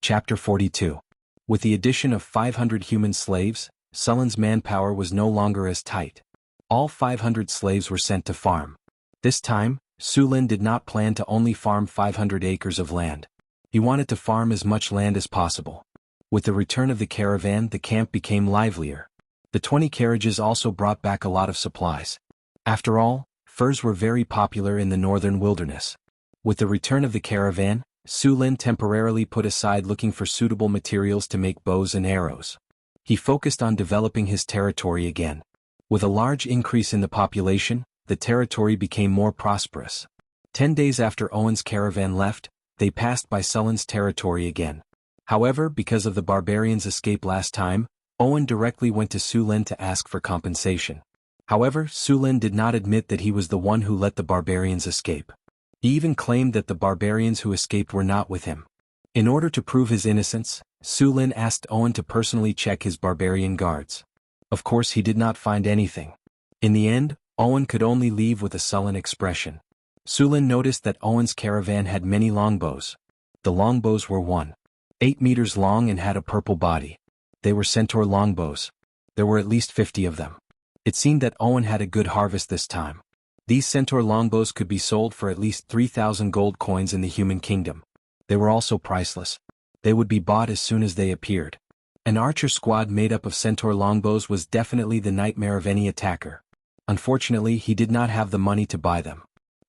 Chapter 42. With the addition of 500 human slaves, Sullen's manpower was no longer as tight. All 500 slaves were sent to farm. This time, Sulin did not plan to only farm 500 acres of land. He wanted to farm as much land as possible. With the return of the caravan, the camp became livelier. The 20 carriages also brought back a lot of supplies. After all, furs were very popular in the northern wilderness. With the return of the caravan, Sulin temporarily put aside looking for suitable materials to make bows and arrows. He focused on developing his territory again. With a large increase in the population, the territory became more prosperous. 10 days after Owen's caravan left, they passed by Sullen's territory again. However, because of the barbarians' escape last time, Owen directly went to Sulin to ask for compensation. However, Sulin did not admit that he was the one who let the barbarians escape. He even claimed that the barbarians who escaped were not with him. In order to prove his innocence, Sulin asked Owen to personally check his barbarian guards. Of course, he did not find anything. In the end, Owen could only leave with a sullen expression. Sulin noticed that Owen's caravan had many longbows. The longbows were 1.8 meters long and had a purple body. They were centaur longbows. There were at least 50 of them. It seemed that Owen had a good harvest this time. These centaur longbows could be sold for at least 3,000 gold coins in the human kingdom. They were also priceless. They would be bought as soon as they appeared. An archer squad made up of centaur longbows was definitely the nightmare of any attacker. Unfortunately, he did not have the money to buy them.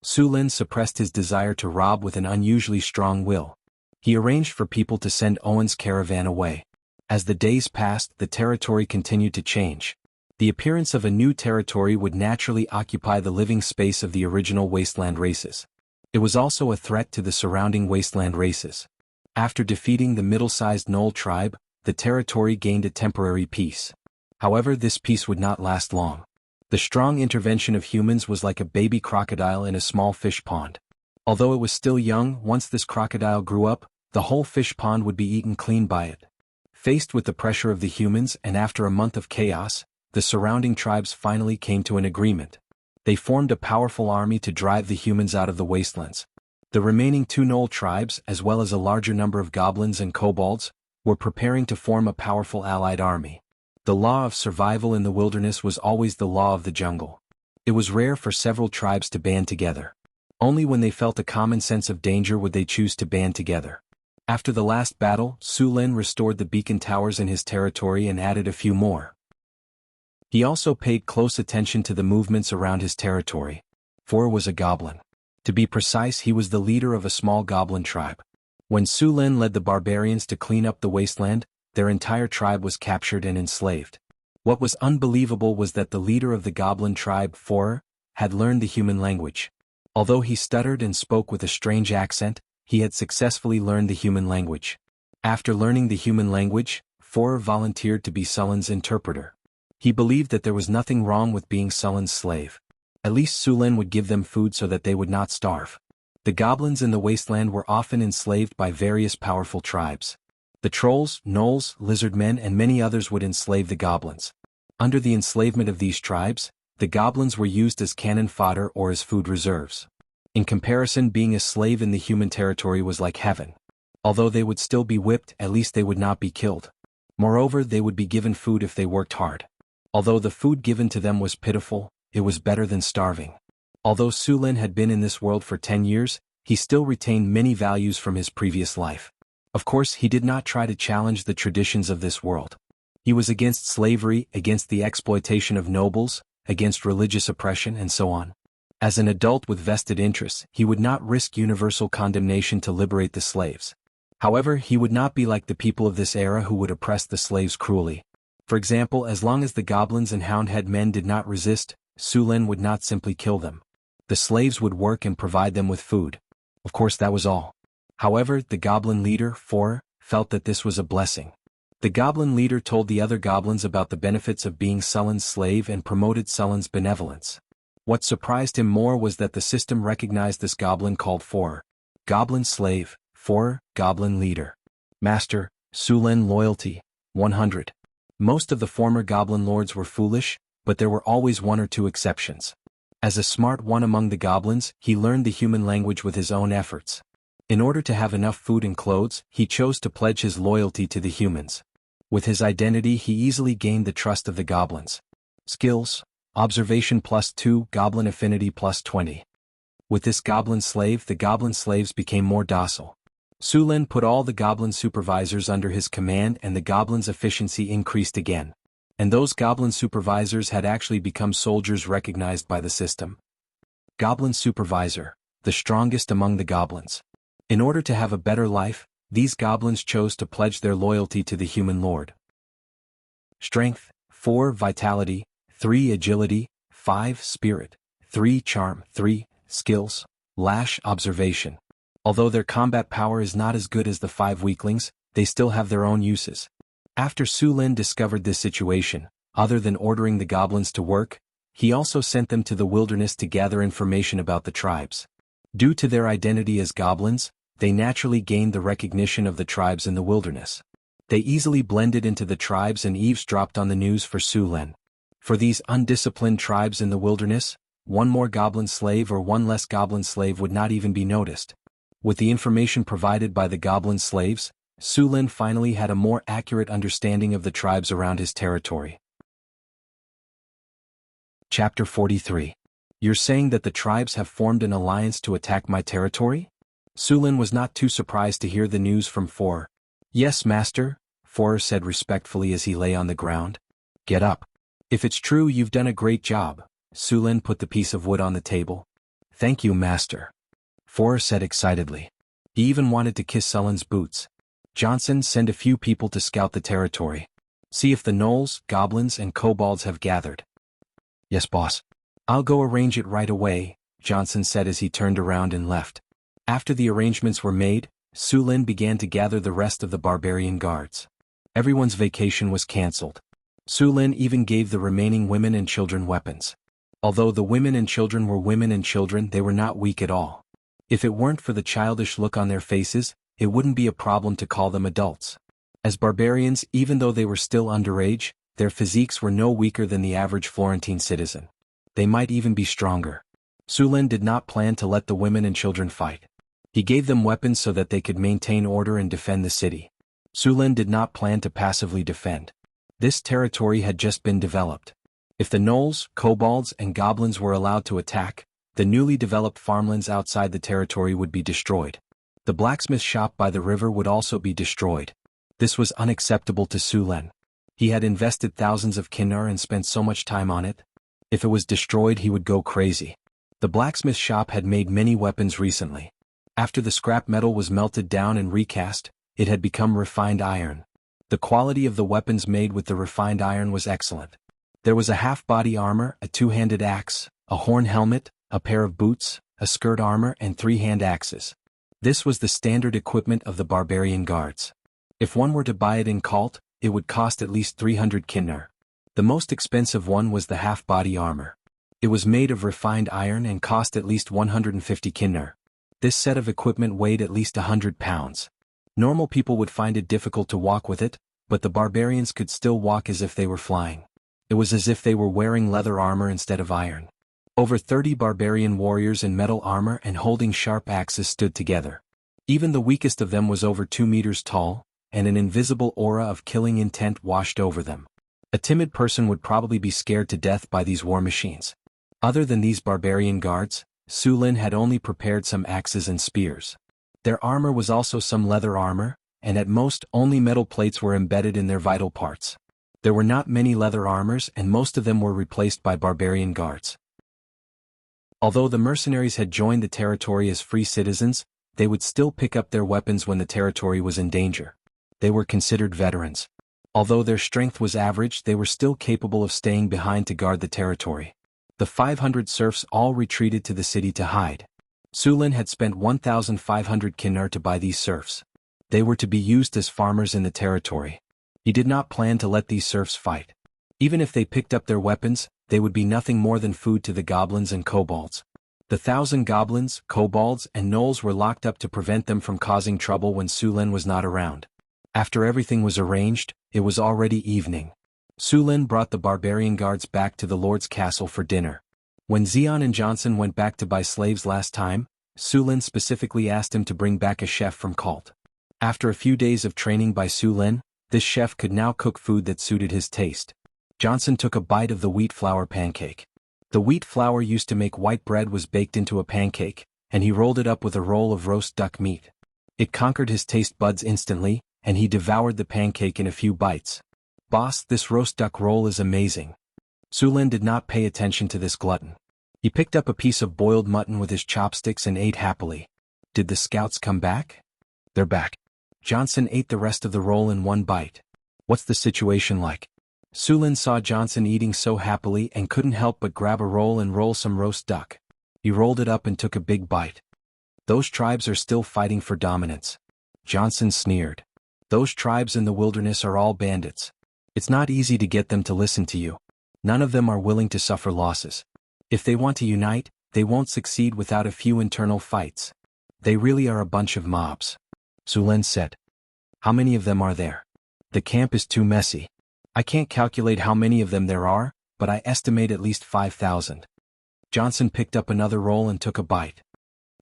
Sulin suppressed his desire to rob with an unusually strong will. He arranged for people to send Owen's caravan away. As the days passed, the territory continued to change. The appearance of a new territory would naturally occupy the living space of the original wasteland races. It was also a threat to the surrounding wasteland races. After defeating the middle-sized Knoll tribe, the territory gained a temporary peace. However, this peace would not last long. The strong intervention of humans was like a baby crocodile in a small fish pond. Although it was still young, once this crocodile grew up, the whole fish pond would be eaten clean by it. Faced with the pressure of the humans and after a month of chaos, the surrounding tribes finally came to an agreement. They formed a powerful army to drive the humans out of the wastelands. The remaining 2 Knoll tribes, as well as a larger number of goblins and kobolds, were preparing to form a powerful allied army. The law of survival in the wilderness was always the law of the jungle. It was rare for several tribes to band together. Only when they felt a common sense of danger would they choose to band together. After the last battle, Sulin restored the beacon towers in his territory and added a few more. He also paid close attention to the movements around his territory. For was a goblin. To be precise, he was the leader of a small goblin tribe. When Sulin led the barbarians to clean up the wasteland, their entire tribe was captured and enslaved. What was unbelievable was that the leader of the goblin tribe, For, had learned the human language. Although he stuttered and spoke with a strange accent, he had successfully learned the human language. After learning the human language, For volunteered to be Sullin's interpreter. He believed that there was nothing wrong with being Sullin's slave. At least Sulin would give them food so that they would not starve. The goblins in the wasteland were often enslaved by various powerful tribes. The trolls, gnolls, lizardmen and many others would enslave the goblins. Under the enslavement of these tribes, the goblins were used as cannon fodder or as food reserves. In comparison, being a slave in the human territory was like heaven. Although they would still be whipped, at least they would not be killed. Moreover, they would be given food if they worked hard. Although the food given to them was pitiful, it was better than starving. Although Sulin had been in this world for 10 years, he still retained many values from his previous life. Of course, he did not try to challenge the traditions of this world. He was against slavery, against the exploitation of nobles, against religious oppression, and so on. As an adult with vested interests, he would not risk universal condemnation to liberate the slaves. However, he would not be like the people of this era who would oppress the slaves cruelly. For example, as long as the goblins and houndhead men did not resist, Sulin would not simply kill them. The slaves would work and provide them with food. Of course, that was all. However, the goblin leader, For, felt that this was a blessing. The goblin leader told the other goblins about the benefits of being Sullin's slave and promoted Sullin's benevolence. What surprised him more was that the system recognized this goblin called For, goblin slave, For, goblin leader. Master, Sulin loyalty, 100. Most of the former goblin lords were foolish, but there were always 1 or 2 exceptions. As a smart one among the goblins, he learned the human language with his own efforts. In order to have enough food and clothes, he chose to pledge his loyalty to the humans. With his identity he easily gained the trust of the goblins. Skills: Observation +2, Goblin Affinity +20. With this goblin slave the goblin slaves became more docile. Su Lin put all the goblin supervisors under his command and the goblins' efficiency increased again. And those goblin supervisors had actually become soldiers recognized by the system. Goblin Supervisor, the strongest among the goblins. In order to have a better life, these goblins chose to pledge their loyalty to the human lord. Strength: 4 Vitality, 3 Agility, 5 Spirit, 3 Charm, 3 Skills, Lash Observation. Although their combat power is not as good as the 5 weaklings, they still have their own uses. After Su Lin discovered this situation, other than ordering the goblins to work, he also sent them to the wilderness to gather information about the tribes. Due to their identity as goblins, they naturally gained the recognition of the tribes in the wilderness. They easily blended into the tribes and eavesdropped on the news for Su Lin. For these undisciplined tribes in the wilderness, one more goblin slave or one less goblin slave would not even be noticed. With the information provided by the goblin slaves, Su Lin finally had a more accurate understanding of the tribes around his territory. Chapter 43. You're saying that the tribes have formed an alliance to attack my territory? Su Lin was not too surprised to hear the news from Four. Yes, master, Four said respectfully as he lay on the ground. Get up. If it's true, you've done a great job. Su Lin put the piece of wood on the table. Thank you, master. Four said excitedly. He even wanted to kiss Su Lin's boots. Johnson, send a few people to scout the territory. See if the gnolls, goblins and kobolds have gathered. Yes, boss. I'll go arrange it right away, Johnson said as he turned around and left. After the arrangements were made, Su Lin began to gather the rest of the barbarian guards. Everyone's vacation was cancelled. Su Lin even gave the remaining women and children weapons. Although the women and children were women and children, they were not weak at all. If it weren't for the childish look on their faces, it wouldn't be a problem to call them adults. As barbarians, even though they were still underage, their physiques were no weaker than the average Florentine citizen. They might even be stronger. Su Lin did not plan to let the women and children fight. He gave them weapons so that they could maintain order and defend the city. Su Lin did not plan to passively defend. This territory had just been developed. If the gnolls, kobolds and goblins were allowed to attack, the newly developed farmlands outside the territory would be destroyed. The blacksmith shop by the river would also be destroyed. This was unacceptable to Su Lin. He had invested thousands of kinnar and spent so much time on it. If it was destroyed, he would go crazy. The blacksmith shop had made many weapons recently. After the scrap metal was melted down and recast, it had become refined iron. The quality of the weapons made with the refined iron was excellent. There was a half-body armor, a two-handed axe, a horn helmet, a pair of boots, a skirt armor and 3-hand axes. This was the standard equipment of the barbarian guards. If one were to buy it in Cult, it would cost at least 300 kinnar. The most expensive one was the half-body armor. It was made of refined iron and cost at least 150 kinnar. This set of equipment weighed at least 100 pounds. Normal people would find it difficult to walk with it, but the barbarians could still walk as if they were flying. It was as if they were wearing leather armor instead of iron. Over 30 barbarian warriors in metal armor and holding sharp axes stood together. Even the weakest of them was over 2 meters tall, and an invisible aura of killing intent washed over them. A timid person would probably be scared to death by these war machines. Other than these barbarian guards, Su Lin had only prepared some axes and spears. Their armor was also some leather armor, and at most only metal plates were embedded in their vital parts. There were not many leather armors and most of them were replaced by barbarian guards. Although the mercenaries had joined the territory as free citizens, they would still pick up their weapons when the territory was in danger. They were considered veterans. Although their strength was average, they were still capable of staying behind to guard the territory. The 500 serfs all retreated to the city to hide. Su Lin had spent 1,500 kinnar to buy these serfs. They were to be used as farmers in the territory. He did not plan to let these serfs fight. Even if they picked up their weapons, they would be nothing more than food to the goblins and kobolds. The 1,000 goblins, kobolds and gnolls were locked up to prevent them from causing trouble when Su Lin was not around. After everything was arranged, it was already evening. Su Lin brought the barbarian guards back to the Lord's castle for dinner. When Xian and Johnson went back to buy slaves last time, Su Lin specifically asked him to bring back a chef from Cult. After a few days of training by Su Lin, this chef could now cook food that suited his taste. Johnson took a bite of the wheat flour pancake. The wheat flour used to make white bread was baked into a pancake, and he rolled it up with a roll of roast duck meat. It conquered his taste buds instantly, and he devoured the pancake in a few bites. "Boss, this roast duck roll is amazing." Su Lin did not pay attention to this glutton. He picked up a piece of boiled mutton with his chopsticks and ate happily. Did the scouts come back? They're back. Johnson ate the rest of the roll in one bite. What's the situation like? Su Lin saw Johnson eating so happily and couldn't help but grab a roll and roll some roast duck. He rolled it up and took a big bite. Those tribes are still fighting for dominance. Johnson sneered. Those tribes in the wilderness are all bandits. It's not easy to get them to listen to you. None of them are willing to suffer losses. If they want to unite, they won't succeed without a few internal fights. They really are a bunch of mobs. Su Lin said. How many of them are there? The camp is too messy. I can't calculate how many of them there are, but I estimate at least 5,000. Johnson picked up another roll and took a bite.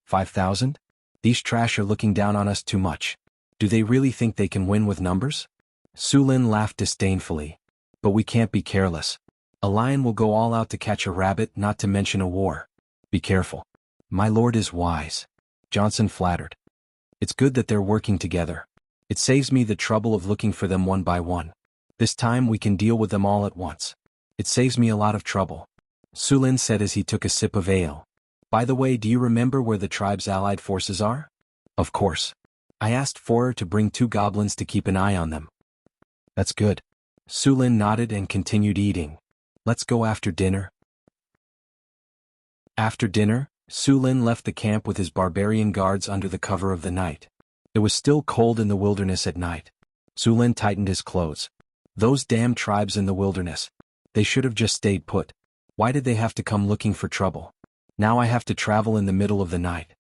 5,000? These trash are looking down on us too much. Do they really think they can win with numbers? Su Lin laughed disdainfully. But we can't be careless. A lion will go all out to catch a rabbit, not to mention a war. Be careful. My lord is wise. Johnson flattered. It's good that they're working together. It saves me the trouble of looking for them one by one. This time we can deal with them all at once. It saves me a lot of trouble. Su Lin said as he took a sip of ale. By the way, do you remember where the tribe's allied forces are? Of course. I asked Forer to bring 2 goblins to keep an eye on them. That's good. Su Lin nodded and continued eating. Let's go after dinner. After dinner, Su Lin left the camp with his barbarian guards under the cover of the night. It was still cold in the wilderness at night. Su Lin tightened his clothes. Those damn tribes in the wilderness. They should have just stayed put. Why did they have to come looking for trouble? Now I have to travel in the middle of the night.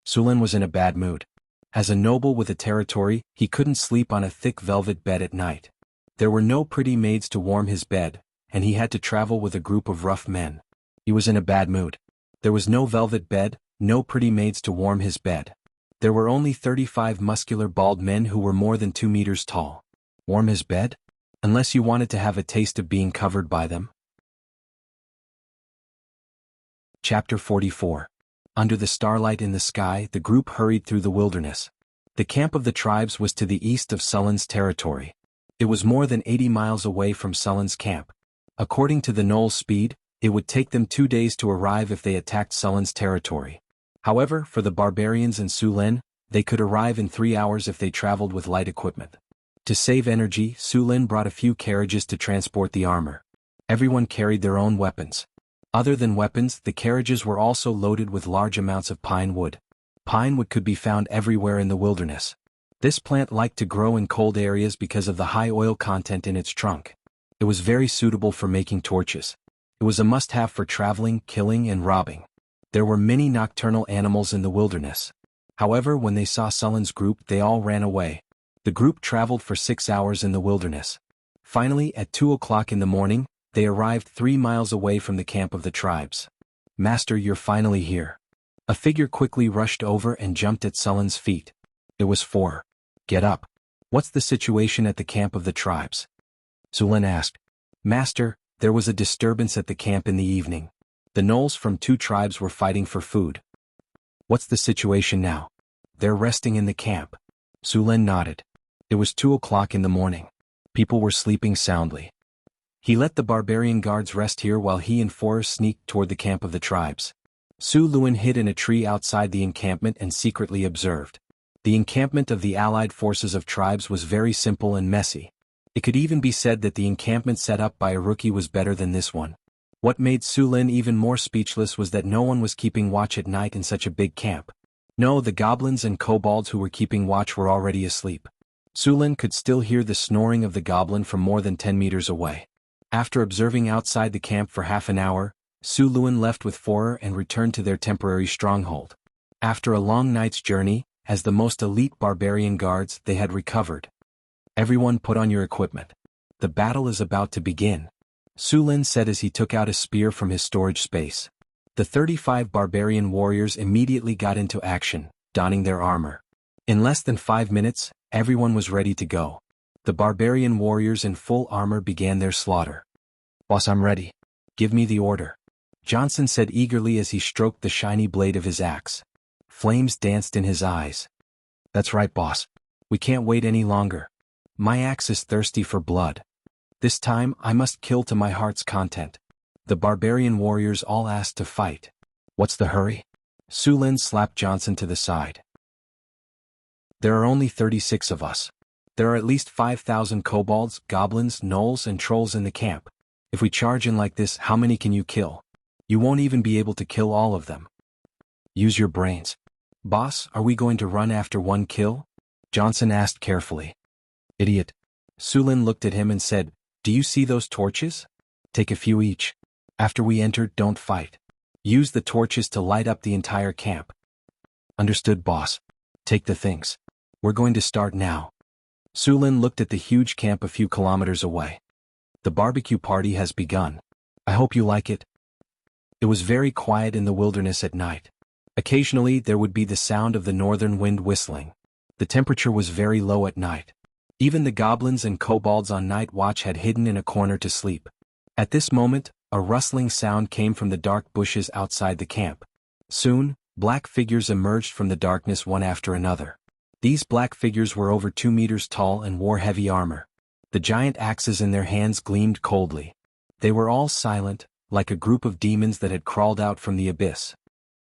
Su Lin was in a bad mood. As a noble with a territory, he couldn't sleep on a thick velvet bed at night. There were no pretty maids to warm his bed, and he had to travel with a group of rough men. He was in a bad mood. There was no velvet bed, no pretty maids to warm his bed. There were only 35 muscular bald men who were more than 2 meters tall. Warm his bed? Unless you wanted to have a taste of being covered by them. Chapter 44. Under the starlight in the sky, the group hurried through the wilderness. The camp of the tribes was to the east of Sullen's territory. It was more than 80 miles away from Sullen's camp. According to the Knoll's speed, it would take them 2 days to arrive if they attacked Sullen's territory. However, for the barbarians and Su Lin, they could arrive in 3 hours if they traveled with light equipment. To save energy, Su Lin brought a few carriages to transport the armor. Everyone carried their own weapons. Other than weapons, the carriages were also loaded with large amounts of pine wood. Pine wood could be found everywhere in the wilderness. This plant liked to grow in cold areas because of the high oil content in its trunk. It was very suitable for making torches. It was a must-have for traveling, killing, and robbing. There were many nocturnal animals in the wilderness. However, when they saw Sullen's group, they all ran away. The group traveled for 6 hours in the wilderness. Finally, at 2 o'clock in the morning, they arrived 3 miles away from the camp of the tribes. Master, you're finally here. A figure quickly rushed over and jumped at Sullen's feet. It was Forer. Get up. What's the situation at the camp of the tribes? Su Lin asked. Master, there was a disturbance at the camp in the evening. The Knolls from 2 tribes were fighting for food. What's the situation now? They're resting in the camp. Su Lin nodded. It was 2 o'clock in the morning. People were sleeping soundly. He let the barbarian guards rest here while he and Forer sneaked toward the camp of the tribes. Su Lin hid in a tree outside the encampment and secretly observed. The encampment of the allied forces of tribes was very simple and messy. It could even be said that the encampment set up by a rookie was better than this one. What made Su Lin even more speechless was that no one was keeping watch at night in such a big camp. No, the goblins and kobolds who were keeping watch were already asleep. Su Lin could still hear the snoring of the goblin from more than 10 meters away. After observing outside the camp for half an hour, Su Lin left with Forer and returned to their temporary stronghold. After a long night's journey, as the most elite barbarian guards, they had recovered. Everyone put on your equipment. The battle is about to begin. Su Lin said as he took out a spear from his storage space. The 35 barbarian warriors immediately got into action, donning their armor. In less than 5 minutes, everyone was ready to go. The barbarian warriors in full armor began their slaughter. "Boss, I'm ready. Give me the order," Johnson said eagerly as he stroked the shiny blade of his axe. Flames danced in his eyes. "That's right, boss. We can't wait any longer. My axe is thirsty for blood. This time I must kill to my heart's content." The barbarian warriors all asked to fight. "What's the hurry?" Su Lin slapped Johnson to the side. "There are only 36 of us. There are at least 5,000 kobolds, goblins, gnolls, and trolls in the camp. If we charge in like this, how many can you kill? You won't even be able to kill all of them. Use your brains." "Boss, are we going to run after one kill?" Johnson asked carefully. "Idiot." Su Lin looked at him and said, "Do you see those torches? Take a few each. After we enter, don't fight. Use the torches to light up the entire camp." "Understood, boss. Take the things. We're going to start now." Su Lin looked at the huge camp a few kilometers away. "The barbecue party has begun. I hope you like it." It was very quiet in the wilderness at night. Occasionally there would be the sound of the northern wind whistling. The temperature was very low at night. Even the goblins and kobolds on night watch had hidden in a corner to sleep. At this moment, a rustling sound came from the dark bushes outside the camp. Soon, black figures emerged from the darkness one after another. These black figures were over 2 meters tall and wore heavy armor. The giant axes in their hands gleamed coldly. They were all silent, like a group of demons that had crawled out from the abyss.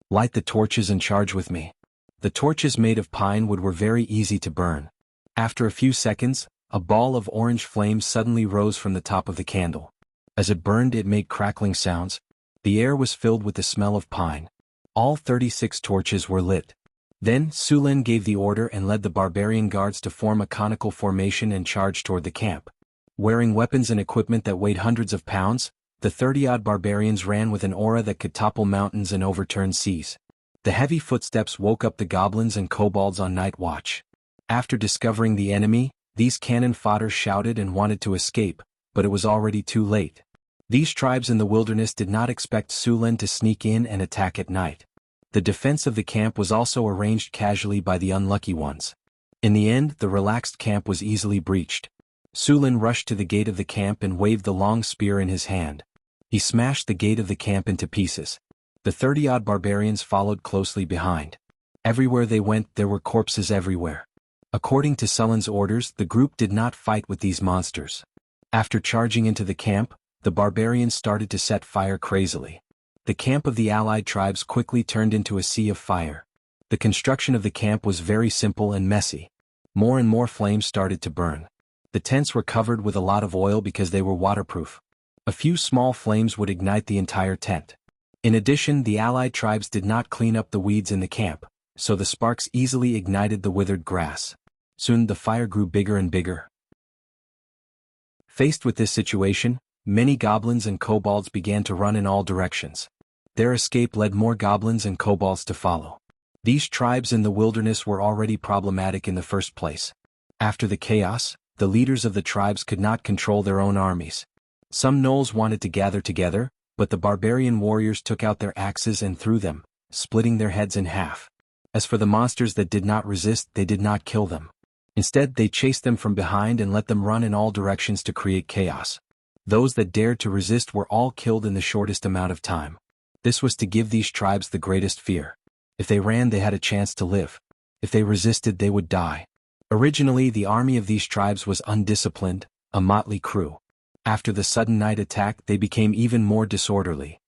"Light the torches and charge with me." The torches made of pine wood were very easy to burn. After a few seconds, a ball of orange flame suddenly rose from the top of the candle. As it burned, it made crackling sounds. The air was filled with the smell of pine. All 36 torches were lit. Then, Su Lin gave the order and led the barbarian guards to form a conical formation and charge toward the camp. Wearing weapons and equipment that weighed hundreds of pounds, the 30-odd barbarians ran with an aura that could topple mountains and overturn seas. The heavy footsteps woke up the goblins and kobolds on night watch. After discovering the enemy, these cannon fodder shouted and wanted to escape, but it was already too late. These tribes in the wilderness did not expect Su Lin to sneak in and attack at night. The defense of the camp was also arranged casually by the unlucky ones. In the end, the relaxed camp was easily breached. Su Lin rushed to the gate of the camp and waved the long spear in his hand. He smashed the gate of the camp into pieces. The 30-odd barbarians followed closely behind. Everywhere they went, there were corpses everywhere. According to Sullen's orders, the group did not fight with these monsters. After charging into the camp, the barbarians started to set fire crazily. The camp of the allied tribes quickly turned into a sea of fire. The construction of the camp was very simple and messy. More and more flames started to burn. The tents were covered with a lot of oil because they were waterproof. A few small flames would ignite the entire tent. In addition, the allied tribes did not clean up the weeds in the camp, so the sparks easily ignited the withered grass. Soon the fire grew bigger and bigger. Faced with this situation, many goblins and kobolds began to run in all directions. Their escape led more goblins and kobolds to follow. These tribes in the wilderness were already problematic in the first place. After the chaos, the leaders of the tribes could not control their own armies. Some gnolls wanted to gather together, but the barbarian warriors took out their axes and threw them, splitting their heads in half. As for the monsters that did not resist, they did not kill them. Instead, they chased them from behind and let them run in all directions to create chaos. Those that dared to resist were all killed in the shortest amount of time. This was to give these tribes the greatest fear. If they ran, they had a chance to live. If they resisted, they would die. Originally, the army of these tribes was undisciplined, a motley crew. After the sudden night attack, they became even more disorderly.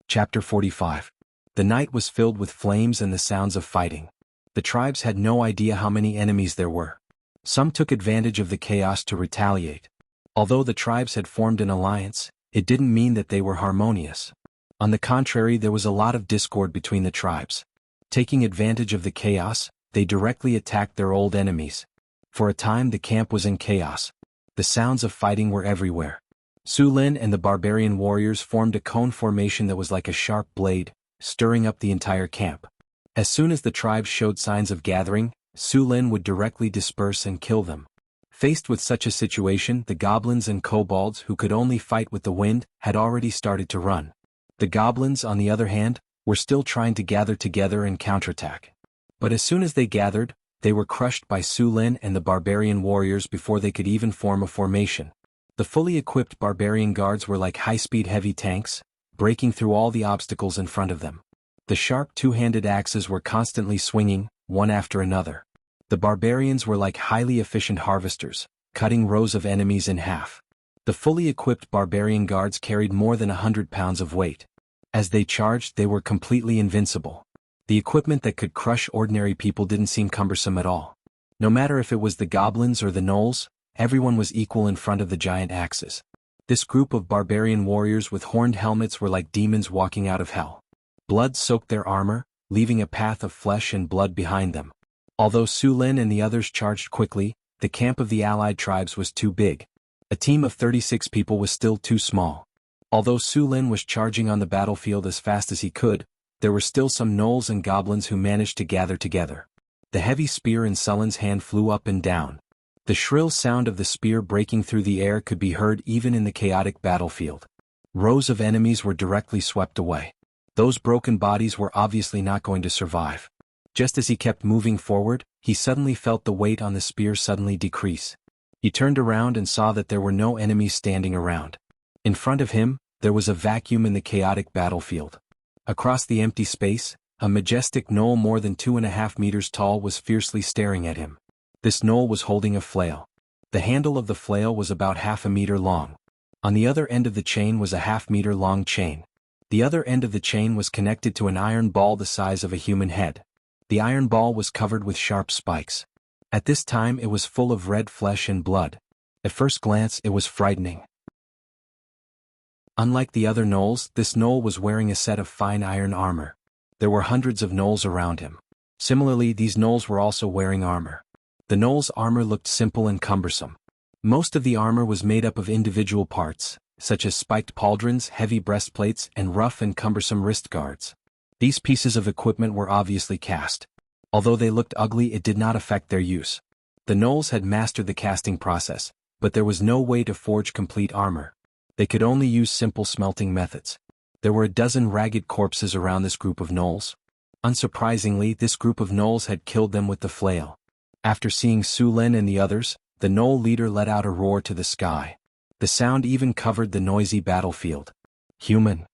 Chapter 45. The night was filled with flames and the sounds of fighting. The tribes had no idea how many enemies there were. Some took advantage of the chaos to retaliate. Although the tribes had formed an alliance, it didn't mean that they were harmonious. On the contrary, there was a lot of discord between the tribes. Taking advantage of the chaos, they directly attacked their old enemies. For a time, the camp was in chaos. The sounds of fighting were everywhere. Su Lin and the barbarian warriors formed a cone formation that was like a sharp blade, stirring up the entire camp. As soon as the tribes showed signs of gathering, Su Lin would directly disperse and kill them. Faced with such a situation, the goblins and kobolds who could only fight with the wind had already started to run. The goblins, on the other hand, were still trying to gather together and counterattack. But as soon as they gathered, they were crushed by Su Lin and the barbarian warriors before they could even form a formation. The fully equipped barbarian guards were like high-speed heavy tanks, breaking through all the obstacles in front of them. The sharp two-handed axes were constantly swinging, one after another. The barbarians were like highly efficient harvesters, cutting rows of enemies in half. The fully equipped barbarian guards carried more than 100 pounds of weight. As they charged, they were completely invincible. The equipment that could crush ordinary people didn't seem cumbersome at all. No matter if it was the goblins or the gnolls, everyone was equal in front of the giant axes. This group of barbarian warriors with horned helmets were like demons walking out of hell. Blood soaked their armor, leaving a path of flesh and blood behind them. Although Su Lin and the others charged quickly, the camp of the allied tribes was too big. A team of 36 people was still too small. Although Su Lin was charging on the battlefield as fast as he could, there were still some gnolls and goblins who managed to gather together. The heavy spear in Sullen's hand flew up and down. The shrill sound of the spear breaking through the air could be heard even in the chaotic battlefield. Rows of enemies were directly swept away. Those broken bodies were obviously not going to survive. Just as he kept moving forward, he suddenly felt the weight on the spear suddenly decrease. He turned around and saw that there were no enemies standing around. In front of him, there was a vacuum in the chaotic battlefield. Across the empty space, a majestic gnoll more than 2.5 meters tall was fiercely staring at him. This gnoll was holding a flail. The handle of the flail was about 1/2 meter long. On the other end of the chain was a 1/2 meter long chain. The other end of the chain was connected to an iron ball the size of a human head. The iron ball was covered with sharp spikes. At this time it was full of red flesh and blood. At first glance it was frightening. Unlike the other gnolls, this gnoll was wearing a set of fine iron armor. There were hundreds of gnolls around him. Similarly, these gnolls were also wearing armor. The gnoll's armor looked simple and cumbersome. Most of the armor was made up of individual parts, such as spiked pauldrons, heavy breastplates, and rough and cumbersome wrist guards. These pieces of equipment were obviously cast. Although they looked ugly, it did not affect their use. The gnolls had mastered the casting process, but there was no way to forge complete armor. They could only use simple smelting methods. There were a dozen ragged corpses around this group of gnolls. Unsurprisingly, this group of gnolls had killed them with the flail. After seeing Su Lin and the others, the gnoll leader let out a roar to the sky. The sound even covered the noisy battlefield. Human.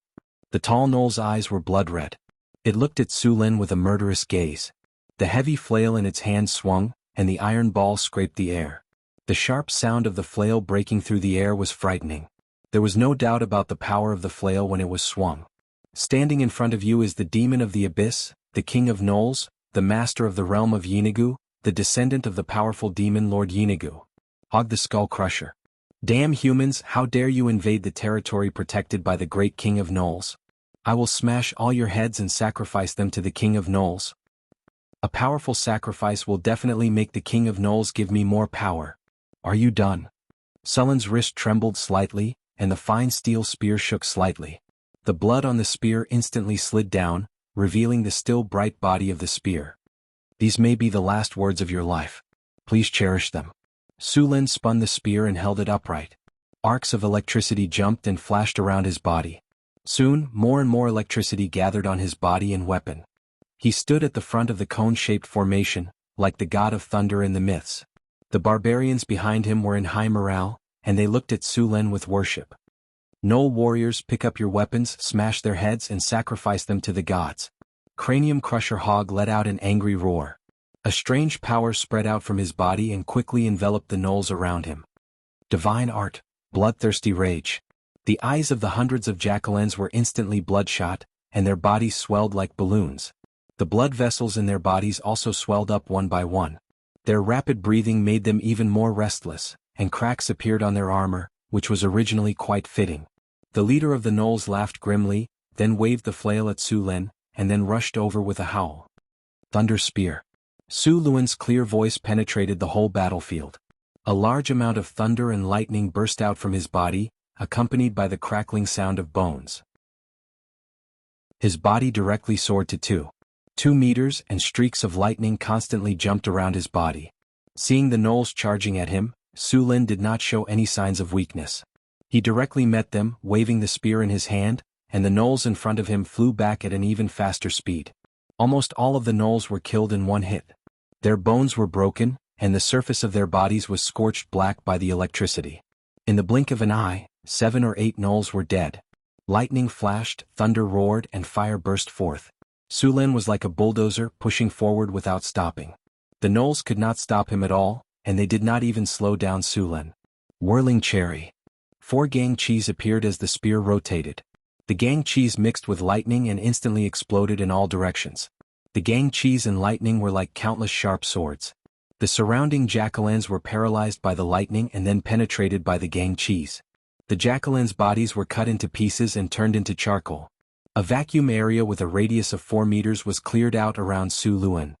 The tall gnoll's eyes were blood red. It looked at Su Lin with a murderous gaze. The heavy flail in its hand swung, and the iron ball scraped the air. The sharp sound of the flail breaking through the air was frightening. There was no doubt about the power of the flail when it was swung. Standing in front of you is the demon of the abyss, the king of gnolls, the master of the realm of Jianghu, the descendant of the powerful demon Lord Jianghu. Hog the Skull Crusher. Damn humans, how dare you invade the territory protected by the great king of gnolls? I will smash all your heads and sacrifice them to the king of gnolls. A powerful sacrifice will definitely make the king of gnolls give me more power. Are you done? Sullen's wrist trembled slightly, and the fine steel spear shook slightly. The blood on the spear instantly slid down, revealing the still bright body of the spear. These may be the last words of your life. Please cherish them. Su Lin spun the spear and held it upright. Arcs of electricity jumped and flashed around his body. Soon, more and more electricity gathered on his body and weapon. He stood at the front of the cone-shaped formation, like the god of thunder in the myths. The barbarians behind him were in high morale, and they looked at Su Lin with worship. Gnoll warriors, pick up your weapons, smash their heads and sacrifice them to the gods. Cranium Crusher Hog let out an angry roar. A strange power spread out from his body and quickly enveloped the gnolls around him. Divine art, bloodthirsty rage. The eyes of the hundreds of jack-o'-lanterns were instantly bloodshot, and their bodies swelled like balloons. The blood vessels in their bodies also swelled up one by one. Their rapid breathing made them even more restless, and cracks appeared on their armor, which was originally quite fitting. The leader of the gnolls laughed grimly, then waved the flail at Su Lin, and then rushed over with a howl. Thunder Spear. Su Lin's clear voice penetrated the whole battlefield. A large amount of thunder and lightning burst out from his body, accompanied by the crackling sound of bones. His body directly soared to 2 meters, and streaks of lightning constantly jumped around his body. Seeing the gnolls charging at him, Su Lin did not show any signs of weakness. He directly met them, waving the spear in his hand, and the gnolls in front of him flew back at an even faster speed. Almost all of the gnolls were killed in one hit. Their bones were broken, and the surface of their bodies was scorched black by the electricity. In the blink of an eye, 7 or 8 gnolls were dead. Lightning flashed, thunder roared, and fire burst forth. Su Lin was like a bulldozer pushing forward without stopping. The gnolls could not stop him at all, and they did not even slow down Su Lin. Whirling cherry. 4 gang cheese appeared as the spear rotated. The gang cheese mixed with lightning and instantly exploded in all directions. The gang cheese and lightning were like countless sharp swords. The surrounding jack-o'-lanterns were paralyzed by the lightning and then penetrated by the gang cheese. The jack-o'-lanterns' bodies were cut into pieces and turned into charcoal. A vacuum area with a radius of 4 meters was cleared out around Su Lin.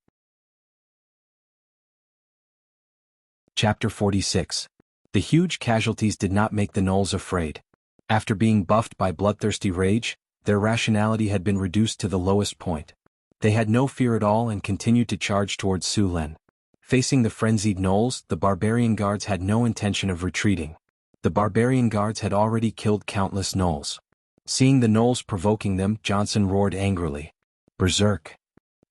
Chapter 46. The huge casualties did not make the gnolls afraid. After being buffed by bloodthirsty rage, their rationality had been reduced to the lowest point. They had no fear at all and continued to charge towards Su Lin. Facing the frenzied gnolls, the barbarian guards had no intention of retreating. The barbarian guards had already killed countless gnolls. Seeing the gnolls provoking them, Johnson roared angrily. Berserk!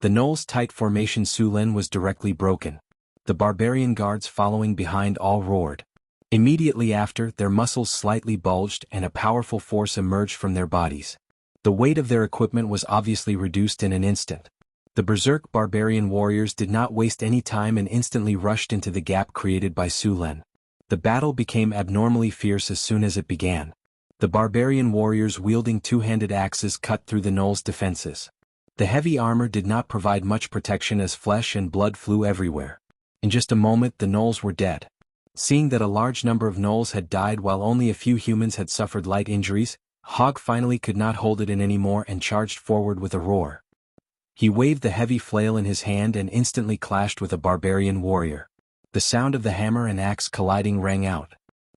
The gnolls' tight formation Su Lin was directly broken. The barbarian guards following behind all roared. Immediately after, their muscles slightly bulged and a powerful force emerged from their bodies. The weight of their equipment was obviously reduced in an instant. The berserk barbarian warriors did not waste any time and instantly rushed into the gap created by Su Lin. The battle became abnormally fierce as soon as it began. The barbarian warriors wielding two-handed axes cut through the gnolls' defenses. The heavy armor did not provide much protection as flesh and blood flew everywhere. In just a moment the gnolls were dead. Seeing that a large number of gnolls had died while only a few humans had suffered light injuries, Hog finally could not hold it in anymore and charged forward with a roar. He waved the heavy flail in his hand and instantly clashed with a barbarian warrior. The sound of the hammer and axe colliding rang out.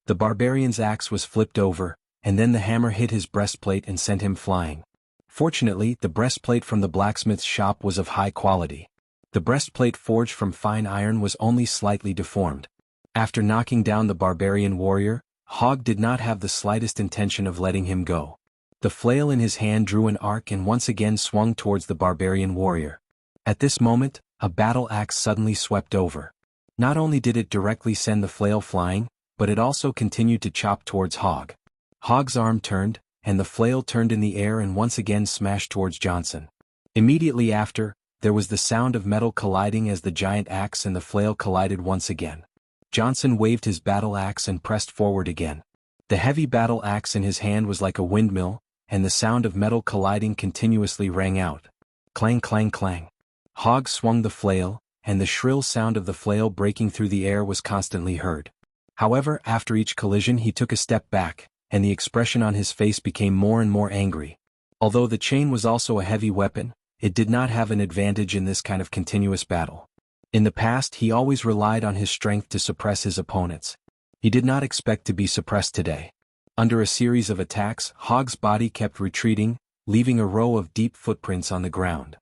The barbarian's axe was flipped over, and then the hammer hit his breastplate and sent him flying. Fortunately, the breastplate from the blacksmith's shop was of high quality. The breastplate forged from fine iron was only slightly deformed. After knocking down the barbarian warrior, Hog did not have the slightest intention of letting him go. The flail in his hand drew an arc and once again swung towards the barbarian warrior. At this moment, a battle axe suddenly swept over. Not only did it directly send the flail flying, but it also continued to chop towards Hog. Hog's arm turned, and the flail turned in the air and once again smashed towards Johnson. Immediately after, there was the sound of metal colliding as the giant axe and the flail collided once again. Johnson waved his battle axe and pressed forward again. The heavy battle axe in his hand was like a windmill, and the sound of metal colliding continuously rang out. Clang clang clang. Hog swung the flail, and the shrill sound of the flail breaking through the air was constantly heard. However, after each collision he took a step back, and the expression on his face became more and more angry. Although the chain was also a heavy weapon, it did not have an advantage in this kind of continuous battle. In the past he always relied on his strength to suppress his opponents. He did not expect to be suppressed today. Under a series of attacks, Hog's body kept retreating, leaving a row of deep footprints on the ground.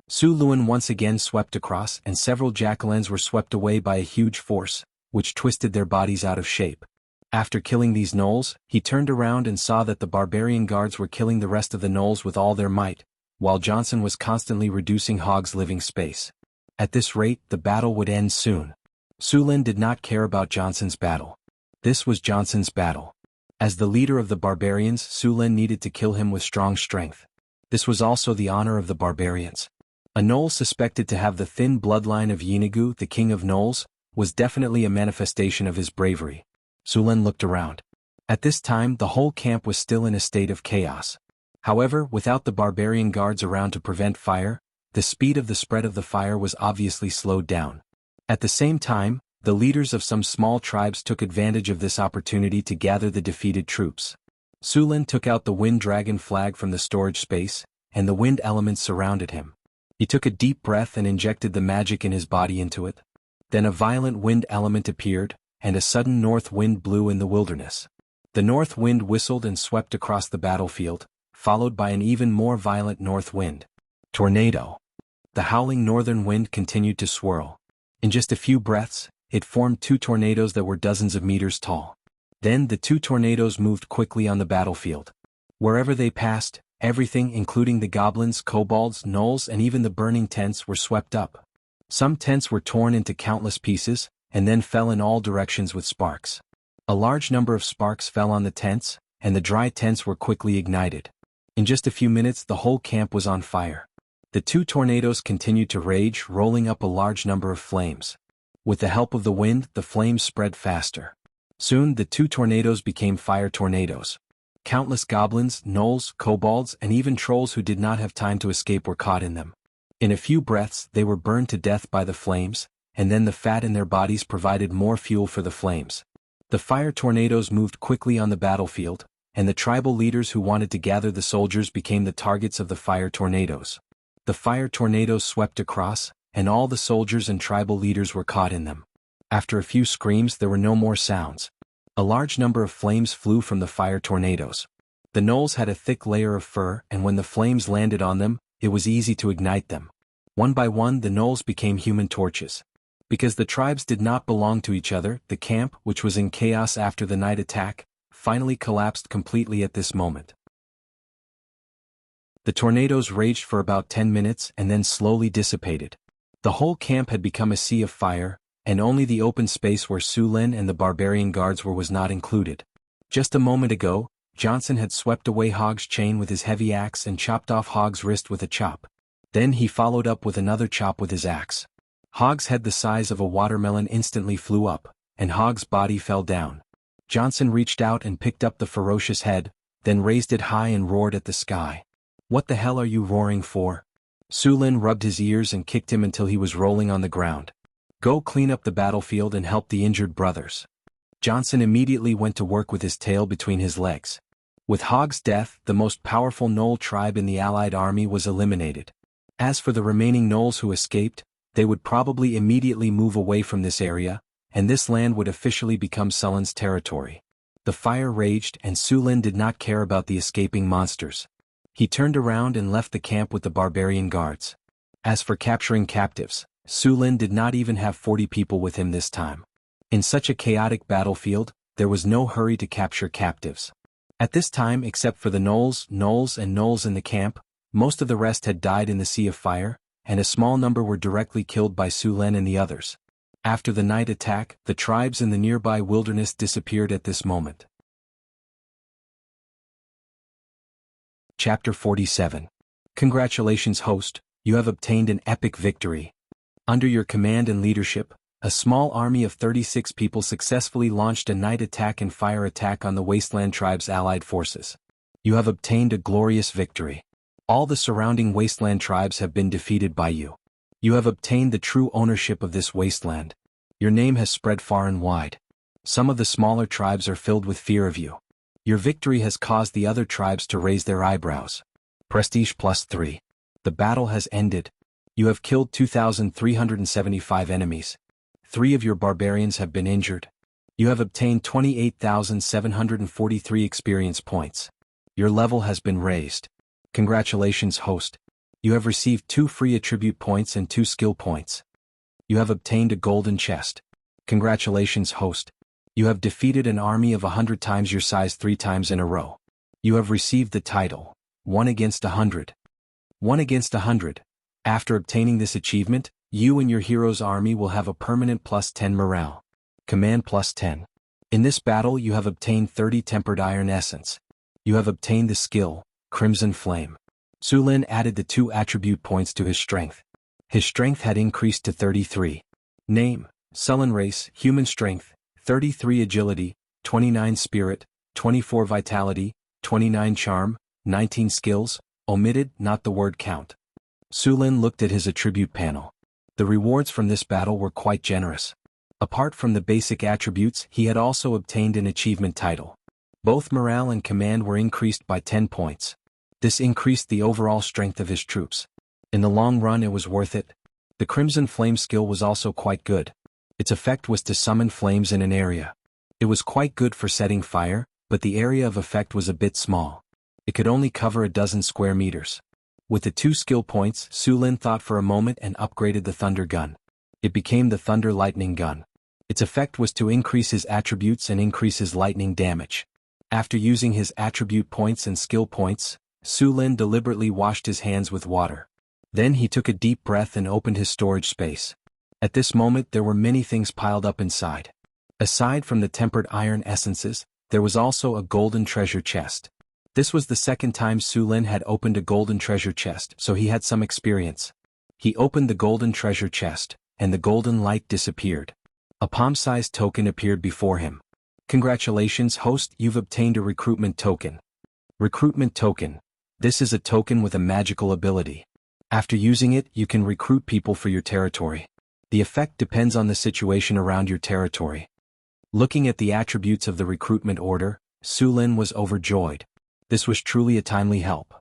Su Lin once again swept across and several jack-o'-lanterns were swept away by a huge force, which twisted their bodies out of shape. After killing these gnolls, he turned around and saw that the barbarian guards were killing the rest of the gnolls with all their might, while Johnson was constantly reducing Hog's living space. At this rate, the battle would end soon. Su Lin did not care about Johnson's battle. This was Johnson's battle. As the leader of the barbarians, Su Lin needed to kill him with strong strength. This was also the honor of the barbarians. A gnoll suspected to have the thin bloodline of Jianghu, the king of gnolls, was definitely a manifestation of his bravery. Su Lin looked around. At this time the whole camp was still in a state of chaos. However, without the barbarian guards around to prevent fire, the speed of the spread of the fire was obviously slowed down. At the same time, the leaders of some small tribes took advantage of this opportunity to gather the defeated troops. Su Lin took out the wind dragon flag from the storage space, and the wind elements surrounded him. He took a deep breath and injected the magic in his body into it. Then a violent wind element appeared, and a sudden north wind blew in the wilderness. The north wind whistled and swept across the battlefield, followed by an even more violent north wind. Tornado. The howling northern wind continued to swirl. In just a few breaths, it formed two tornadoes that were dozens of meters tall. Then the two tornadoes moved quickly on the battlefield. Wherever they passed, everything including the goblins, kobolds, gnolls and even the burning tents were swept up. Some tents were torn into countless pieces, and then fell in all directions with sparks. A large number of sparks fell on the tents, and the dry tents were quickly ignited. In just a few minutes the whole camp was on fire. The two tornadoes continued to rage, rolling up a large number of flames. With the help of the wind, the flames spread faster. Soon the two tornadoes became fire tornadoes. Countless goblins, gnolls, kobolds, and even trolls who did not have time to escape were caught in them. In a few breaths they were burned to death by the flames, and then the fat in their bodies provided more fuel for the flames. The fire tornadoes moved quickly on the battlefield, and the tribal leaders who wanted to gather the soldiers became the targets of the fire tornadoes. The fire tornadoes swept across, and all the soldiers and tribal leaders were caught in them. After a few screams there were no more sounds. A large number of flames flew from the fire tornadoes. The gnolls had a thick layer of fur, and when the flames landed on them, it was easy to ignite them. One by one the gnolls became human torches. Because the tribes did not belong to each other, the camp, which was in chaos after the night attack, finally collapsed completely at this moment. The tornadoes raged for about 10 minutes and then slowly dissipated. The whole camp had become a sea of fire, and only the open space where Su Lin and the barbarian guards were was not included. Just a moment ago, Johnson had swept away Hogg's chain with his heavy axe and chopped off Hogg's wrist with a chop. Then he followed up with another chop with his axe. Hogg's head the size of a watermelon instantly flew up, and Hogg's body fell down. Johnson reached out and picked up the ferocious head, then raised it high and roared at the sky. "What the hell are you roaring for?" Su Lin rubbed his ears and kicked him until he was rolling on the ground. "Go clean up the battlefield and help the injured brothers." Johnson immediately went to work with his tail between his legs. With Hogg's death, the most powerful Gnoll tribe in the Allied army was eliminated. As for the remaining Gnolls who escaped, they would probably immediately move away from this area, and this land would officially become Sullen's territory. The fire raged, and Su Lin did not care about the escaping monsters. He turned around and left the camp with the barbarian guards. As for capturing captives, Su Lin did not even have 40 people with him this time. In such a chaotic battlefield, there was no hurry to capture captives. At this time, except for the gnolls in the camp, most of the rest had died in the sea of fire, and a small number were directly killed by Su Lin and the others. After the night attack, the tribes in the nearby wilderness disappeared at this moment. Chapter 47. Congratulations, host, you have obtained an epic victory. Under your command and leadership, a small army of 36 people successfully launched a night attack and fire attack on the Wasteland Tribe's allied forces. You have obtained a glorious victory. All the surrounding Wasteland tribes have been defeated by you. You have obtained the true ownership of this wasteland. Your name has spread far and wide. Some of the smaller tribes are filled with fear of you. Your victory has caused the other tribes to raise their eyebrows. Prestige +3. The battle has ended. You have killed 2,375 enemies. 3 of your barbarians have been injured. You have obtained 28,743 experience points. Your level has been raised. Congratulations, host. You have received 2 free attribute points and 2 skill points. You have obtained a golden chest. Congratulations, host. You have defeated an army of 100 times your size 3 times in a row. You have received the title, 1 against 100. 1 against 100. After obtaining this achievement, you and your hero's army will have a permanent +10 morale. Command +10. In this battle you have obtained 30 tempered iron essence. You have obtained the skill, Crimson Flame. Su Lin added the 2 attribute points to his strength. His strength had increased to 33. Name, Sullen Race, Human Strength, 33 Agility, 29 Spirit, 24 Vitality, 29 Charm, 19 Skills, omitted, not the word count. Su Lin looked at his attribute panel. The rewards from this battle were quite generous. Apart from the basic attributes, he had also obtained an achievement title. Both morale and command were increased by 10 points. This increased the overall strength of his troops. In the long run it was worth it. The Crimson Flame skill was also quite good. Its effect was to summon flames in an area. It was quite good for setting fire, but the area of effect was a bit small. It could only cover a dozen square meters. With the 2 skill points, Su Lin thought for a moment and upgraded the Thunder Gun. It became the Thunder Lightning Gun. Its effect was to increase his attributes and increase his lightning damage. After using his attribute points and skill points, Su Lin deliberately washed his hands with water. Then he took a deep breath and opened his storage space. At this moment there were many things piled up inside. Aside from the tempered iron essences, there was also a golden treasure chest. This was the second time Su Lin had opened a golden treasure chest, so he had some experience. He opened the golden treasure chest, and the golden light disappeared. A palm-sized token appeared before him. Congratulations, host, you've obtained a recruitment token. Recruitment token. This is a token with a magical ability. After using it, you can recruit people for your territory. The effect depends on the situation around your territory. Looking at the attributes of the recruitment order, Su Lin was overjoyed. This was truly a timely help.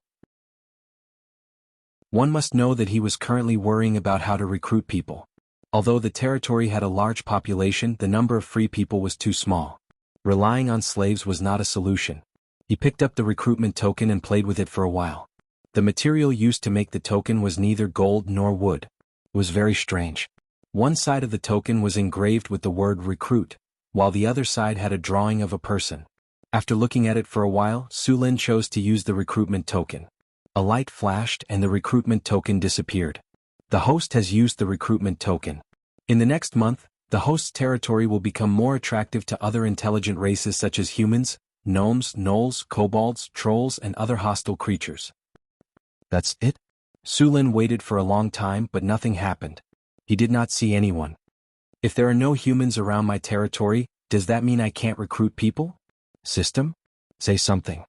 One must know that he was currently worrying about how to recruit people. Although the territory had a large population, the number of free people was too small. Relying on slaves was not a solution. He picked up the recruitment token and played with it for a while. The material used to make the token was neither gold nor wood. It was very strange. One side of the token was engraved with the word recruit, while the other side had a drawing of a person. After looking at it for a while, Su Lin chose to use the recruitment token. A light flashed and the recruitment token disappeared. The host has used the recruitment token. In the next month, the host's territory will become more attractive to other intelligent races such as humans, gnomes, gnolls, kobolds, trolls, and other hostile creatures. That's it? Su Lin waited for a long time but nothing happened. He did not see anyone. If there are no humans around my territory, does that mean I can't recruit people? System? Say something.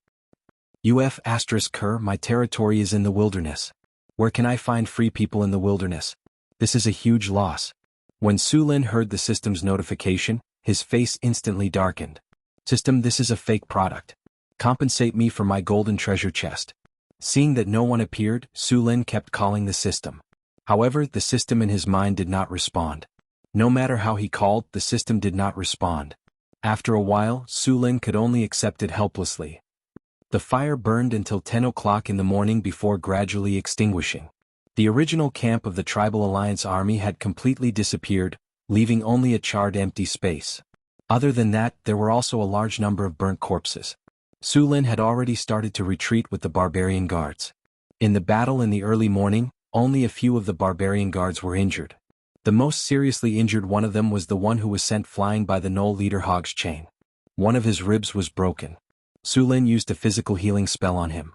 my territory is in the wilderness. Where can I find free people in the wilderness? This is a huge loss. When Su Lin heard the system's notification, his face instantly darkened. System, this is a fake product. Compensate me for my golden treasure chest. Seeing that no one appeared, Su Lin kept calling the system. However, the system in his mind did not respond. No matter how he called, the system did not respond. After a while, Su Lin could only accept it helplessly. The fire burned until 10 o'clock in the morning before gradually extinguishing. The original camp of the Tribal Alliance army had completely disappeared, leaving only a charred empty space. Other than that, there were also a large number of burnt corpses. Su Lin had already started to retreat with the barbarian guards. In the battle in the early morning, only a few of the barbarian guards were injured. The most seriously injured one of them was the one who was sent flying by the gnoll leader Hog's chain. One of his ribs was broken. Su Lin used a physical healing spell on him.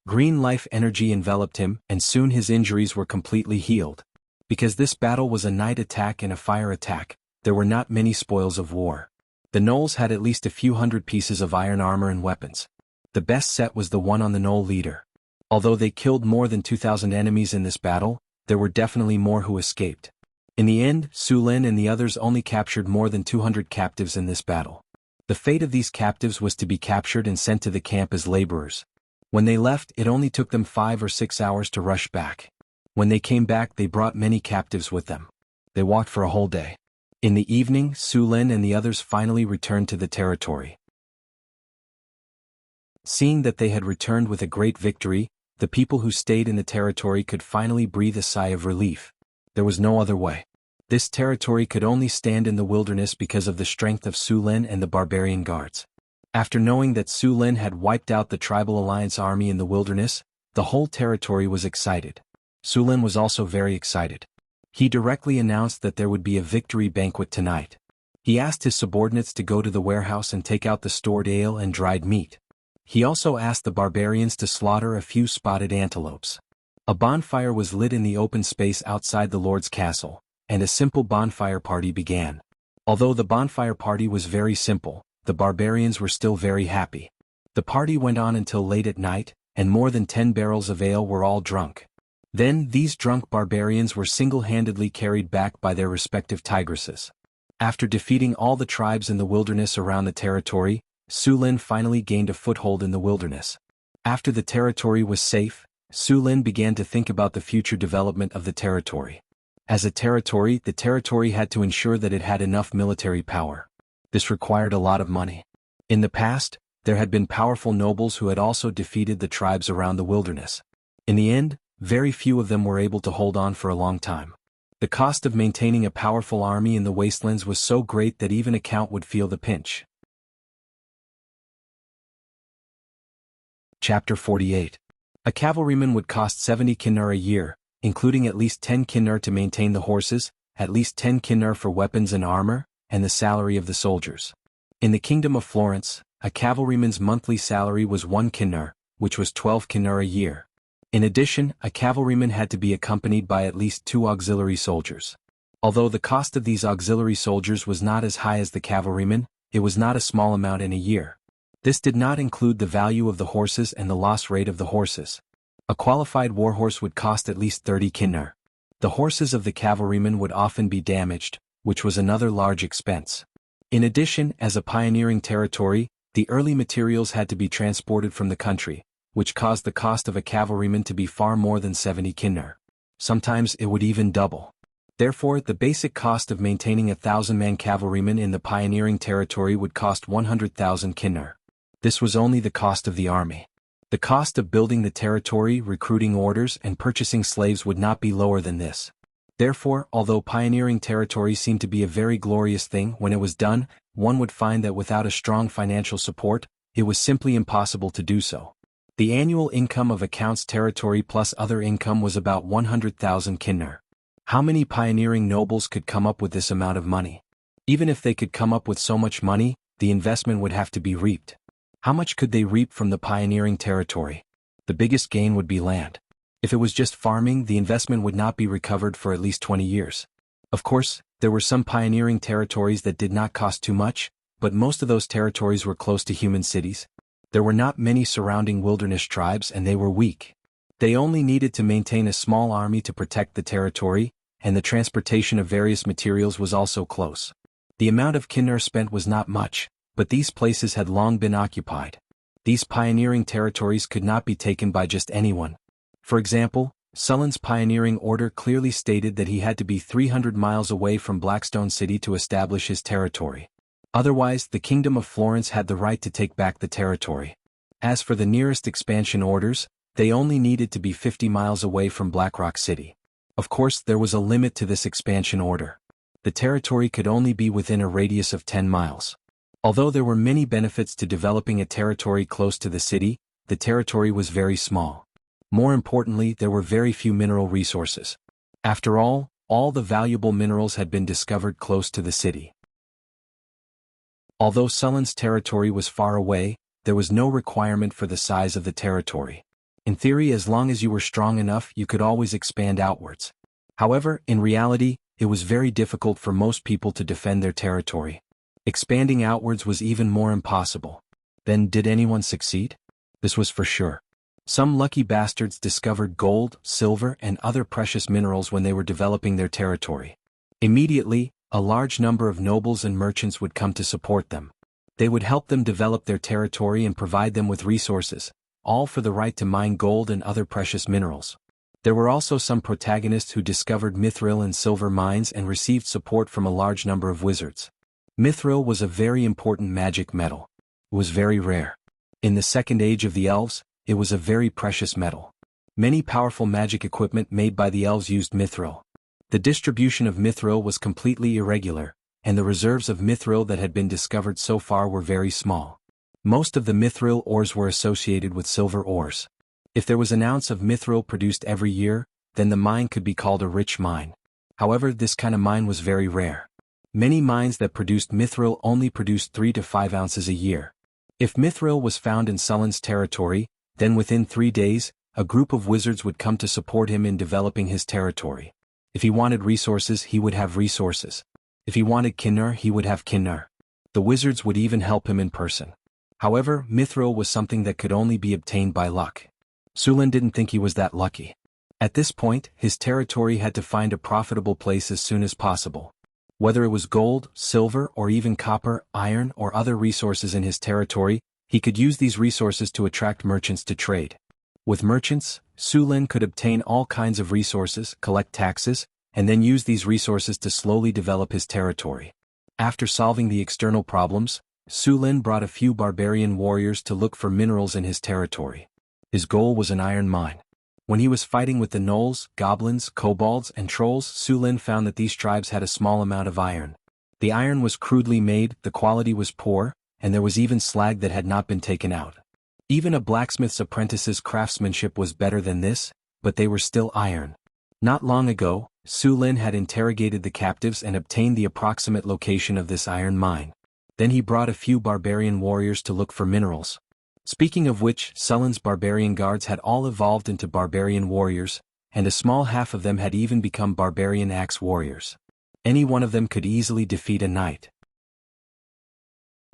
Green life energy enveloped him, and soon his injuries were completely healed. Because this battle was a night attack and a fire attack, there were not many spoils of war. The gnolls had at least a few hundred pieces of iron armor and weapons. The best set was the one on the gnoll leader. Although they killed more than 2,000 enemies in this battle, there were definitely more who escaped. In the end, Su Lin and the others only captured more than 200 captives in this battle. The fate of these captives was to be captured and sent to the camp as laborers. When they left, it only took them 5 or 6 hours to rush back. When they came back, they brought many captives with them. They walked for a whole day. In the evening, Su Lin and the others finally returned to the territory. Seeing that they had returned with a great victory, the people who stayed in the territory could finally breathe a sigh of relief. There was no other way. This territory could only stand in the wilderness because of the strength of Su Lin and the barbarian guards. After knowing that Su Lin had wiped out the Tribal Alliance army in the wilderness, the whole territory was excited. Su Lin was also very excited. He directly announced that there would be a victory banquet tonight. He asked his subordinates to go to the warehouse and take out the stored ale and dried meat. He also asked the barbarians to slaughter a few spotted antelopes. A bonfire was lit in the open space outside the Lord's castle, and a simple bonfire party began. Although the bonfire party was very simple, the barbarians were still very happy. The party went on until late at night, and more than 10 barrels of ale were all drunk. Then these drunk barbarians were single-handedly carried back by their respective tigresses. After defeating all the tribes in the wilderness around the territory, Su Lin finally gained a foothold in the wilderness. After the territory was safe, Su Lin began to think about the future development of the territory. As a territory, the territory had to ensure that it had enough military power. This required a lot of money. In the past, there had been powerful nobles who had also defeated the tribes around the wilderness. In the end, very few of them were able to hold on for a long time. The cost of maintaining a powerful army in the wastelands was so great that even a count would feel the pinch. Chapter 48. A cavalryman would cost 70 kinnur a year, including at least 10 kinnur to maintain the horses, at least 10 kinnur for weapons and armor, and the salary of the soldiers. In the Kingdom of Florence, a cavalryman's monthly salary was 1 kinnur, which was 12 kinnur a year. In addition, a cavalryman had to be accompanied by at least 2 auxiliary soldiers. Although the cost of these auxiliary soldiers was not as high as the cavalryman, it was not a small amount in a year. This did not include the value of the horses and the loss rate of the horses. A qualified warhorse would cost at least 30 kinnur. The horses of the cavalryman would often be damaged, which was another large expense. In addition, as a pioneering territory, the early materials had to be transported from the country, which caused the cost of a cavalryman to be far more than 70 kinnur. Sometimes it would even double. Therefore, the basic cost of maintaining a 1,000-man cavalryman in the pioneering territory would cost 100,000 kinnur. This was only the cost of the army. The cost of building the territory, recruiting orders, and purchasing slaves would not be lower than this. Therefore, although pioneering territory seemed to be a very glorious thing when it was done, one would find that without a strong financial support, it was simply impossible to do so. The annual income of a count's territory plus other income was about 100,000 kinnur. How many pioneering nobles could come up with this amount of money? Even if they could come up with so much money, the investment would have to be reaped. How much could they reap from the pioneering territory? The biggest gain would be land. If it was just farming, the investment would not be recovered for at least 20 years. Of course, there were some pioneering territories that did not cost too much, but most of those territories were close to human cities. There were not many surrounding wilderness tribes and they were weak. They only needed to maintain a small army to protect the territory, and the transportation of various materials was also close. The amount of kinnur spent was not much, but these places had long been occupied. These pioneering territories could not be taken by just anyone. For example, Sulla's pioneering order clearly stated that he had to be 300 miles away from Blackstone City to establish his territory. Otherwise, the Kingdom of Florence had the right to take back the territory. As for the nearest expansion orders, they only needed to be 50 miles away from Blackrock City. Of course, there was a limit to this expansion order. The territory could only be within a radius of 10 miles. Although there were many benefits to developing a territory close to the city, the territory was very small. More importantly, there were very few mineral resources. After all the valuable minerals had been discovered close to the city. Although Sulla's territory was far away, there was no requirement for the size of the territory. In theory, as long as you were strong enough, you could always expand outwards. However, in reality, it was very difficult for most people to defend their territory. Expanding outwards was even more impossible. Then did anyone succeed? This was for sure. Some lucky bastards discovered gold, silver, and other precious minerals when they were developing their territory. Immediately, a large number of nobles and merchants would come to support them. They would help them develop their territory and provide them with resources, all for the right to mine gold and other precious minerals. There were also some protagonists who discovered mithril and silver mines and received support from a large number of wizards. Mithril was a very important magic metal. It was very rare. In the Second Age of the Elves, it was a very precious metal. Many powerful magic equipment made by the elves used mithril. The distribution of mithril was completely irregular, and the reserves of mithril that had been discovered so far were very small. Most of the mithril ores were associated with silver ores. If there was an ounce of mithril produced every year, then the mine could be called a rich mine. However, this kind of mine was very rare. Many mines that produced mithril only produced 3 to 5 ounces a year. If mithril was found in Sulla's territory, then within 3 days, a group of wizards would come to support him in developing his territory. If he wanted resources, he would have resources. If he wanted kinnur, he would have kinnur. The wizards would even help him in person. However, mithril was something that could only be obtained by luck. Sulla didn't think he was that lucky. At this point, his territory had to find a profitable place as soon as possible. Whether it was gold, silver, or even copper, iron, or other resources in his territory, he could use these resources to attract merchants to trade. With merchants, Sulla could obtain all kinds of resources, collect taxes, and then use these resources to slowly develop his territory. After solving the external problems, Sulla brought a few barbarian warriors to look for minerals in his territory. His goal was an iron mine. When he was fighting with the gnolls, goblins, kobolds, and trolls, Su Lin found that these tribes had a small amount of iron. The iron was crudely made, the quality was poor, and there was even slag that had not been taken out. Even a blacksmith's apprentice's craftsmanship was better than this, but they were still iron. Not long ago, Su Lin had interrogated the captives and obtained the approximate location of this iron mine. Then he brought a few barbarian warriors to look for minerals. Speaking of which, Sulin's barbarian guards had all evolved into barbarian warriors, and a small half of them had even become barbarian axe warriors. Any one of them could easily defeat a knight.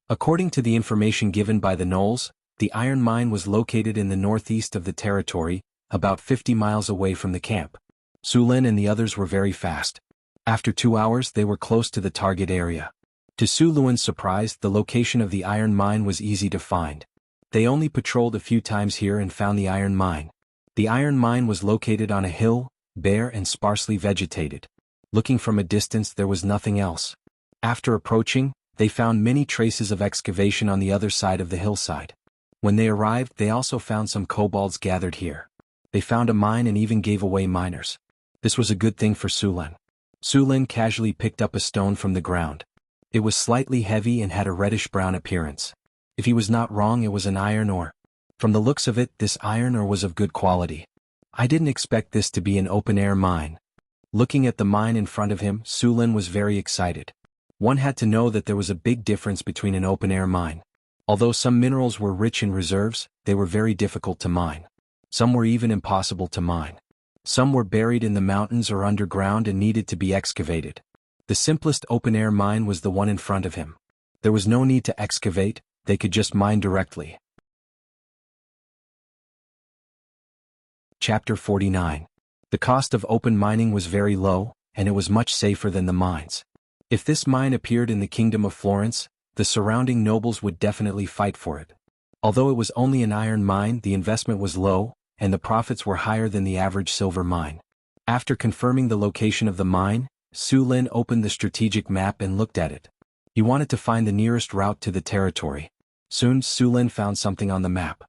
According to the information given by the gnolls, the iron mine was located in the northeast of the territory, about 50 miles away from the camp. Su Lin and the others were very fast. After 2 hours they were close to the target area. To Su Lin's surprise, the location of the iron mine was easy to find. They only patrolled a few times here and found the iron mine. The iron mine was located on a hill, bare and sparsely vegetated. Looking from a distance there was nothing else. After approaching, they found many traces of excavation on the other side of the hillside. When they arrived they also found some kobolds gathered here. They found a mine and even gave away miners. This was a good thing for Su Lin. Su Lin casually picked up a stone from the ground. It was slightly heavy and had a reddish-brown appearance. If he was not wrong, it was an iron ore. From the looks of it, this iron ore was of good quality. I didn't expect this to be an open-air mine. Looking at the mine in front of him, Su Lin was very excited. One had to know that there was a big difference between an open-air mine. Although some minerals were rich in reserves, they were very difficult to mine. Some were even impossible to mine. Some were buried in the mountains or underground and needed to be excavated. The simplest open-air mine was the one in front of him. There was no need to excavate, they could just mine directly. Chapter 49. The cost of open mining was very low, and it was much safer than the mines. If this mine appeared in the Kingdom of Florence, the surrounding nobles would definitely fight for it. Although it was only an iron mine, the investment was low, and the profits were higher than the average silver mine. After confirming the location of the mine, Su Lin opened the strategic map and looked at it. He wanted to find the nearest route to the territory. Soon Su Lin found something on the map.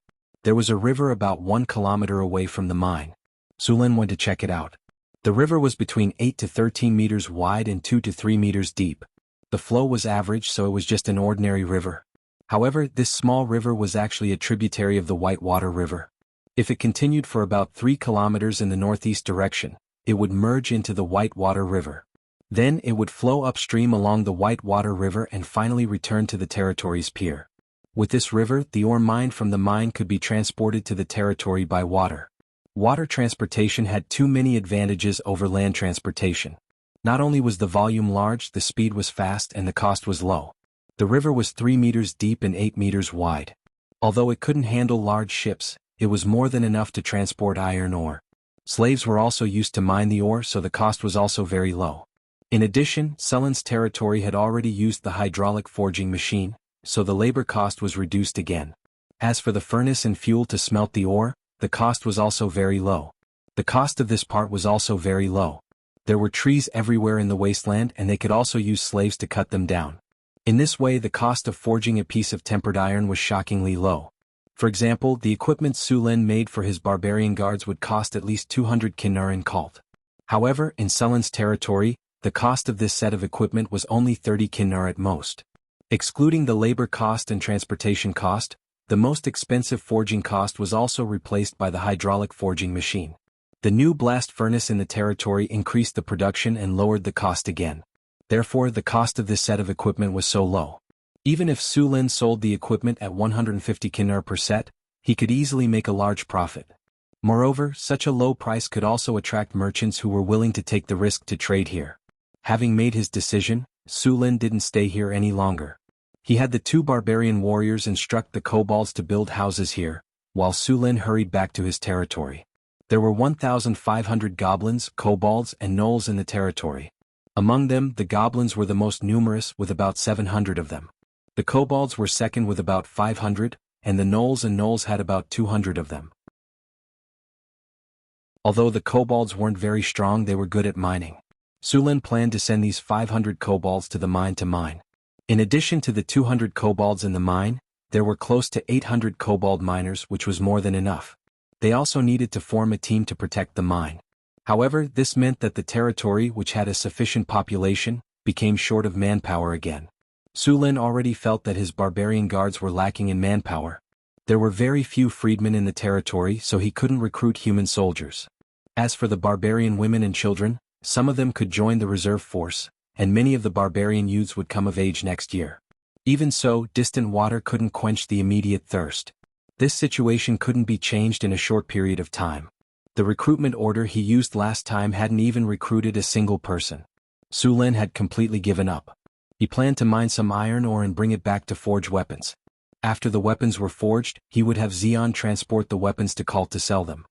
There was a river about 1 kilometer away from the mine. Su Lin went to check it out. The river was between 8 to 13 meters wide and 2 to 3 meters deep. The flow was average, so it was just an ordinary river. However, this small river was actually a tributary of the Whitewater River. If it continued for about 3 kilometers in the northeast direction, it would merge into the Whitewater River. Then it would flow upstream along the Whitewater River and finally return to the territory's pier. With this river, the ore mined from the mine could be transported to the territory by water. Water transportation had too many advantages over land transportation. Not only was the volume large, the speed was fast and the cost was low. The river was 3 meters deep and 8 meters wide. Although it couldn't handle large ships, it was more than enough to transport iron ore. Slaves were also used to mine the ore, so the cost was also very low. In addition, Sulin's territory had already used the hydraulic forging machine, so the labor cost was reduced again. As for the furnace and fuel to smelt the ore, the cost was also very low. The cost of this part was also very low. There were trees everywhere in the wasteland and they could also use slaves to cut them down. In this way the cost of forging a piece of tempered iron was shockingly low. For example, the equipment Su Lin made for his barbarian guards would cost at least 200 kinar in cult. However, in Sulin's territory, the cost of this set of equipment was only 30 kinar at most. Excluding the labor cost and transportation cost, the most expensive forging cost was also replaced by the hydraulic forging machine. The new blast furnace in the territory increased the production and lowered the cost again. Therefore, the cost of this set of equipment was so low. Even if Su Lin sold the equipment at 150 kinar per set, he could easily make a large profit. Moreover, such a low price could also attract merchants who were willing to take the risk to trade here. Having made his decision, Su Lin didn't stay here any longer. He had the 2 barbarian warriors instruct the kobolds to build houses here, while Su Lin hurried back to his territory. There were 1,500 goblins, kobolds, and gnolls in the territory. Among them, the goblins were the most numerous with about 700 of them. The kobolds were second with about 500, and the gnolls had about 200 of them. Although the kobolds weren't very strong, they were good at mining. Su Lin planned to send these 500 kobolds to the mine to mine. In addition to the 200 kobolds in the mine, there were close to 800 kobold miners, which was more than enough. They also needed to form a team to protect the mine. However, this meant that the territory, which had a sufficient population, became short of manpower again. Su Lin already felt that his barbarian guards were lacking in manpower. There were very few freedmen in the territory, so he couldn't recruit human soldiers. As for the barbarian women and children, some of them could join the reserve force, and many of the barbarian youths would come of age next year. Even so, distant water couldn't quench the immediate thirst. This situation couldn't be changed in a short period of time. The recruitment order he used last time hadn't even recruited a single person. Su Lin had completely given up. He planned to mine some iron ore and bring it back to forge weapons. After the weapons were forged, he would have Xian transport the weapons to Cult to sell them.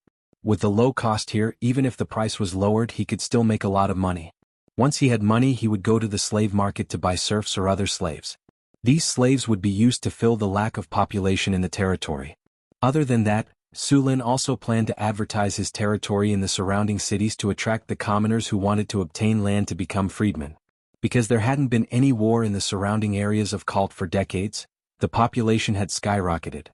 With the low cost here, even if the price was lowered, he could still make a lot of money. Once he had money, he would go to the slave market to buy serfs or other slaves. These slaves would be used to fill the lack of population in the territory. Other than that, Su Lin also planned to advertise his territory in the surrounding cities to attract the commoners who wanted to obtain land to become freedmen. Because there hadn't been any war in the surrounding areas of Cult for decades, the population had skyrocketed.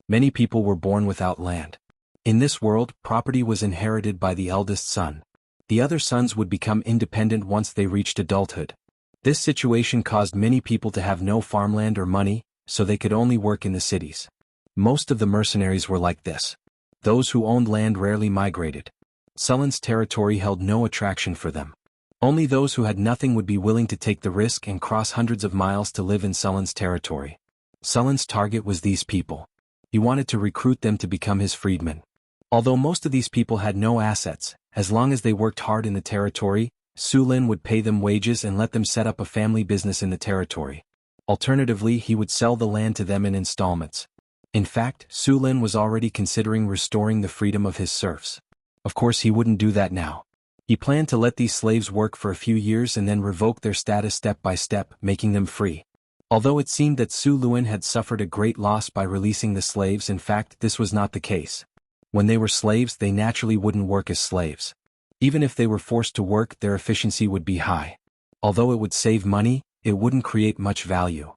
Many people were born without land. In this world, property was inherited by the eldest son. The other sons would become independent once they reached adulthood. This situation caused many people to have no farmland or money, so they could only work in the cities. Most of the mercenaries were like this. Those who owned land rarely migrated. Sulin's territory held no attraction for them. Only those who had nothing would be willing to take the risk and cross hundreds of miles to live in Sulin's territory. Sulin's target was these people. He wanted to recruit them to become his freedmen. Although most of these people had no assets, as long as they worked hard in the territory, Su Lin would pay them wages and let them set up a family business in the territory. Alternatively, he would sell the land to them in installments. In fact, Su Lin was already considering restoring the freedom of his serfs. Of course, he wouldn't do that now. He planned to let these slaves work for a few years and then revoke their status step by step, making them free. Although it seemed that Su Lin had suffered a great loss by releasing the slaves, in fact, this was not the case. When they were slaves, they naturally wouldn't work as slaves. Even if they were forced to work, their efficiency would be high. Although it would save money, it wouldn't create much value.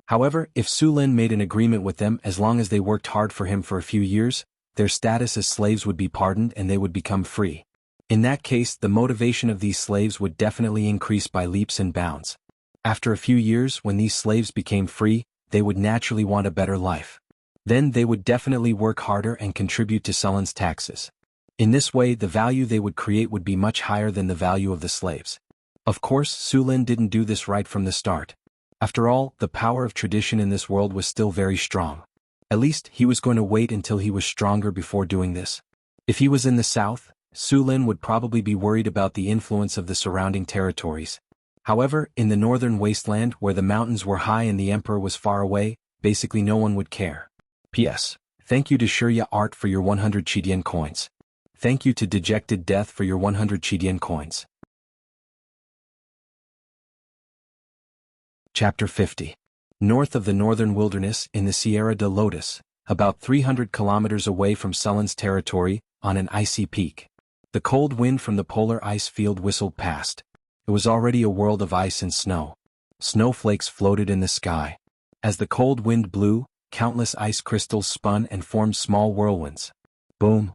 However, if Su Lin made an agreement with them, as long as they worked hard for him for a few years, their status as slaves would be pardoned and they would become free. In that case, the motivation of these slaves would definitely increase by leaps and bounds. After a few years, when these slaves became free, they would naturally want a better life. Then they would definitely work harder and contribute to Sulin's taxes. In this way, the value they would create would be much higher than the value of the slaves. Of course, Su Lin didn't do this right from the start. After all, the power of tradition in this world was still very strong. At least, he was going to wait until he was stronger before doing this. If he was in the south, Su Lin would probably be worried about the influence of the surrounding territories. However, in the northern wasteland where the mountains were high and the emperor was far away, basically no one would care. P.S. Thank you to Shirya Art for your 100 Chidian coins. Thank you to Dejected Death for your 100 Chidian coins. Chapter 50. North of the northern wilderness, in the Sierra de Lotus, about 300 kilometers away from Sulin's territory, on an icy peak. The cold wind from the polar ice field whistled past. It was already a world of ice and snow. Snowflakes floated in the sky. As the cold wind blew, countless ice crystals spun and formed small whirlwinds. Boom!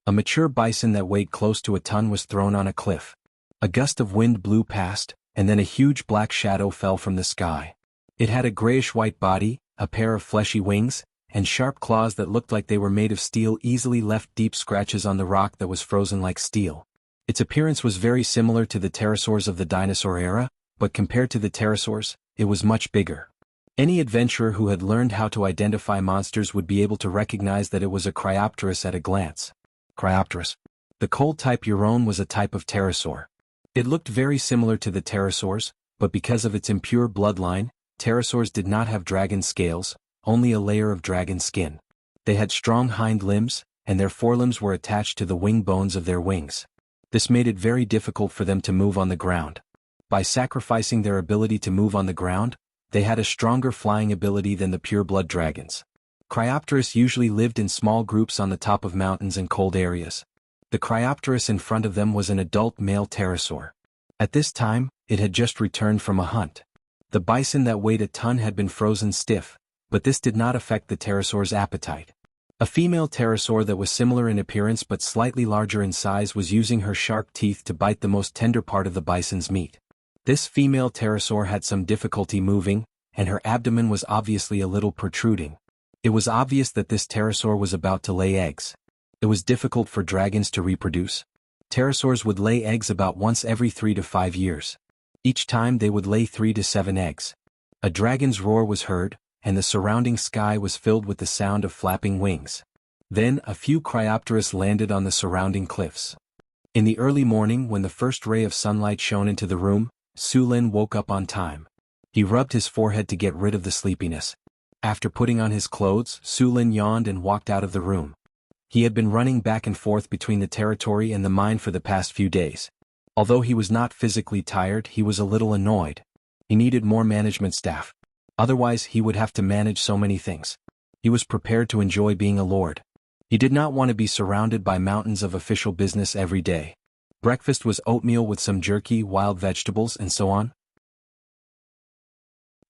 A mature bison that weighed close to a ton was thrown on a cliff. A gust of wind blew past, and then a huge black shadow fell from the sky. It had a grayish-white body, a pair of fleshy wings, and sharp claws that looked like they were made of steel easily left deep scratches on the rock that was frozen like steel. Its appearance was very similar to the pterosaurs of the dinosaur era, but compared to the pterosaurs, it was much bigger. Any adventurer who had learned how to identify monsters would be able to recognize that it was a Cryopterus at a glance. Cryopterus. The cold type Euron was a type of pterosaur. It looked very similar to the pterosaurs, but because of its impure bloodline, pterosaurs did not have dragon scales, only a layer of dragon skin. They had strong hind limbs, and their forelimbs were attached to the wing bones of their wings. This made it very difficult for them to move on the ground. By sacrificing their ability to move on the ground, they had a stronger flying ability than the pure-blood dragons. Cryopterus usually lived in small groups on the top of mountains and cold areas. The Cryopterus in front of them was an adult male pterosaur. At this time, it had just returned from a hunt. The bison that weighed a ton had been frozen stiff, but this did not affect the pterosaur's appetite. A female pterosaur that was similar in appearance but slightly larger in size was using her sharp teeth to bite the most tender part of the bison's meat. This female pterosaur had some difficulty moving, and her abdomen was obviously a little protruding. It was obvious that this pterosaur was about to lay eggs. It was difficult for dragons to reproduce. Pterosaurs would lay eggs about once every 3 to 5 years. Each time they would lay 3 to 7 eggs. A dragon's roar was heard, and the surrounding sky was filled with the sound of flapping wings. Then a few Cryopteris landed on the surrounding cliffs. In the early morning, when the first ray of sunlight shone into the room, Su Lin woke up on time. He rubbed his forehead to get rid of the sleepiness. After putting on his clothes, Su Lin yawned and walked out of the room. He had been running back and forth between the territory and the mine for the past few days. Although he was not physically tired, he was a little annoyed. He needed more management staff. Otherwise, he would have to manage so many things. He was prepared to enjoy being a lord. He did not want to be surrounded by mountains of official business every day. Breakfast was oatmeal with some jerky, wild vegetables, and so on.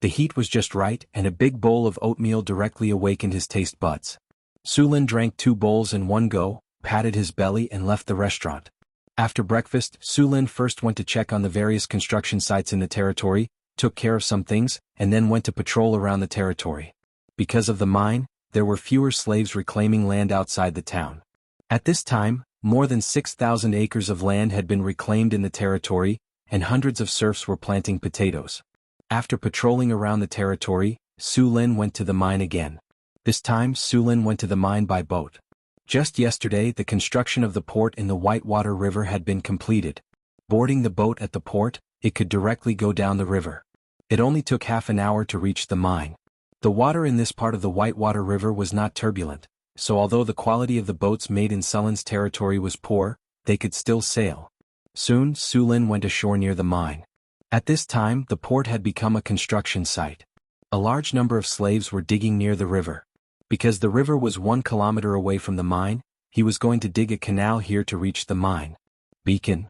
The heat was just right, and a big bowl of oatmeal directly awakened his taste buds. Su Lin drank 2 bowls in one go, patted his belly and left the restaurant. After breakfast, Su Lin first went to check on the various construction sites in the territory, took care of some things, and then went to patrol around the territory. Because of the mine, there were fewer slaves reclaiming land outside the town. At this time, more than 6,000 acres of land had been reclaimed in the territory, and hundreds of serfs were planting potatoes. After patrolling around the territory, Su Lin went to the mine again. This time Su Lin went to the mine by boat. Just yesterday the construction of the port in the Whitewater River had been completed. Boarding the boat at the port, it could directly go down the river. It only took half an hour to reach the mine. The water in this part of the Whitewater River was not turbulent, so although the quality of the boats made in Sulin's territory was poor, they could still sail. Soon Su Lin went ashore near the mine. At this time the port had become a construction site. A large number of slaves were digging near the river. Because the river was 1 kilometer away from the mine, he was going to dig a canal here to reach the mine. Beacon.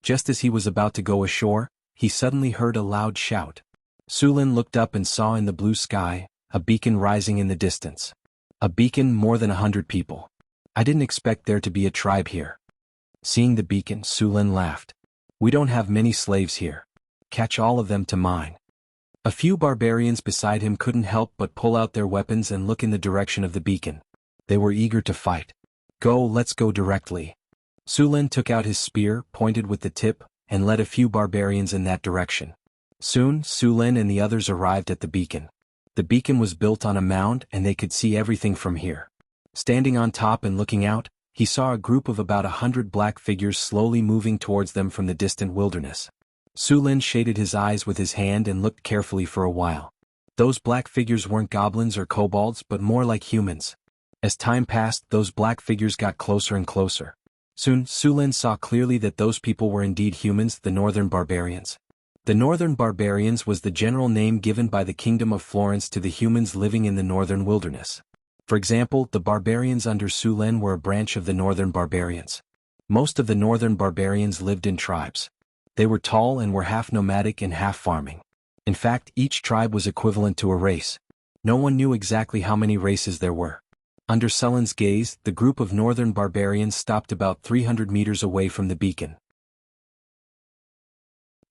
Just as he was about to go ashore, he suddenly heard a loud shout. Su Lin looked up and saw in the blue sky a beacon rising in the distance. A beacon more than 100 people. I didn't expect there to be a tribe here. Seeing the beacon, Su Lin laughed. We don't have many slaves here. Catch all of them to mine. A few barbarians beside him couldn't help but pull out their weapons and look in the direction of the beacon. They were eager to fight. Go, let's go directly. Su Lin took out his spear, pointed with the tip, and led a few barbarians in that direction. Soon, Su Lin and the others arrived at the beacon. The beacon was built on a mound and they could see everything from here. Standing on top and looking out, he saw a group of about 100 black figures slowly moving towards them from the distant wilderness. Su Lin shaded his eyes with his hand and looked carefully for a while. Those black figures weren't goblins or kobolds but more like humans. As time passed, those black figures got closer and closer. Soon, Su Lin saw clearly that those people were indeed humans, the Northern Barbarians. The Northern Barbarians was the general name given by the Kingdom of Florence to the humans living in the northern wilderness. For example, the barbarians under Su Lin were a branch of the Northern Barbarians. Most of the Northern Barbarians lived in tribes. They were tall and were half nomadic and half farming. In fact, each tribe was equivalent to a race. No one knew exactly how many races there were. Under Sulin's gaze, the group of Northern Barbarians stopped about 300 meters away from the beacon.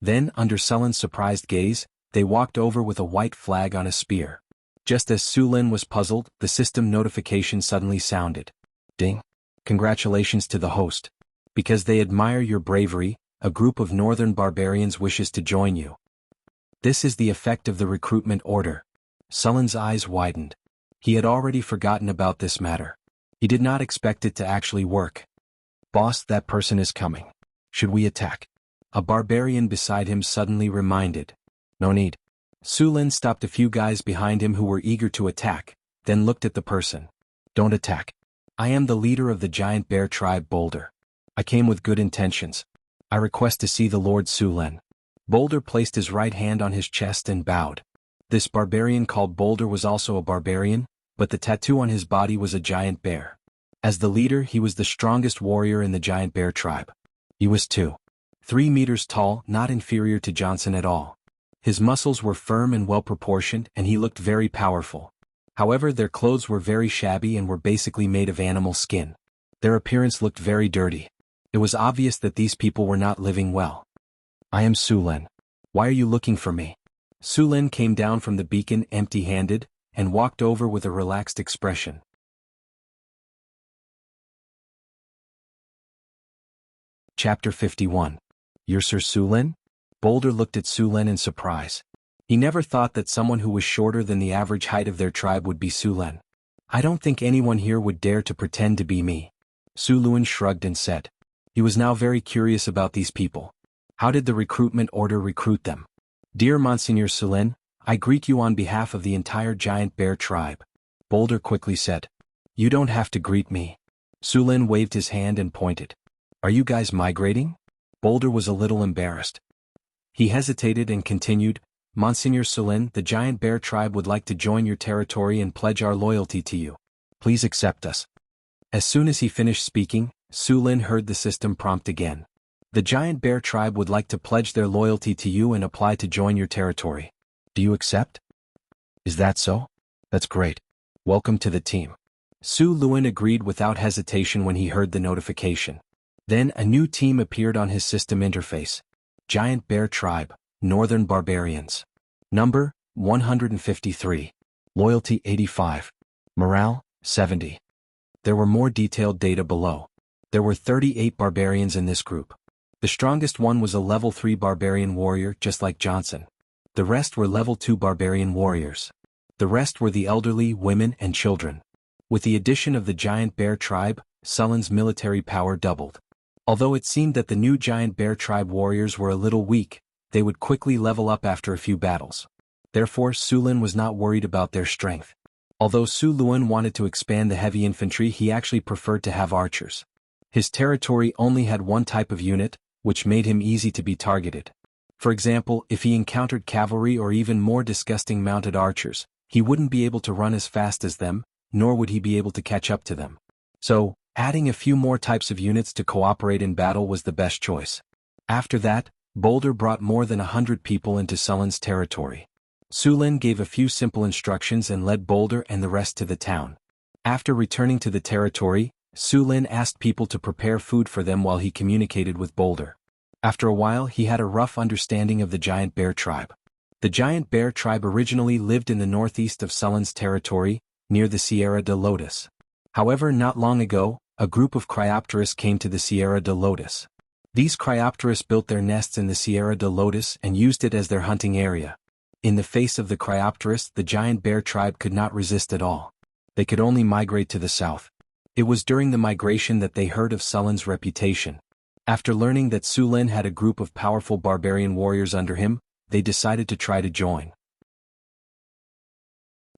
Then, under Sulin's surprised gaze, they walked over with a white flag on a spear. Just as Su Lin was puzzled, the system notification suddenly sounded. Ding! Congratulations to the host. Because they admire your bravery, a group of Northern Barbarians wishes to join you. This is the effect of the recruitment order. Sulin's eyes widened. He had already forgotten about this matter. He did not expect it to actually work. Boss, that person is coming. Should we attack? A barbarian beside him suddenly reminded. No need. Su Lin stopped a few guys behind him who were eager to attack, then looked at the person. Don't attack. I am the leader of the giant bear tribe Boulder. I came with good intentions. I request to see the Lord Su Lin. Boulder placed his right hand on his chest and bowed. This barbarian called Boulder was also a barbarian, but the tattoo on his body was a giant bear. As the leader, he was the strongest warrior in the giant bear tribe. He was 3 meters tall, not inferior to Johnson at all. His muscles were firm and well proportioned, and he looked very powerful. However, their clothes were very shabby and were basically made of animal skin. Their appearance looked very dirty. It was obvious that these people were not living well. "I am Sulin. Why are you looking for me?" Sulin came down from the beacon empty-handed, and walked over with a relaxed expression. Chapter 51. You're Sir Sulin? Boulder looked at Sulin in surprise. He never thought that someone who was shorter than the average height of their tribe would be Sulin. "I don't think anyone here would dare to pretend to be me." Sulin shrugged and said. He was now very curious about these people. How did the recruitment order recruit them? "Dear Monsignor Sulin, I greet you on behalf of the entire giant bear tribe," Boulder quickly said. "You don't have to greet me." Sulin waved his hand and pointed. "Are you guys migrating?" Boulder was a little embarrassed. He hesitated and continued, "Monsignor Sulin, the giant bear tribe would like to join your territory and pledge our loyalty to you. Please accept us." As soon as he finished speaking, Sulin heard the system prompt again. "The giant bear tribe would like to pledge their loyalty to you and apply to join your territory. Do you accept?" "Is that so? That's great. Welcome to the team." Sulin agreed without hesitation when he heard the notification. Then a new team appeared on his system interface. Giant Bear Tribe, Northern Barbarians. Number, 153. Loyalty 85. Morale, 70. There were more detailed data below. There were 38 barbarians in this group. The strongest one was a level 3 barbarian warrior just like Johnson. The rest were level 2 barbarian warriors. The rest were the elderly, women, and children. With the addition of the Giant Bear Tribe, Sulin's military power doubled. Although it seemed that the new Giant Bear Tribe warriors were a little weak, they would quickly level up after a few battles. Therefore, Sulin was not worried about their strength. Although Sulin wanted to expand the heavy infantry, he actually preferred to have archers. His territory only had one type of unit, which made him easy to be targeted. For example, if he encountered cavalry or even more disgusting mounted archers, he wouldn't be able to run as fast as them, nor would he be able to catch up to them. So, adding a few more types of units to cooperate in battle was the best choice. After that, Boulder brought more than 100 people into Sulin's territory. Sulin gave a few simple instructions and led Boulder and the rest to the town. After returning to the territory, Sulin asked people to prepare food for them while he communicated with Boulder. After a while, he had a rough understanding of the Giant Bear Tribe. The Giant Bear Tribe originally lived in the northeast of Sulin's territory, near the Sierra de Lotus. However, not long ago, a group of Cryopteris came to the Sierra de Lotus. These Cryopteris built their nests in the Sierra de Lotus and used it as their hunting area. In the face of the Cryopteris, the Giant Bear Tribe could not resist at all. They could only migrate to the south. It was during the migration that they heard of Sulin's reputation. After learning that Sulin had a group of powerful barbarian warriors under him, they decided to try to join.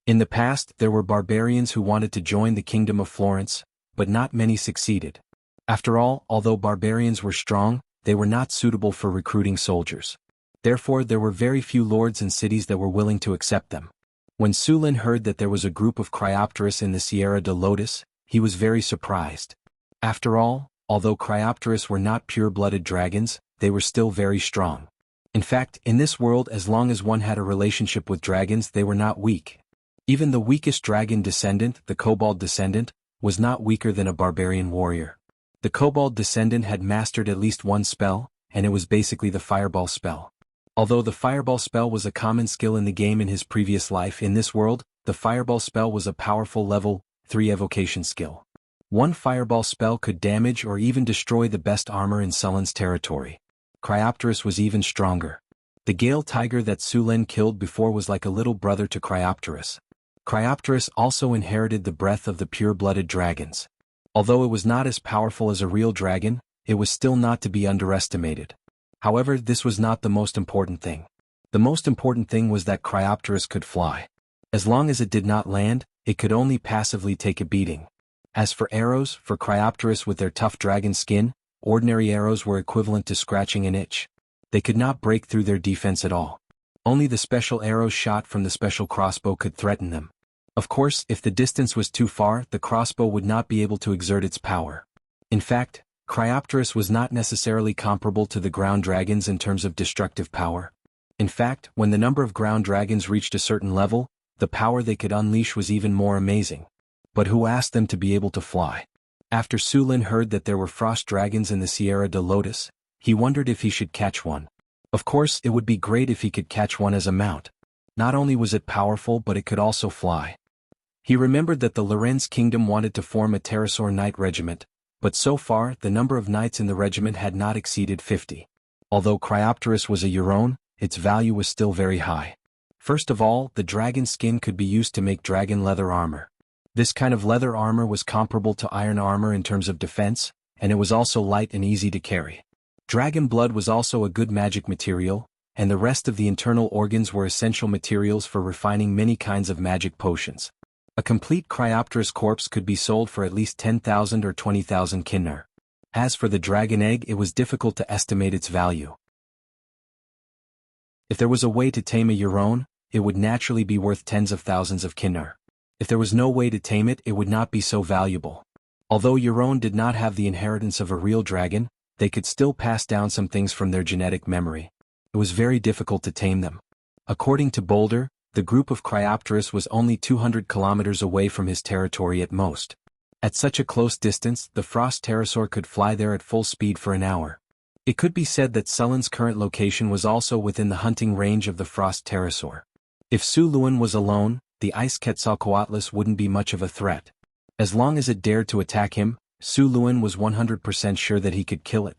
In the past, there were barbarians who wanted to join the Kingdom of Florence, but not many succeeded. After all, although barbarians were strong, they were not suitable for recruiting soldiers. Therefore, there were very few lords and cities that were willing to accept them. When Sulin heard that there was a group of Cryopteris in the Sierra de Lotus, he was very surprised. After all, although Cryopteris were not pure-blooded dragons, they were still very strong. In fact, in this world, as long as one had a relationship with dragons, they were not weak. Even the weakest dragon descendant, the Kobold descendant, was not weaker than a barbarian warrior. The Kobold descendant had mastered at least one spell, and it was basically the Fireball spell. Although the Fireball spell was a common skill in the game in his previous life, in this world, the Fireball spell was a powerful level 3 evocation skill. One Fireball spell could damage or even destroy the best armor in Sulin's territory. Cryopteris was even stronger. The Gale Tiger that Sulin killed before was like a little brother to Cryopteris. Cryopteris also inherited the breath of the pure-blooded dragons. Although it was not as powerful as a real dragon, it was still not to be underestimated. However, this was not the most important thing. The most important thing was that Cryopteris could fly. As long as it did not land, it could only passively take a beating. As for arrows, for Cryopteris with their tough dragon skin, ordinary arrows were equivalent to scratching an itch. They could not break through their defense at all. Only the special arrows shot from the special crossbow could threaten them. Of course, if the distance was too far, the crossbow would not be able to exert its power. In fact, Cryopteris was not necessarily comparable to the ground dragons in terms of destructive power. In fact, when the number of ground dragons reached a certain level, The power they could unleash was even more amazing. But who asked them to be able to fly? After Sulin heard that there were frost dragons in the Sierra de Lotus, he wondered if he should catch one. Of course, it would be great if he could catch one as a mount. Not only was it powerful, but it could also fly. He remembered that the Lorenz kingdom wanted to form a pterosaur knight regiment, but so far the number of knights in the regiment had not exceeded 50. Although Cryopteris was a Euron, its value was still very high. First of all, the dragon skin could be used to make dragon leather armor. This kind of leather armor was comparable to iron armor in terms of defense, and it was also light and easy to carry. Dragon blood was also a good magic material, and the rest of the internal organs were essential materials for refining many kinds of magic potions. A complete Cryopteris corpse could be sold for at least 10,000 or 20,000 kinnar. As for the dragon egg, it was difficult to estimate its value. If there was a way to tame a Euron, it would naturally be worth tens of thousands of kinnar. If there was no way to tame it, it would not be so valuable. Although Euron did not have the inheritance of a real dragon, they could still pass down some things from their genetic memory. It was very difficult to tame them. According to Boulder, the group of Cryopteris was only 200 kilometers away from his territory at most. At such a close distance, the frost pterosaur could fly there at full speed for an hour. It could be said that Sulin's current location was also within the hunting range of the frost pterosaur. If Su Luan was alone, the ice Quetzalcoatlus wouldn't be much of a threat. As long as it dared to attack him, Su Luan was 100% sure that he could kill it.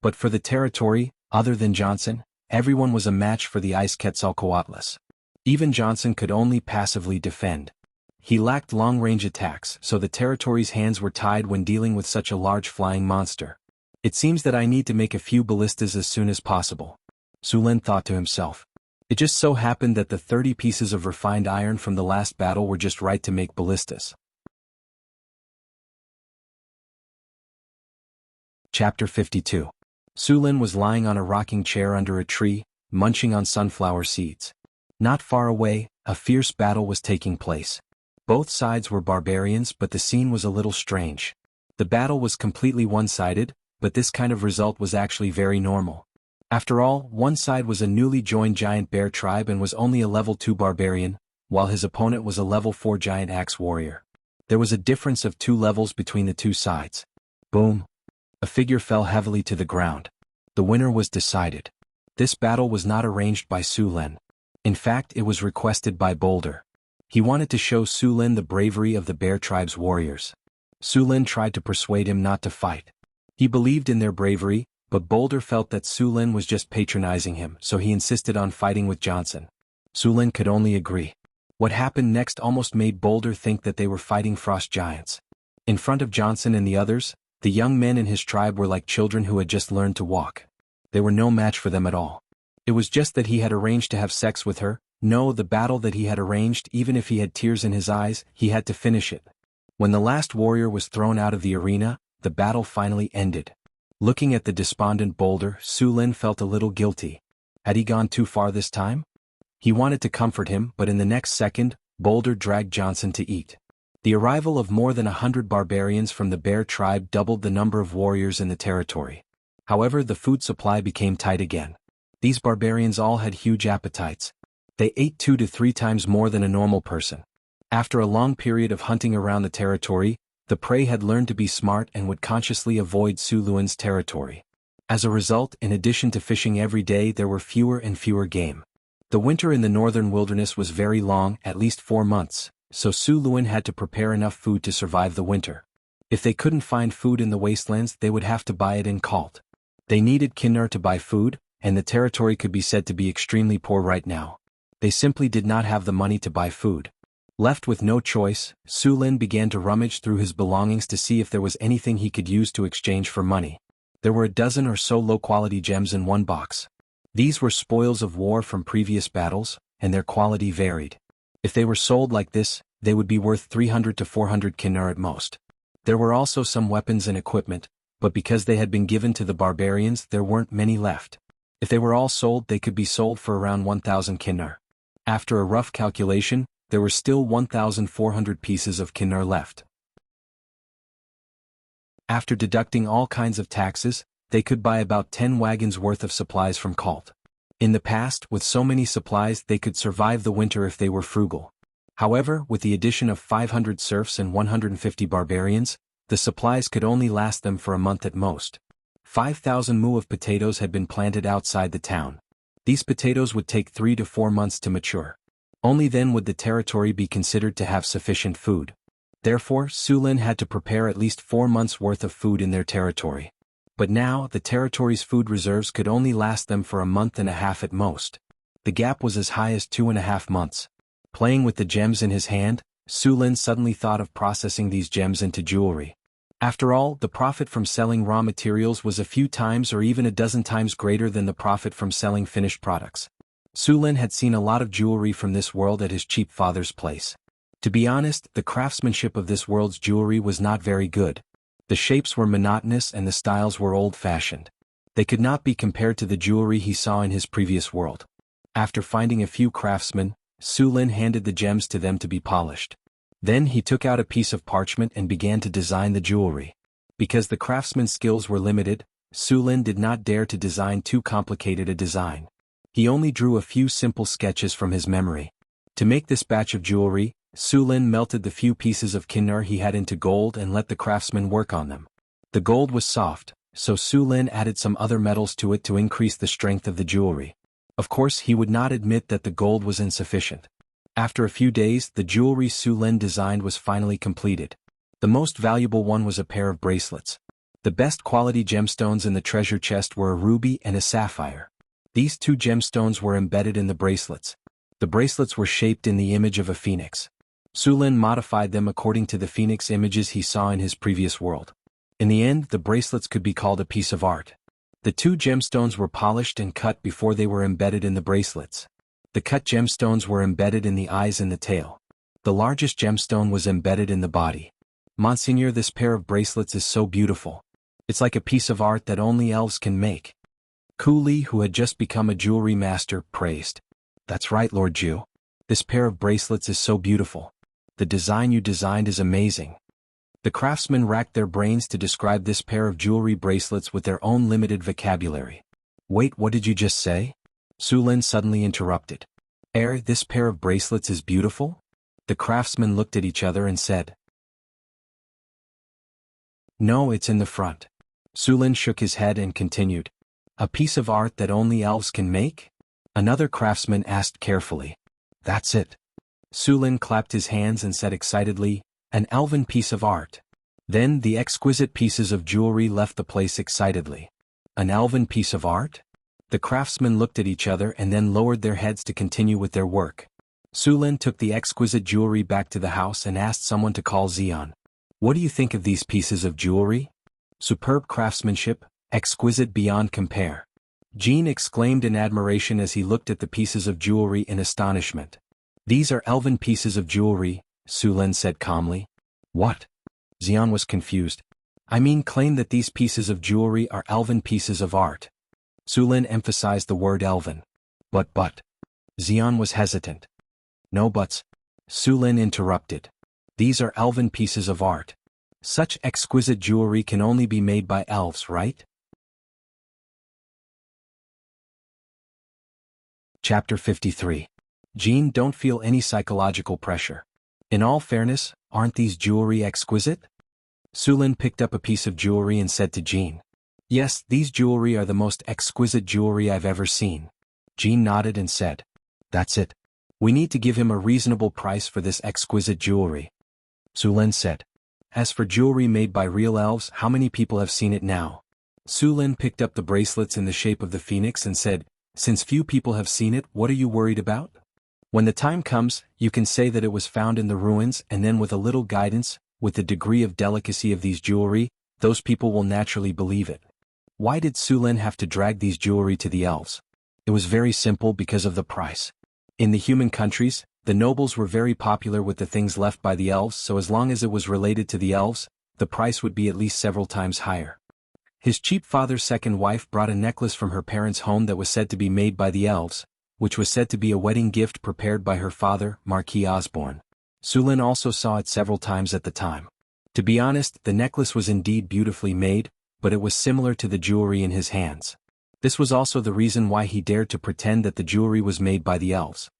But for the territory, other than Johnson, everyone was a match for the ice Quetzalcoatlus. Even Johnson could only passively defend. He lacked long-range attacks, so the territory's hands were tied when dealing with such a large flying monster. It seems that I need to make a few ballistas as soon as possible. Sulin thought to himself. It just so happened that the 30 pieces of refined iron from the last battle were just right to make ballistas. Chapter 52. Sulin was lying on a rocking chair under a tree, munching on sunflower seeds. Not far away, a fierce battle was taking place. Both sides were barbarians, but the scene was a little strange. The battle was completely one-sided, but this kind of result was actually very normal. After all, one side was a newly joined giant bear tribe and was only a level 2 barbarian, while his opponent was a level 4 giant axe warrior. There was a difference of 2 levels between the two sides. Boom! A figure fell heavily to the ground. The winner was decided. This battle was not arranged by Sulin. In fact, it was requested by Boulder. He wanted to show Sulin the bravery of the bear tribe's warriors. Sulin tried to persuade him not to fight. He believed in their bravery, but Boulder felt that Sulin was just patronizing him, so he insisted on fighting with Johnson. Sulin could only agree. What happened next almost made Boulder think that they were fighting frost giants. In front of Johnson and the others, the young men in his tribe were like children who had just learned to walk. They were no match for them at all. It was just that he had arranged to have sex with her. No, the battle that he had arranged, even if he had tears in his eyes, he had to finish it. When the last warrior was thrown out of the arena, the battle finally ended. Looking at the despondent Boulder, Sulin felt a little guilty. Had he gone too far this time? He wanted to comfort him, but in the next second, Boulder dragged Johnson to eat. The arrival of more than 100 barbarians from the bear tribe doubled the number of warriors in the territory. However, the food supply became tight again. These barbarians all had huge appetites. They ate 2 to 3 times more than a normal person. After a long period of hunting around the territory, the prey had learned to be smart and would consciously avoid Suluan's territory. As a result, in addition to fishing every day, there were fewer and fewer game. The winter in the northern wilderness was very long, at least 4 months, so Suluan had to prepare enough food to survive the winter. If they couldn't find food in the wastelands, they would have to buy it in Calt. They needed kinnar to buy food, and the territory could be said to be extremely poor right now. They simply did not have the money to buy food. Left with no choice, Sulin began to rummage through his belongings to see if there was anything he could use to exchange for money. There were a dozen or so low-quality gems in one box. These were spoils of war from previous battles, and their quality varied. If they were sold like this, they would be worth 300 to 400 kinnar at most. There were also some weapons and equipment, but because they had been given to the barbarians, there weren't many left. If they were all sold, they could be sold for around 1,000 kinnar. After a rough calculation, there were still 1,400 pieces of kinnar left. After deducting all kinds of taxes, they could buy about 10 wagons worth of supplies from Calt. In the past, with so many supplies, they could survive the winter if they were frugal. However, with the addition of 500 serfs and 150 barbarians, the supplies could only last them for a month at most. 5,000 mu of potatoes had been planted outside the town. These potatoes would take 3 to 4 months to mature. Only then would the territory be considered to have sufficient food. Therefore, Sulin had to prepare at least 4 months' worth of food in their territory. But now, the territory's food reserves could only last them for a month and a half at most. The gap was as high as 2.5 months. Playing with the gems in his hand, Sulin suddenly thought of processing these gems into jewelry. After all, the profit from selling raw materials was a few times or even a dozen times greater than the profit from selling finished products. Sulin had seen a lot of jewelry from this world at his cheap father's place. To be honest, the craftsmanship of this world's jewelry was not very good. The shapes were monotonous and the styles were old-fashioned. They could not be compared to the jewelry he saw in his previous world. After finding a few craftsmen, Sulin handed the gems to them to be polished. Then he took out a piece of parchment and began to design the jewelry. Because the craftsman's skills were limited, Sulin did not dare to design too complicated a design. He only drew a few simple sketches from his memory. To make this batch of jewelry, Sulin melted the few pieces of kinnar he had into gold and let the craftsman work on them. The gold was soft, so Sulin added some other metals to it to increase the strength of the jewelry. Of course, he would not admit that the gold was insufficient. After a few days, the jewelry Sulin designed was finally completed. The most valuable one was a pair of bracelets. The best quality gemstones in the treasure chest were a ruby and a sapphire. These 2 gemstones were embedded in the bracelets. The bracelets were shaped in the image of a phoenix. Sulin modified them according to the phoenix images he saw in his previous world. In the end, the bracelets could be called a piece of art. The 2 gemstones were polished and cut before they were embedded in the bracelets. The cut gemstones were embedded in the eyes and the tail. The largest gemstone was embedded in the body. Monseigneur, this pair of bracelets is so beautiful. It's like a piece of art that only elves can make. Li, who had just become a jewelry master, praised. That's right, Lord Jiu. This pair of bracelets is so beautiful. The design you designed is amazing. The craftsmen racked their brains to describe this pair of jewelry bracelets with their own limited vocabulary. Wait, what did you just say? Sulin suddenly interrupted. This pair of bracelets is beautiful? The craftsmen looked at each other and said. No, it's in the front. Sulin shook his head and continued. A piece of art that only elves can make? Another craftsman asked carefully. That's it. Sulin clapped his hands and said excitedly, an elven piece of art. Then the exquisite pieces of jewelry left the place excitedly. An elven piece of art? The craftsmen looked at each other and then lowered their heads to continue with their work. Sulin took the exquisite jewelry back to the house and asked someone to call Xian. What do you think of these pieces of jewelry? Superb craftsmanship, exquisite beyond compare. Jean exclaimed in admiration as he looked at the pieces of jewelry in astonishment. These are elven pieces of jewelry, Sulin said calmly. What? Xian was confused. I mean, claim that these pieces of jewelry are elven pieces of art. Sulin emphasized the word elven. But. Xian was hesitant. No buts. Sulin interrupted. These are elven pieces of art. Such exquisite jewelry can only be made by elves, right? Chapter 53. Jean, don't feel any psychological pressure. In all fairness, aren't these jewelry exquisite? Sulin picked up a piece of jewelry and said to Jean. Yes, these jewelry are the most exquisite jewelry I've ever seen. Jean nodded and said. That's it. We need to give him a reasonable price for this exquisite jewelry. Sulin said. As for jewelry made by real elves, how many people have seen it now? Sulin picked up the bracelets in the shape of the phoenix and said, since few people have seen it, what are you worried about? When the time comes, you can say that it was found in the ruins, and then with a little guidance, with the degree of delicacy of these jewelry, those people will naturally believe it. Why did Sulin have to drag these jewelry to the elves? It was very simple, because of the price. In the human countries, the nobles were very popular with the things left by the elves, so as long as it was related to the elves, the price would be at least several times higher. His cheap father's second wife brought a necklace from her parents' home that was said to be made by the elves, which was said to be a wedding gift prepared by her father, Marquis Osborne. Sulin also saw it several times at the time. To be honest, the necklace was indeed beautifully made, but it was similar to the jewelry in his hands. This was also the reason why he dared to pretend that the jewelry was made by the elves.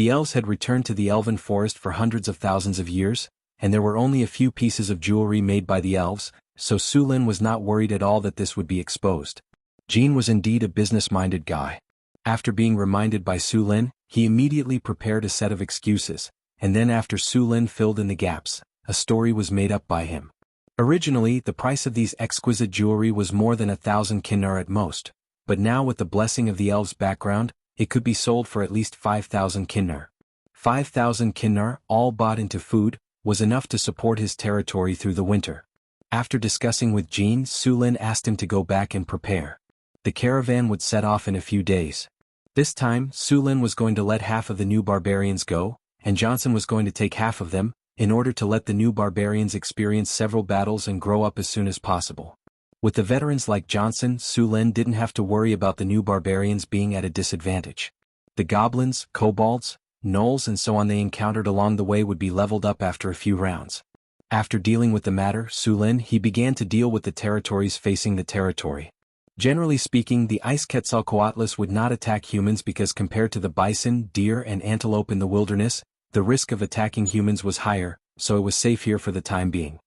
The elves had returned to the elven forest for hundreds of thousands of years, and there were only a few pieces of jewelry made by the elves, so Su Lin was not worried at all that this would be exposed. Jean was indeed a business-minded guy. After being reminded by Su Lin, he immediately prepared a set of excuses, and then after Su Lin filled in the gaps, a story was made up by him. Originally, the price of these exquisite jewelry was more than 1,000 kinnar at most, but now with the blessing of the elves' background, it could be sold for at least 5,000 kinnar. 5,000 kinnar, all bought into food, was enough to support his territory through the winter. After discussing with Jean, Su Lin asked him to go back and prepare. The caravan would set off in a few days. This time, Su Lin was going to let half of the new barbarians go, and Johnson was going to take half of them, in order to let the new barbarians experience several battles and grow up as soon as possible. With the veterans like Johnson, Su Lin didn't have to worry about the new barbarians being at a disadvantage. The goblins, kobolds, gnolls and so on they encountered along the way would be leveled up after a few rounds. After dealing with the matter, Su Lin, he began to deal with the territories facing the territory. Generally speaking, the ice Quetzalcoatlus would not attack humans because compared to the bison, deer and antelope in the wilderness, the risk of attacking humans was higher, so it was safe here for the time being.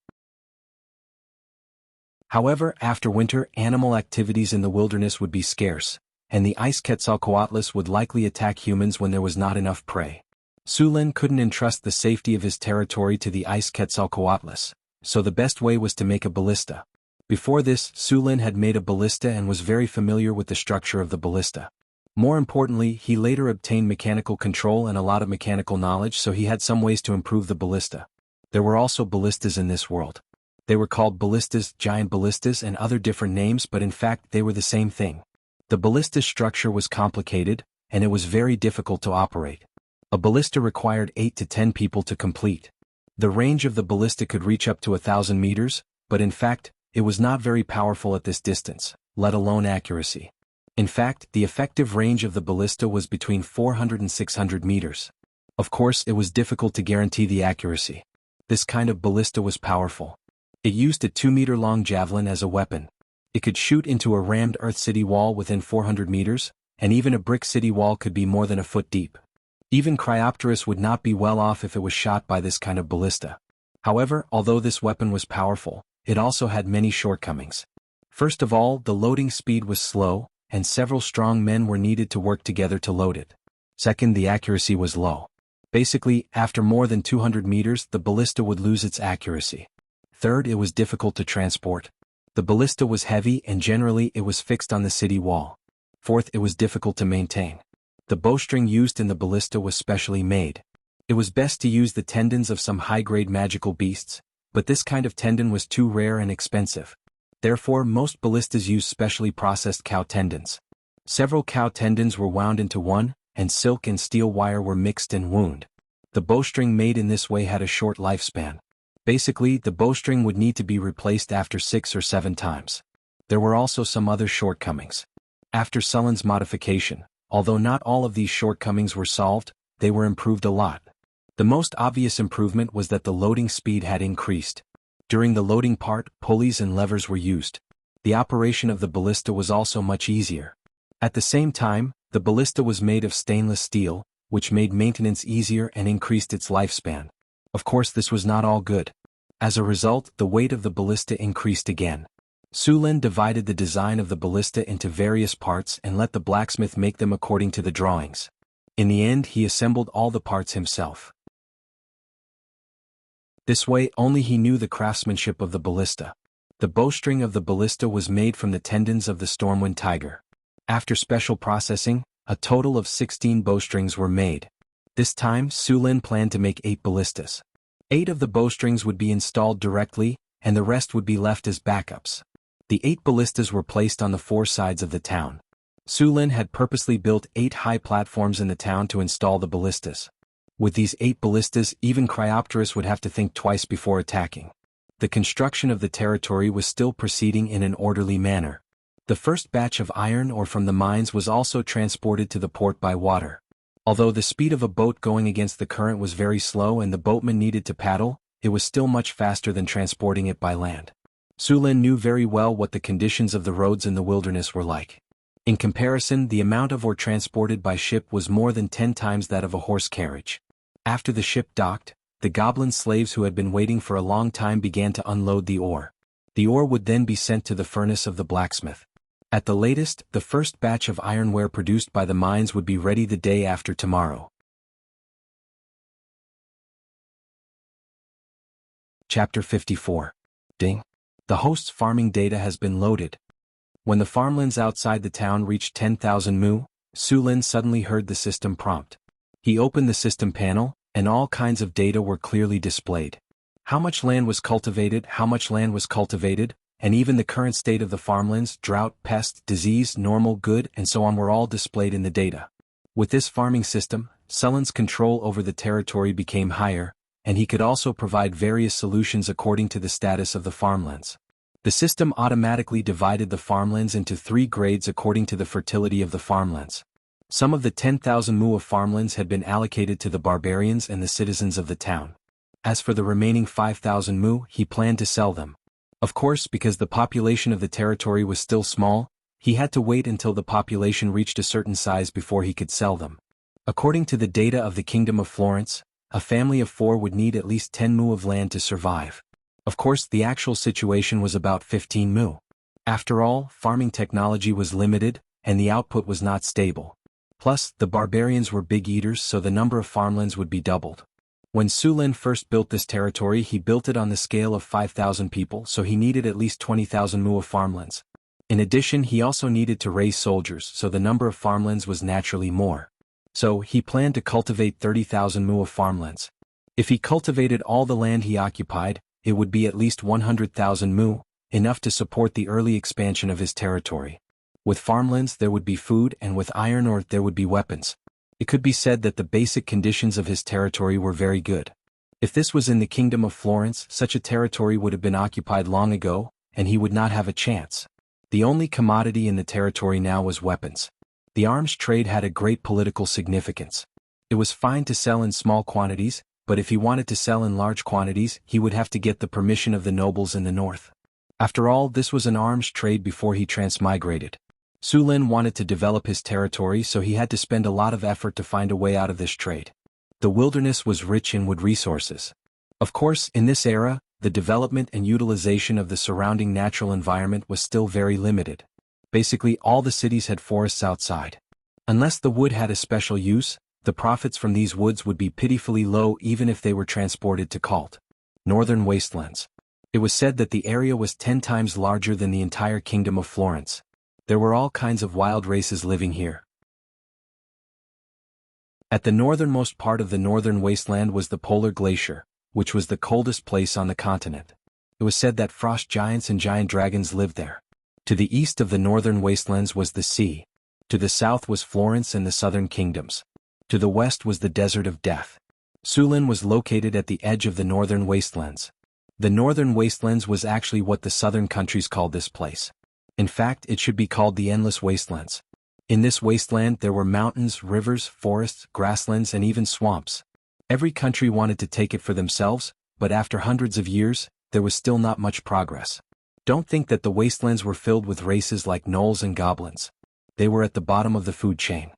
However, after winter, animal activities in the wilderness would be scarce, and the ice Quetzalcoatlus would likely attack humans when there was not enough prey. Su Lin couldn't entrust the safety of his territory to the ice Quetzalcoatlus, so the best way was to make a ballista. Before this, Su Lin had made a ballista and was very familiar with the structure of the ballista. More importantly, he later obtained mechanical control and a lot of mechanical knowledge, so he had some ways to improve the ballista. There were also ballistas in this world. They were called ballistas, giant ballistas and other different names, but in fact they were the same thing. The ballista's structure was complicated, and it was very difficult to operate. A ballista required 8 to 10 people to complete. The range of the ballista could reach up to 1,000 meters, but in fact, it was not very powerful at this distance, let alone accuracy. In fact, the effective range of the ballista was between 400 and 600 meters. Of course, it was difficult to guarantee the accuracy. This kind of ballista was powerful. It used a 2-meter-long javelin as a weapon. It could shoot into a rammed earth city wall within 400 meters, and even a brick city wall could be more than a foot deep. Even Cryopterus would not be well off if it was shot by this kind of ballista. However, although this weapon was powerful, it also had many shortcomings. First of all, the loading speed was slow, and several strong men were needed to work together to load it. Second, the accuracy was low. Basically, after more than 200 meters, the ballista would lose its accuracy. Third, it was difficult to transport. The ballista was heavy and generally it was fixed on the city wall. Fourth, it was difficult to maintain. The bowstring used in the ballista was specially made. It was best to use the tendons of some high-grade magical beasts, but this kind of tendon was too rare and expensive. Therefore, most ballistas used specially processed cow tendons. Several cow tendons were wound into one, and silk and steel wire were mixed and wound. The bowstring made in this way had a short lifespan. Basically, the bowstring would need to be replaced after 6 or 7 times. There were also some other shortcomings. After Sulin's modification, although not all of these shortcomings were solved, they were improved a lot. The most obvious improvement was that the loading speed had increased. During the loading part, pulleys and levers were used. The operation of the ballista was also much easier. At the same time, the ballista was made of stainless steel, which made maintenance easier and increased its lifespan. Of course, this was not all good. As a result, the weight of the ballista increased again. Su Lin divided the design of the ballista into various parts and let the blacksmith make them according to the drawings. In the end, he assembled all the parts himself. This way, only he knew the craftsmanship of the ballista. The bowstring of the ballista was made from the tendons of the stormwind tiger. After special processing, a total of 16 bowstrings were made. This time, Su Lin planned to make 8 ballistas. 8 of the bowstrings would be installed directly, and the rest would be left as backups. The 8 ballistas were placed on the 4 sides of the town. Su Lin had purposely built 8 high platforms in the town to install the ballistas. With these 8 ballistas, even Cryopterus would have to think twice before attacking. The construction of the territory was still proceeding in an orderly manner. The first batch of iron ore from the mines was also transported to the port by water. Although the speed of a boat going against the current was very slow and the boatman needed to paddle, it was still much faster than transporting it by land. Su Lin knew very well what the conditions of the roads in the wilderness were like. In comparison, the amount of ore transported by ship was more than 10 times that of a horse carriage. After the ship docked, the goblin slaves who had been waiting for a long time began to unload the ore. The ore would then be sent to the furnace of the blacksmith. At the latest, the first batch of ironware produced by the mines would be ready the day after tomorrow. Chapter 54. Ding. The host's farming data has been loaded. When the farmlands outside the town reached 10,000 mu, Sulin suddenly heard the system prompt. He opened the system panel, and all kinds of data were clearly displayed. How much land was cultivated, and even the current state of the farmlands, drought, pest, disease, normal, good, and so on were all displayed in the data. With this farming system, Sulin's control over the territory became higher, and he could also provide various solutions according to the status of the farmlands. The system automatically divided the farmlands into 3 grades according to the fertility of the farmlands. Some of the 10,000 mu of farmlands had been allocated to the barbarians and the citizens of the town. As for the remaining 5,000 mu, he planned to sell them. Of course, because the population of the territory was still small, he had to wait until the population reached a certain size before he could sell them. According to the data of the Kingdom of Florence, a family of 4 would need at least 10 mu of land to survive. Of course, the actual situation was about 15 mu. After all, farming technology was limited, and the output was not stable. Plus, the barbarians were big eaters, so the number of farmlands would be doubled. When Sulin first built this territory, he built it on the scale of 5,000 people, so he needed at least 20,000 mu of farmlands. In addition, he also needed to raise soldiers, so the number of farmlands was naturally more. So, he planned to cultivate 30,000 mu of farmlands. If he cultivated all the land he occupied, it would be at least 100,000 mu, enough to support the early expansion of his territory. With farmlands there would be food, and with iron ore there would be weapons. It could be said that the basic conditions of his territory were very good. If this was in the Kingdom of Florence, such a territory would have been occupied long ago, and he would not have a chance. The only commodity in the territory now was weapons. The arms trade had a great political significance. It was fine to sell in small quantities, but if he wanted to sell in large quantities, he would have to get the permission of the nobles in the north. After all, this was an arms trade before he transmigrated. Sulin wanted to develop his territory, so he had to spend a lot of effort to find a way out of this trade. The wilderness was rich in wood resources. Of course, in this era, the development and utilization of the surrounding natural environment was still very limited. Basically, all the cities had forests outside. Unless the wood had a special use, the profits from these woods would be pitifully low even if they were transported to Cult. Northern wastelands. It was said that the area was 10 times larger than the entire Kingdom of Florence. There were all kinds of wild races living here. At the northernmost part of the northern wasteland was the polar glacier, which was the coldest place on the continent. It was said that frost giants and giant dragons lived there. To the east of the northern wastelands was the sea. To the south was Florence and the southern kingdoms. To the west was the Desert of Death. Sulin was located at the edge of the northern wastelands. The northern wastelands was actually what the southern countries called this place. In fact, it should be called the Endless Wastelands. In this wasteland there were mountains, rivers, forests, grasslands, and even swamps. Every country wanted to take it for themselves, but after hundreds of years, there was still not much progress. Don't think that the wastelands were filled with races like gnolls and goblins. They were at the bottom of the food chain.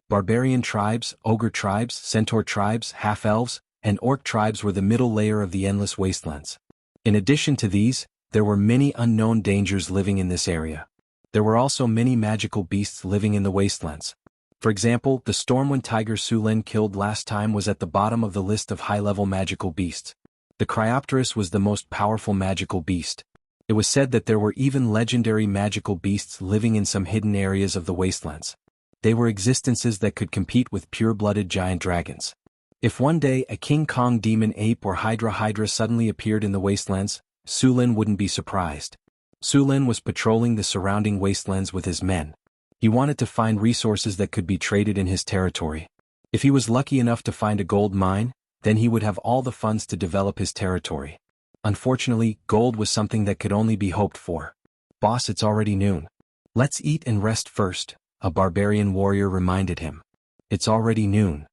Barbarian tribes, ogre tribes, centaur tribes, half-elves, and orc tribes were the middle layer of the Endless Wastelands. In addition to these, there were many unknown dangers living in this area. There were also many magical beasts living in the wastelands. For example, the Stormwind tiger Sulin killed last time was at the bottom of the list of high-level magical beasts. The Cryopterus was the most powerful magical beast. It was said that there were even legendary magical beasts living in some hidden areas of the wastelands. They were existences that could compete with pure-blooded giant dragons. If one day a King Kong demon ape or Hydra suddenly appeared in the wastelands, Sulin wouldn't be surprised. Sulin was patrolling the surrounding wastelands with his men. He wanted to find resources that could be traded in his territory. If he was lucky enough to find a gold mine, then he would have all the funds to develop his territory. Unfortunately, gold was something that could only be hoped for. "Boss, it's already noon. Let's eat and rest first," a barbarian warrior reminded him. "It's already noon."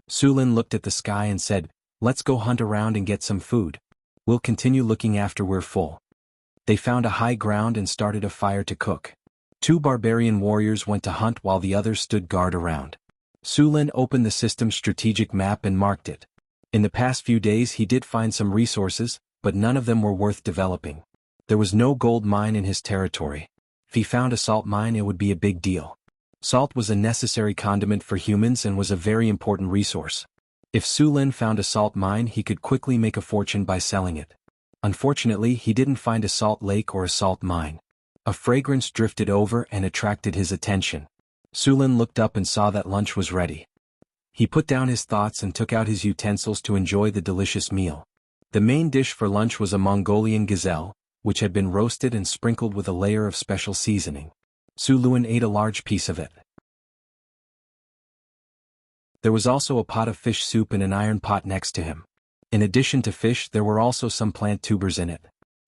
Sulin looked at the sky and said, "Let's go hunt around and get some food. We'll continue looking after we're full." They found a high ground and started a fire to cook. Two barbarian warriors went to hunt while the others stood guard around. Sulin opened the system's strategic map and marked it. In the past few days he did find some resources, but none of them were worth developing. There was no gold mine in his territory. If he found a salt mine, it would be a big deal. Salt was a necessary condiment for humans and was a very important resource. If Sulin found a salt mine, he could quickly make a fortune by selling it. Unfortunately, he didn't find a salt lake or a salt mine. A fragrance drifted over and attracted his attention. Sulin looked up and saw that lunch was ready. He put down his thoughts and took out his utensils to enjoy the delicious meal. The main dish for lunch was a Mongolian gazelle, which had been roasted and sprinkled with a layer of special seasoning. Sulin ate a large piece of it. There was also a pot of fish soup in an iron pot next to him. In addition to fish, there were also some plant tubers in it.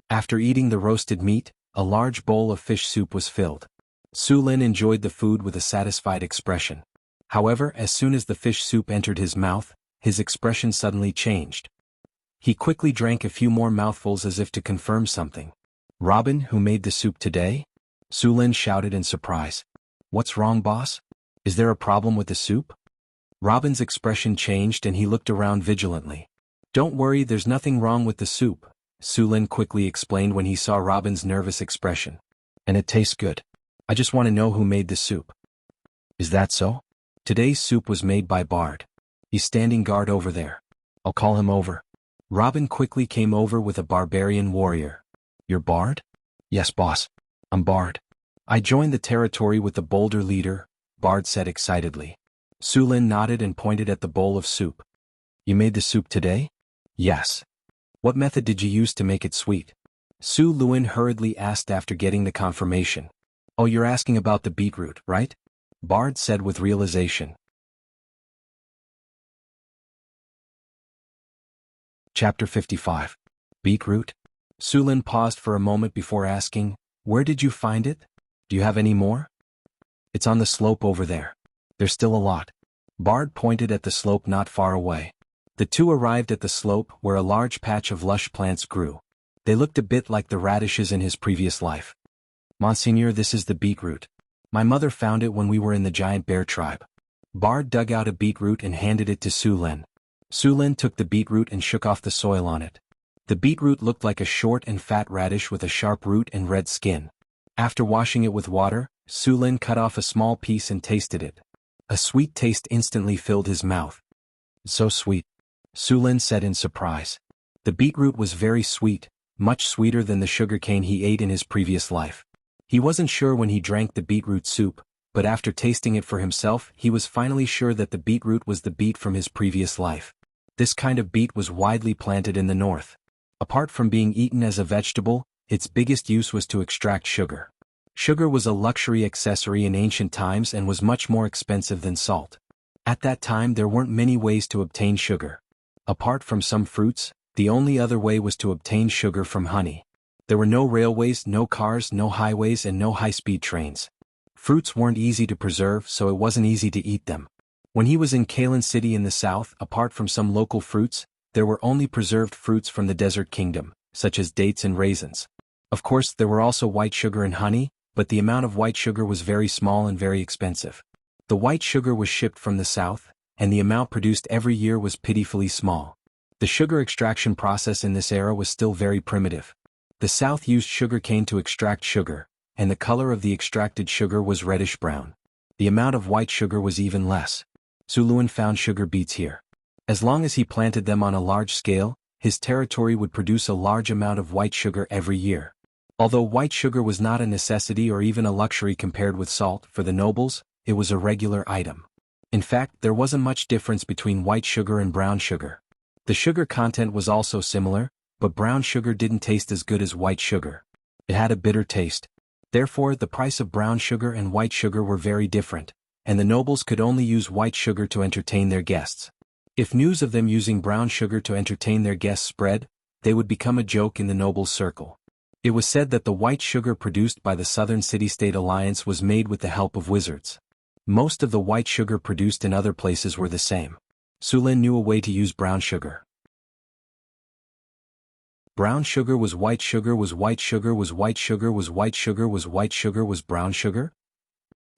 After eating the roasted meat, a large bowl of fish soup was filled. Sulin enjoyed the food with a satisfied expression. However, as soon as the fish soup entered his mouth, his expression suddenly changed. He quickly drank a few more mouthfuls as if to confirm something. "Robin, who made the soup today?" Sulin shouted in surprise. "What's wrong, boss? Is there a problem with the soup?" Robin's expression changed and he looked around vigilantly. "Don't worry, there's nothing wrong with the soup," Sulin quickly explained when he saw Robin's nervous expression. "And it tastes good. I just want to know who made the soup." "Is that so? Today's soup was made by Bard. He's standing guard over there. I'll call him over." Robin quickly came over with a barbarian warrior. "You're Bard?" "Yes, boss. I'm Bard. I joined the territory with the Boulder leader," Bard said excitedly. Sulin nodded and pointed at the bowl of soup. "You made the soup today?" "Yes." "What method did you use to make it sweet?" Sulin hurriedly asked after getting the confirmation. "Oh, you're asking about the beetroot, right?" Bard said with realization. Chapter 55. Beetroot? Sulin paused for a moment before asking, "Where did you find it? Do you have any more?" "It's on the slope over there. There's still a lot." Bard pointed at the slope not far away. The two arrived at the slope where a large patch of lush plants grew. They looked a bit like the radishes in his previous life. "Monseigneur, this is the beetroot. My mother found it when we were in the giant bear tribe." Bard dug out a beetroot and handed it to Sulin. Sulin took the beetroot and shook off the soil on it. The beetroot looked like a short and fat radish with a sharp root and red skin. After washing it with water, Sulin cut off a small piece and tasted it. A sweet taste instantly filled his mouth. "So sweet," Sulin said in surprise. The beetroot was very sweet, much sweeter than the sugarcane he ate in his previous life. He wasn't sure when he drank the beetroot soup, but after tasting it for himself, he was finally sure that the beetroot was the beet from his previous life. This kind of beet was widely planted in the north. Apart from being eaten as a vegetable, its biggest use was to extract sugar. Sugar was a luxury accessory in ancient times and was much more expensive than salt. At that time there weren't many ways to obtain sugar. Apart from some fruits, the only other way was to obtain sugar from honey. There were no railways, no cars, no highways, and no high-speed trains. Fruits weren't easy to preserve, so it wasn't easy to eat them. When he was in Kalen City in the south, apart from some local fruits, there were only preserved fruits from the desert kingdom, such as dates and raisins. Of course, there were also white sugar and honey, but the amount of white sugar was very small and very expensive. The white sugar was shipped from the south, and the amount produced every year was pitifully small. The sugar extraction process in this era was still very primitive. The south used sugarcane to extract sugar, and the color of the extracted sugar was reddish-brown. The amount of white sugar was even less. Sulin found sugar beets here. As long as he planted them on a large scale, his territory would produce a large amount of white sugar every year. Although white sugar was not a necessity or even a luxury compared with salt for the nobles, it was a regular item. In fact, there wasn't much difference between white sugar and brown sugar. The sugar content was also similar, but brown sugar didn't taste as good as white sugar. It had a bitter taste. Therefore, the price of brown sugar and white sugar were very different, and the nobles could only use white sugar to entertain their guests. If news of them using brown sugar to entertain their guests spread, they would become a joke in the nobles' circle. It was said that the white sugar produced by the Southern City-State Alliance was made with the help of wizards. Most of the white sugar produced in other places were the same. Sulin knew a way to use brown sugar. Brown sugar was white sugar was white sugar was white sugar was white sugar was white sugar was brown sugar?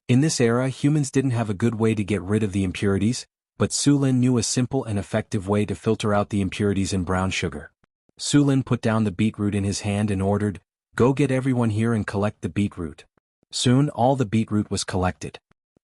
In this era, humans didn't have a good way to get rid of the impurities, but Su Lin knew a simple and effective way to filter out the impurities in brown sugar. Su Lin put down the beetroot in his hand and ordered, "Go get everyone here and collect the beetroot." Soon all the beetroot was collected.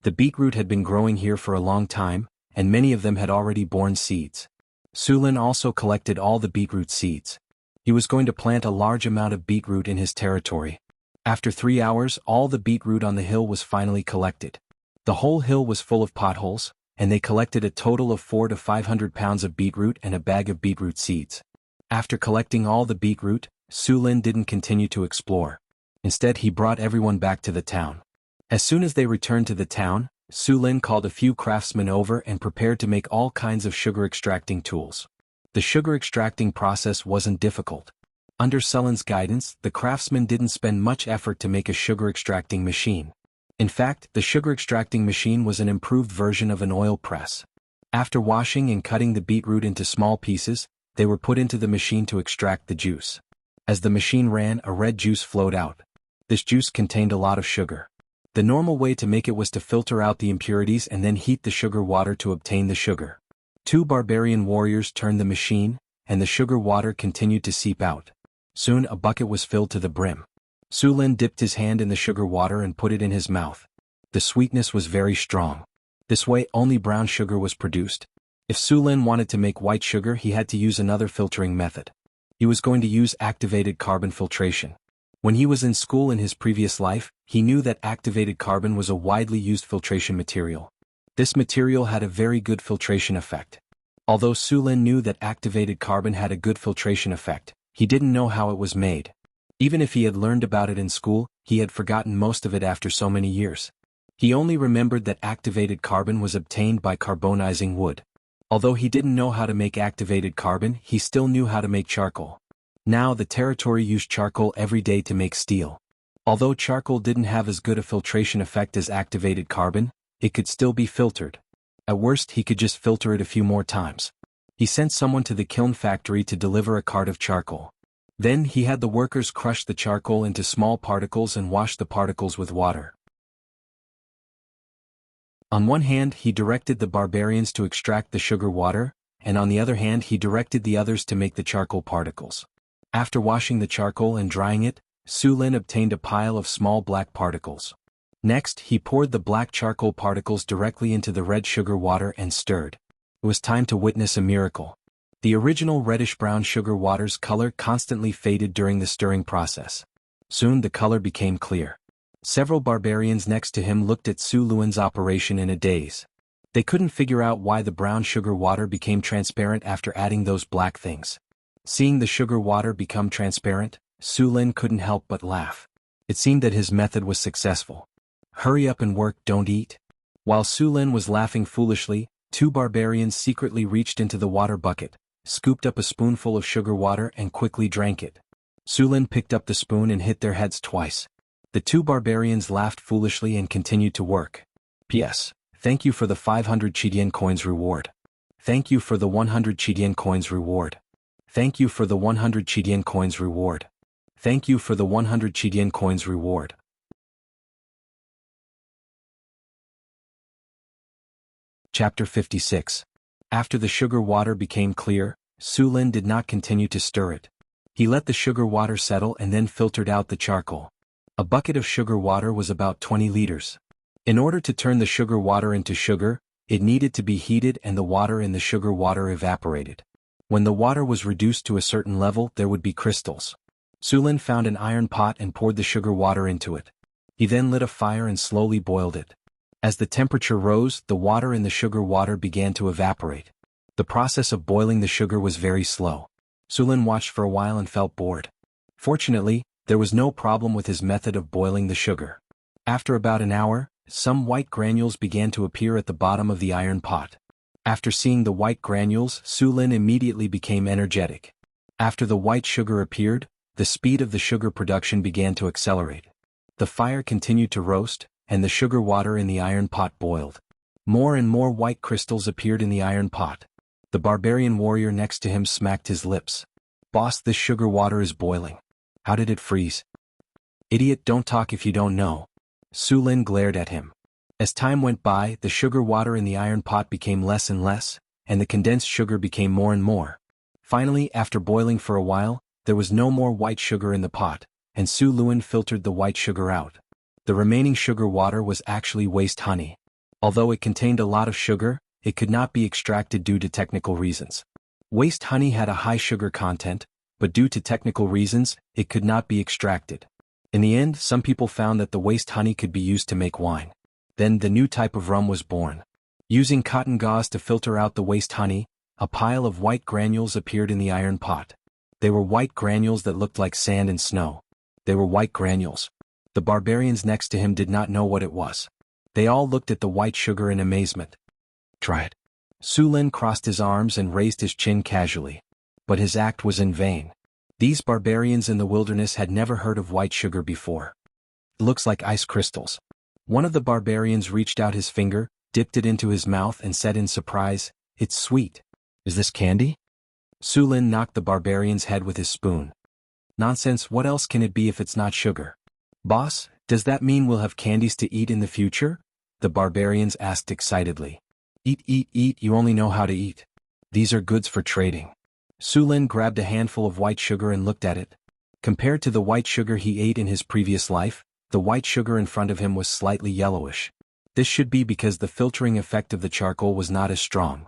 The beetroot had been growing here for a long time, and many of them had already borne seeds. Su Lin also collected all the beetroot seeds. He was going to plant a large amount of beetroot in his territory. After 3 hours, all the beetroot on the hill was finally collected. The whole hill was full of potholes, and they collected a total of 400 to 500 pounds of beetroot and a bag of beetroot seeds. After collecting all the beetroot, Su Lin didn't continue to explore. Instead, he brought everyone back to the town. As soon as they returned to the town, Su Lin called a few craftsmen over and prepared to make all kinds of sugar extracting tools. The sugar extracting process wasn't difficult. Under Su Lin's guidance, the craftsmen didn't spend much effort to make a sugar extracting machine. In fact, the sugar extracting machine was an improved version of an oil press. After washing and cutting the beetroot into small pieces, they were put into the machine to extract the juice. As the machine ran, a red juice flowed out. This juice contained a lot of sugar. The normal way to make it was to filter out the impurities and then heat the sugar water to obtain the sugar. 2 barbarian warriors turned the machine, and the sugar water continued to seep out. Soon a bucket was filled to the brim. Su Lin dipped his hand in the sugar water and put it in his mouth. The sweetness was very strong. This way only brown sugar was produced. If Su Lin wanted to make white sugar, he had to use another filtering method. He was going to use activated carbon filtration. When he was in school in his previous life, he knew that activated carbon was a widely used filtration material. This material had a very good filtration effect. Although Su Lin knew that activated carbon had a good filtration effect, he didn't know how it was made. Even if he had learned about it in school, he had forgotten most of it after so many years. He only remembered that activated carbon was obtained by carbonizing wood. Although he didn't know how to make activated carbon, he still knew how to make charcoal. Now the territory used charcoal every day to make steel. Although charcoal didn't have as good a filtration effect as activated carbon, it could still be filtered. At worst, he could just filter it a few more times. He sent someone to the kiln factory to deliver a cart of charcoal. Then he had the workers crush the charcoal into small particles and wash the particles with water. On one hand, he directed the barbarians to extract the sugar water, and on the other hand he directed the others to make the charcoal particles. After washing the charcoal and drying it, Su Lin obtained a pile of small black particles. Next, he poured the black charcoal particles directly into the red sugar water and stirred. It was time to witness a miracle. The original reddish-brown sugar water's color constantly faded during the stirring process. Soon the color became clear. Several barbarians next to him looked at Su Lin's operation in a daze. They couldn't figure out why the brown sugar water became transparent after adding those black things. Seeing the sugar water become transparent, Su Lin couldn't help but laugh. It seemed that his method was successful. Hurry up and work, don't eat. While Su Lin was laughing foolishly, 2 barbarians secretly reached into the water bucket, scooped up a spoonful of sugar water and quickly drank it. Su Lin picked up the spoon and hit their heads twice. The 2 barbarians laughed foolishly and continued to work. P.S. Thank you for the 500 Qidian coins reward. Thank you for the 100 Qidian coins reward. Thank you for the 100 Qidian coins reward. Thank you for the 100 Qidian coins reward. Chapter 56. After the sugar water became clear, Su Lin did not continue to stir it. He let the sugar water settle and then filtered out the charcoal. A bucket of sugar water was about 20 liters. In order to turn the sugar water into sugar, it needed to be heated and the water in the sugar water evaporated. When the water was reduced to a certain level, there would be crystals. Su Lin found an iron pot and poured the sugar water into it. He then lit a fire and slowly boiled it. As the temperature rose, the water in the sugar water began to evaporate. The process of boiling the sugar was very slow. Su Lin watched for a while and felt bored. Fortunately, there was no problem with his method of boiling the sugar. After about an hour, some white granules began to appear at the bottom of the iron pot. After seeing the white granules, Su Lin immediately became energetic. After the white sugar appeared, the speed of the sugar production began to accelerate. The fire continued to roast, and the sugar water in the iron pot boiled. More and more white crystals appeared in the iron pot. The barbarian warrior next to him smacked his lips. Boss, this sugar water is boiling. How did it freeze? Idiot, don't talk if you don't know. Su Lin glared at him. As time went by, the sugar water in the iron pot became less and less, and the condensed sugar became more and more. Finally, after boiling for a while, there was no more white sugar in the pot, and Su Lin filtered the white sugar out. The remaining sugar water was actually waste honey. Although it contained a lot of sugar, it could not be extracted due to technical reasons. Waste honey had a high sugar content, but due to technical reasons, it could not be extracted. In the end, some people found that the waste honey could be used to make wine. Then the new type of rum was born. Using cotton gauze to filter out the waste honey, a pile of white granules appeared in the iron pot. They were white granules that looked like sand and snow. They were white granules. The barbarians next to him did not know what it was. They all looked at the white sugar in amazement. Try it. Su Lin crossed his arms and raised his chin casually. But his act was in vain. These barbarians in the wilderness had never heard of white sugar before. It looks like ice crystals. One of the barbarians reached out his finger, dipped it into his mouth and said in surprise, "It's sweet. Is this candy?" Su Lin knocked the barbarian's head with his spoon. Nonsense, what else can it be if it's not sugar? Boss, does that mean we'll have candies to eat in the future? The barbarians asked excitedly. Eat, eat, eat, you only know how to eat. These are goods for trading. Su Lin grabbed a handful of white sugar and looked at it. Compared to the white sugar he ate in his previous life, the white sugar in front of him was slightly yellowish. This should be because the filtering effect of the charcoal was not as strong.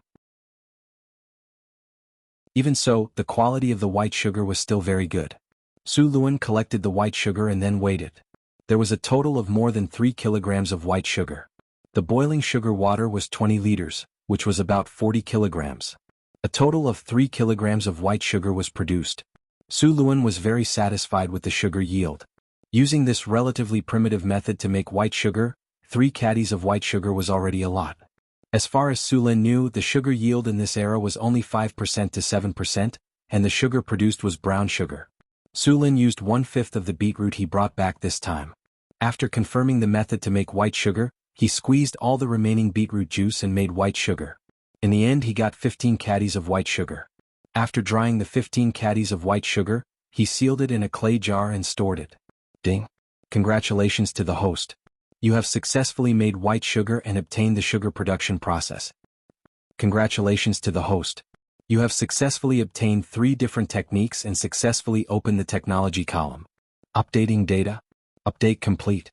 Even so, the quality of the white sugar was still very good. Su Lin collected the white sugar and then weighed it. There was a total of more than 3 kilograms of white sugar. The boiling sugar water was 20 liters, which was about 40 kilograms. A total of 3 kilograms of white sugar was produced. Su Lin was very satisfied with the sugar yield. Using this relatively primitive method to make white sugar, 3 caddies of white sugar was already a lot. As far as Su Lin knew, the sugar yield in this era was only 5% to 7%, and the sugar produced was brown sugar. Su Lin used 1/5 of the beetroot he brought back this time. After confirming the method to make white sugar, he squeezed all the remaining beetroot juice and made white sugar. In the end, he got 15 caddies of white sugar. After drying the 15 caddies of white sugar, he sealed it in a clay jar and stored it. Ding! Congratulations to the host. You have successfully made white sugar and obtained the sugar production process. Congratulations to the host. You have successfully obtained 3 different techniques and successfully opened the technology column. Updating data. Update complete.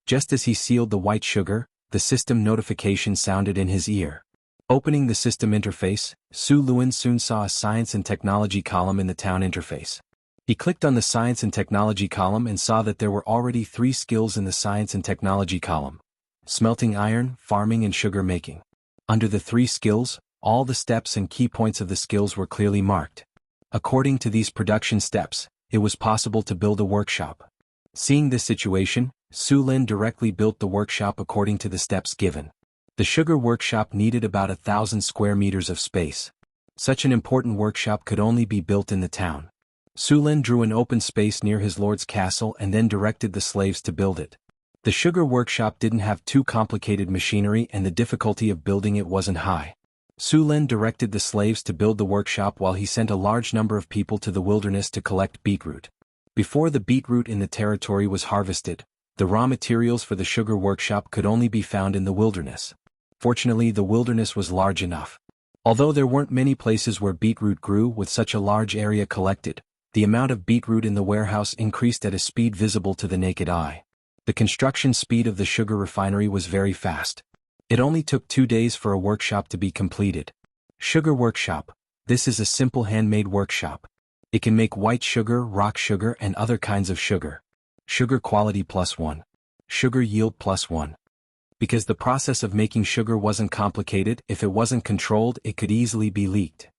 Just as he sealed the white sugar, the system notification sounded in his ear. Opening the system interface, Su Lin soon saw a science and technology column in the town interface. He clicked on the science and technology column and saw that there were already 3 skills in the science and technology column: smelting iron, farming and sugar making. Under the 3 skills, all the steps and key points of the skills were clearly marked. According to these production steps, it was possible to build a workshop. Seeing this situation, Su Lin directly built the workshop according to the steps given. The sugar workshop needed about 1,000 square meters of space. Such an important workshop could only be built in the town. Su Lin drew an open space near his lord's castle and then directed the slaves to build it. The sugar workshop didn't have too complicated machinery and the difficulty of building it wasn't high. Su Lin directed the slaves to build the workshop while he sent a large number of people to the wilderness to collect beetroot. Before the beetroot in the territory was harvested, the raw materials for the sugar workshop could only be found in the wilderness. Fortunately, the wilderness was large enough. Although there weren't many places where beetroot grew with such a large area collected, the amount of beetroot in the warehouse increased at a speed visible to the naked eye. The construction speed of the sugar refinery was very fast. It only took 2 days for a workshop to be completed. Sugar workshop. This is a simple handmade workshop. It can make white sugar, rock sugar and other kinds of sugar. Sugar quality +1. Sugar yield +1. Because the process of making sugar wasn't complicated, if it wasn't controlled, it could easily be leaked.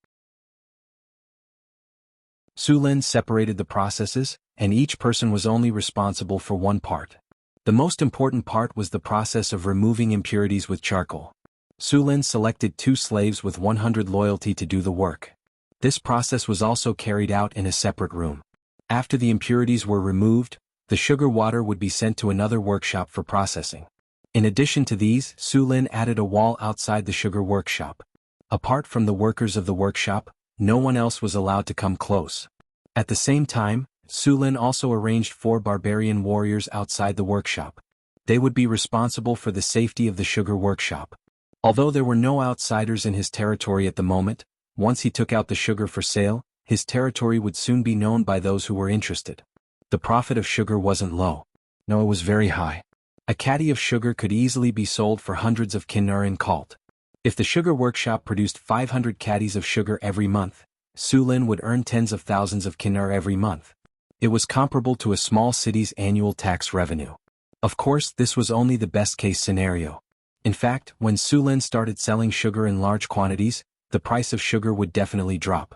Su Lin separated the processes, and each person was only responsible for one part. The most important part was the process of removing impurities with charcoal. Su Lin selected 2 slaves with 100 loyalty to do the work. This process was also carried out in a separate room. After the impurities were removed, the sugar water would be sent to another workshop for processing. In addition to these, Su Lin added a wall outside the sugar workshop. Apart from the workers of the workshop, no one else was allowed to come close. At the same time, Su Lin also arranged 4 barbarian warriors outside the workshop. They would be responsible for the safety of the sugar workshop. Although there were no outsiders in his territory at the moment, once he took out the sugar for sale, his territory would soon be known by those who were interested. The profit of sugar wasn't low. No, it was very high. A caddy of sugar could easily be sold for hundreds of kinnar in Cult. If the sugar workshop produced 500 caddies of sugar every month, Su Lin would earn tens of thousands of kinnar every month. It was comparable to a small city's annual tax revenue. Of course, this was only the best-case scenario. In fact, when Su Lin started selling sugar in large quantities, the price of sugar would definitely drop.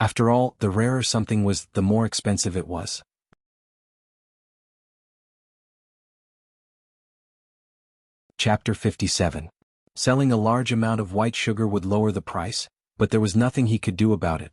After all, the rarer something was, the more expensive it was. Chapter 57. Selling a large amount of white sugar would lower the price, but there was nothing he could do about it.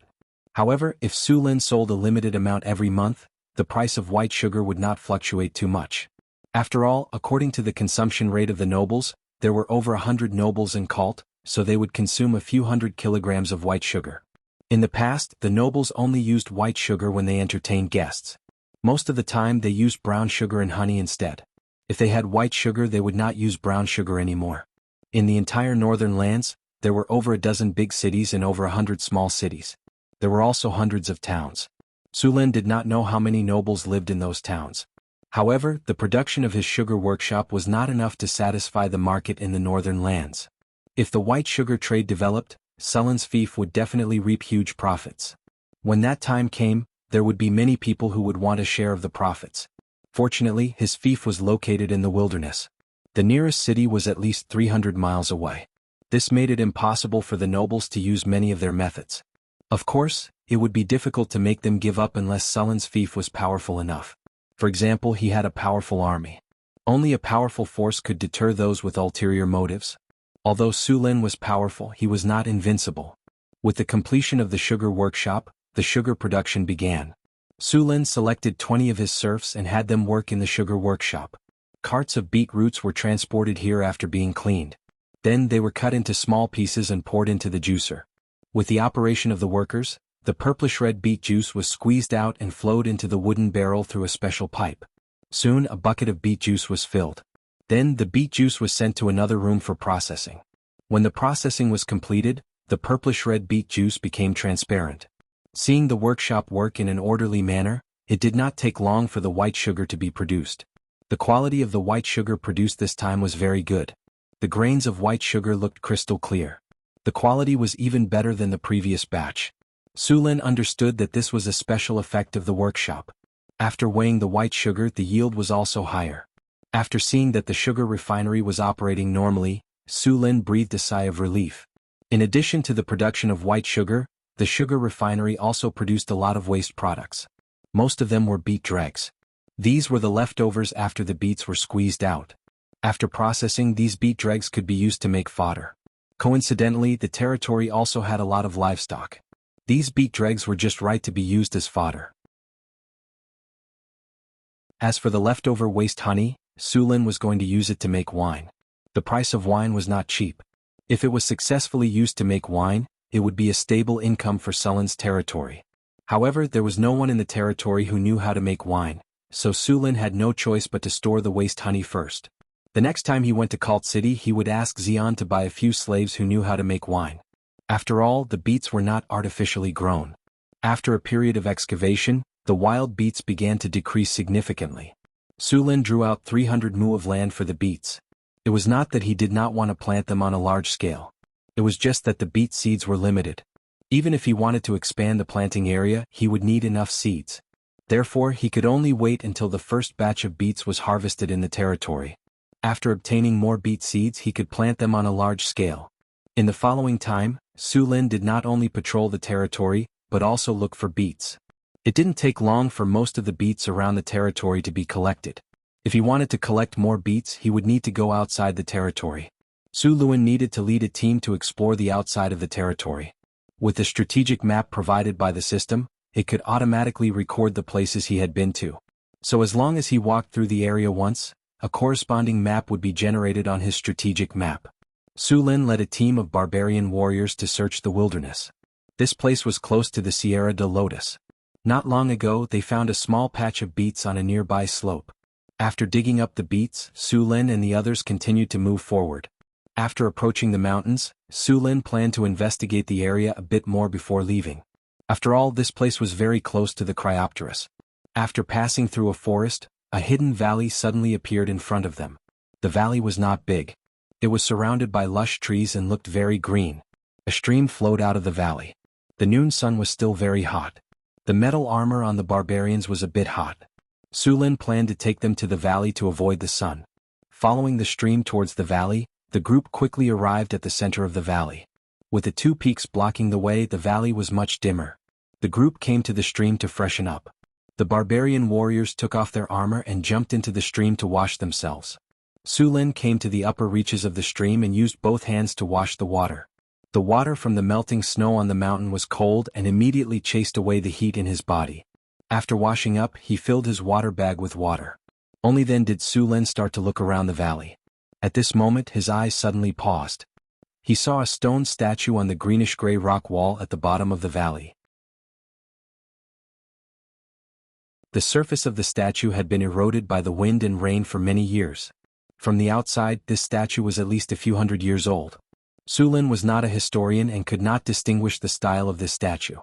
However, if Su Lin sold a limited amount every month, the price of white sugar would not fluctuate too much. After all, according to the consumption rate of the nobles, there were over 100 nobles in Cult, so they would consume a few hundred kilograms of white sugar. In the past, the nobles only used white sugar when they entertained guests. Most of the time they used brown sugar and honey instead. If they had white sugar, they would not use brown sugar anymore. In the entire northern lands, there were over a dozen big cities and over 100 small cities. There were also hundreds of towns. Su Lin did not know how many nobles lived in those towns. However, the production of his sugar workshop was not enough to satisfy the market in the northern lands. If the white sugar trade developed, Su Lin's fief would definitely reap huge profits. When that time came, there would be many people who would want a share of the profits. Fortunately, his fief was located in the wilderness. The nearest city was at least 300 miles away. This made it impossible for the nobles to use many of their methods. Of course, it would be difficult to make them give up unless Su Lin's fief was powerful enough. For example, he had a powerful army. Only a powerful force could deter those with ulterior motives. Although Su Lin was powerful, he was not invincible. With the completion of the sugar workshop, the sugar production began. Su Lin selected 20 of his serfs and had them work in the sugar workshop. Carts of beet roots were transported here after being cleaned. Then they were cut into small pieces and poured into the juicer. With the operation of the workers, the purplish-red beet juice was squeezed out and flowed into the wooden barrel through a special pipe. Soon a bucket of beet juice was filled. Then the beet juice was sent to another room for processing. When the processing was completed, the purplish-red beet juice became transparent. Seeing the workshop work in an orderly manner, it did not take long for the white sugar to be produced. The quality of the white sugar produced this time was very good. The grains of white sugar looked crystal clear. The quality was even better than the previous batch. Su Lin understood that this was a special effect of the workshop. After weighing the white sugar, the yield was also higher. After seeing that the sugar refinery was operating normally, Su Lin breathed a sigh of relief. In addition to the production of white sugar, the sugar refinery also produced a lot of waste products. Most of them were beet dregs. These were the leftovers after the beets were squeezed out. After processing, these beet dregs could be used to make fodder. Coincidentally, the territory also had a lot of livestock. These beet dregs were just right to be used as fodder. As for the leftover waste honey, Su Lin was going to use it to make wine. The price of wine was not cheap. If it was successfully used to make wine, it would be a stable income for Su Lin's territory. However, there was no one in the territory who knew how to make wine, so Su Lin had no choice but to store the waste honey first. The next time he went to Cult City, he would ask Xian to buy a few slaves who knew how to make wine. After all, the beets were not artificially grown. After a period of excavation, the wild beets began to decrease significantly. Su Lin drew out 300 mu of land for the beets. It was not that he did not want to plant them on a large scale. It was just that the beet seeds were limited. Even if he wanted to expand the planting area, he would need enough seeds. Therefore, he could only wait until the first batch of beets was harvested in the territory. After obtaining more beet seeds, he could plant them on a large scale. In the following time, Su Lin did not only patrol the territory, but also look for beets. It didn't take long for most of the beets around the territory to be collected. If he wanted to collect more beets, he would need to go outside the territory. Su Lin needed to lead a team to explore the outside of the territory. With the strategic map provided by the system, it could automatically record the places he had been to. So as long as he walked through the area once, a corresponding map would be generated on his strategic map. Su Lin led a team of barbarian warriors to search the wilderness. This place was close to the Sierra de Lotus. Not long ago they found a small patch of beets on a nearby slope. After digging up the beets, Su Lin and the others continued to move forward. After approaching the mountains, Su Lin planned to investigate the area a bit more before leaving. After all, this place was very close to the Cryopteris. After passing through a forest, a hidden valley suddenly appeared in front of them. The valley was not big. It was surrounded by lush trees and looked very green. A stream flowed out of the valley. The noon sun was still very hot. The metal armor on the barbarians was a bit hot. Su Lin planned to take them to the valley to avoid the sun. Following the stream towards the valley, the group quickly arrived at the center of the valley. With the two peaks blocking the way, the valley was much dimmer. The group came to the stream to freshen up. The barbarian warriors took off their armor and jumped into the stream to wash themselves. Su Lin came to the upper reaches of the stream and used both hands to wash the water. The water from the melting snow on the mountain was cold and immediately chased away the heat in his body. After washing up, he filled his water bag with water. Only then did Su Lin start to look around the valley. At this moment his eyes suddenly paused. He saw a stone statue on the greenish-gray rock wall at the bottom of the valley. The surface of the statue had been eroded by the wind and rain for many years. From the outside, this statue was at least a few hundred years old. Su Lin was not a historian and could not distinguish the style of this statue.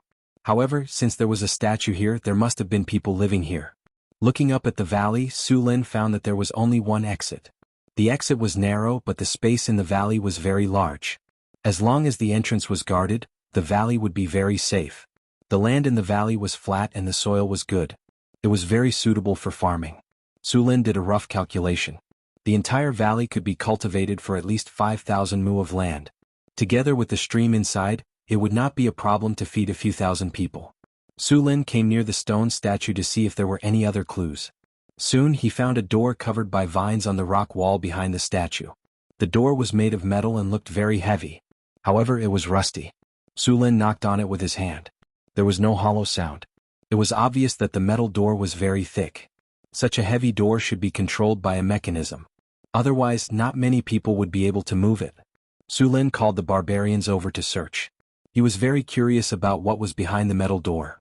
However, since there was a statue here, there must have been people living here. Looking up at the valley, Su Lin found that there was only one exit. The exit was narrow, but the space in the valley was very large. As long as the entrance was guarded, the valley would be very safe. The land in the valley was flat and the soil was good. It was very suitable for farming. Su Lin did a rough calculation. The entire valley could be cultivated for at least 5,000 mu of land. Together with the stream inside, it would not be a problem to feed a few thousand people. Su Lin came near the stone statue to see if there were any other clues. Soon he found a door covered by vines on the rock wall behind the statue. The door was made of metal and looked very heavy. However, it was rusty. Su Lin knocked on it with his hand. There was no hollow sound. It was obvious that the metal door was very thick. Such a heavy door should be controlled by a mechanism. Otherwise, not many people would be able to move it. Su Lin called the barbarians over to search. He was very curious about what was behind the metal door.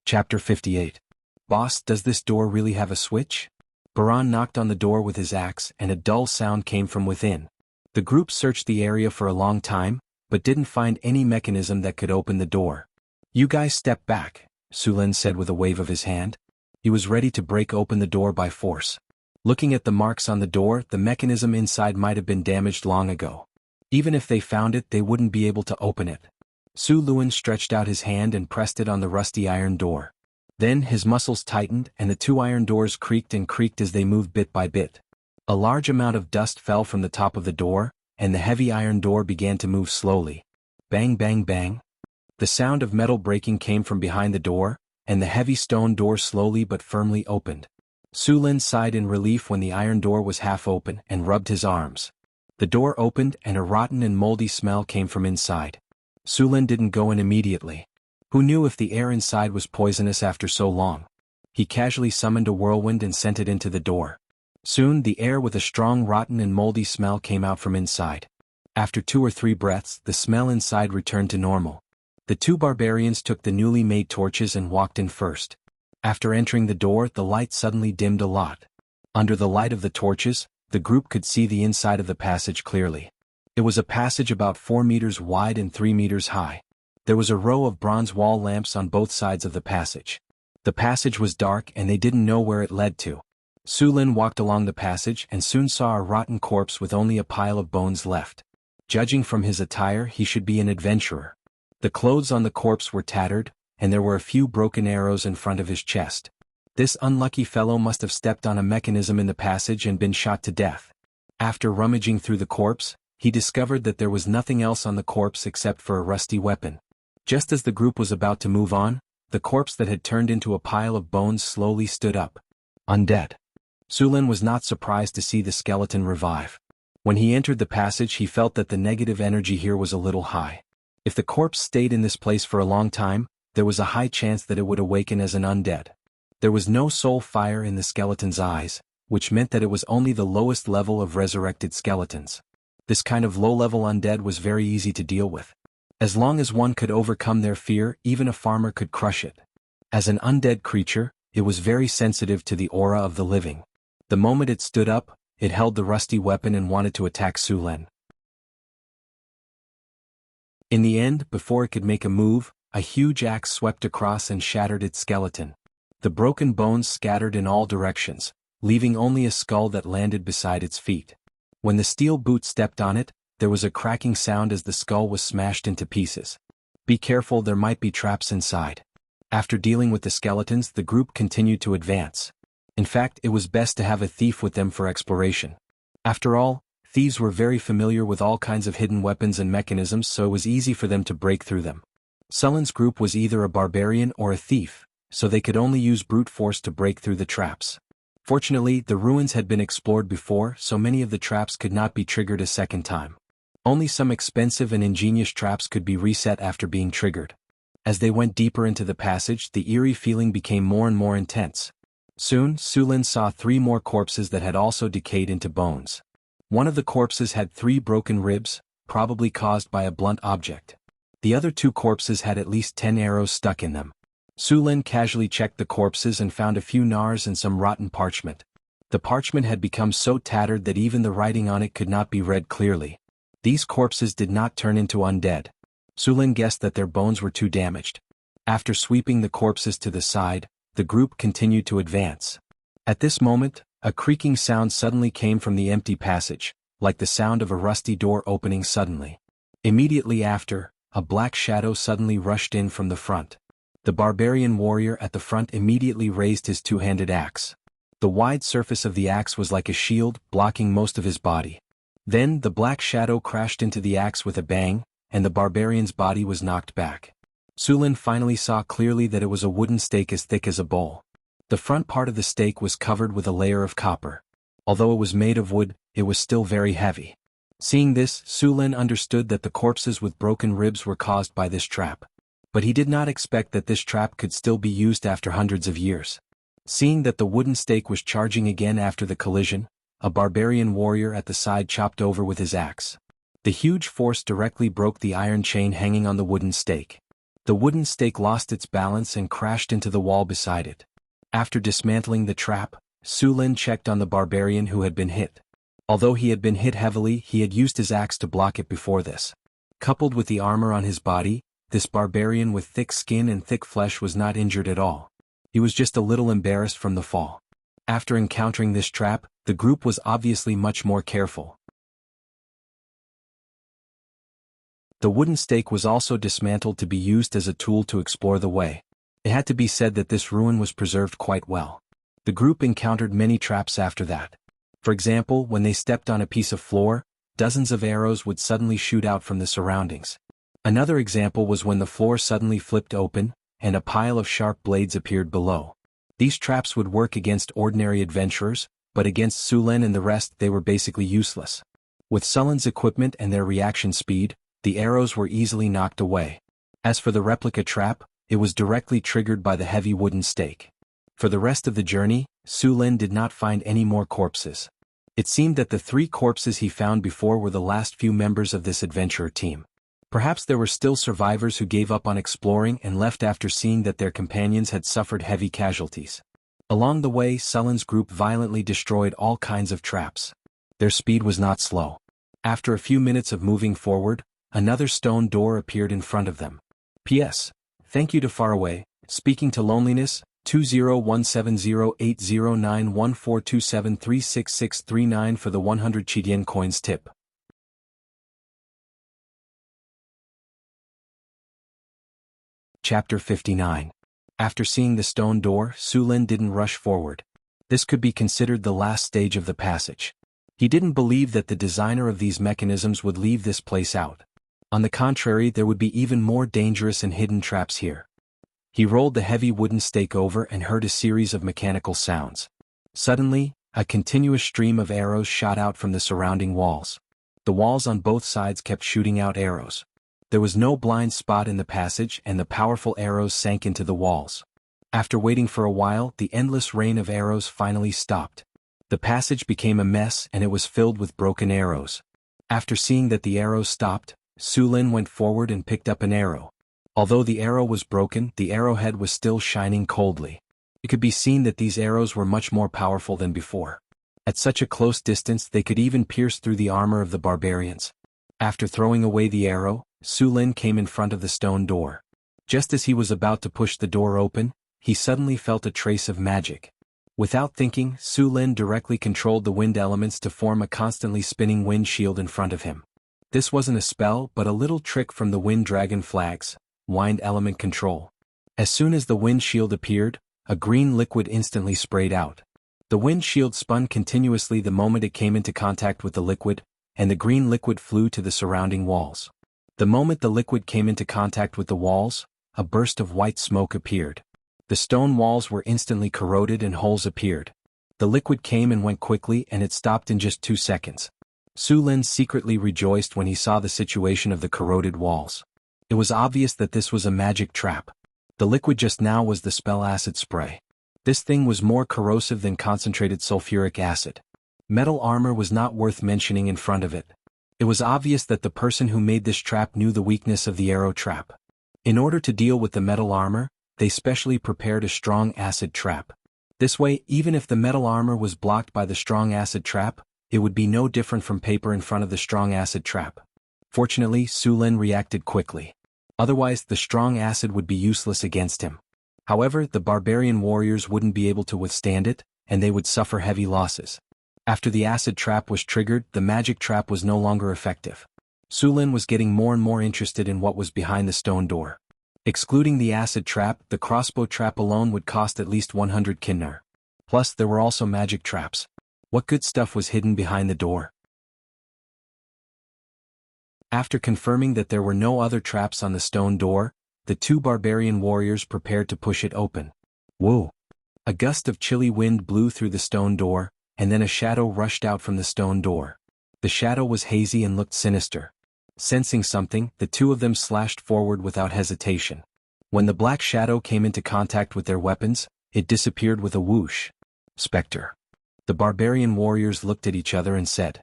Chapter 58. Boss, does this door really have a switch? Baran knocked on the door with his axe and a dull sound came from within. The group searched the area for a long time, but didn't find any mechanism that could open the door. You guys step back, Su Lin said with a wave of his hand. He was ready to break open the door by force. Looking at the marks on the door, the mechanism inside might have been damaged long ago. Even if they found it, they wouldn't be able to open it. Su Lin stretched out his hand and pressed it on the rusty iron door. Then his muscles tightened and the two iron doors creaked and creaked as they moved bit by bit. A large amount of dust fell from the top of the door, and the heavy iron door began to move slowly. Bang, bang, bang. The sound of metal breaking came from behind the door, and the heavy stone door slowly but firmly opened. Su Lin sighed in relief when the iron door was half open and rubbed his arms. The door opened and a rotten and moldy smell came from inside. Su Lin didn't go in immediately. Who knew if the air inside was poisonous after so long? He casually summoned a whirlwind and sent it into the door. Soon the air with a strong rotten and moldy smell came out from inside. After 2 or 3 breaths, the smell inside returned to normal. The two barbarians took the newly made torches and walked in first. After entering the door, the light suddenly dimmed a lot. Under the light of the torches, the group could see the inside of the passage clearly. It was a passage about 4 meters wide and 3 meters high. There was a row of bronze wall lamps on both sides of the passage. The passage was dark and they didn't know where it led to. Su Lin walked along the passage and soon saw a rotten corpse with only a pile of bones left. Judging from his attire, he should be an adventurer. The clothes on the corpse were tattered, and there were a few broken arrows in front of his chest. This unlucky fellow must have stepped on a mechanism in the passage and been shot to death. After rummaging through the corpse, he discovered that there was nothing else on the corpse except for a rusty weapon. Just as the group was about to move on, the corpse that had turned into a pile of bones slowly stood up. Undead. Su Lin was not surprised to see the skeleton revive. When he entered the passage, he felt that the negative energy here was a little high. If the corpse stayed in this place for a long time, there was a high chance that it would awaken as an undead. There was no soul fire in the skeleton's eyes, which meant that it was only the lowest level of resurrected skeletons. This kind of low-level undead was very easy to deal with. As long as one could overcome their fear, even a farmer could crush it. As an undead creature, it was very sensitive to the aura of the living. The moment it stood up, it held the rusty weapon and wanted to attack Sulen. In the end, before it could make a move, a huge axe swept across and shattered its skeleton. The broken bones scattered in all directions, leaving only a skull that landed beside its feet. When the steel boot stepped on it, there was a cracking sound as the skull was smashed into pieces. Be careful, there might be traps inside. After dealing with the skeletons, the group continued to advance. In fact, it was best to have a thief with them for exploration. After all, thieves were very familiar with all kinds of hidden weapons and mechanisms, so it was easy for them to break through them. Sullen's group was either a barbarian or a thief, so they could only use brute force to break through the traps. Fortunately, the ruins had been explored before, so many of the traps could not be triggered a second time. Only some expensive and ingenious traps could be reset after being triggered. As they went deeper into the passage, the eerie feeling became more and more intense. Soon, Sulen saw 3 more corpses that had also decayed into bones. One of the corpses had 3 broken ribs, probably caused by a blunt object. The other 2 corpses had at least 10 arrows stuck in them. Sulen casually checked the corpses and found a few gnars and some rotten parchment. The parchment had become so tattered that even the writing on it could not be read clearly. These corpses did not turn into undead. Sulen guessed that their bones were too damaged. After sweeping the corpses to the side, the group continued to advance. At this moment, a creaking sound suddenly came from the empty passage, like the sound of a rusty door opening suddenly. Immediately after, a black shadow suddenly rushed in from the front. The barbarian warrior at the front immediately raised his 2-handed axe. The wide surface of the axe was like a shield, blocking most of his body. Then the black shadow crashed into the axe with a bang, and the barbarian's body was knocked back. Sulen finally saw clearly that it was a wooden stake as thick as a bowl. The front part of the stake was covered with a layer of copper. Although it was made of wood, it was still very heavy. Seeing this, Sulen understood that the corpses with broken ribs were caused by this trap. But he did not expect that this trap could still be used after hundreds of years. Seeing that the wooden stake was charging again after the collision, a barbarian warrior at the side chopped over with his axe. The huge force directly broke the iron chain hanging on the wooden stake. The wooden stake lost its balance and crashed into the wall beside it. After dismantling the trap, Sulen checked on the barbarian who had been hit. Although he had been hit heavily, he had used his axe to block it before this. Coupled with the armor on his body, this barbarian with thick skin and thick flesh was not injured at all. He was just a little embarrassed from the fall. After encountering this trap, the group was obviously much more careful. The wooden stake was also dismantled to be used as a tool to explore the way. It had to be said that this ruin was preserved quite well. The group encountered many traps after that. For example, when they stepped on a piece of floor, dozens of arrows would suddenly shoot out from the surroundings. Another example was when the floor suddenly flipped open, and a pile of sharp blades appeared below. These traps would work against ordinary adventurers, but against Sulen and the rest they were basically useless. With Sulen's equipment and their reaction speed, the arrows were easily knocked away. As for the replica trap, it was directly triggered by the heavy wooden stake. For the rest of the journey, Sulen did not find any more corpses. It seemed that the 3 corpses he found before were the last few members of this adventurer team. Perhaps there were still survivors who gave up on exploring and left after seeing that their companions had suffered heavy casualties. Along the way, Sulen's group violently destroyed all kinds of traps. Their speed was not slow. After a few minutes of moving forward, another stone door appeared in front of them. P.S. Thank you to Faraway, Speaking to Loneliness, 201708091427366639 for the 100 Chidian coins tip. Chapter 59. After seeing the stone door, Sulen didn't rush forward. This could be considered the last stage of the passage. He didn't believe that the designer of these mechanisms would leave this place out. On the contrary, there would be even more dangerous and hidden traps here. He rolled the heavy wooden stake over and heard a series of mechanical sounds. Suddenly, a continuous stream of arrows shot out from the surrounding walls. The walls on both sides kept shooting out arrows. There was no blind spot in the passage and the powerful arrows sank into the walls. After waiting for a while, the endless rain of arrows finally stopped. The passage became a mess and it was filled with broken arrows. After seeing that the arrows stopped, Su Lin went forward and picked up an arrow. Although the arrow was broken, the arrowhead was still shining coldly. It could be seen that these arrows were much more powerful than before. At such a close distance they could even pierce through the armor of the barbarians. After throwing away the arrow, Su Lin came in front of the stone door. Just as he was about to push the door open, he suddenly felt a trace of magic. Without thinking, Su Lin directly controlled the wind elements to form a constantly spinning wind shield in front of him. This wasn't a spell but a little trick from the wind dragon flags, wind element control. As soon as the wind shield appeared, a green liquid instantly sprayed out. The wind shield spun continuously the moment it came into contact with the liquid, and the green liquid flew to the surrounding walls. The moment the liquid came into contact with the walls, a burst of white smoke appeared. The stone walls were instantly corroded and holes appeared. The liquid came and went quickly and it stopped in just 2 seconds. Su Lin secretly rejoiced when he saw the situation of the corroded walls. It was obvious that this was a magic trap. The liquid just now was the spell acid spray. This thing was more corrosive than concentrated sulfuric acid. Metal armor was not worth mentioning in front of it. It was obvious that the person who made this trap knew the weakness of the arrow trap. In order to deal with the metal armor, they specially prepared a strong acid trap. This way, even if the metal armor was blocked by the strong acid trap, it would be no different from paper in front of the strong acid trap. Fortunately, Su Lin reacted quickly. Otherwise, the strong acid would be useless against him. However, the barbarian warriors wouldn't be able to withstand it, and they would suffer heavy losses. After the acid trap was triggered, the magic trap was no longer effective. Su Lin was getting more and more interested in what was behind the stone door. Excluding the acid trap, the crossbow trap alone would cost at least 100 kinnar. Plus, there were also magic traps. What good stuff was hidden behind the door? After confirming that there were no other traps on the stone door, the 2 barbarian warriors prepared to push it open. Whoa! A gust of chilly wind blew through the stone door, and then a shadow rushed out from the stone door. The shadow was hazy and looked sinister. Sensing something, the 2 of them slashed forward without hesitation. When the black shadow came into contact with their weapons, it disappeared with a whoosh. Spectre. The barbarian warriors looked at each other and said,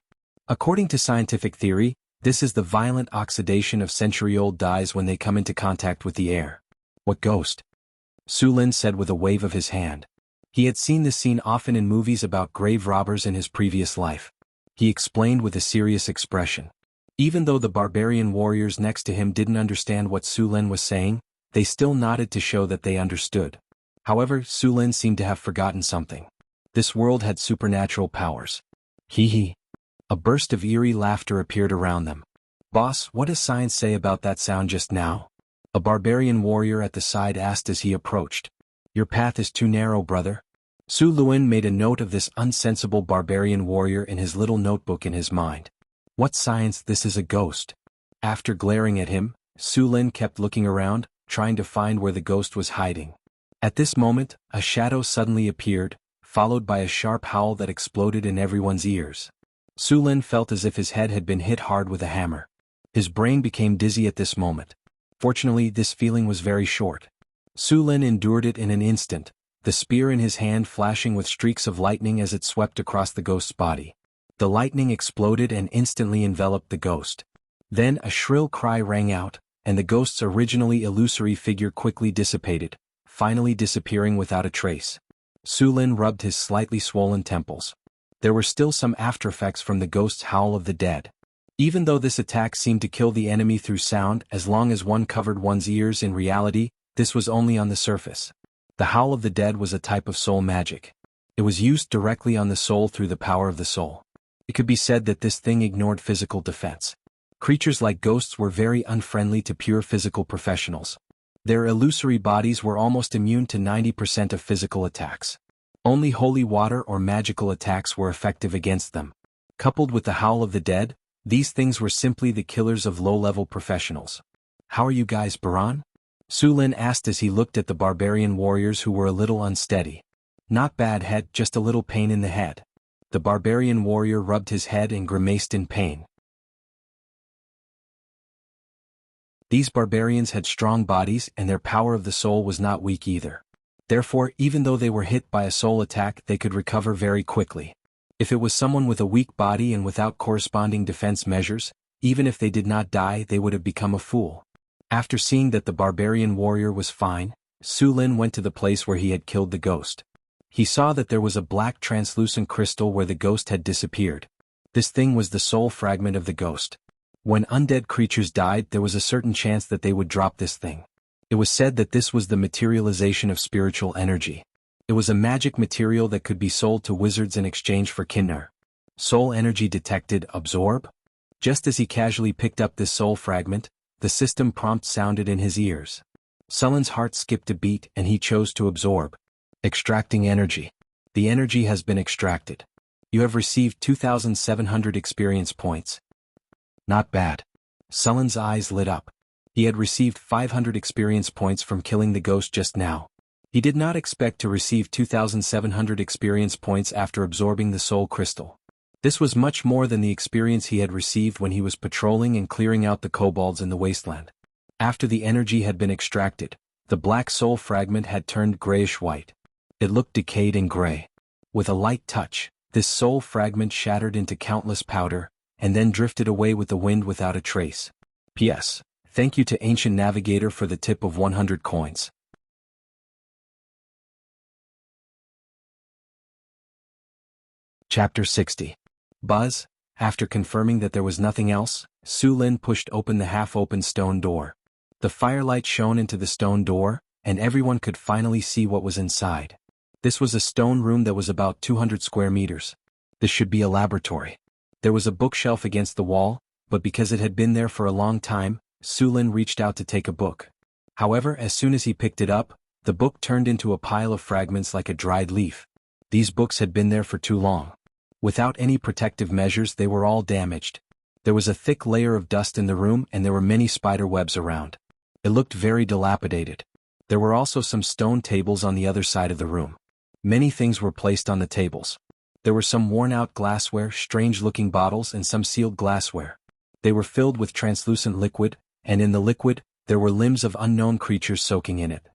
"According to scientific theory, this is the violent oxidation of century-old dyes when they come into contact with the air." "What ghost?" Su Lin said with a wave of his hand. He had seen this scene often in movies about grave robbers in his previous life. He explained with a serious expression. Even though the barbarian warriors next to him didn't understand what Su Lin was saying, they still nodded to show that they understood. However, Su Lin seemed to have forgotten something. This world had supernatural powers. Hee hee. A burst of eerie laughter appeared around them. "Boss, what does science say about that sound just now?" A barbarian warrior at the side asked as he approached. "Your path is too narrow, brother." Su Lin made a note of this unsensible barbarian warrior in his little notebook in his mind. What science? This is a ghost. After glaring at him, Su Lin kept looking around, trying to find where the ghost was hiding. At this moment, a shadow suddenly appeared, followed by a sharp howl that exploded in everyone's ears. Su Lin felt as if his head had been hit hard with a hammer. His brain became dizzy at this moment. Fortunately, this feeling was very short. Su Lin endured it in an instant, the spear in his hand flashing with streaks of lightning as it swept across the ghost's body. The lightning exploded and instantly enveloped the ghost. Then a shrill cry rang out, and the ghost's originally illusory figure quickly dissipated, finally disappearing without a trace. Su Lin rubbed his slightly swollen temples. There were still some aftereffects from the ghost's howl of the dead. Even though this attack seemed to kill the enemy through sound as long as one covered one's ears, in reality, this was only on the surface. The howl of the dead was a type of soul magic. It was used directly on the soul through the power of the soul. It could be said that this thing ignored physical defense. Creatures like ghosts were very unfriendly to pure physical professionals. Their illusory bodies were almost immune to 90% of physical attacks. Only holy water or magical attacks were effective against them. Coupled with the howl of the dead, these things were simply the killers of low-level professionals. "How are you guys, Baran?" Su Lin asked as he looked at the barbarian warriors who were a little unsteady. "Not bad, head, just a little pain in the head." The barbarian warrior rubbed his head and grimaced in pain. These barbarians had strong bodies and their power of the soul was not weak either. Therefore, even though they were hit by a soul attack, they could recover very quickly. If it was someone with a weak body and without corresponding defense measures, Even if they did not die, they would have become a fool. After seeing that the barbarian warrior was fine, Su Lin went to the place where he had killed the ghost. He saw that there was a black translucent crystal where the ghost had disappeared. This thing was the soul fragment of the ghost. When undead creatures died, there was a certain chance that they would drop this thing. It was said that this was the materialization of spiritual energy. It was a magic material that could be sold to wizards in exchange for kinnar. Soul energy detected, absorb? Just as he casually picked up this soul fragment, the system prompt sounded in his ears. Sullen's heart skipped a beat and he chose to absorb. Extracting energy. The energy has been extracted. You have received 2,700 experience points. Not bad. Sullen's eyes lit up. He had received 500 experience points from killing the ghost just now. He did not expect to receive 2,700 experience points after absorbing the soul crystal. This was much more than the experience he had received when he was patrolling and clearing out the kobolds in the wasteland. After the energy had been extracted, the black soul fragment had turned grayish-white. It looked decayed and gray. With a light touch, this soul fragment shattered into countless powder, and then drifted away with the wind without a trace. P.S. Thank you to Ancient Navigator for the tip of 100 coins. Chapter 60. Buzz. After confirming that there was nothing else, Su Lin pushed open the half-open stone door. The firelight shone into the stone door, and everyone could finally see what was inside. This was a stone room that was about 200 square meters. This should be a laboratory. There was a bookshelf against the wall, but because it had been there for a long time, Su Lin reached out to take a book. However, as soon as he picked it up, the book turned into a pile of fragments like a dried leaf. These books had been there for too long. Without any protective measures, they were all damaged. There was a thick layer of dust in the room and there were many spider webs around. It looked very dilapidated. There were also some stone tables on the other side of the room. Many things were placed on the tables. There were some worn-out glassware, strange-looking bottles and some sealed glassware. They were filled with translucent liquid, and in the liquid, there were limbs of unknown creatures soaking in it.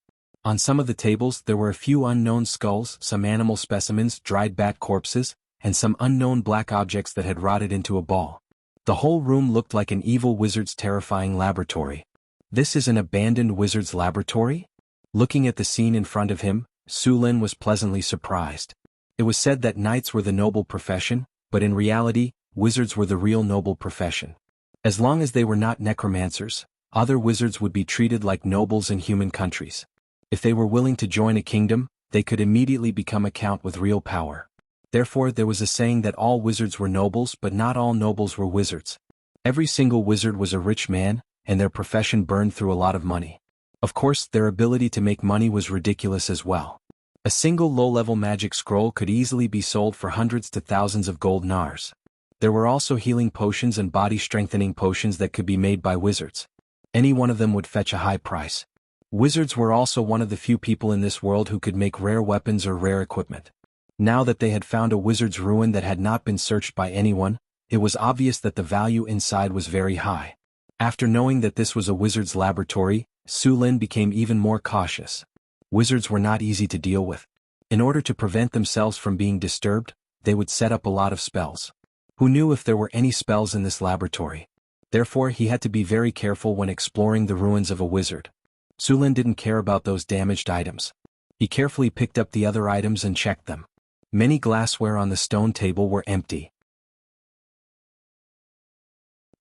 On some of the tables there were a few unknown skulls, some animal specimens, dried bat corpses, and some unknown black objects that had rotted into a ball. The whole room looked like an evil wizard's terrifying laboratory. This is an abandoned wizard's laboratory? Looking at the scene in front of him, Su Lin was pleasantly surprised. It was said that knights were the noble profession, but in reality, wizards were the real noble profession. As long as they were not necromancers, other wizards would be treated like nobles in human countries. If they were willing to join a kingdom, they could immediately become a count with real power. Therefore, there was a saying that all wizards were nobles, but not all nobles were wizards. Every single wizard was a rich man, and their profession burned through a lot of money. Of course, their ability to make money was ridiculous as well. A single low-level magic scroll could easily be sold for hundreds to thousands of gold nars. There were also healing potions and body-strengthening potions that could be made by wizards. Any one of them would fetch a high price. Wizards were also one of the few people in this world who could make rare weapons or rare equipment. Now that they had found a wizard's ruin that had not been searched by anyone, it was obvious that the value inside was very high. After knowing that this was a wizard's laboratory, Su Lin became even more cautious. Wizards were not easy to deal with. In order to prevent themselves from being disturbed, they would set up a lot of spells. Who knew if there were any spells in this laboratory? Therefore, he had to be very careful when exploring the ruins of a wizard. Su Lin didn't care about those damaged items. He carefully picked up the other items and checked them. Many glassware on the stone table were empty.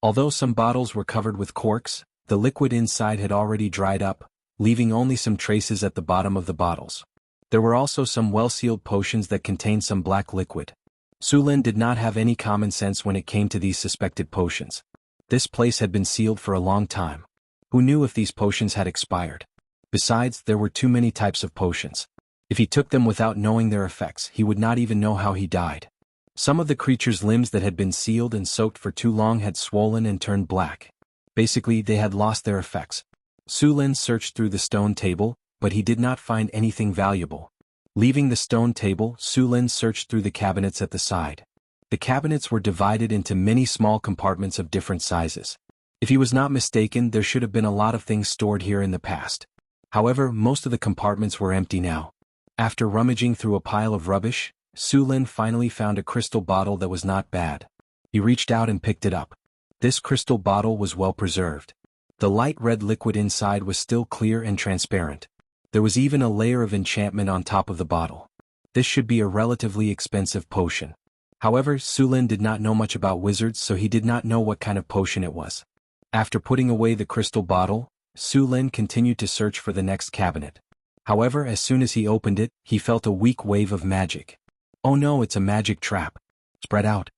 Although some bottles were covered with corks, the liquid inside had already dried up, leaving only some traces at the bottom of the bottles. There were also some well-sealed potions that contained some black liquid. Su Lin did not have any common sense when it came to these suspected potions. This place had been sealed for a long time. Who knew if these potions had expired? Besides, there were too many types of potions. If he took them without knowing their effects, he would not even know how he died. Some of the creature's limbs that had been sealed and soaked for too long had swollen and turned black. Basically, they had lost their effects. Su Lin searched through the stone table, but he did not find anything valuable. Leaving the stone table, Su Lin searched through the cabinets at the side. The cabinets were divided into many small compartments of different sizes. If he was not mistaken, there should have been a lot of things stored here in the past. However, most of the compartments were empty now. After rummaging through a pile of rubbish, Su Lin finally found a crystal bottle that was not bad. He reached out and picked it up. This crystal bottle was well preserved. The light red liquid inside was still clear and transparent. There was even a layer of enchantment on top of the bottle. This should be a relatively expensive potion. However, Sulin did not know much about wizards, so he did not know what kind of potion it was. After putting away the crystal bottle, Sulin continued to search for the next cabinet. However, as soon as he opened it, he felt a weak wave of magic. Oh no, it's a magic trap. Spread out.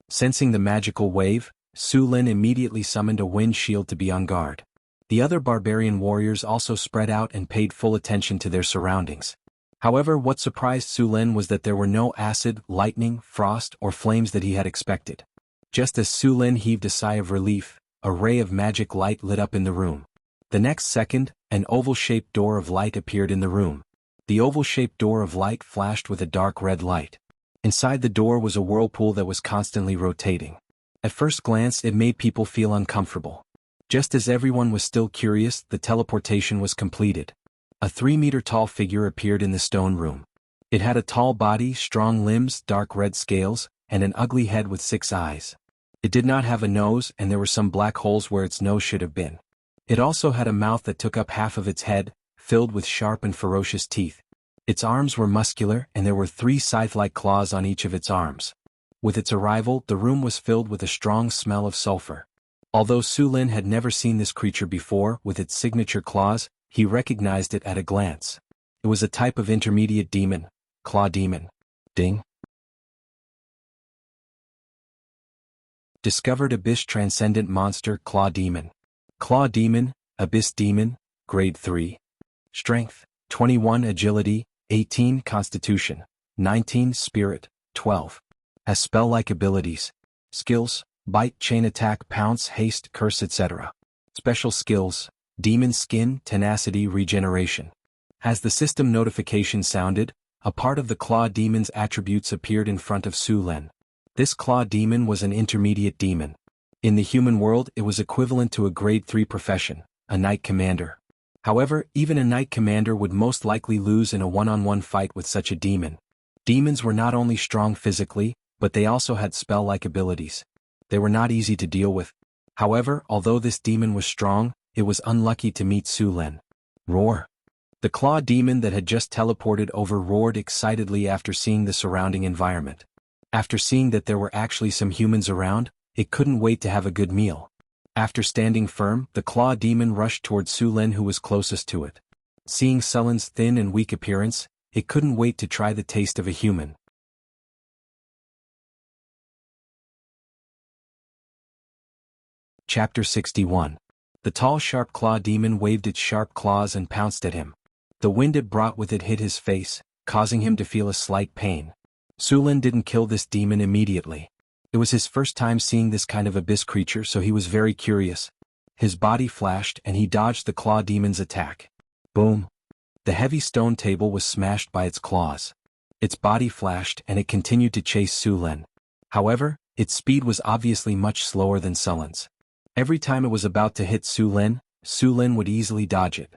Sensing the magical wave, Sulin immediately summoned a wind shield to be on guard. The other barbarian warriors also spread out and paid full attention to their surroundings. However, what surprised Sulin was that there were no acid, lightning, frost, or flames that he had expected. Just as Sulin heaved a sigh of relief, a ray of magic light lit up in the room. The next second, an oval-shaped door of light appeared in the room. The oval-shaped door of light flashed with a dark red light. Inside the door was a whirlpool that was constantly rotating. At first glance, it made people feel uncomfortable. Just as everyone was still curious, the teleportation was completed. A 3-meter-tall figure appeared in the stone room. It had a tall body, strong limbs, dark red scales, and an ugly head with 6 eyes. It did not have a nose, and there were some black holes where its nose should have been. It also had a mouth that took up half of its head, filled with sharp and ferocious teeth. Its arms were muscular, and there were 3 scythe-like claws on each of its arms. With its arrival, the room was filled with a strong smell of sulfur. Although Sulin had never seen this creature before, with its signature claws, he recognized it at a glance. It was a type of intermediate demon, claw demon. Ding. Discovered Abyss Transcendent Monster Claw Demon. Claw Demon, Abyss Demon, Grade 3. Strength, 21 Agility, 18 Constitution, 19 Spirit, 12. Has spell-like abilities. Skills, Bite, Chain Attack, Pounce, Haste, Curse, etc. Special skills, Demon Skin, Tenacity, Regeneration. As the system notification sounded, a part of the Claw Demon's attributes appeared in front of Sulin. This Claw Demon was an intermediate demon. In the human world, it was equivalent to a Grade 3 profession, a Knight Commander. However, even a Knight Commander would most likely lose in a one-on-one fight with such a demon. Demons were not only strong physically, but they also had spell-like abilities. They were not easy to deal with. However, although this demon was strong, it was unlucky to meet Sulin. Roar. The Claw Demon that had just teleported over roared excitedly after seeing the surrounding environment. After seeing that there were actually some humans around, it couldn't wait to have a good meal. After standing firm, the Claw Demon rushed towards Sulin, who was closest to it. Seeing Sulin's thin and weak appearance, it couldn't wait to try the taste of a human. Chapter 61. The tall sharp claw demon waved its sharp claws and pounced at him. The wind it brought with it hit his face, causing him to feel a slight pain. Sulin didn't kill this demon immediately. It was his first time seeing this kind of abyss creature, so he was very curious. His body flashed and he dodged the claw demon's attack. Boom! The heavy stone table was smashed by its claws. Its body flashed and it continued to chase Sulin. However, its speed was obviously much slower than Sulin's. Every time it was about to hit Sulin, Sulin would easily dodge it.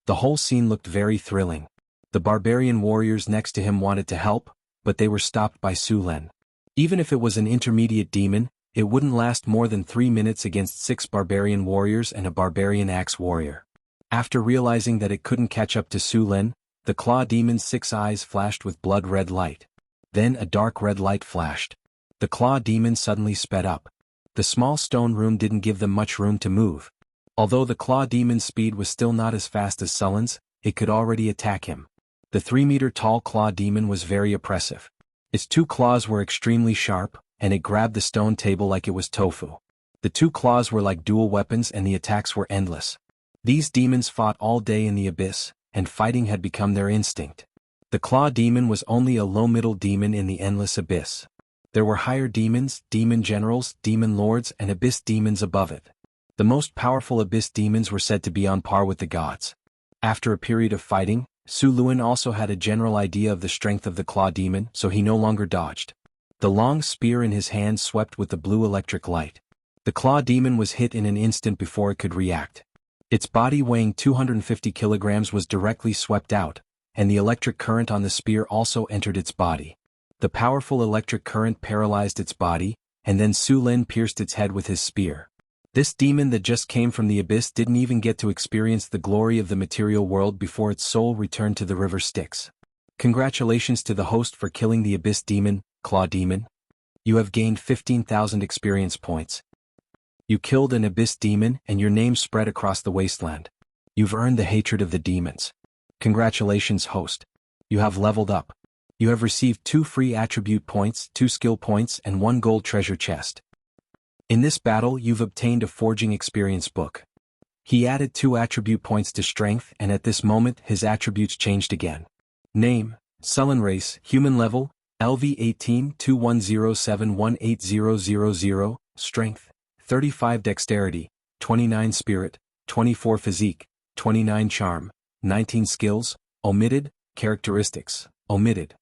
The whole scene looked very thrilling. The barbarian warriors next to him wanted to help, but they were stopped by Sulin. Even if it was an intermediate demon, it wouldn't last more than 3 minutes against 6 barbarian warriors and a barbarian axe warrior. After realizing that it couldn't catch up to Sulin, the claw demon's 6 eyes flashed with blood-red light. Then a dark red light flashed. The claw demon suddenly sped up. The small stone room didn't give them much room to move. Although the claw demon's speed was still not as fast as Sulin's, it could already attack him. The 3-meter-tall claw demon was very oppressive. Its 2 claws were extremely sharp, and it grabbed the stone table like it was tofu. The 2 claws were like dual weapons and the attacks were endless. These demons fought all day in the abyss, and fighting had become their instinct. The claw demon was only a low-middle demon in the endless abyss. There were higher demons, demon generals, demon lords, and abyss demons above it. The most powerful abyss demons were said to be on par with the gods. After a period of fighting, Sulin also had a general idea of the strength of the claw demon, so he no longer dodged. The long spear in his hand swept with the blue electric light. The claw demon was hit in an instant before it could react. Its body weighing 250 kilograms was directly swept out, and the electric current on the spear also entered its body. The powerful electric current paralyzed its body, and then Sulin pierced its head with his spear. This demon that just came from the abyss didn't even get to experience the glory of the material world before its soul returned to the river Styx. Congratulations to the host for killing the abyss demon, Claw Demon. You have gained 15,000 experience points. You killed an abyss demon and your name spread across the wasteland. You've earned the hatred of the demons. Congratulations, host. You have leveled up. You have received 2 free attribute points, 2 skill points, and 1 gold treasure chest. In this battle you've obtained a forging experience book. He added 2 attribute points to strength, and at this moment his attributes changed again. Name, Sullen race, human level, LV 18-21071800, strength, 35 dexterity, 29 spirit, 24 physique, 29 charm, 19 skills, omitted, characteristics, omitted.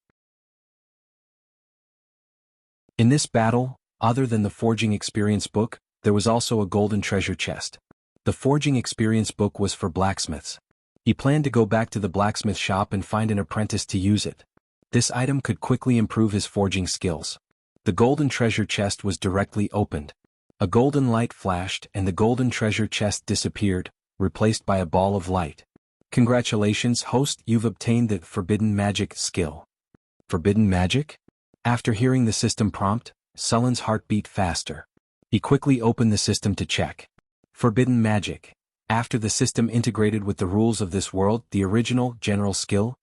In this battle, other than the forging experience book, there was also a golden treasure chest. The forging experience book was for blacksmiths. He planned to go back to the blacksmith shop and find an apprentice to use it. This item could quickly improve his forging skills. The golden treasure chest was directly opened. A golden light flashed and the golden treasure chest disappeared, replaced by a ball of light. Congratulations, host, you've obtained the Forbidden Magic skill. Forbidden Magic? After hearing the system prompt, Sullen's heart beat faster. He quickly opened the system to check. Forbidden Magic. After the system integrated with the rules of this world, the original general skill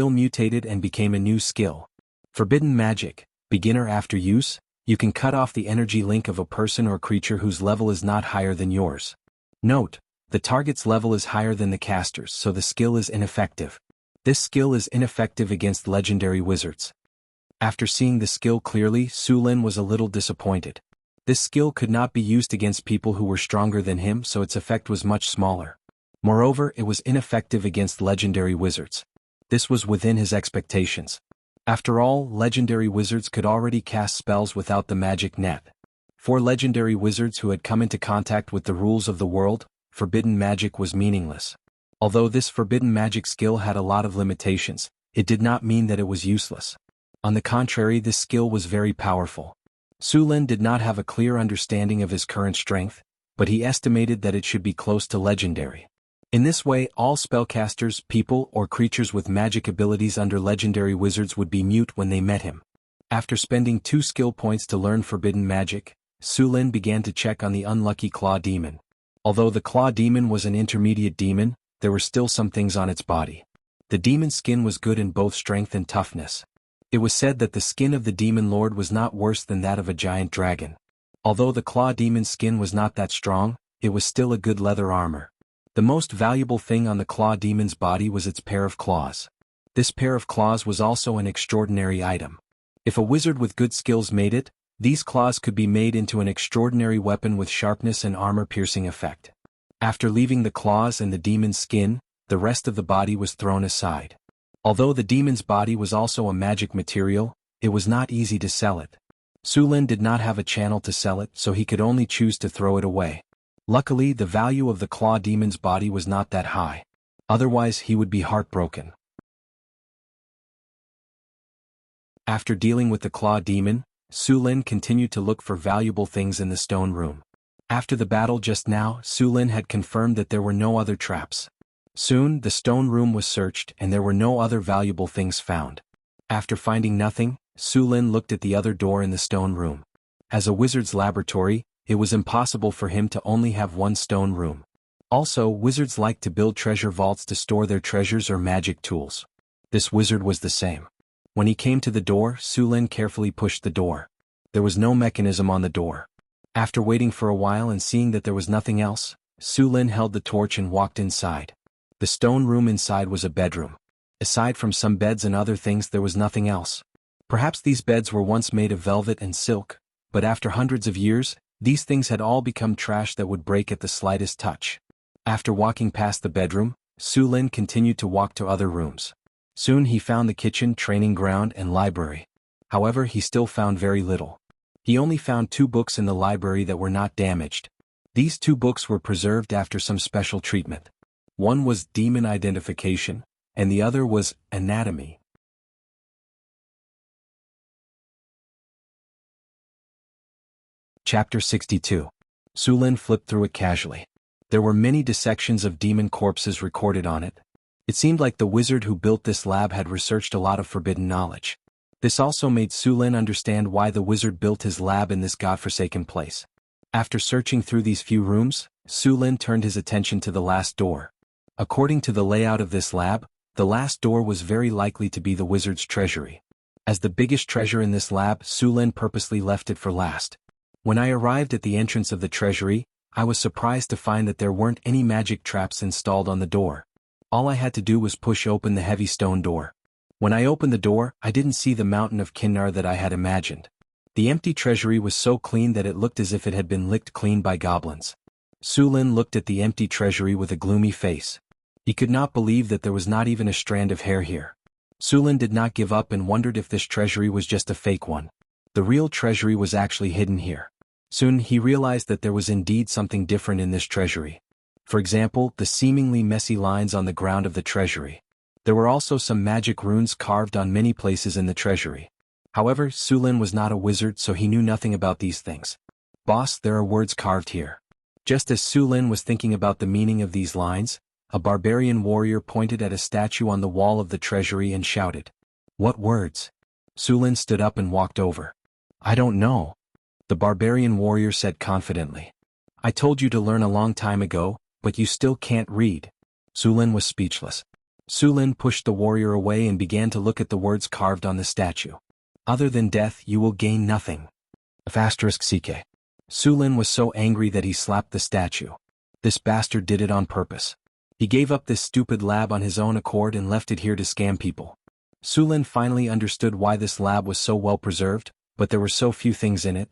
mutated and became a new skill. Forbidden Magic. Beginner. After use, you can cut off the energy link of a person or creature whose level is not higher than yours. Note, the target's level is higher than the caster's, so the skill is ineffective. This skill is ineffective against legendary wizards. After seeing the skill clearly, Sulin was a little disappointed. This skill could not be used against people who were stronger than him, so its effect was much smaller. Moreover, it was ineffective against legendary wizards. This was within his expectations. After all, legendary wizards could already cast spells without the magic net. For legendary wizards who had come into contact with the rules of the world, forbidden magic was meaningless. Although this forbidden magic skill had a lot of limitations, it did not mean that it was useless. On the contrary, this skill was very powerful. Sulin did not have a clear understanding of his current strength, but he estimated that it should be close to legendary. In this way, all spellcasters, people, or creatures with magic abilities under legendary wizards would be mute when they met him. After spending 2 skill points to learn forbidden magic, Sulin began to check on the unlucky Claw Demon. Although the Claw Demon was an intermediate demon, there were still some things on its body. The demon's skin was good in both strength and toughness. It was said that the skin of the demon lord was not worse than that of a giant dragon. Although the Claw Demon's skin was not that strong, it was still a good leather armor. The most valuable thing on the Claw Demon's body was its pair of claws. This pair of claws was also an extraordinary item. If a wizard with good skills made it, these claws could be made into an extraordinary weapon with sharpness and armor-piercing effect. After leaving the claws and the demon's skin, the rest of the body was thrown aside. Although the demon's body was also a magic material, it was not easy to sell it. Sulin did not have a channel to sell it, so he could only choose to throw it away. Luckily, the value of the Claw Demon's body was not that high. Otherwise, he would be heartbroken. After dealing with the Claw Demon, Sulin continued to look for valuable things in the stone room. After the battle just now, Sulin had confirmed that there were no other traps. Soon, the stone room was searched and there were no other valuable things found. After finding nothing, Sulin looked at the other door in the stone room. As a wizard's laboratory, it was impossible for him to only have one stone room. Also, wizards like to build treasure vaults to store their treasures or magic tools. This wizard was the same. When he came to the door, Sulin carefully pushed the door. There was no mechanism on the door. After waiting for a while and seeing that there was nothing else, Sulin held the torch and walked inside. The stone room inside was a bedroom. Aside from some beds and other things, there was nothing else. Perhaps these beds were once made of velvet and silk, but after hundreds of years, these things had all become trash that would break at the slightest touch. After walking past the bedroom, Sulin continued to walk to other rooms. Soon he found the kitchen, training ground, and library. However, he still found very little. He only found 2 books in the library that were not damaged. These 2 books were preserved after some special treatment. One was Demon Identification, and the other was Anatomy. Chapter 62. Su Lin flipped through it casually. There were many dissections of demon corpses recorded on it. It seemed like the wizard who built this lab had researched a lot of forbidden knowledge. This also made Su Lin understand why the wizard built his lab in this godforsaken place. After searching through these few rooms, Su Lin turned his attention to the last door. According to the layout of this lab, the last door was very likely to be the wizard's treasury. As the biggest treasure in this lab, Su Lin purposely left it for last. When I arrived at the entrance of the treasury, I was surprised to find that there weren't any magic traps installed on the door. All I had to do was push open the heavy stone door. When I opened the door, I didn't see the mountain of kinnar that I had imagined. The empty treasury was so clean that it looked as if it had been licked clean by goblins. Su Lin looked at the empty treasury with a gloomy face. He could not believe that there was not even a strand of hair here. Su Lin did not give up and wondered if this treasury was just a fake one. The real treasury was actually hidden here. Soon he realized that there was indeed something different in this treasury. For example, the seemingly messy lines on the ground of the treasury. There were also some magic runes carved on many places in the treasury. However, Su Lin was not a wizard, so he knew nothing about these things. "Boss, there are words carved here." Just as Su Lin was thinking about the meaning of these lines, a barbarian warrior pointed at a statue on the wall of the treasury and shouted, "What words?" Su Lin stood up and walked over. "I don't know," the barbarian warrior said confidently. "I told you to learn a long time ago, but you still can't read." Su Lin was speechless. Su Lin pushed the warrior away and began to look at the words carved on the statue. "Other than death, you will gain nothing." *CK. Su Lin was so angry that he slapped the statue. This bastard did it on purpose. He gave up this stupid lab on his own accord and left it here to scam people. Su Lin finally understood why this lab was so well preserved, but there were so few things in it.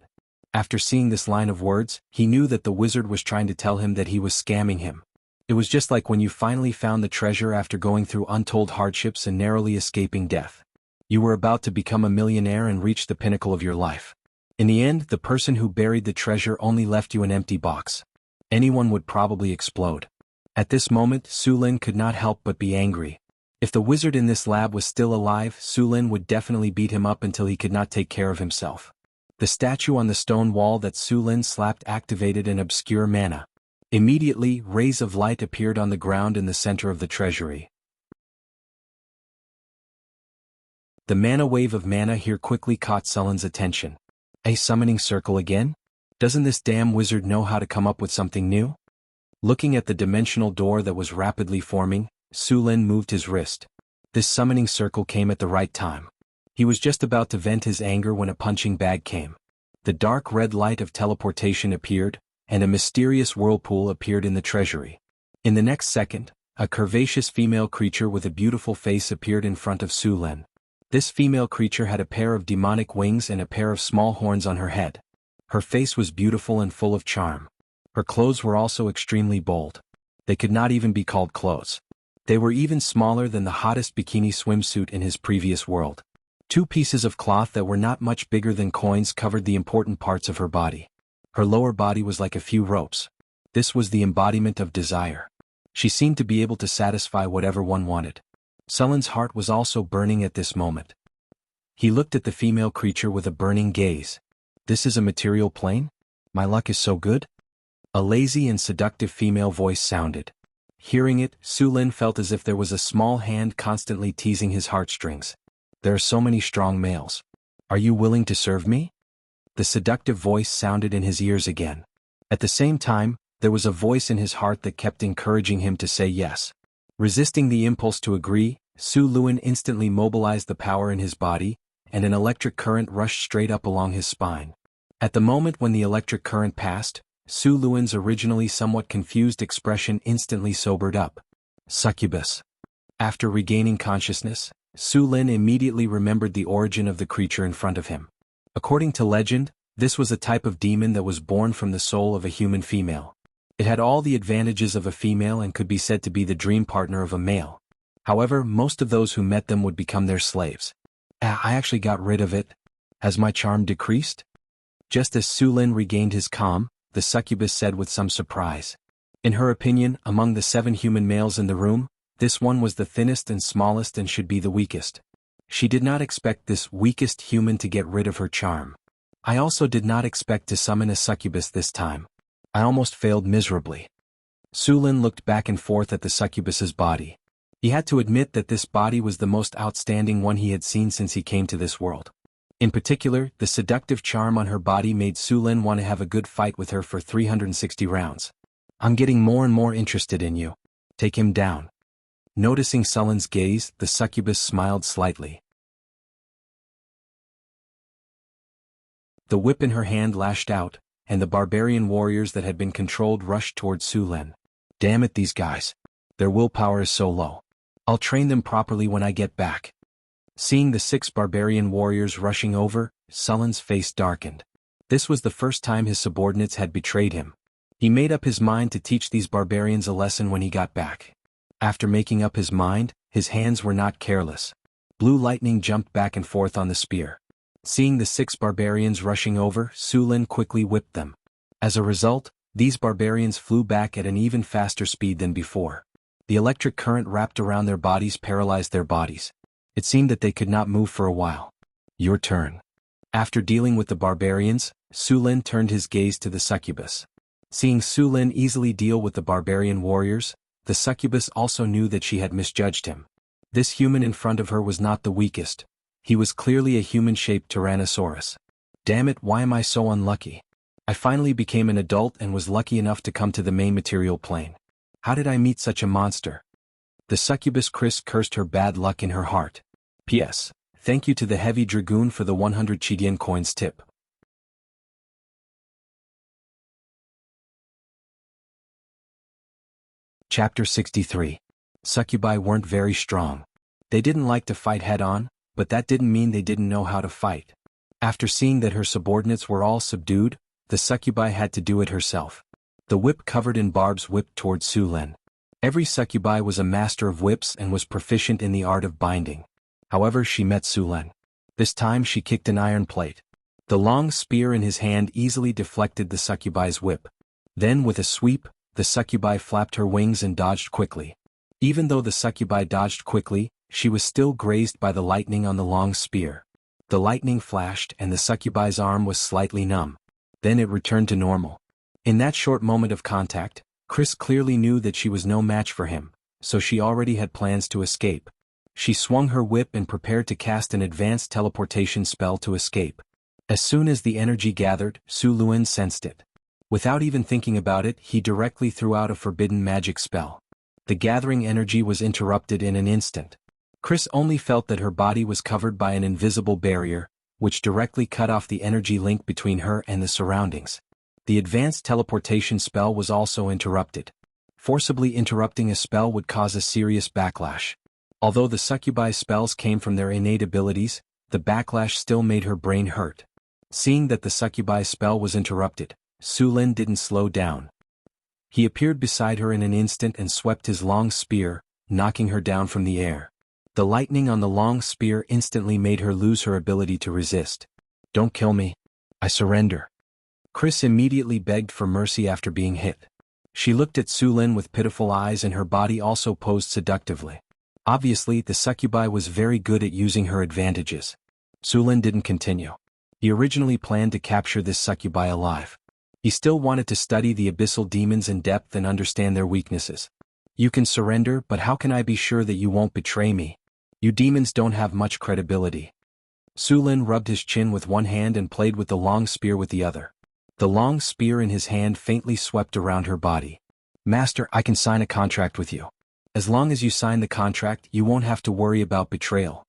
After seeing this line of words, he knew that the wizard was trying to tell him that he was scamming him. It was just like when you finally found the treasure after going through untold hardships and narrowly escaping death. You were about to become a millionaire and reach the pinnacle of your life. In the end, the person who buried the treasure only left you an empty box. Anyone would probably explode. At this moment, Su Lin could not help but be angry. If the wizard in this lab was still alive, Su Lin would definitely beat him up until he could not take care of himself. The statue on the stone wall that Su Lin slapped activated an obscure mana. Immediately, rays of light appeared on the ground in the center of the treasury. The mana wave of mana here quickly caught Su Lin's attention. A summoning circle again? Doesn't this damn wizard know how to come up with something new? Looking at the dimensional door that was rapidly forming, Su Lin moved his wrist. This summoning circle came at the right time. He was just about to vent his anger when a punching bag came. The dark red light of teleportation appeared, and a mysterious whirlpool appeared in the treasury. In the next second, a curvaceous female creature with a beautiful face appeared in front of Su Lin. This female creature had a pair of demonic wings and a pair of small horns on her head. Her face was beautiful and full of charm. Her clothes were also extremely bold. They could not even be called clothes. They were even smaller than the hottest bikini swimsuit in his previous world. Two pieces of cloth that were not much bigger than coins covered the important parts of her body. Her lower body was like a few ropes. This was the embodiment of desire. She seemed to be able to satisfy whatever one wanted. Su Lin's heart was also burning at this moment. He looked at the female creature with a burning gaze. "This is a material plane? My luck is so good?" A lazy and seductive female voice sounded. Hearing it, Su Lin felt as if there was a small hand constantly teasing his heartstrings. "There are so many strong males. Are you willing to serve me?" The seductive voice sounded in his ears again. At the same time, there was a voice in his heart that kept encouraging him to say yes. Resisting the impulse to agree, Su Lin instantly mobilized the power in his body, and an electric current rushed straight up along his spine. At the moment when the electric current passed, Su Lin's originally somewhat confused expression instantly sobered up. Succubus. After regaining consciousness, Su Lin immediately remembered the origin of the creature in front of him. According to legend, this was a type of demon that was born from the soul of a human female. It had all the advantages of a female and could be said to be the dream partner of a male. However, most of those who met them would become their slaves. I actually got rid of it. Has my charm decreased?" Just as Su Lin regained his calm, the succubus said with some surprise. In her opinion, among the 7 human males in the room, this one was the thinnest and smallest and should be the weakest. She did not expect this weakest human to get rid of her charm. "I also did not expect to summon a succubus this time. I almost failed miserably. Sulin looked back and forth at the succubus's body. He had to admit that this body was the most outstanding one he had seen since he came to this world. In particular, the seductive charm on her body made Sulin want to have a good fight with her for 360 rounds. I'm getting more and more interested in you. Take him down. Noticing Sulin's gaze, the succubus smiled slightly. The whip in her hand lashed out, and the barbarian warriors that had been controlled rushed towards Sulin. Damn it, these guys. Their willpower is so low. I'll train them properly when I get back. Seeing the 6 barbarian warriors rushing over, Sulin's face darkened. This was the first time his subordinates had betrayed him. He made up his mind to teach these barbarians a lesson when he got back. After making up his mind, his hands were not careless. Blue lightning jumped back and forth on the spear. Seeing the 6 barbarians rushing over, Sulin quickly whipped them. As a result, these barbarians flew back at an even faster speed than before. The electric current wrapped around their bodies paralyzed their bodies. It seemed that they could not move for a while. Your turn. After dealing with the barbarians, Sulin turned his gaze to the succubus. Seeing Sulin easily deal with the barbarian warriors, the succubus also knew that she had misjudged him. This human in front of her was not the weakest. He was clearly a human-shaped Tyrannosaurus. Damn it, why am I so unlucky? I finally became an adult and was lucky enough to come to the main material plane. How did I meet such a monster? The succubus Chris cursed her bad luck in her heart. P.S. Thank you to the Heavy Dragoon for the 100 Chidian coins tip. Chapter 63. Succubi weren't very strong. They didn't like to fight head-on, but that didn't mean they didn't know how to fight. After seeing that her subordinates were all subdued, the succubi had to do it herself. The whip covered in barbs whipped towards Sulin. Every succubi was a master of whips and was proficient in the art of binding. However, she met Sulin. This time she kicked an iron plate. The long spear in his hand easily deflected the succubi's whip. Then with a sweep, the succubi flapped her wings and dodged quickly. Even though the succubi dodged quickly, she was still grazed by the lightning on the long spear. The lightning flashed and the succubi's arm was slightly numb. Then it returned to normal. In that short moment of contact, Chris clearly knew that she was no match for him, so she already had plans to escape. She swung her whip and prepared to cast an advanced teleportation spell to escape. As soon as the energy gathered, Sulin sensed it. Without even thinking about it, he directly threw out a forbidden magic spell. The gathering energy was interrupted in an instant. Chris only felt that her body was covered by an invisible barrier, which directly cut off the energy link between her and the surroundings. The advanced teleportation spell was also interrupted. Forcibly interrupting a spell would cause a serious backlash. Although the succubi's spells came from their innate abilities, the backlash still made her brain hurt. Seeing that the succubi's spell was interrupted, Sulin didn't slow down. He appeared beside her in an instant and swept his long spear, knocking her down from the air. The lightning on the long spear instantly made her lose her ability to resist. Don't kill me. I surrender. Chris immediately begged for mercy after being hit. She looked at Sulin with pitiful eyes and her body also posed seductively. Obviously, the succubi was very good at using her advantages. Sulin didn't continue. He originally planned to capture this succubi alive. He still wanted to study the abyssal demons in depth and understand their weaknesses. You can surrender, but how can I be sure that you won't betray me? You demons don't have much credibility. Sulin rubbed his chin with one hand and played with the long spear with the other. The long spear in his hand faintly swept around her body. Master, I can sign a contract with you. As long as you sign the contract, you won't have to worry about betrayal.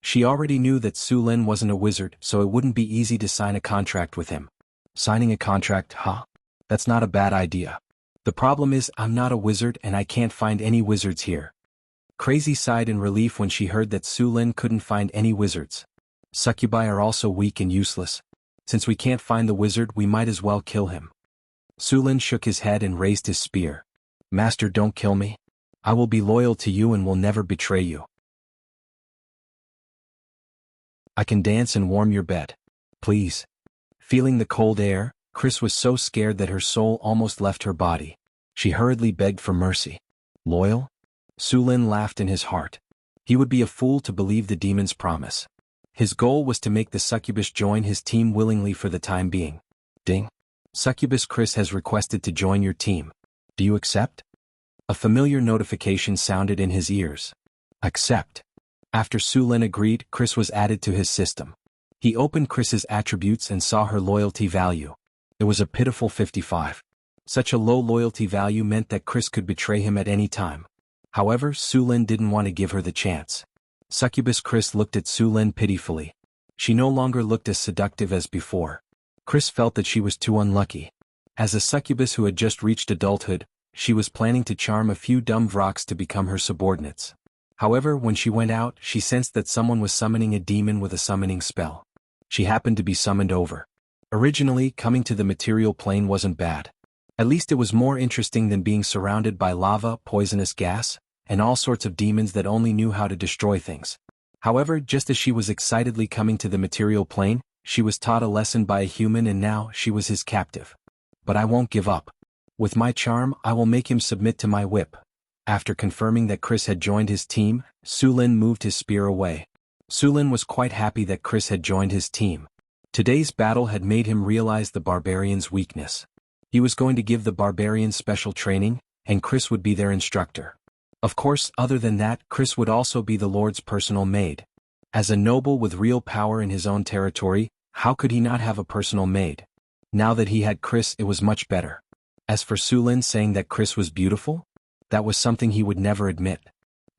She already knew that Sulin wasn't a wizard, so it wouldn't be easy to sign a contract with him. Signing a contract, huh? That's not a bad idea. The problem is, I'm not a wizard and I can't find any wizards here. Crazy sighed in relief when she heard that Sulin couldn't find any wizards. Succubi are also weak and useless. Since we can't find the wizard, we might as well kill him. Sulin shook his head and raised his spear. Master, don't kill me. I will be loyal to you and will never betray you. I can dance and warm your bed. Please. Feeling the cold air, Chris was so scared that her soul almost left her body. She hurriedly begged for mercy. Loyal? Sulin laughed in his heart. He would be a fool to believe the demon's promise. His goal was to make the succubus join his team willingly for the time being. Ding. Succubus Chris has requested to join your team. Do you accept? A familiar notification sounded in his ears. Accept. After Su-Lin agreed, Chris was added to his system. He opened Chris's attributes and saw her loyalty value. It was a pitiful 55. Such a low loyalty value meant that Chris could betray him at any time. However, Su-Lin didn't want to give her the chance. Succubus Chris looked at Su-Lin pitifully. She no longer looked as seductive as before. Chris felt that she was too unlucky. As a succubus who had just reached adulthood, she was planning to charm a few dumb vrocks to become her subordinates. However, when she went out, she sensed that someone was summoning a demon with a summoning spell. She happened to be summoned over. Originally, coming to the material plane wasn't bad. At least it was more interesting than being surrounded by lava, poisonous gas, and all sorts of demons that only knew how to destroy things. However, just as she was excitedly coming to the material plane, she was taught a lesson by a human and now she was his captive. But I won't give up. With my charm, I will make him submit to my whip. After confirming that Chris had joined his team, Su-Lin moved his spear away. Su-Lin was quite happy that Chris had joined his team. Today's battle had made him realize the barbarian's weakness. He was going to give the barbarians special training, and Chris would be their instructor. Of course, other than that, Chris would also be the Lord's personal maid. As a noble with real power in his own territory, how could he not have a personal maid? Now that he had Chris, it was much better. As for Su-Lin saying that Chris was beautiful, that was something he would never admit.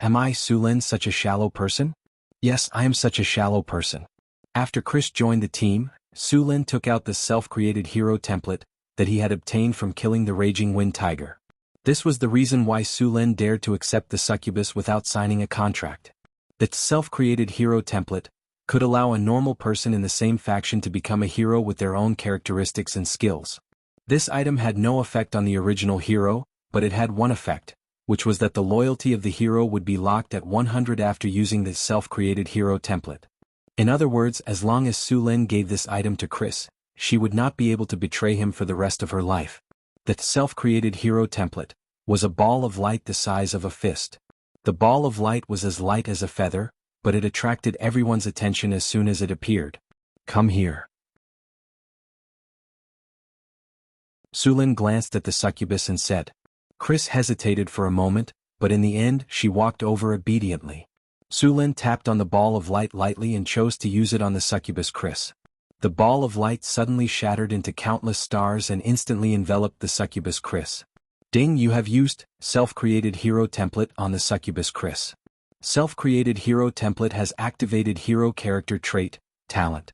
Am I, Su-Lin, such a shallow person? Yes, I am such a shallow person. After Chris joined the team, Su-Lin took out the self-created hero template that he had obtained from killing the raging wind tiger. This was the reason why Su-Lin dared to accept the succubus without signing a contract. The self-created hero template could allow a normal person in the same faction to become a hero with their own characteristics and skills. This item had no effect on the original hero, but it had one effect, which was that the loyalty of the hero would be locked at 100 after using the self-created hero template. In other words, as long as Su-Lin gave this item to Chris, she would not be able to betray him for the rest of her life. The self-created hero template was a ball of light the size of a fist. The ball of light was as light as a feather, but it attracted everyone's attention as soon as it appeared. Come here. Su-Lin glanced at the succubus and said. Chris hesitated for a moment, but in the end she walked over obediently. Su-Lin tapped on the ball of light lightly and chose to use it on the succubus Chris. The ball of light suddenly shattered into countless stars and instantly enveloped the succubus Chris. Ding, you have used self-created hero template on the succubus Chris. Self-created hero template has activated hero character trait, talent.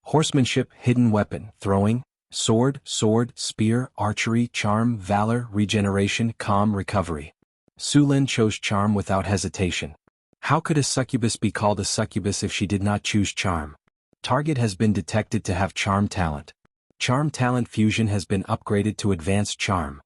Horsemanship, hidden weapon, throwing, sword, spear, archery, charm, valor, regeneration, calm, recovery. Su-Lin chose charm without hesitation. How could a succubus be called a succubus if she did not choose charm? Target has been detected to have charm talent. Charm talent fusion has been upgraded to advanced charm.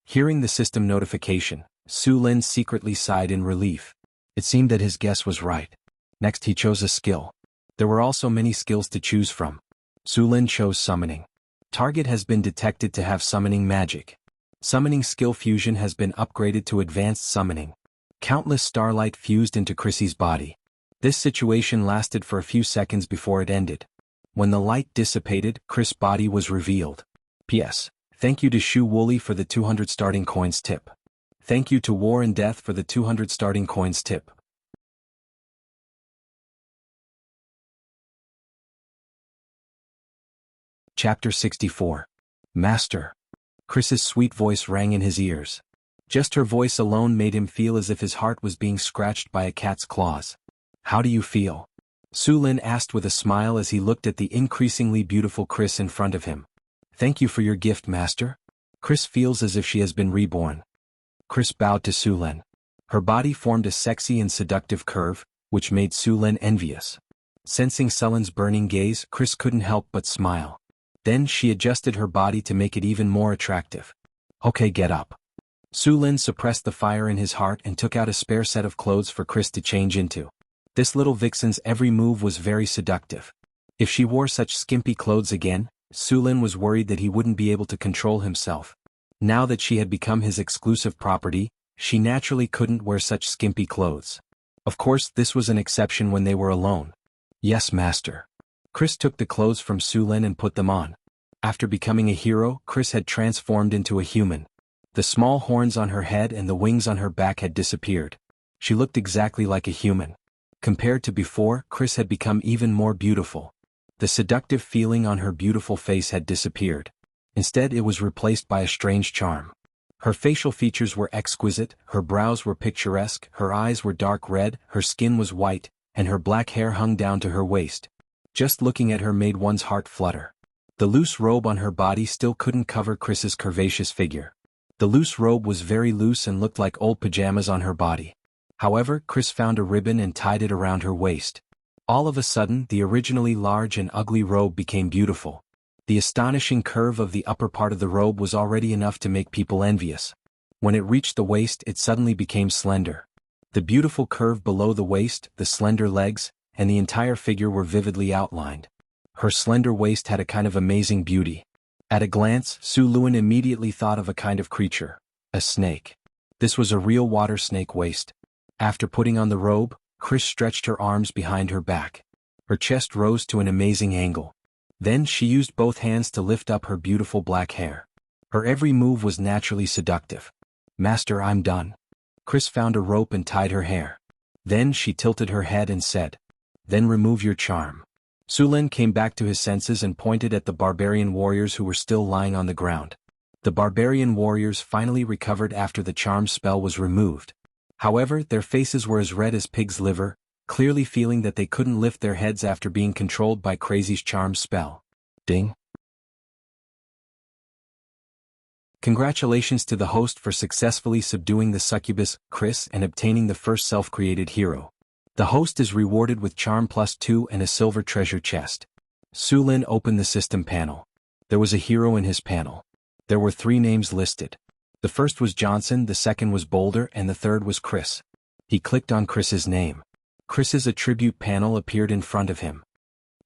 Hearing the system notification, Su-Lin secretly sighed in relief. It seemed that his guess was right. Next he chose a skill. There were also many skills to choose from. Su-Lin chose summoning. Target has been detected to have summoning magic. Summoning skill fusion has been upgraded to advanced summoning. Countless starlight fused into Chrissy's body. This situation lasted for a few seconds before it ended. When the light dissipated, Chris' body was revealed. P.S. Thank you to Shu Wooly for the 200 starting coins tip. Thank you to War and Death for the 200 starting coins tip. Chapter 64. Master. Chris's sweet voice rang in his ears. Just her voice alone made him feel as if his heart was being scratched by a cat's claws. How do you feel? Su-Lin asked with a smile as he looked at the increasingly beautiful Chris in front of him. Thank you for your gift, Master. Chris feels as if she has been reborn. Chris bowed to Su-Lin. Her body formed a sexy and seductive curve, which made Su-Lin envious. Sensing Su-Lin's burning gaze, Chris couldn't help but smile. Then she adjusted her body to make it even more attractive. Okay, get up. Su-Lin suppressed the fire in his heart and took out a spare set of clothes for Chris to change into. This little vixen's every move was very seductive. If she wore such skimpy clothes again, Su-Lin was worried that he wouldn't be able to control himself. Now that she had become his exclusive property, she naturally couldn't wear such skimpy clothes. Of course, this was an exception when they were alone. Yes, Master. Chris took the clothes from Su-Lin and put them on. After becoming a hero, Chris had transformed into a human. The small horns on her head and the wings on her back had disappeared. She looked exactly like a human. Compared to before, Chris had become even more beautiful. The seductive feeling on her beautiful face had disappeared. Instead, it was replaced by a strange charm. Her facial features were exquisite, her brows were picturesque, her eyes were dark red, her skin was white, and her black hair hung down to her waist. Just looking at her made one's heart flutter. The loose robe on her body still couldn't cover Chris's curvaceous figure. The loose robe was very loose and looked like old pajamas on her body. However, Chris found a ribbon and tied it around her waist. All of a sudden, the originally large and ugly robe became beautiful. The astonishing curve of the upper part of the robe was already enough to make people envious. When it reached the waist, it suddenly became slender. The beautiful curve below the waist, the slender legs, and the entire figure were vividly outlined. Her slender waist had a kind of amazing beauty. At a glance, Su Lun immediately thought of a kind of creature, a snake. This was a real water snake waist. After putting on the robe, Chris stretched her arms behind her back. Her chest rose to an amazing angle. Then she used both hands to lift up her beautiful black hair. Her every move was naturally seductive. "Master, I'm done." Chris found a rope and tied her hair. Then she tilted her head and said, "Then remove your charm." Su Lin came back to his senses and pointed at the barbarian warriors who were still lying on the ground. The barbarian warriors finally recovered after the charm spell was removed. However, their faces were as red as pig's liver, clearly feeling that they couldn't lift their heads after being controlled by Crazy's charm spell. Ding! Congratulations to the host for successfully subduing the succubus, Chris, and obtaining the first self-created hero. The host is rewarded with Charm +2 and a silver treasure chest. Su Lin opened the system panel. There was a hero in his panel. There were 3 names listed. The first was Johnson, the second was Boulder, and the third was Chris. He clicked on Chris's name. Chris's attribute panel appeared in front of him.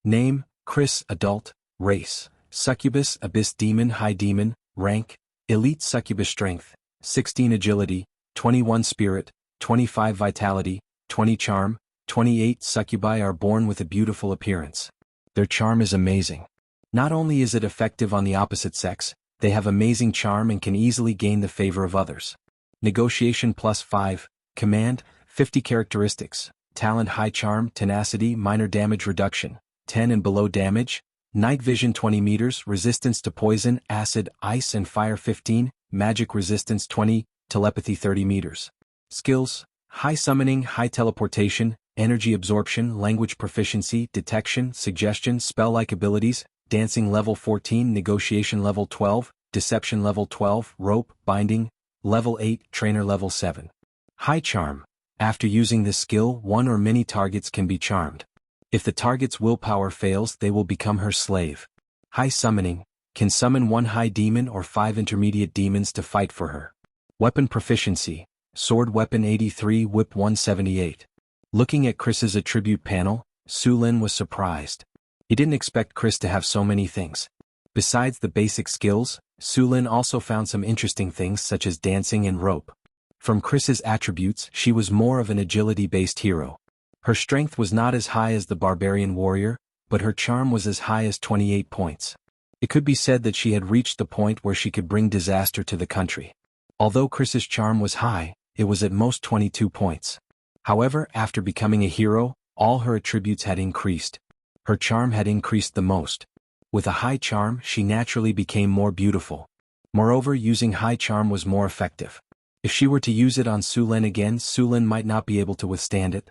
Name, Chris, adult, race, succubus, abyss demon, high demon, rank, elite succubus strength, 16 agility, 21 spirit, 25 vitality, 20 charm, 28 succubi are born with a beautiful appearance. Their charm is amazing. Not only is it effective on the opposite sex, they have amazing charm and can easily gain the favor of others. Negotiation +5, command, 50 characteristics, talent high charm, tenacity, minor damage reduction, 10 and below damage, night vision 20 meters, resistance to poison, acid, ice and fire 15, magic resistance 20, telepathy 30 meters. Skills, high summoning, high teleportation, energy absorption, language proficiency, detection, suggestion, spell-like abilities, dancing level 14, negotiation level 12, deception level 12, rope, binding, level 8, trainer level 7. High charm. After using this skill, one or many targets can be charmed. If the target's willpower fails, they will become her slave. High summoning. Can summon 1 high demon or 5 intermediate demons to fight for her. Weapon proficiency. Sword weapon 83, whip 178. Looking at Chris's attribute panel, Su Lin was surprised. He didn't expect Chris to have so many things. Besides the basic skills, Su Lin also found some interesting things such as dancing and rope. From Chris's attributes, she was more of an agility-based hero. Her strength was not as high as the barbarian warrior, but her charm was as high as 28 points. It could be said that she had reached the point where she could bring disaster to the country. Although Chris's charm was high, it was at most 22 points. However, after becoming a hero, all her attributes had increased. Her charm had increased the most. With a high charm, she naturally became more beautiful. Moreover, using high charm was more effective. If she were to use it on Su Lin again, Su Lin might not be able to withstand it.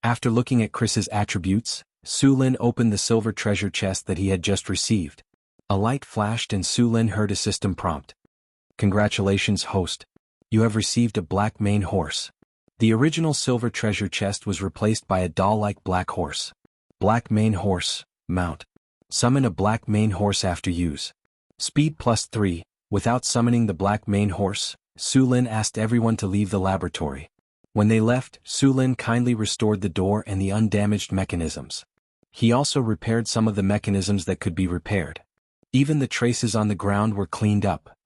After looking at Chris's attributes, Su Lin opened the silver treasure chest that he had just received. A light flashed and Su Lin heard a system prompt. Congratulations, host. You have received a black mane horse. The original silver treasure chest was replaced by a doll-like black horse. Black mane horse, mount. Summon a black mane horse after use. Speed +3, without summoning the black mane horse, Su Lin asked everyone to leave the laboratory. When they left, Su Lin kindly restored the door and the undamaged mechanisms. He also repaired some of the mechanisms that could be repaired. Even the traces on the ground were cleaned up.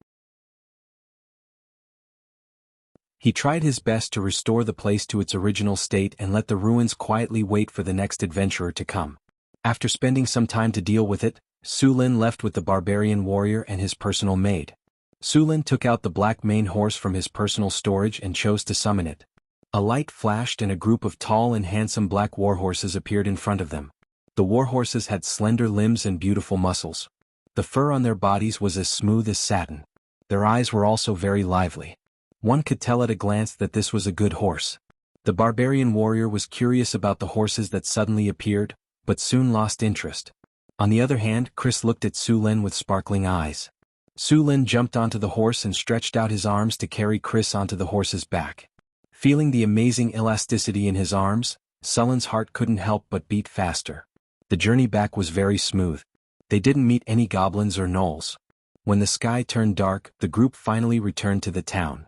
He tried his best to restore the place to its original state and let the ruins quietly wait for the next adventurer to come. After spending some time to deal with it, Su Lin left with the barbarian warrior and his personal maid. Su Lin took out the black mane horse from his personal storage and chose to summon it. A light flashed and a group of tall and handsome black warhorses appeared in front of them. The warhorses had slender limbs and beautiful muscles. The fur on their bodies was as smooth as satin. Their eyes were also very lively. One could tell at a glance that this was a good horse. The barbarian warrior was curious about the horses that suddenly appeared, but soon lost interest. On the other hand, Chris looked at Su Lin with sparkling eyes. Su Lin jumped onto the horse and stretched out his arms to carry Chris onto the horse's back. Feeling the amazing elasticity in his arms, Sullen's heart couldn't help but beat faster. The journey back was very smooth. They didn't meet any goblins or gnolls. When the sky turned dark, the group finally returned to the town.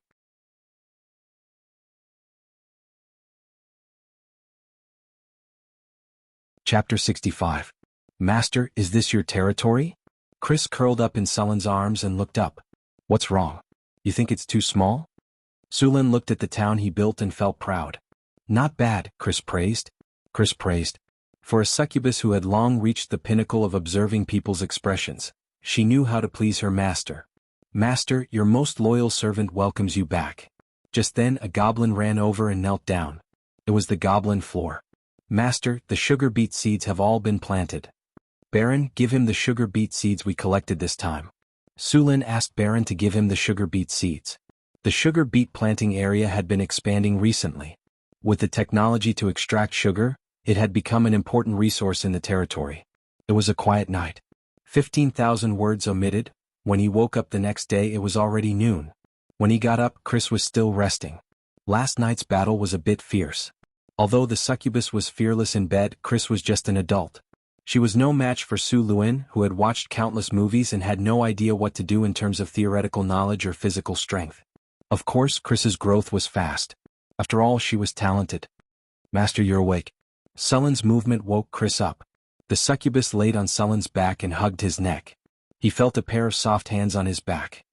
Chapter 65. Master, is this your territory? Chris curled up in Sullen's arms and looked up. What's wrong? You think it's too small? Su Lin looked at the town he built and felt proud. Not bad, Chris praised. For a succubus who had long reached the pinnacle of observing people's expressions, she knew how to please her master. Master, your most loyal servant welcomes you back. Just then a goblin ran over and knelt down. It was the goblin floor. Master, the sugar beet seeds have all been planted. Baron, give him the sugar beet seeds we collected this time. Su Lin asked Baron to give him the sugar beet seeds. The sugar beet planting area had been expanding recently. With the technology to extract sugar, it had become an important resource in the territory. It was a quiet night. 15,000 words omitted. When he woke up the next day it was already noon. When he got up, Chris was still resting. Last night's battle was a bit fierce. Although the succubus was fearless in bed, Chris was just an adult. She was no match for Su Lin, who had watched countless movies and had no idea what to do in terms of theoretical knowledge or physical strength. Of course, Chris's growth was fast. After all, she was talented. Master, you're awake. Sullen's movement woke Chris up. The succubus laid on Sullen's back and hugged his neck. He felt a pair of soft hands on his back.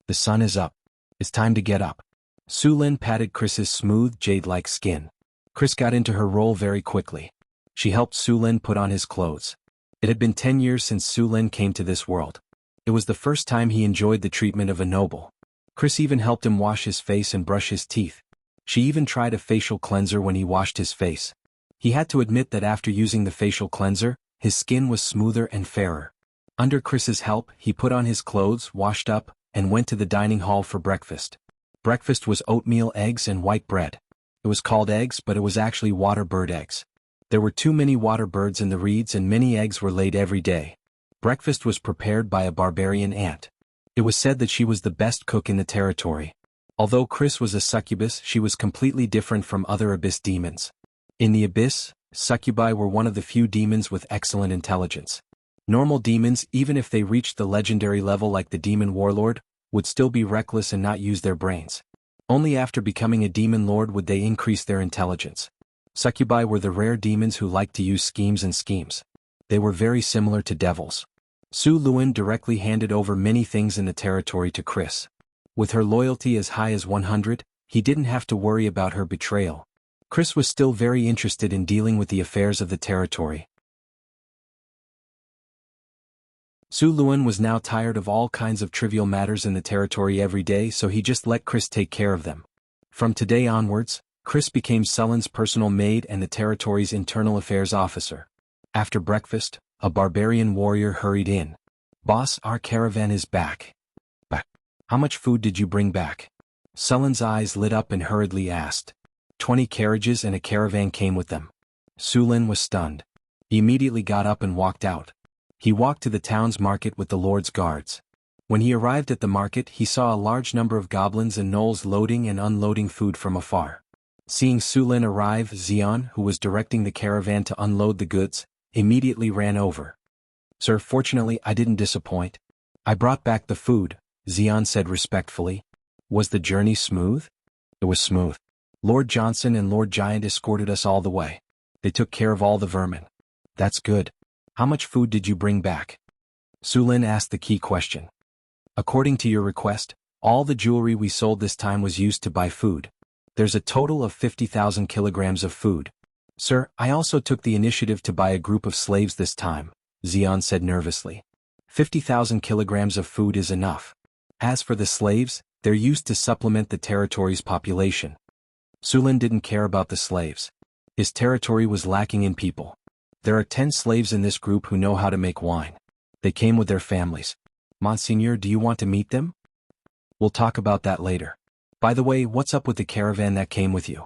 The sun is up. It's time to get up. Su Lin patted Chris's smooth, jade-like skin. Chris got into her role very quickly. She helped Su Lin put on his clothes. It had been 10 years since Su Lin came to this world. It was the first time he enjoyed the treatment of a noble. Chris even helped him wash his face and brush his teeth. She even tried a facial cleanser when he washed his face. He had to admit that after using the facial cleanser, his skin was smoother and fairer. Under Chris's help, he put on his clothes, washed up, and went to the dining hall for breakfast. Breakfast was oatmeal, eggs, and white bread. It was called eggs, but it was actually water bird eggs. There were too many water birds in the reeds and many eggs were laid every day. Breakfast was prepared by a barbarian ant. It was said that she was the best cook in the territory. Although Chris was a succubus, she was completely different from other abyss demons. In the abyss, succubi were one of the few demons with excellent intelligence. Normal demons, even if they reached the legendary level like the demon warlord, would still be reckless and not use their brains. Only after becoming a demon lord would they increase their intelligence. Succubi were the rare demons who liked to use schemes. They were very similar to devils. Su Lin directly handed over many things in the territory to Chris. With her loyalty as high as 100, he didn't have to worry about her betrayal. Chris was still very interested in dealing with the affairs of the territory. Su Lin was now tired of all kinds of trivial matters in the territory every day, so he just let Chris take care of them. From today onwards, Chris became Sullen's personal maid and the territory's internal affairs officer. After breakfast, a barbarian warrior hurried in. Boss, our caravan is back. Back? How much food did you bring back? Sullen's eyes lit up and hurriedly asked. 20 carriages and a caravan came with them. Su Lin was stunned. He immediately got up and walked out. He walked to the town's market with the Lord's guards. When he arrived at the market, he saw a large number of goblins and gnolls loading and unloading food from afar. Seeing Su Lin arrive, Xian, who was directing the caravan to unload the goods, immediately ran over. Sir, fortunately I didn't disappoint. I brought back the food, Xian said respectfully. Was the journey smooth? It was smooth. Lord Johnson and Lord Giant escorted us all the way. They took care of all the vermin. That's good. How much food did you bring back? Su Lin asked the key question. According to your request, all the jewelry we sold this time was used to buy food. There's a total of 50,000 kilograms of food. Sir, I also took the initiative to buy a group of slaves this time, Xian said nervously. 50,000 kilograms of food is enough. As for the slaves, they're used to supplement the territory's population. Sulin didn't care about the slaves. His territory was lacking in people. There are 10 slaves in this group who know how to make wine. They came with their families. Monseigneur, do you want to meet them? We'll talk about that later. By the way, what's up with the caravan that came with you?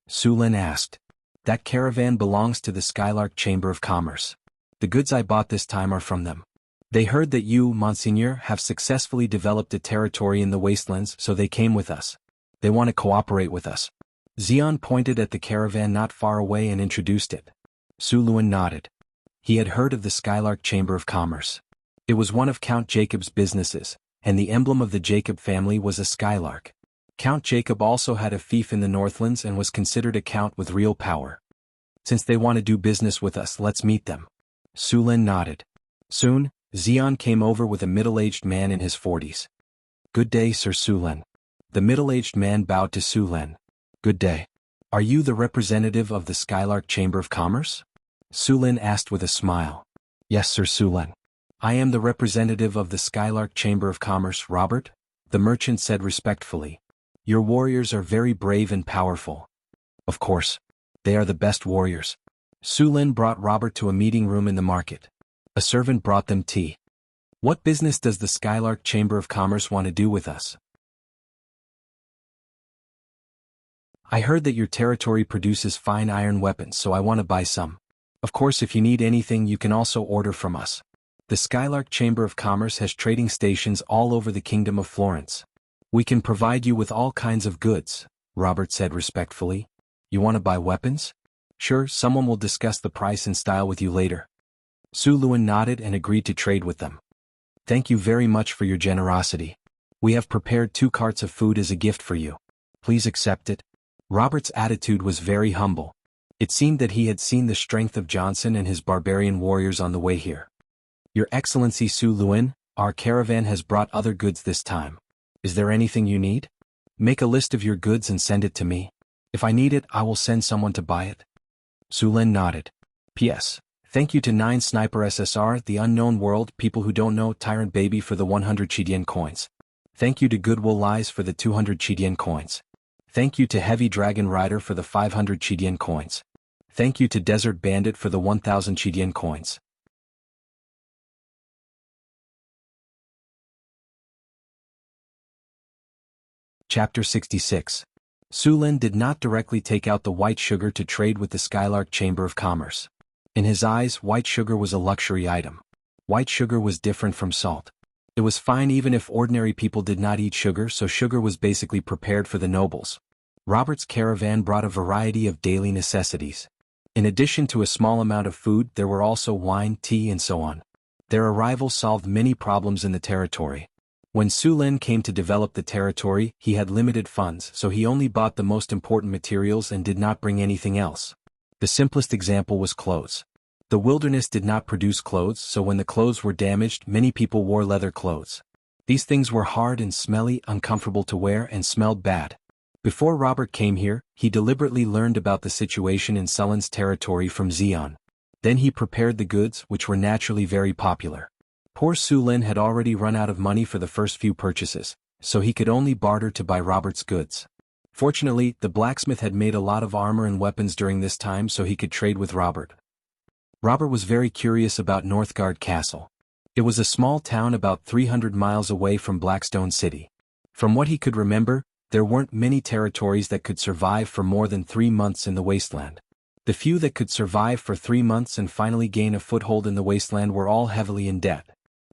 Sulin asked. That caravan belongs to the Skylark Chamber of Commerce. The goods I bought this time are from them. They heard that you, Monseigneur, have successfully developed a territory in the wastelands, so they came with us. They want to cooperate with us. Xian pointed at the caravan not far away and introduced it. Su Luan nodded. He had heard of the Skylark Chamber of Commerce. It was one of Count Jacob's businesses, and the emblem of the Jacob family was a skylark. Count Jacob also had a fief in the Northlands and was considered a count with real power. Since they want to do business with us, let's meet them. Su Lin nodded. Soon, Xian came over with a middle-aged man in his 40s. Good day, Sir Su Lin. The middle-aged man bowed to Su Lin. Good day. Are you the representative of the Skylark Chamber of Commerce? Su Lin asked with a smile. Yes, Sir Su Lin. I am the representative of the Skylark Chamber of Commerce, Robert, the merchant said respectfully. Your warriors are very brave and powerful. Of course. They are the best warriors. Su Lin brought Robert to a meeting room in the market. A servant brought them tea. What business does the Skylark Chamber of Commerce want to do with us? I heard that your territory produces fine iron weapons, so I want to buy some. Of course, if you need anything, you can also order from us. The Skylark Chamber of Commerce has trading stations all over the Kingdom of Florence. We can provide you with all kinds of goods, Robert said respectfully. You want to buy weapons? Sure, someone will discuss the price and style with you later. Su Luan nodded and agreed to trade with them. Thank you very much for your generosity. We have prepared 2 carts of food as a gift for you. Please accept it. Robert's attitude was very humble. It seemed that he had seen the strength of Johnson and his barbarian warriors on the way here. Your Excellency Su Luan, our caravan has brought other goods this time. Is there anything you need? Make a list of your goods and send it to me. If I need it, I will send someone to buy it. Su Lin nodded. P.S. Thank you to 9 Sniper SSR, The Unknown World, People Who Don't Know, Tyrant Baby for the 100 Chidian coins. Thank you to Goodwill Lies for the 200 Chidian coins. Thank you to Heavy Dragon Rider for the 500 Chidian coins. Thank you to Desert Bandit for the 1000 Chidian coins. Chapter 66. Su Lin did not directly take out the white sugar to trade with the Skylark Chamber of Commerce. In his eyes, white sugar was a luxury item. White sugar was different from salt. It was fine even if ordinary people did not eat sugar, so sugar was basically prepared for the nobles. Robert's caravan brought a variety of daily necessities. In addition to a small amount of food, there were also wine, tea, and so on. Their arrival solved many problems in the territory. When Su Lin came to develop the territory, he had limited funds, so he only bought the most important materials and did not bring anything else. The simplest example was clothes. The wilderness did not produce clothes, so when the clothes were damaged, many people wore leather clothes. These things were hard and smelly, uncomfortable to wear, and smelled bad. Before Robert came here, he deliberately learned about the situation in Sulin's territory from Xian. Then he prepared the goods, which were naturally very popular. Poor Su Lin had already run out of money for the first few purchases, so he could only barter to buy Robert's goods. Fortunately, the blacksmith had made a lot of armor and weapons during this time, so he could trade with Robert. Robert was very curious about Northgard Castle. It was a small town about 300 miles away from Blackstone City. From what he could remember, there weren't many territories that could survive for more than 3 months in the wasteland. The few that could survive for 3 months and finally gain a foothold in the wasteland were all heavily in debt.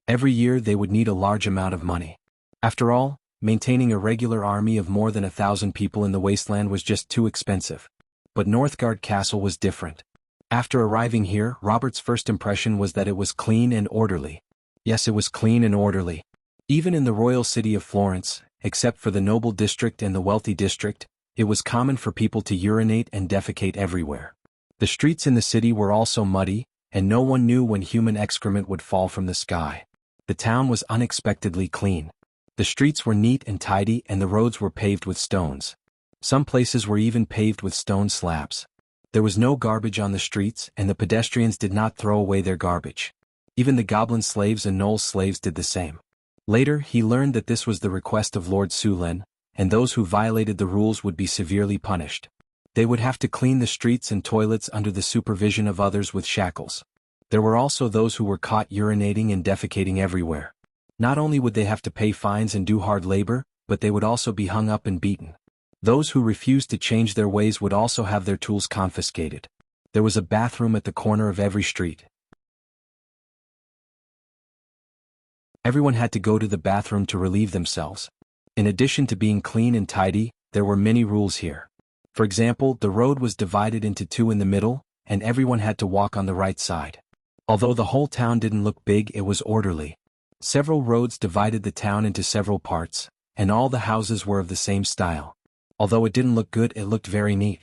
Every year they would need a large amount of money. After all, maintaining a regular army of more than 1,000 people in the wasteland was just too expensive. But Northgard Castle was different. After arriving here, Robert's first impression was that it was clean and orderly. Yes, it was clean and orderly. Even in the royal city of Florence, except for the noble district and the wealthy district, it was common for people to urinate and defecate everywhere. The streets in the city were also muddy, and no one knew when human excrement would fall from the sky. The town was unexpectedly clean. The streets were neat and tidy, and the roads were paved with stones. Some places were even paved with stone slabs. There was no garbage on the streets, and the pedestrians did not throw away their garbage. Even the goblin slaves and gnoll slaves did the same. Later he learned that this was the request of Lord Sulen, and those who violated the rules would be severely punished. They would have to clean the streets and toilets under the supervision of others with shackles. There were also those who were caught urinating and defecating everywhere. Not only would they have to pay fines and do hard labor, but they would also be hung up and beaten. Those who refused to change their ways would also have their tools confiscated. There was a bathroom at the corner of every street. Everyone had to go to the bathroom to relieve themselves. In addition to being clean and tidy, there were many rules here. For example, the road was divided into two in the middle, and everyone had to walk on the right side. Although the whole town didn't look big, it was orderly. Several roads divided the town into several parts, and all the houses were of the same style. Although it didn't look good, it looked very neat.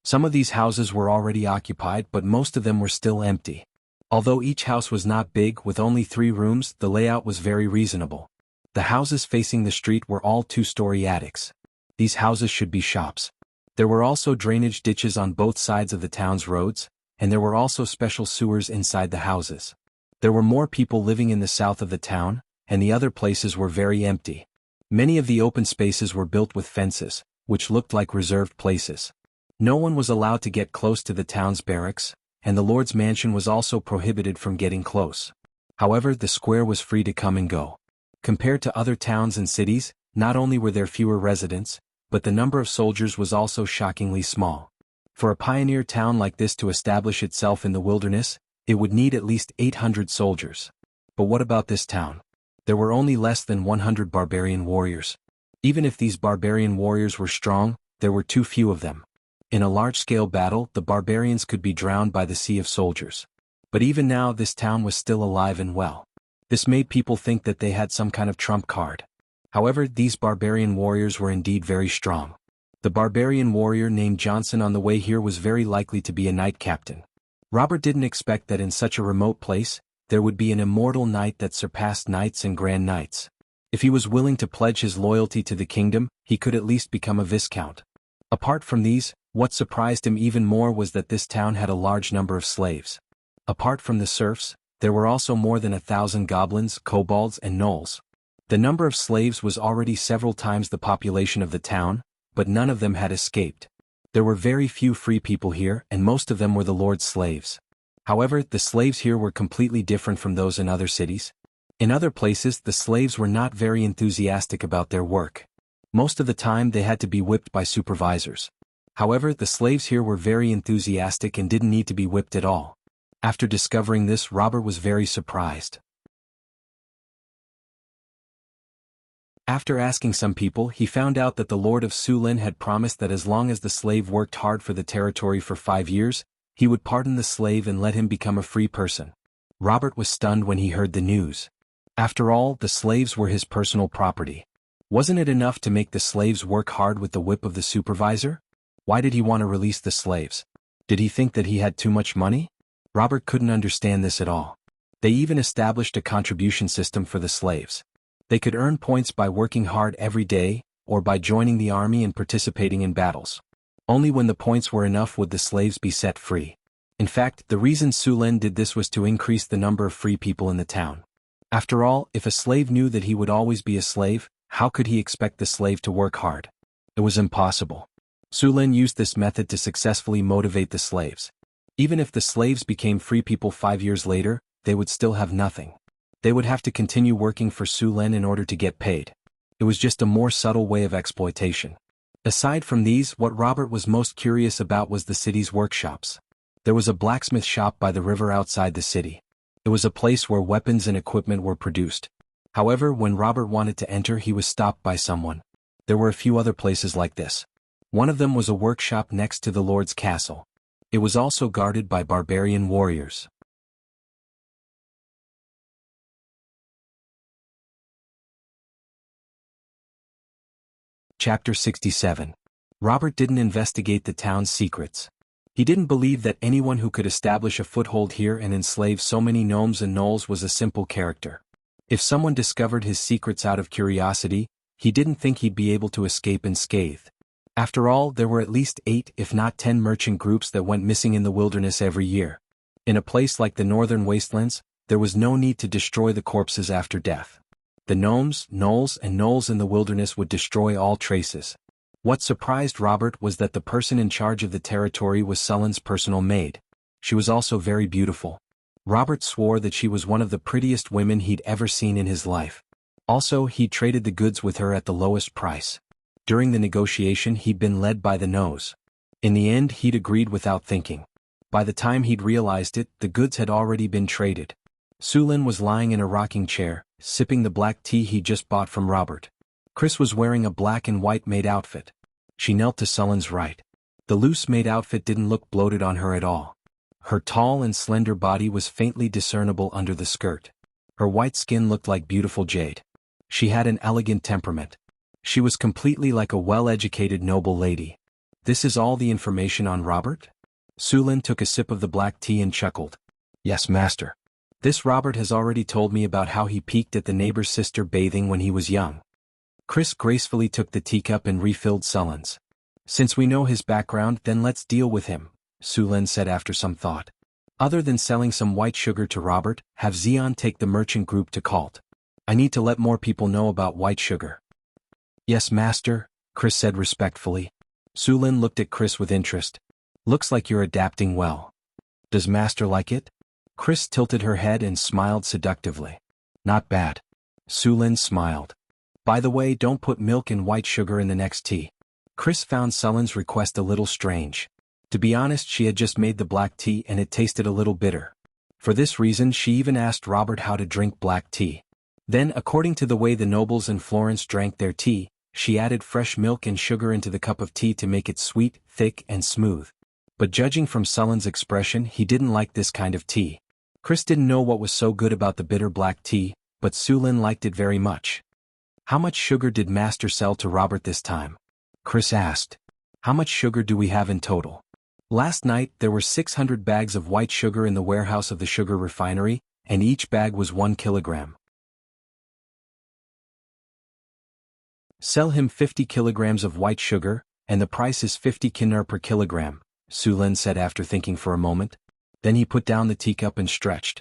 Some of these houses were already occupied, but most of them were still empty. Although each house was not big, with only 3 rooms, the layout was very reasonable. The houses facing the street were all 2-story attics. These houses should be shops. There were also drainage ditches on both sides of the town's roads, and there were also special sewers inside the houses. There were more people living in the south of the town, and the other places were very empty. Many of the open spaces were built with fences, which looked like reserved places. No one was allowed to get close to the town's barracks, and the Lord's mansion was also prohibited from getting close. However, the square was free to come and go. Compared to other towns and cities, not only were there fewer residents, but the number of soldiers was also shockingly small. For a pioneer town like this to establish itself in the wilderness, it would need at least 800 soldiers. But what about this town? There were only less than 100 barbarian warriors. Even if these barbarian warriors were strong, there were too few of them. In a large-scale battle, the barbarians could be drowned by the sea of soldiers. But even now, this town was still alive and well. This made people think that they had some kind of trump card. However, these barbarian warriors were indeed very strong. The barbarian warrior named Johnson on the way here was very likely to be a knight captain. Robert didn't expect that in such a remote place, there would be an immortal knight that surpassed knights and grand knights. If he was willing to pledge his loyalty to the kingdom, he could at least become a viscount. Apart from these, what surprised him even more was that this town had a large number of slaves. Apart from the serfs, there were also more than 1,000 goblins, kobolds, and gnolls. The number of slaves was already several times the population of the town, but none of them had escaped. There were very few free people here, and most of them were the Lord's slaves. However, the slaves here were completely different from those in other cities. In other places, the slaves were not very enthusiastic about their work. Most of the time they had to be whipped by supervisors. However, the slaves here were very enthusiastic and didn't need to be whipped at all. After discovering this, Robert was very surprised. After asking some people, he found out that the Lord of Sulin had promised that as long as the slave worked hard for the territory for 5 years, he would pardon the slave and let him become a free person. Robert was stunned when he heard the news. After all, the slaves were his personal property. Wasn't it enough to make the slaves work hard with the whip of the supervisor? Why did he want to release the slaves? Did he think that he had too much money? Robert couldn't understand this at all. They even established a contribution system for the slaves. They could earn points by working hard every day, or by joining the army and participating in battles. Only when the points were enough would the slaves be set free. In fact, the reason Sulen did this was to increase the number of free people in the town. After all, if a slave knew that he would always be a slave, how could he expect the slave to work hard? It was impossible. Sulen used this method to successfully motivate the slaves. Even if the slaves became free people 5 years later, they would still have nothing. They would have to continue working for Sulen in order to get paid. It was just a more subtle way of exploitation. Aside from these, what Robert was most curious about was the city's workshops. There was a blacksmith shop by the river outside the city. It was a place where weapons and equipment were produced. However, when Robert wanted to enter, he was stopped by someone. There were a few other places like this. One of them was a workshop next to the Lord's castle. It was also guarded by barbarian warriors. Chapter 67. Robert didn't investigate the town's secrets. He didn't believe that anyone who could establish a foothold here and enslave so many gnomes and gnolls was a simple character. If someone discovered his secrets out of curiosity, he didn't think he'd be able to escape unscathed. After all, there were at least 8 if not 10 merchant groups that went missing in the wilderness every year. In a place like the northern wastelands, There was no need to destroy the corpses after death. The gnomes, gnolls and gnolls in the wilderness would destroy all traces. What surprised Robert was that the person in charge of the territory was Sullen's personal maid. She was also very beautiful. Robert swore that she was one of the prettiest women he'd ever seen in his life. Also, he traded the goods with her at the lowest price. During the negotiation he'd been led by the nose. In the end he'd agreed without thinking. By the time he'd realized it, the goods had already been traded. Sulin was lying in a rocking chair, sipping the black tea he just bought from Robert. Chris was wearing a black and white maid outfit. She knelt to Sullen's right. The loose maid outfit didn't look bloated on her at all. Her tall and slender body was faintly discernible under the skirt. Her white skin looked like beautiful jade. She had an elegant temperament. She was completely like a well-educated noble lady. This is all the information on Robert? Sulin took a sip of the black tea and chuckled. Yes, master. This Robert has already told me about how he peeked at the neighbor's sister bathing when he was young. Chris gracefully took the teacup and refilled Sullen's. Since we know his background, then let's deal with him, Sulin said after some thought. Other than selling some white sugar to Robert, have Xian take the merchant group to Cult. I need to let more people know about white sugar. Yes, master, Chris said respectfully. Sulin looked at Chris with interest. Looks like you're adapting well. Does master like it? Chris tilted her head and smiled seductively. Not bad. Sulin smiled. By the way, don't put milk and white sugar in the next tea. Chris found Sullen's request a little strange. To be honest, she had just made the black tea and it tasted a little bitter. For this reason she even asked Robert how to drink black tea. Then, according to the way the nobles in Florence drank their tea, she added fresh milk and sugar into the cup of tea to make it sweet, thick and smooth. But judging from Sullen's expression, he didn't like this kind of tea. Chris didn't know what was so good about the bitter black tea, but Sulin liked it very much. How much sugar did master sell to Robert this time? Chris asked. How much sugar do we have in total? Last night there were 600 bags of white sugar in the warehouse of the sugar refinery, and each bag was 1 kilogram. Sell him 50 kilograms of white sugar, and the price is 50 kinar per kilogram, Sulin said after thinking for a moment. Then he put down the teacup and stretched.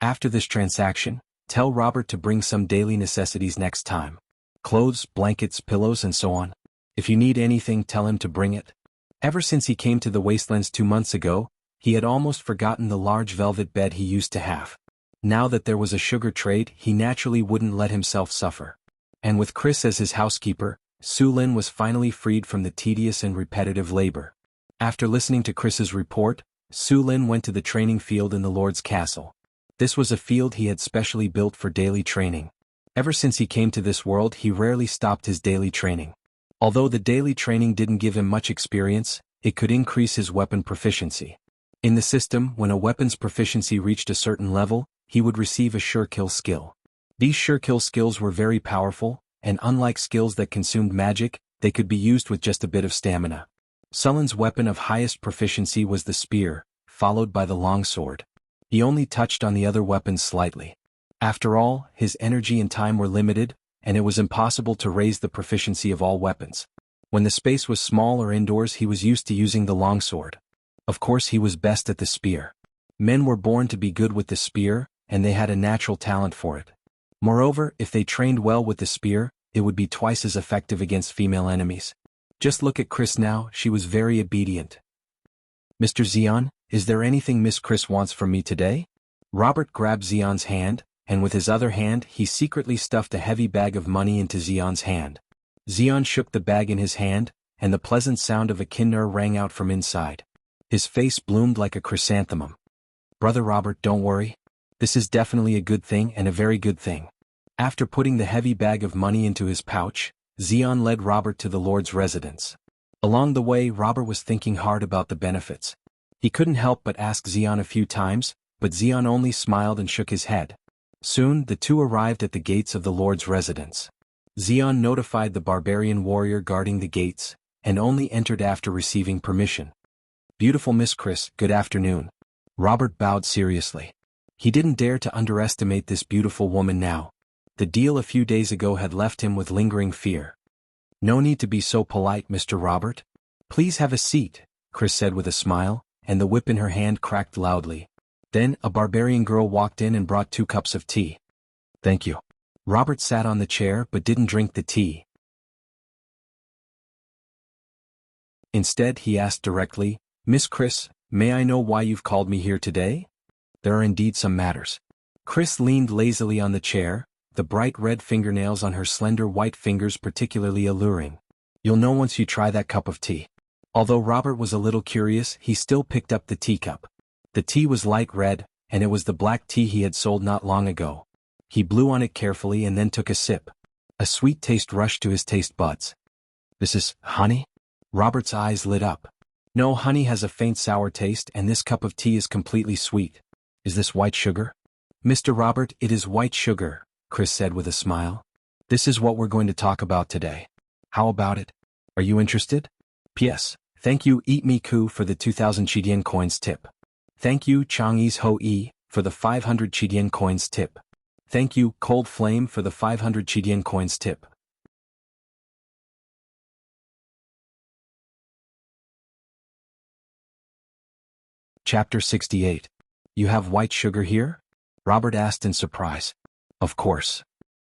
After this transaction, tell Robert to bring some daily necessities next time. Clothes, blankets, pillows and so on. If you need anything, tell him to bring it. Ever since he came to the wastelands 2 months ago, he had almost forgotten the large velvet bed he used to have. Now that there was a sugar trade, he naturally wouldn't let himself suffer. And with Chris as his housekeeper, Sulin was finally freed from the tedious and repetitive labor. After listening to Chris's report, Sulin went to the training field in the Lord's castle. This was a field he had specially built for daily training. Ever since he came to this world, he rarely stopped his daily training. Although the daily training didn't give him much experience, it could increase his weapon proficiency. In the system, when a weapon's proficiency reached a certain level, he would receive a sure kill skill. These sure kill skills were very powerful, and unlike skills that consumed magic, they could be used with just a bit of stamina. Sullen's weapon of highest proficiency was the spear, followed by the longsword. He only touched on the other weapons slightly. After all, his energy and time were limited, and it was impossible to raise the proficiency of all weapons. When the space was small or indoors, he was used to using the longsword. Of course, he was best at the spear. Men were born to be good with the spear, and they had a natural talent for it. Moreover, if they trained well with the spear, it would be twice as effective against female enemies. Just look at Chris now, she was very obedient. Mr. Xian, is there anything Miss Chris wants from me today? Robert grabbed Xian's hand, and with his other hand he secretly stuffed a heavy bag of money into Xian's hand. Xian shook the bag in his hand, and the pleasant sound of a kinnur rang out from inside. His face bloomed like a chrysanthemum. Brother Robert, don't worry. This is definitely a good thing and a very good thing. After putting the heavy bag of money into his pouch, Xian led Robert to the Lord's residence. Along the way, Robert was thinking hard about the benefits. He couldn't help but ask Xian a few times, but Xian only smiled and shook his head. Soon, the two arrived at the gates of the Lord's residence. Xian notified the barbarian warrior guarding the gates, and only entered after receiving permission. Beautiful Miss Chris, good afternoon. Robert bowed seriously. He didn't dare to underestimate this beautiful woman now. The deal a few days ago had left him with lingering fear. No need to be so polite, Mr. Robert. Please have a seat, Chris said with a smile, and the whip in her hand cracked loudly. Then, a barbarian girl walked in and brought 2 cups of tea. Thank you. Robert sat on the chair but didn't drink the tea. Instead, he asked directly, Miss Chris, may I know why you've called me here today? There are indeed some matters. Chris leaned lazily on the chair, the bright red fingernails on her slender white fingers particularly alluring. You'll know once you try that cup of tea. Although Robert was a little curious, he still picked up the teacup. The tea was light red, and it was the black tea he had sold not long ago. He blew on it carefully and then took a sip. A sweet taste rushed to his taste buds. This is honey? Robert's eyes lit up. No, honey has a faint sour taste and this cup of tea is completely sweet. Is this white sugar? Mr. Robert, it is white sugar, Chris said with a smile. This is what we're going to talk about today. How about it? Are you interested? P.S. Thank you Eat Me Ku for the 2,000 Chidian coins tip. Thank you Chang'e's Ho-E for the 500 Chidian coins tip. Thank you Cold Flame for the 500 Chidian coins tip. Chapter 68. You have white sugar here? Robert asked in surprise. Of course.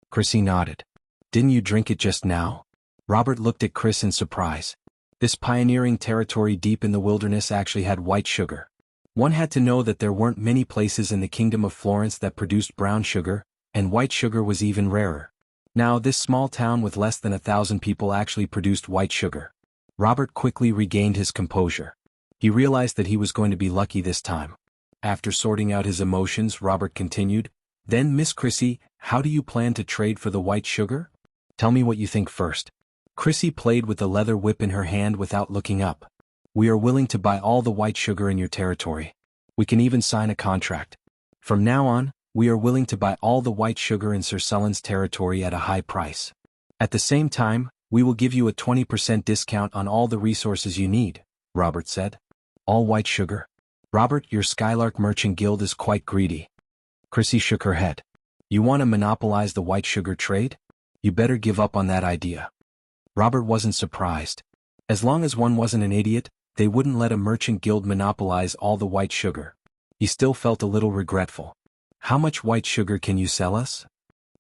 Chrissy nodded. Didn't you drink it just now? Robert looked at Chris in surprise. This pioneering territory deep in the wilderness actually had white sugar. One had to know that there weren't many places in the Kingdom of Florence that produced brown sugar, and white sugar was even rarer. Now this small town with less than 1,000 people actually produced white sugar. Robert quickly regained his composure. He realized that he was going to be lucky this time. After sorting out his emotions, Robert continued, Then Miss Chrissy, how do you plan to trade for the white sugar? Tell me what you think first. Chrissy played with the leather whip in her hand without looking up. We are willing to buy all the white sugar in your territory. We can even sign a contract. From now on, we are willing to buy all the white sugar in Sir Sullen's territory at a high price. At the same time, we will give you a 20% discount on all the resources you need, Robert said. All white sugar? Robert, your Skylark Merchant Guild is quite greedy. Chrissy shook her head. You want to monopolize the white sugar trade? You better give up on that idea. Robert wasn't surprised. As long as one wasn't an idiot, they wouldn't let a merchant guild monopolize all the white sugar. He still felt a little regretful. How much white sugar can you sell us?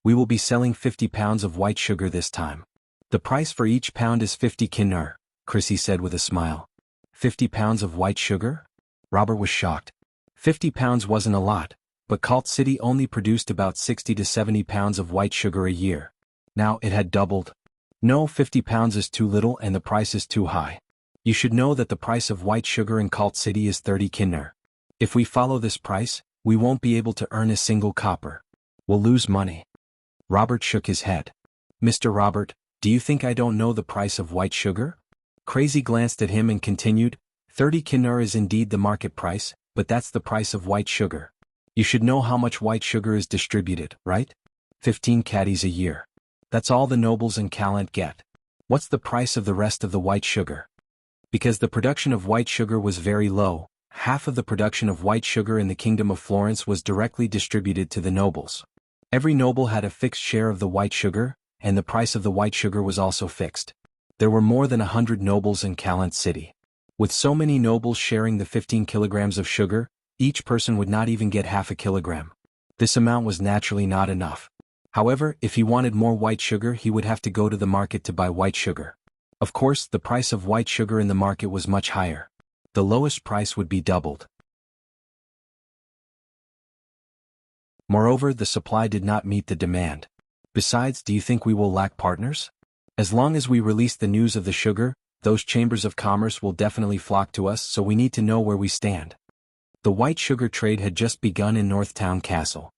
We will be selling 50 pounds of white sugar this time. The price for each pound is 50 kinner, Chrissy said with a smile. 50 pounds of white sugar? Robert was shocked. 50 pounds wasn't a lot, but Cult City only produced about 60 to 70 pounds of white sugar a year. Now it had doubled. No, 50 pounds is too little and the price is too high. You should know that the price of white sugar in Cult City is 30 kinner. If we follow this price, we won't be able to earn a single copper. We'll lose money. Robert shook his head. Mr. Robert, do you think I don't know the price of white sugar? Crazy glanced at him and continued, 30 kinner is indeed the market price, but that's the price of white sugar. You should know how much white sugar is distributed, right? 15 caddies a year. That's all the nobles and Callant get. What's the price of the rest of the white sugar? Because the production of white sugar was very low, half of the production of white sugar in the Kingdom of Florence was directly distributed to the nobles. Every noble had a fixed share of the white sugar, and the price of the white sugar was also fixed. There were more than 100 nobles in Callant City. With so many nobles sharing the 15 kilograms of sugar, each person would not even get half a kilogram. This amount was naturally not enough. However, if he wanted more white sugar, he would have to go to the market to buy white sugar. Of course, the price of white sugar in the market was much higher. The lowest price would be doubled. Moreover, the supply did not meet the demand. Besides, do you think we will lack partners? As long as we release the news of the sugar, those chambers of commerce will definitely flock to us, so we need to know where we stand. The white sugar trade had just begun in Northtown Castle.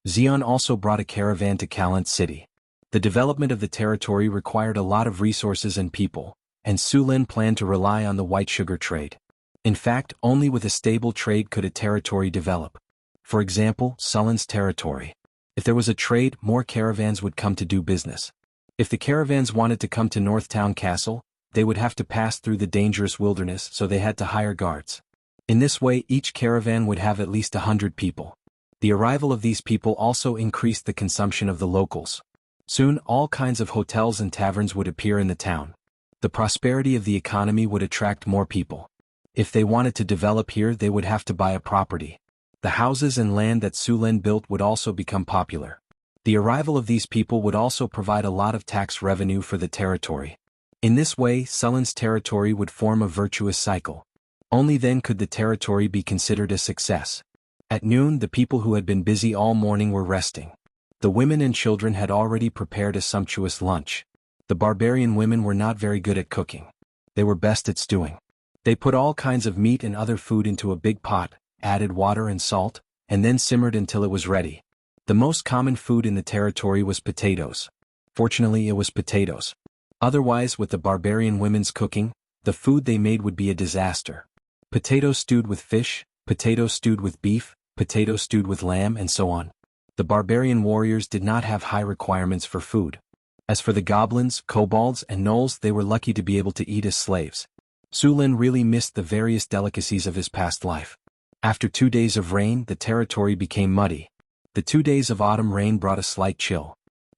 Xion also brought a caravan to Callant City. The development of the territory required a lot of resources and people, and Sulin planned to rely on the white sugar trade. In fact, only with a stable trade could a territory develop. For example, Sullen's territory. If there was a trade, more caravans would come to do business. If the caravans wanted to come to Northtown Castle, they would have to pass through the dangerous wilderness, so they had to hire guards. In this way, each caravan would have at least 100 people. The arrival of these people also increased the consumption of the locals. Soon, all kinds of hotels and taverns would appear in the town. The prosperity of the economy would attract more people. If they wanted to develop here, they would have to buy a property. The houses and land that Sulen built would also become popular. The arrival of these people would also provide a lot of tax revenue for the territory. In this way, Sulen's territory would form a virtuous cycle. Only then could the territory be considered a success. At noon, the people who had been busy all morning were resting. The women and children had already prepared a sumptuous lunch. The barbarian women were not very good at cooking. They were best at stewing. They put all kinds of meat and other food into a big pot, added water and salt, and then simmered until it was ready. The most common food in the territory was potatoes. Fortunately, it was potatoes. Otherwise, with the barbarian women's cooking, the food they made would be a disaster. Potatoes stewed with fish, potatoes stewed with beef, potatoes stewed with lamb, and so on. The barbarian warriors did not have high requirements for food. As for the goblins, kobolds, and gnolls, they were lucky to be able to eat as slaves. Sulen really missed the various delicacies of his past life. After 2 days of rain, the territory became muddy. The 2 days of autumn rain brought a slight chill.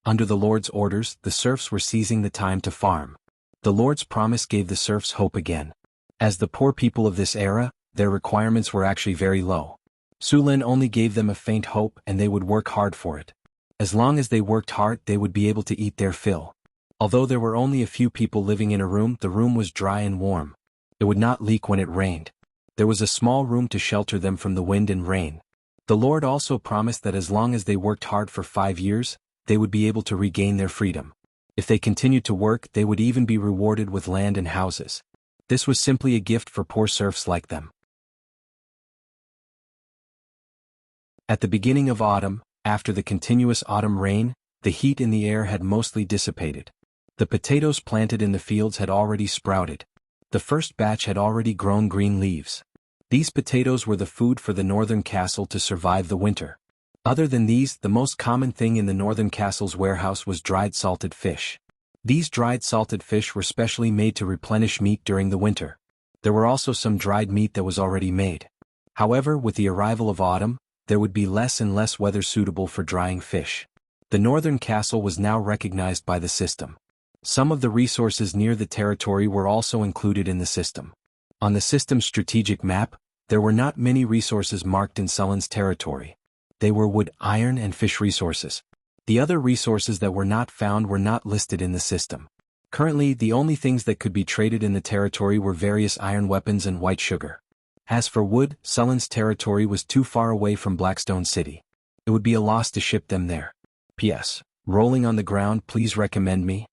Under the Lord's orders, the serfs were seizing the time to farm. The Lord's promise gave the serfs hope again. As the poor people of this era, their requirements were actually very low. Sulen only gave them a faint hope, and they would work hard for it. As long as they worked hard, they would be able to eat their fill. Although there were only a few people living in a room, the room was dry and warm. It would not leak when it rained. There was a small room to shelter them from the wind and rain. The Lord also promised that as long as they worked hard for 5 years, they would be able to regain their freedom. If they continued to work, they would even be rewarded with land and houses. This was simply a gift for poor serfs like them. At the beginning of autumn, after the continuous autumn rain, the heat in the air had mostly dissipated. The potatoes planted in the fields had already sprouted. The first batch had already grown green leaves. These potatoes were the food for the northern castle to survive the winter. Other than these, the most common thing in the northern castle's warehouse was dried salted fish. These dried salted fish were specially made to replenish meat during the winter. There were also some dried meat that was already made. However, with the arrival of autumn, there would be less and less weather suitable for drying fish. The northern castle was now recognized by the system. Some of the resources near the territory were also included in the system. On the system's strategic map, there were not many resources marked in Sulen's territory. They were wood, iron, and fish resources. The other resources that were not found were not listed in the system. Currently, the only things that could be traded in the territory were various iron weapons and white sugar. As for wood, Sulen's territory was too far away from Blackstone City. It would be a loss to ship them there. P.S. Rolling on the ground, please recommend me.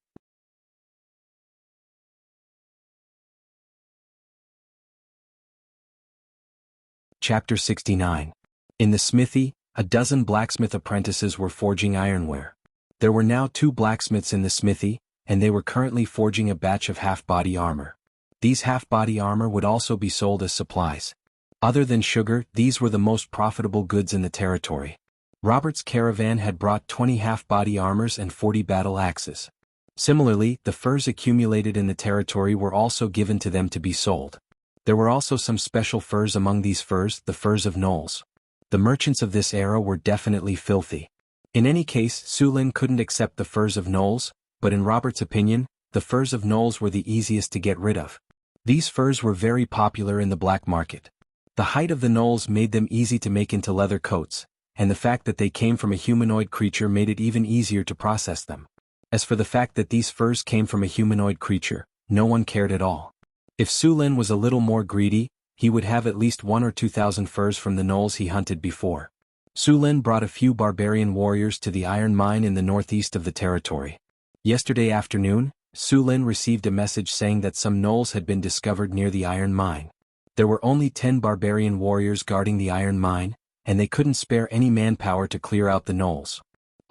Chapter 69. In the smithy, a dozen blacksmith apprentices were forging ironware. There were now 2 blacksmiths in the smithy, and they were currently forging a batch of half-body armor. These half-body armor would also be sold as supplies. Other than sugar, these were the most profitable goods in the territory. Robert's caravan had brought 20 half-body armors and 40 battle axes. Similarly, the furs accumulated in the territory were also given to them to be sold. There were also some special furs among these furs, the furs of gnolls. The merchants of this era were definitely filthy. In any case, Sulen couldn't accept the furs of gnolls, but in Robert's opinion, the furs of gnolls were the easiest to get rid of. These furs were very popular in the black market. The height of the gnolls made them easy to make into leather coats, and the fact that they came from a humanoid creature made it even easier to process them. As for the fact that these furs came from a humanoid creature, no one cared at all. If Sulen was a little more greedy, he would have at least 1,000 or 2,000 furs from the gnolls he hunted before. Sulen brought a few barbarian warriors to the iron mine in the northeast of the territory. Yesterday afternoon, Sulen received a message saying that some gnolls had been discovered near the iron mine. There were only 10 barbarian warriors guarding the iron mine, and they couldn't spare any manpower to clear out the gnolls.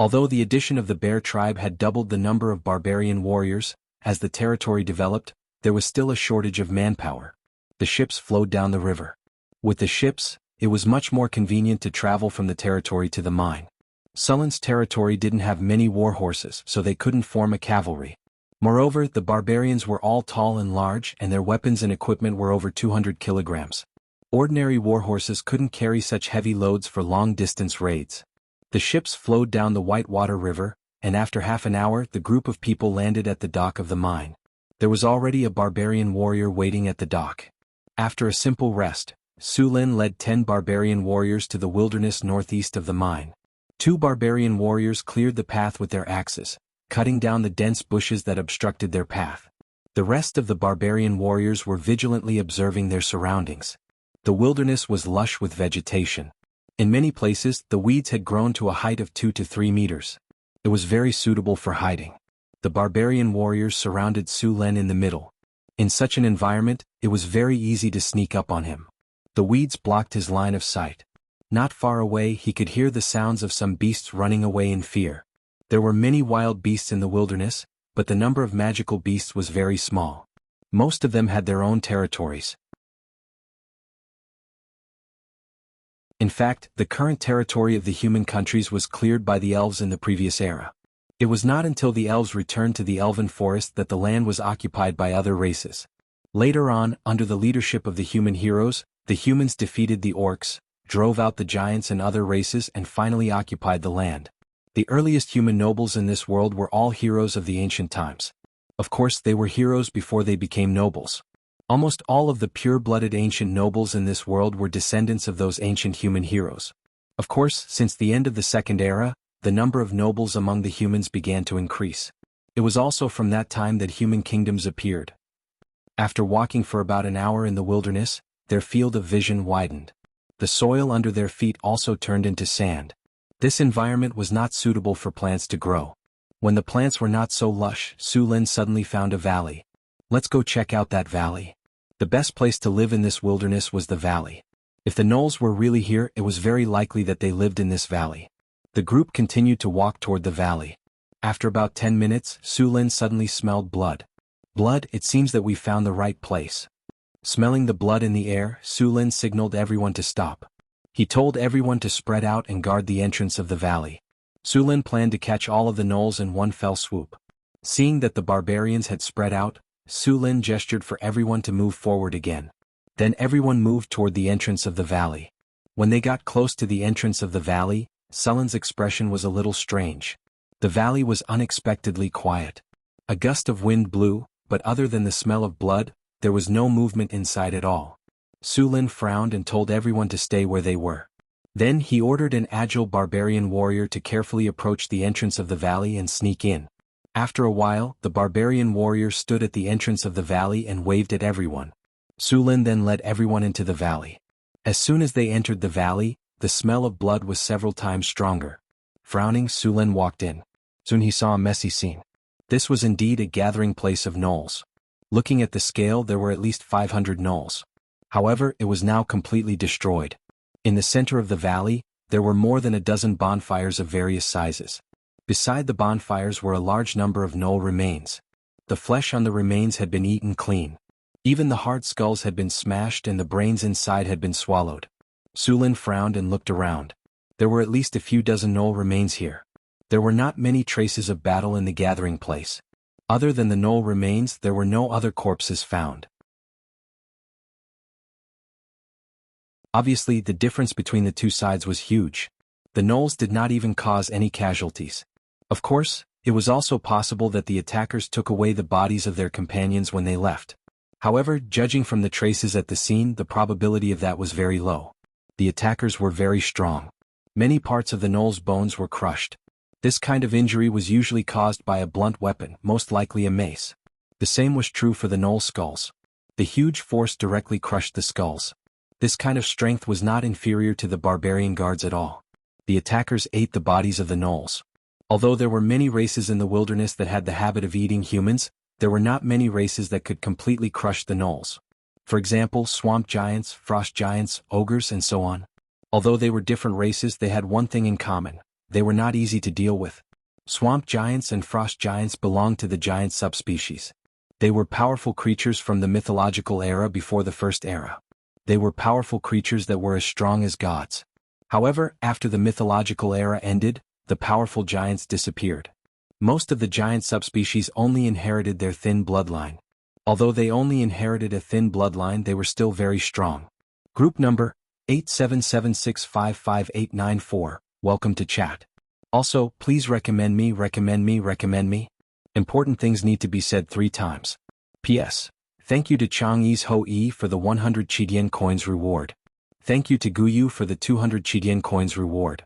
Although the addition of the bear tribe had doubled the number of barbarian warriors, as the territory developed, there was still a shortage of manpower. The ships flowed down the river. With the ships, it was much more convenient to travel from the territory to the mine. Sulen's territory didn't have many war horses, so they couldn't form a cavalry. Moreover, the barbarians were all tall and large, and their weapons and equipment were over 200 kilograms. Ordinary war horses couldn't carry such heavy loads for long-distance raids. The ships flowed down the Whitewater River, and after half an hour the group of people landed at the dock of the mine. There was already a barbarian warrior waiting at the dock. After a simple rest, Su Lin led 10 barbarian warriors to the wilderness northeast of the mine. 2 barbarian warriors cleared the path with their axes, cutting down the dense bushes that obstructed their path. The rest of the barbarian warriors were vigilantly observing their surroundings. The wilderness was lush with vegetation. In many places, the weeds had grown to a height of 2 to 3 meters. It was very suitable for hiding. The barbarian warriors surrounded Su Lin in the middle. In such an environment, it was very easy to sneak up on him. The weeds blocked his line of sight. Not far away he could hear the sounds of some beasts running away in fear. There were many wild beasts in the wilderness, but the number of magical beasts was very small. Most of them had their own territories. In fact, the current territory of the human countries was cleared by the elves in the previous era. It was not until the elves returned to the elven forest that the land was occupied by other races. Later on, under the leadership of the human heroes, the humans defeated the orcs, drove out the giants and other races and finally occupied the land. The earliest human nobles in this world were all heroes of the ancient times. Of course, they were heroes before they became nobles. Almost all of the pure-blooded ancient nobles in this world were descendants of those ancient human heroes. Of course, since the end of the Second Era, the number of nobles among the humans began to increase. It was also from that time that human kingdoms appeared. After walking for about an hour in the wilderness, their field of vision widened. The soil under their feet also turned into sand. This environment was not suitable for plants to grow. When the plants were not so lush, Su Lin suddenly found a valley. Let's go check out that valley. The best place to live in this wilderness was the valley. If the gnolls were really here, it was very likely that they lived in this valley. The group continued to walk toward the valley. After about 10 minutes, Su Lin suddenly smelled blood. Blood, it seems that we found the right place. Smelling the blood in the air, Su Lin signaled everyone to stop. He told everyone to spread out and guard the entrance of the valley. Su Lin planned to catch all of the gnolls in one fell swoop. Seeing that the barbarians had spread out, Su Lin gestured for everyone to move forward again. Then everyone moved toward the entrance of the valley. When they got close to the entrance of the valley, Su Lin's expression was a little strange. The valley was unexpectedly quiet. A gust of wind blew, but other than the smell of blood, there was no movement inside at all. Su Lin frowned and told everyone to stay where they were. Then he ordered an agile barbarian warrior to carefully approach the entrance of the valley and sneak in. After a while, the barbarian warrior stood at the entrance of the valley and waved at everyone. Su Lin then led everyone into the valley. As soon as they entered the valley, the smell of blood was several times stronger. Frowning, Su Lin walked in. Soon he saw a messy scene. This was indeed a gathering place of gnolls. Looking at the scale, there were at least 500 gnolls. However, it was now completely destroyed. In the center of the valley, there were more than a dozen bonfires of various sizes. Beside the bonfires were a large number of gnoll remains. The flesh on the remains had been eaten clean. Even the hard skulls had been smashed and the brains inside had been swallowed. Su Lin frowned and looked around. There were at least a few dozen gnoll remains here. There were not many traces of battle in the gathering place. Other than the gnoll remains, there were no other corpses found. Obviously, the difference between the two sides was huge. The gnolls did not even cause any casualties. Of course, it was also possible that the attackers took away the bodies of their companions when they left. However, judging from the traces at the scene, the probability of that was very low. The attackers were very strong. Many parts of the gnoll's bones were crushed. This kind of injury was usually caused by a blunt weapon, most likely a mace. The same was true for the gnoll skulls. The huge force directly crushed the skulls. This kind of strength was not inferior to the barbarian guards at all. The attackers ate the bodies of the gnolls. Although there were many races in the wilderness that had the habit of eating humans, there were not many races that could completely crush the gnolls. For example, swamp giants, frost giants, ogres, and so on. Although they were different races, they had one thing in common. They were not easy to deal with. Swamp giants and frost giants belonged to the giant subspecies. They were powerful creatures from the mythological era before the First Era. They were powerful creatures that were as strong as gods. However, after the mythological era ended, the powerful giants disappeared. Most of the giant subspecies only inherited their thin bloodline. Although they only inherited a thin bloodline, they were still very strong. Group number 8776558894, welcome to chat. Also, please recommend me. Important things need to be said 3 times. P.S. Thank you to Chang's Ho E for the 100 Qidian coins reward. Thank you to Guyu for the 200 Qidian coins reward.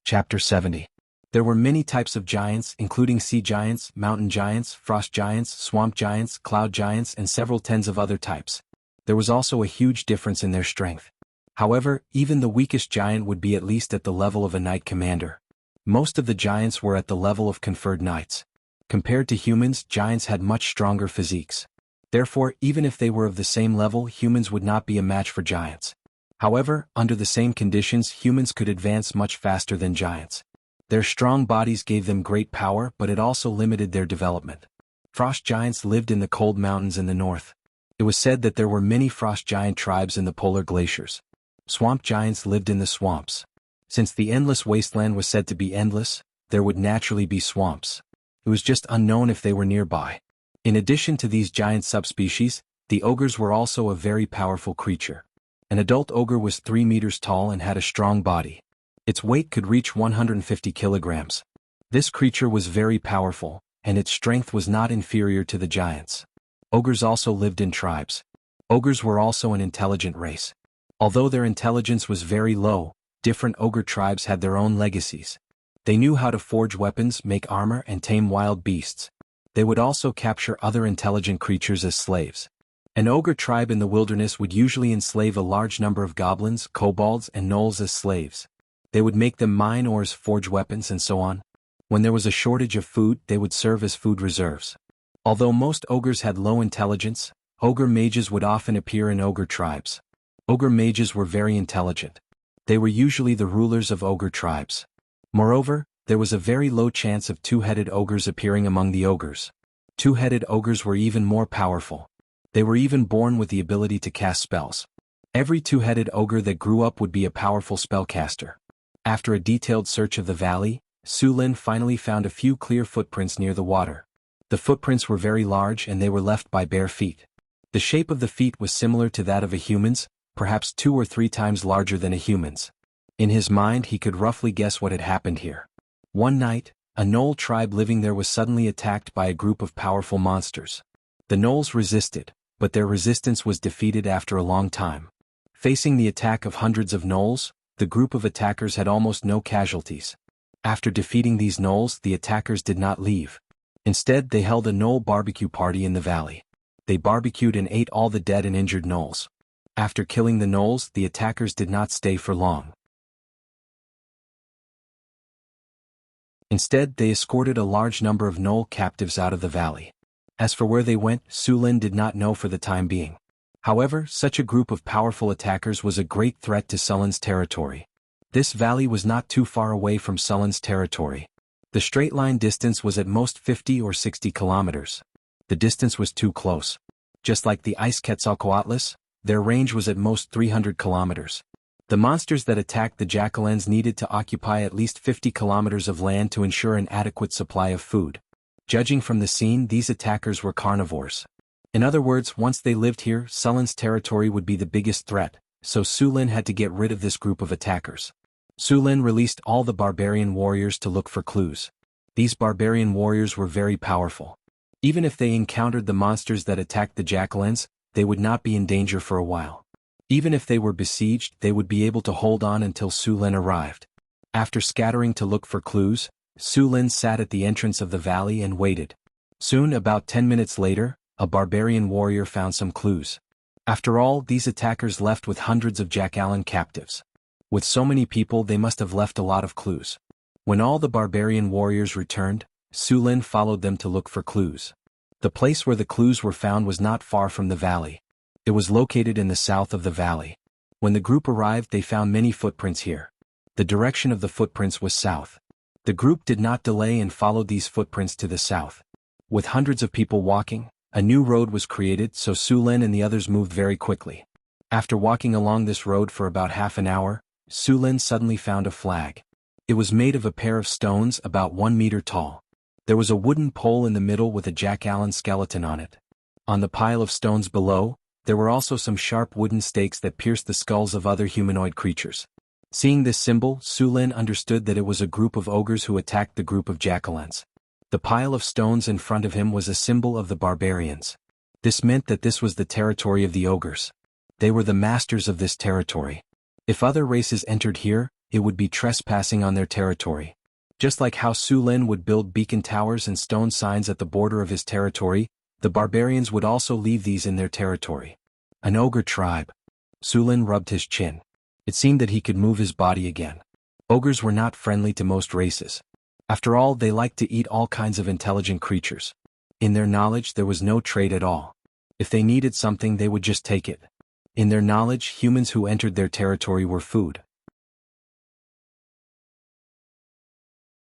Chapter 70. There were many types of giants, including sea giants, mountain giants, frost giants, swamp giants, cloud giants, and several tens of other types. There was also a huge difference in their strength. However, even the weakest giant would be at least at the level of a knight commander. Most of the giants were at the level of conferred knights. Compared to humans, giants had much stronger physiques. Therefore, even if they were of the same level, humans would not be a match for giants. However, under the same conditions, humans could advance much faster than giants. Their strong bodies gave them great power, but it also limited their development. Frost giants lived in the cold mountains in the north. It was said that there were many frost giant tribes in the polar glaciers. Swamp giants lived in the swamps. Since the endless wasteland was said to be endless, there would naturally be swamps. It was just unknown if they were nearby. In addition to these giant subspecies, the ogres were also a very powerful creature. An adult ogre was 3 meters tall and had a strong body. Its weight could reach 150 kilograms. This creature was very powerful, and its strength was not inferior to the giants. Ogres also lived in tribes. Ogres were also an intelligent race. Although their intelligence was very low, different ogre tribes had their own legacies. They knew how to forge weapons, make armor, and tame wild beasts. They would also capture other intelligent creatures as slaves. An ogre tribe in the wilderness would usually enslave a large number of goblins, kobolds, and gnolls as slaves. They would make them mine ores, forge weapons, and so on. When there was a shortage of food, they would serve as food reserves. Although most ogres had low intelligence, ogre mages would often appear in ogre tribes. Ogre mages were very intelligent. They were usually the rulers of ogre tribes. Moreover, there was a very low chance of two-headed ogres appearing among the ogres. Two-headed ogres were even more powerful. They were even born with the ability to cast spells. Every two-headed ogre that grew up would be a powerful spellcaster. After a detailed search of the valley, Su Lin finally found a few clear footprints near the water. The footprints were very large and they were left by bare feet. The shape of the feet was similar to that of a human's, perhaps 2 or 3 times larger than a human's. In his mind he could roughly guess what had happened here. One night, a gnoll tribe living there was suddenly attacked by a group of powerful monsters. The gnolls resisted, but their resistance was defeated after a long time. Facing the attack of hundreds of gnolls, the group of attackers had almost no casualties. After defeating these gnolls, the attackers did not leave. Instead, they held a gnoll barbecue party in the valley. They barbecued and ate all the dead and injured gnolls. After killing the gnolls, the attackers did not stay for long. Instead, they escorted a large number of gnoll captives out of the valley. As for where they went, Su Lin did not know for the time being. However, such a group of powerful attackers was a great threat to Sulin's territory. This valley was not too far away from Sulin's territory. The straight line distance was at most 50 or 60 kilometers. The distance was too close. Just like the ice Quetzalcoatlus, their range was at most 300 kilometers. The monsters that attacked the Jackalens needed to occupy at least 50 kilometers of land to ensure an adequate supply of food. Judging from the scene, these attackers were carnivores. In other words, once they lived here, Sulin's territory would be the biggest threat, so Su Lin had to get rid of this group of attackers. Su Lin released all the barbarian warriors to look for clues. These barbarian warriors were very powerful. Even if they encountered the monsters that attacked the Jackalens, they would not be in danger for a while. Even if they were besieged, they would be able to hold on until Su Lin arrived. After scattering to look for clues, Su Lin sat at the entrance of the valley and waited. Soon, about 10 minutes later, a barbarian warrior found some clues. After all, these attackers left with hundreds of Jackallen captives. With so many people, they must have left a lot of clues. When all the barbarian warriors returned, Su Lin followed them to look for clues. The place where the clues were found was not far from the valley. It was located in the south of the valley. When the group arrived, they found many footprints here. The direction of the footprints was south. The group did not delay and followed these footprints to the south. With hundreds of people walking, a new road was created, so Su Lin and the others moved very quickly. After walking along this road for about half an hour, Su Lin suddenly found a flag. It was made of a pair of stones about 1 meter tall. There was a wooden pole in the middle with a Jackallen skeleton on it. On the pile of stones below, there were also some sharp wooden stakes that pierced the skulls of other humanoid creatures. Seeing this symbol, Su Lin understood that it was a group of ogres who attacked the group of Jackalens. The pile of stones in front of him was a symbol of the barbarians. This meant that this was the territory of the ogres. They were the masters of this territory. If other races entered here, it would be trespassing on their territory. Just like how Su Lin would build beacon towers and stone signs at the border of his territory, the barbarians would also leave these in their territory. An ogre tribe. Su Lin rubbed his chin. It seemed that he could move his body again. Ogres were not friendly to most races. After all, they liked to eat all kinds of intelligent creatures. In their knowledge, there was no trade at all. If they needed something, they would just take it. In their knowledge, humans who entered their territory were food.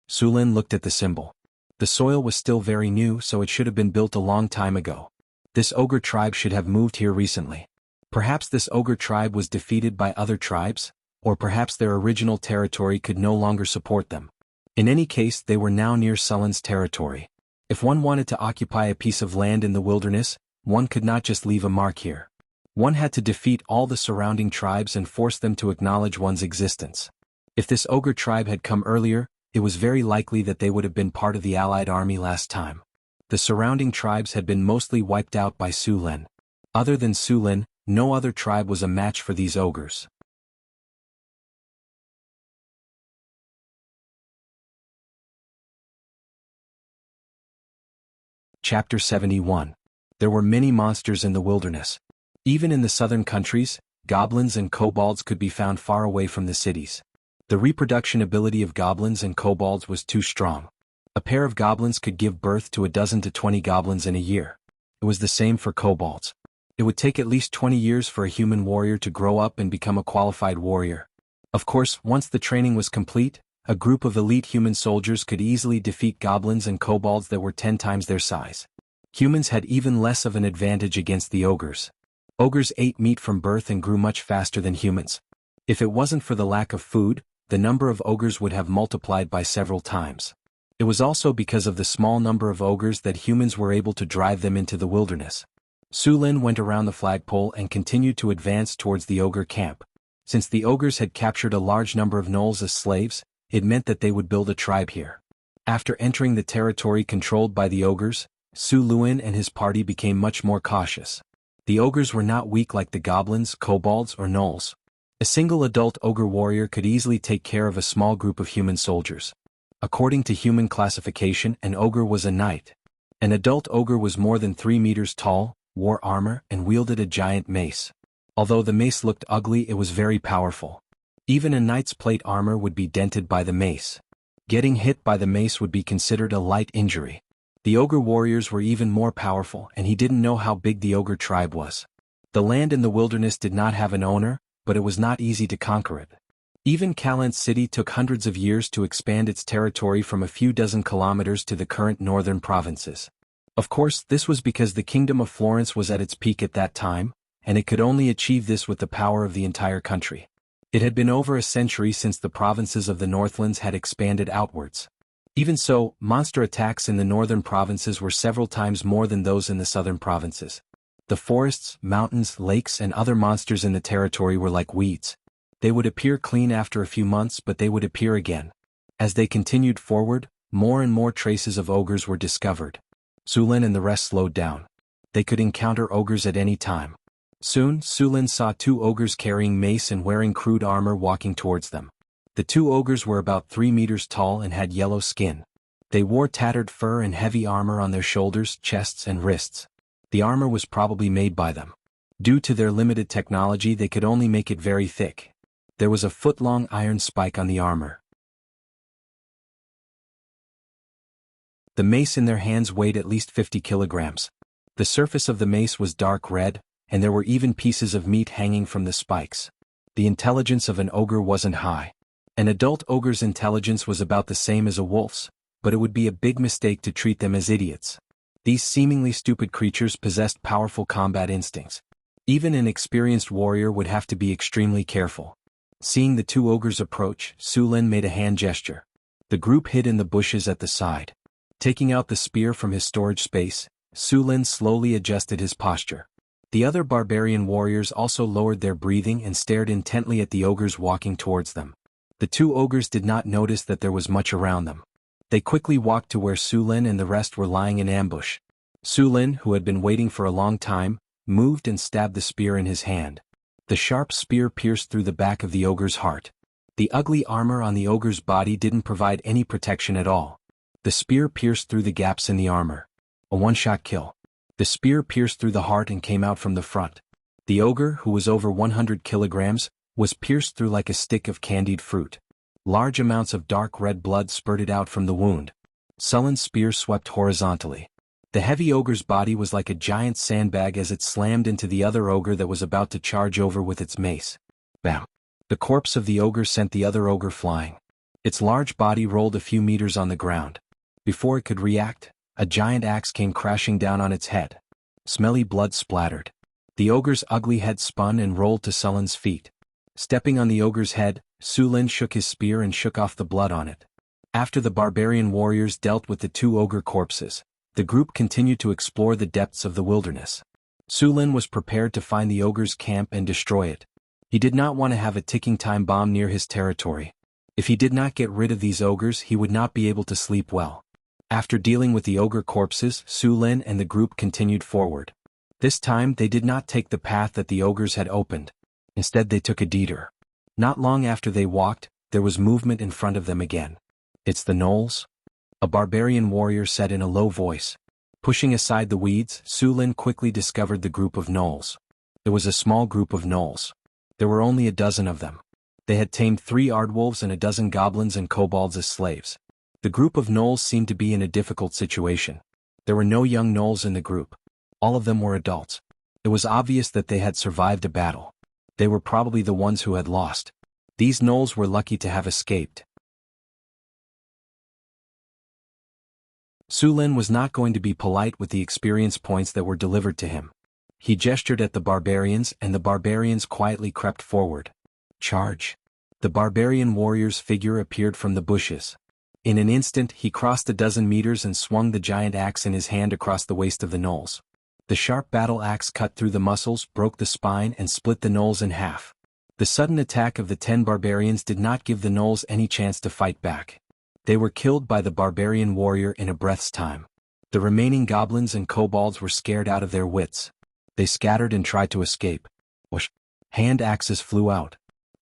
Su Lin looked at the symbol. The soil was still very new, so it should have been built a long time ago. This ogre tribe should have moved here recently. Perhaps this ogre tribe was defeated by other tribes, or perhaps their original territory could no longer support them. In any case, they were now near Sulin's territory. If one wanted to occupy a piece of land in the wilderness, one could not just leave a mark here. One had to defeat all the surrounding tribes and force them to acknowledge one's existence. If this ogre tribe had come earlier, it was very likely that they would have been part of the allied army last time. The surrounding tribes had been mostly wiped out by Su Lin. Other than Su Lin, no other tribe was a match for these ogres. Chapter 71. There were many monsters in the wilderness. Even in the southern countries, goblins and kobolds could be found far away from the cities. The reproduction ability of goblins and kobolds was too strong. A pair of goblins could give birth to a dozen to 20 goblins in a year. It was the same for kobolds. It would take at least 20 years for a human warrior to grow up and become a qualified warrior. Of course, once the training was complete, a group of elite human soldiers could easily defeat goblins and kobolds that were 10 times their size. Humans had even less of an advantage against the ogres. Ogres ate meat from birth and grew much faster than humans. If it wasn't for the lack of food, the number of ogres would have multiplied by several times. It was also because of the small number of ogres that humans were able to drive them into the wilderness. Su Lin went around the flagpole and continued to advance towards the ogre camp. Since the ogres had captured a large number of gnolls as slaves, it meant that they would build a tribe here. After entering the territory controlled by the ogres, Su Lin and his party became much more cautious. The ogres were not weak like the goblins, kobolds, or gnolls. A single adult ogre warrior could easily take care of a small group of human soldiers. According to human classification, an ogre was a knight. An adult ogre was more than 3 meters tall, wore armor, and wielded a giant mace. Although the mace looked ugly, it was very powerful. Even a knight's plate armor would be dented by the mace. Getting hit by the mace would be considered a light injury. The ogre warriors were even more powerful, and he didn't know how big the ogre tribe was. The land in the wilderness did not have an owner, but it was not easy to conquer it. Even Calent City took hundreds of years to expand its territory from a few dozen kilometers to the current northern provinces. Of course, this was because the Kingdom of Florence was at its peak at that time, and it could only achieve this with the power of the entire country. It had been over a century since the provinces of the Northlands had expanded outwards. Even so, monster attacks in the northern provinces were several times more than those in the southern provinces. The forests, mountains, lakes, and other monsters in the territory were like weeds. They would appear clean after a few months, but they would appear again. As they continued forward, more and more traces of ogres were discovered. Su Lin and the rest slowed down. They could encounter ogres at any time. Soon, Su Lin saw 2 ogres carrying mace and wearing crude armor walking towards them. The 2 ogres were about 3 meters tall and had yellow skin. They wore tattered fur and heavy armor on their shoulders, chests, and wrists. The armor was probably made by them. Due to their limited technology, they could only make it very thick. There was a foot-long iron spike on the armor. The mace in their hands weighed at least 50 kilograms. The surface of the mace was dark red, and there were even pieces of meat hanging from the spikes. The intelligence of an ogre wasn't high. An adult ogre's intelligence was about the same as a wolf's, but it would be a big mistake to treat them as idiots. These seemingly stupid creatures possessed powerful combat instincts. Even an experienced warrior would have to be extremely careful. Seeing the 2 ogres approach, Su Lin made a hand gesture. The group hid in the bushes at the side. Taking out the spear from his storage space, Su Lin slowly adjusted his posture. The other barbarian warriors also lowered their breathing and stared intently at the ogres walking towards them. The 2 ogres did not notice that there was much around them. They quickly walked to where Su Lin and the rest were lying in ambush. Su Lin, who had been waiting for a long time, moved and stabbed the spear in his hand. The sharp spear pierced through the back of the ogre's heart. The ugly armor on the ogre's body didn't provide any protection at all. The spear pierced through the gaps in the armor. A one-shot kill. The spear pierced through the heart and came out from the front. The ogre, who was over 100 kilograms, was pierced through like a stick of candied fruit. Large amounts of dark red blood spurted out from the wound. Sullen's spear swept horizontally. The heavy ogre's body was like a giant sandbag as it slammed into the other ogre that was about to charge over with its mace. Bam! The corpse of the ogre sent the other ogre flying. Its large body rolled a few meters on the ground. Before it could react, a giant axe came crashing down on its head. Smelly blood splattered. The ogre's ugly head spun and rolled to Sullen's feet. Stepping on the ogre's head, Su Lin shook his spear and shook off the blood on it. After the barbarian warriors dealt with the two ogre corpses, the group continued to explore the depths of the wilderness. Su Lin was prepared to find the ogre's camp and destroy it. He did not want to have a ticking time bomb near his territory. If he did not get rid of these ogres, he would not be able to sleep well. After dealing with the ogre corpses, Su Lin and the group continued forward. This time they did not take the path that the ogres had opened. Instead they took a detour. Not long after they walked, there was movement in front of them again. "It's the gnolls?" a barbarian warrior said in a low voice. Pushing aside the weeds, Su Lin quickly discovered the group of gnolls. It was a small group of gnolls. There were only a dozen of them. They had tamed 3 aardwolves and a dozen goblins and kobolds as slaves. The group of gnolls seemed to be in a difficult situation. There were no young gnolls in the group. All of them were adults. It was obvious that they had survived a battle. They were probably the ones who had lost. These gnolls were lucky to have escaped. Su Lin was not going to be polite with the experience points that were delivered to him. He gestured at the barbarians and the barbarians quietly crept forward. Charge! The barbarian warrior's figure appeared from the bushes. In an instant he crossed a dozen meters and swung the giant axe in his hand across the waist of the gnolls. The sharp battle axe cut through the muscles, broke the spine and split the gnolls in half. The sudden attack of the 10 barbarians did not give the gnolls any chance to fight back. They were killed by the barbarian warrior in a breath's time. The remaining goblins and kobolds were scared out of their wits. They scattered and tried to escape. Whoosh! Hand axes flew out.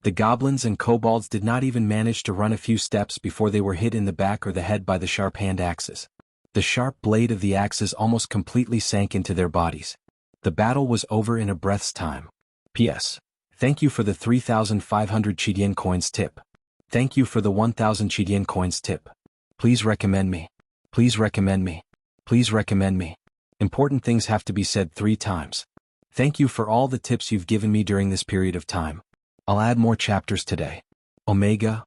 The goblins and kobolds did not even manage to run a few steps before they were hit in the back or the head by the sharp hand axes. The sharp blade of the axes almost completely sank into their bodies. The battle was over in a breath's time. P.S. Thank you for the 3,500 Chidian coins tip. Thank you for the 1,000 Chidian coins tip. Please recommend me. Please recommend me. Please recommend me. Important things have to be said 3 times. Thank you for all the tips you've given me during this period of time. I'll add more chapters today. Omega.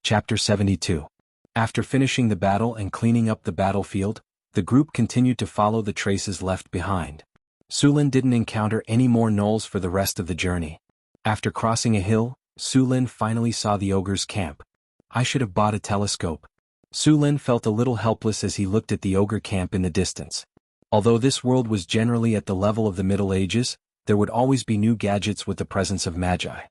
Chapter 72. After finishing the battle and cleaning up the battlefield, the group continued to follow the traces left behind. Su Lin didn't encounter any more gnolls for the rest of the journey. After crossing a hill, Su Lin finally saw the ogre's camp. I should have bought a telescope. Su Lin felt a little helpless as he looked at the ogre camp in the distance. Although this world was generally at the level of the Middle Ages, there would always be new gadgets with the presence of magi.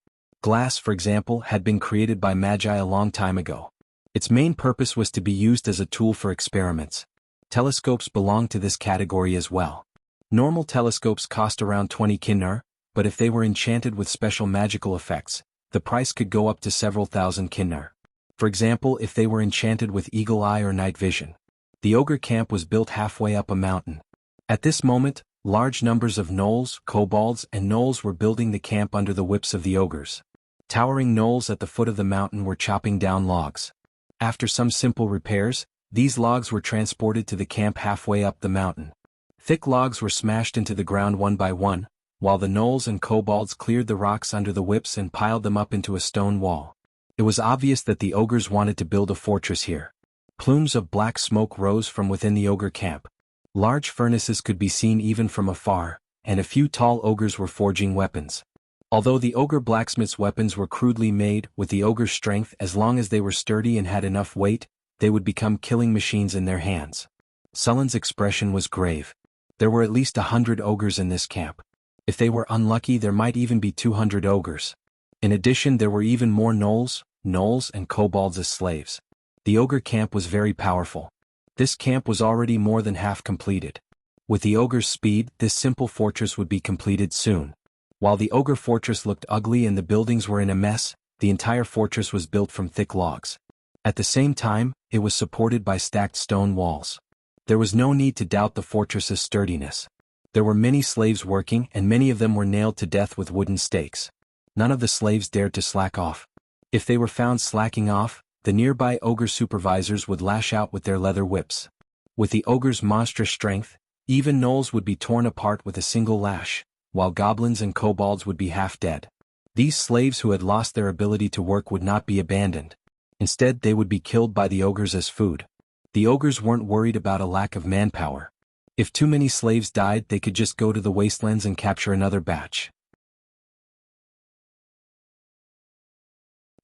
Glass, for example, had been created by magi a long time ago. Its main purpose was to be used as a tool for experiments. Telescopes belong to this category as well. Normal telescopes cost around 20 kinnar, but if they were enchanted with special magical effects, the price could go up to several thousand kinnar. For example, if they were enchanted with eagle eye or night vision. The ogre camp was built halfway up a mountain. At this moment, large numbers of gnolls, kobolds, and gnolls were building the camp under the whips of the ogres. Towering gnolls at the foot of the mountain were chopping down logs. After some simple repairs, these logs were transported to the camp halfway up the mountain. Thick logs were smashed into the ground one by one, while the gnolls and kobolds cleared the rocks under the whips and piled them up into a stone wall. It was obvious that the ogres wanted to build a fortress here. Plumes of black smoke rose from within the ogre camp. Large furnaces could be seen even from afar, and a few tall ogres were forging weapons. Although the ogre blacksmith's weapons were crudely made, with the ogre's strength, as long as they were sturdy and had enough weight, they would become killing machines in their hands. Sullen's expression was grave. There were at least 100 ogres in this camp. If they were unlucky, there might even be 200 ogres. In addition, there were even more gnolls, and kobolds as slaves. The ogre camp was very powerful. This camp was already more than half completed. With the ogre's speed, this simple fortress would be completed soon. While the ogre fortress looked ugly and the buildings were in a mess, the entire fortress was built from thick logs. At the same time, it was supported by stacked stone walls. There was no need to doubt the fortress's sturdiness. There were many slaves working, and many of them were nailed to death with wooden stakes. None of the slaves dared to slack off. If they were found slacking off, the nearby ogre supervisors would lash out with their leather whips. With the ogre's monstrous strength, even gnolls would be torn apart with a single lash, while goblins and kobolds would be half dead. These slaves who had lost their ability to work would not be abandoned. Instead, they would be killed by the ogres as food. The ogres weren't worried about a lack of manpower. If too many slaves died, they could just go to the wastelands and capture another batch.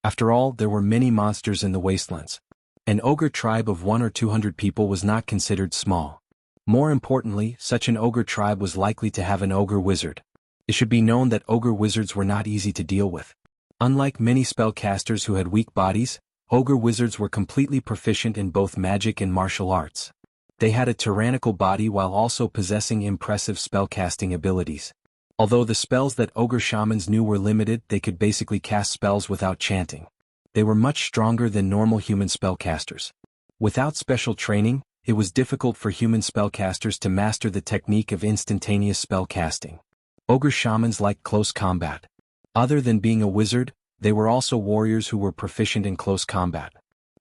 After all, there were many monsters in the wastelands. An ogre tribe of 100 or 200 people was not considered small. More importantly, such an ogre tribe was likely to have an ogre wizard. It should be known that ogre wizards were not easy to deal with. Unlike many spellcasters who had weak bodies, ogre wizards were completely proficient in both magic and martial arts. They had a tyrannical body while also possessing impressive spellcasting abilities. Although the spells that ogre shamans knew were limited, they could basically cast spells without chanting. They were much stronger than normal human spellcasters. Without special training, it was difficult for human spellcasters to master the technique of instantaneous spellcasting. Ogre shamans liked close combat. Other than being a wizard, they were also warriors who were proficient in close combat.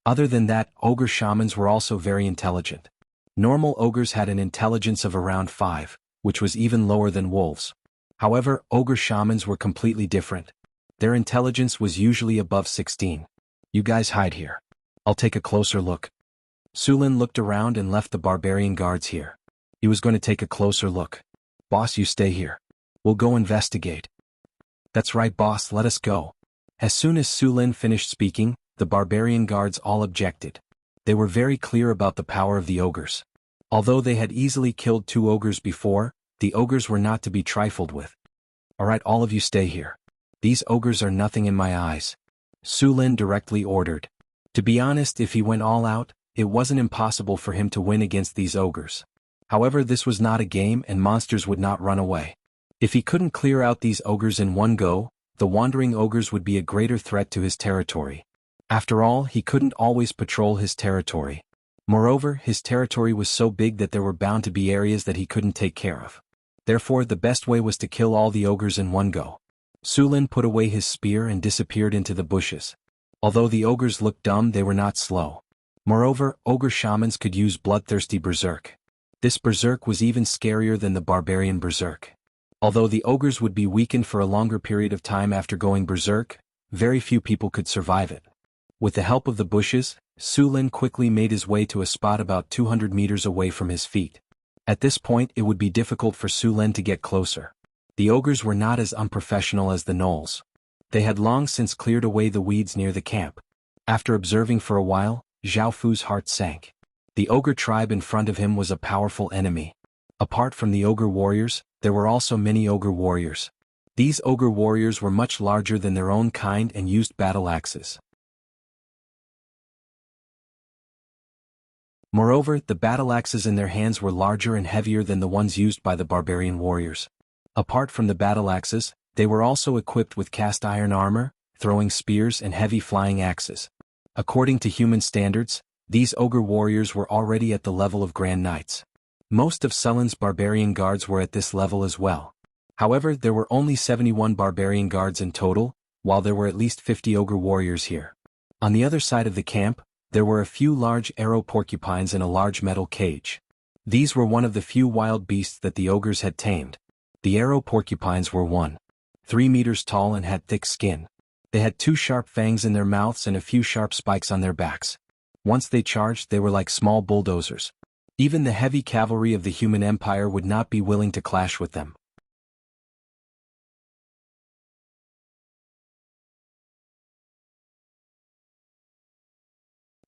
Other than that, ogre shamans were also very intelligent. Normal ogres had an intelligence of around 5, which was even lower than wolves. However, ogre shamans were completely different. Their intelligence was usually above 16. You guys hide here. I'll take a closer look. Sulin looked around and left the barbarian guards here. He was going to take a closer look. Boss, you stay here. We'll go investigate. That's right, boss, let us go. As soon as Sulin finished speaking, the barbarian guards all objected. They were very clear about the power of the ogres. Although they had easily killed 2 ogres before, the ogres were not to be trifled with. Alright, all of you stay here. These ogres are nothing in my eyes. Sulin directly ordered. To be honest, if he went all out, it wasn't impossible for him to win against these ogres. However, this was not a game and monsters would not run away. If he couldn't clear out these ogres in one go, the wandering ogres would be a greater threat to his territory. After all, he couldn't always patrol his territory. Moreover, his territory was so big that there were bound to be areas that he couldn't take care of. Therefore, the best way was to kill all the ogres in one go. Sulin put away his spear and disappeared into the bushes. Although the ogres looked dumb, they were not slow. Moreover, ogre shamans could use bloodthirsty berserk. This berserk was even scarier than the barbarian berserk. Although the ogres would be weakened for a longer period of time after going berserk, very few people could survive it. With the help of the bushes, Sulin quickly made his way to a spot about 200 meters away from his feet. At this point, it would be difficult for Sulin to get closer. The ogres were not as unprofessional as the gnolls. They had long since cleared away the weeds near the camp. After observing for a while, Zhao Fu's heart sank. The ogre tribe in front of him was a powerful enemy. Apart from the ogre warriors, there were also many ogre warriors. These ogre warriors were much larger than their own kind and used battle axes. Moreover, the battle axes in their hands were larger and heavier than the ones used by the barbarian warriors. Apart from the battle axes, they were also equipped with cast iron armor, throwing spears and heavy flying axes. According to human standards, these ogre warriors were already at the level of Grand Knights. Most of Sulin's barbarian guards were at this level as well. However, there were only 71 barbarian guards in total, while there were at least 50 ogre warriors here. On the other side of the camp, there were a few large arrow porcupines in a large metal cage. These were one of the few wild beasts that the ogres had tamed. The arrow porcupines were 1.3 meters tall and had thick skin. They had 2 sharp fangs in their mouths and a few sharp spikes on their backs. Once they charged, they were like small bulldozers. Even the heavy cavalry of the human empire would not be willing to clash with them.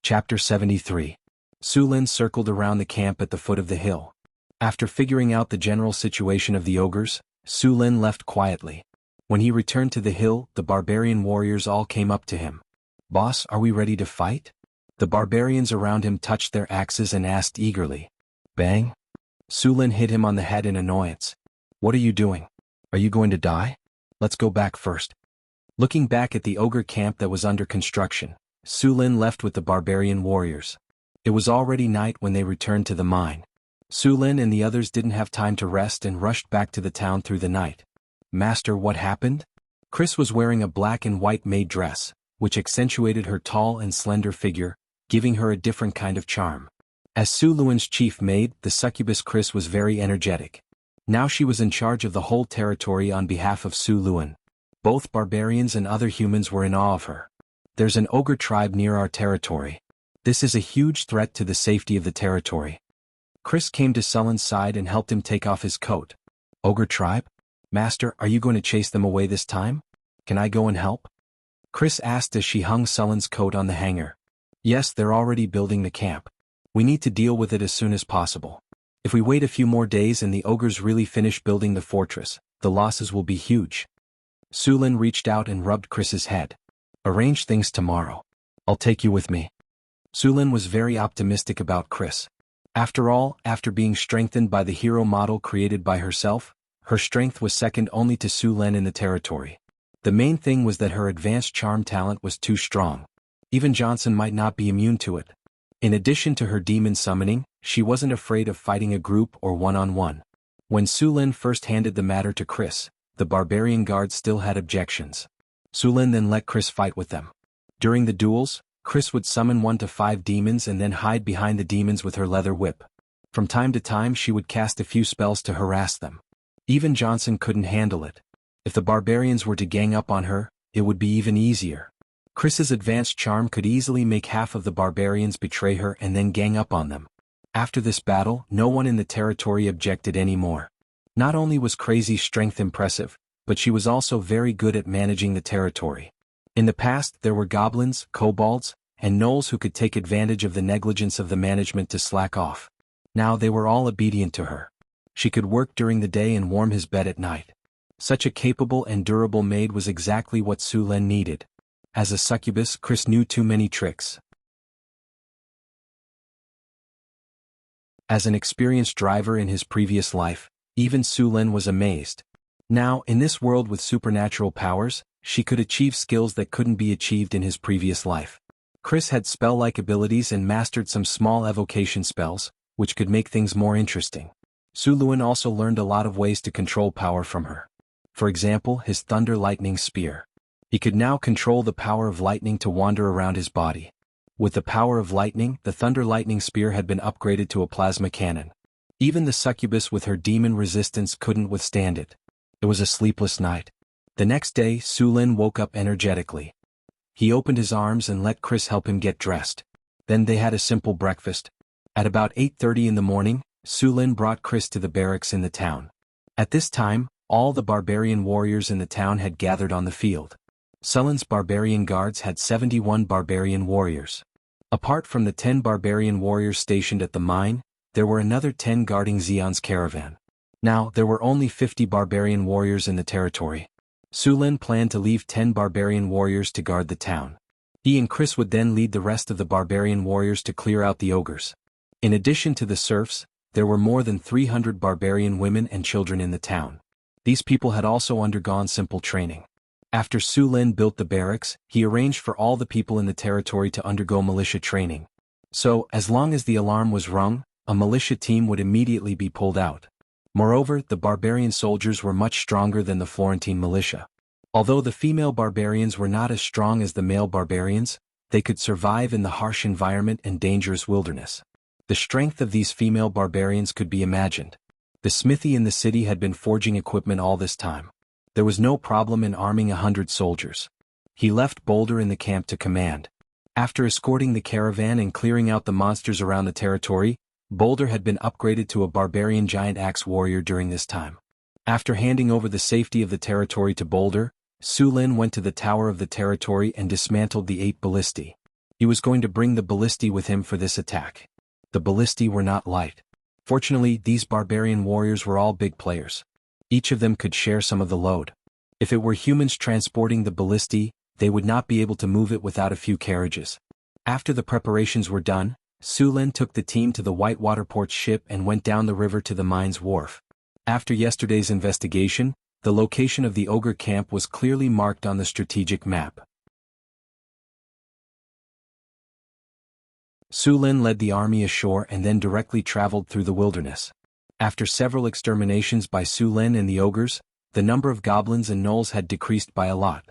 Chapter 73. Sulin circled around the camp at the foot of the hill. After figuring out the general situation of the ogres, Su Lin left quietly. When he returned to the hill, the barbarian warriors all came up to him. "Boss, are we ready to fight?" The barbarians around him touched their axes and asked eagerly. Bang! Su Lin hit him on the head in annoyance. "What are you doing? Are you going to die? Let's go back first." Looking back at the ogre camp that was under construction, Su Lin left with the barbarian warriors. It was already night when they returned to the mine. Su Lin and the others didn't have time to rest and rushed back to the town through the night. "Master, what happened?" Chris was wearing a black and white maid dress, which accentuated her tall and slender figure, giving her a different kind of charm. As Su Luan's chief maid, the succubus Chris was very energetic. Now she was in charge of the whole territory on behalf of Su Luan. Both barbarians and other humans were in awe of her. "There's an ogre tribe near our territory. This is a huge threat to the safety of the territory." Chris came to Sullen's side and helped him take off his coat. "Ogre tribe? Master, are you going to chase them away this time? Can I go and help?" Chris asked as she hung Sullen's coat on the hanger. "Yes, they're already building the camp. We need to deal with it as soon as possible. If we wait a few more days and the ogres really finish building the fortress, the losses will be huge." Su Lin reached out and rubbed Chris's head. "Arrange things tomorrow. I'll take you with me." Su Lin was very optimistic about Chris. After all, after being strengthened by the hero model created by herself, her strength was second only to Su Lin in the territory. The main thing was that her advanced charm talent was too strong. Even Johnson might not be immune to it. In addition to her demon summoning, she wasn't afraid of fighting a group or one-on-one. When Su Lin first handed the matter to Chris, the barbarian guards still had objections. Su Lin then let Chris fight with them. During the duels, Chris would summon 1 to 5 demons and then hide behind the demons with her leather whip. From time to time she would cast a few spells to harass them. Even Johnson couldn't handle it. If the barbarians were to gang up on her, it would be even easier. Chris's advanced charm could easily make half of the barbarians betray her and then gang up on them. After this battle, no one in the territory objected anymore. Not only was Crazy's strength impressive, but she was also very good at managing the territory. In the past there were goblins, kobolds, and gnolls who could take advantage of the negligence of the management to slack off. Now they were all obedient to her. She could work during the day and warm his bed at night. Such a capable and durable maid was exactly what Su Lin needed. As a succubus, Chris knew too many tricks. As an experienced driver in his previous life, even Su Lin was amazed. Now, in this world with supernatural powers, she could achieve skills that couldn't be achieved in his previous life. Chris had spell-like abilities and mastered some small evocation spells, which could make things more interesting. Su Lin also learned a lot of ways to control power from her. For example, his thunder lightning spear. He could now control the power of lightning to wander around his body. With the power of lightning, the thunder lightning spear had been upgraded to a plasma cannon. Even the succubus with her demon resistance couldn't withstand it. It was a sleepless night. The next day, Su Lin woke up energetically. He opened his arms and let Chris help him get dressed. Then they had a simple breakfast. At about 8:30 in the morning, Su Lin brought Chris to the barracks in the town. At this time, all the barbarian warriors in the town had gathered on the field. Sullen's barbarian guards had 71 barbarian warriors. Apart from the 10 barbarian warriors stationed at the mine, there were another 10 guarding Xion's caravan. Now, there were only 50 barbarian warriors in the territory. Su Lin planned to leave 10 barbarian warriors to guard the town. He and Chris would then lead the rest of the barbarian warriors to clear out the ogres. In addition to the serfs, there were more than 300 barbarian women and children in the town. These people had also undergone simple training. After Su Lin built the barracks, he arranged for all the people in the territory to undergo militia training. So, as long as the alarm was rung, a militia team would immediately be pulled out. Moreover, the barbarian soldiers were much stronger than the Florentine militia. Although the female barbarians were not as strong as the male barbarians, they could survive in the harsh environment and dangerous wilderness. The strength of these female barbarians could be imagined. The smithy in the city had been forging equipment all this time. There was no problem in arming 100 soldiers. He left Boulder in the camp to command. After escorting the caravan and clearing out the monsters around the territory, Boulder had been upgraded to a barbarian giant axe warrior during this time. After handing over the safety of the territory to Boulder, Su Lin went to the tower of the territory and dismantled the 8 ballistae. He was going to bring the ballistae with him for this attack. The ballistae were not light. Fortunately, these barbarian warriors were all big players. Each of them could share some of the load. If it were humans transporting the ballistae, they would not be able to move it without a few carriages. After the preparations were done, Su Lin took the team to the Whitewater port ship and went down the river to the mine's wharf. After yesterday's investigation, the location of the ogre camp was clearly marked on the strategic map. Su Lin led the army ashore and then directly traveled through the wilderness. After several exterminations by Su Lin and the ogres, the number of goblins and gnolls had decreased by a lot.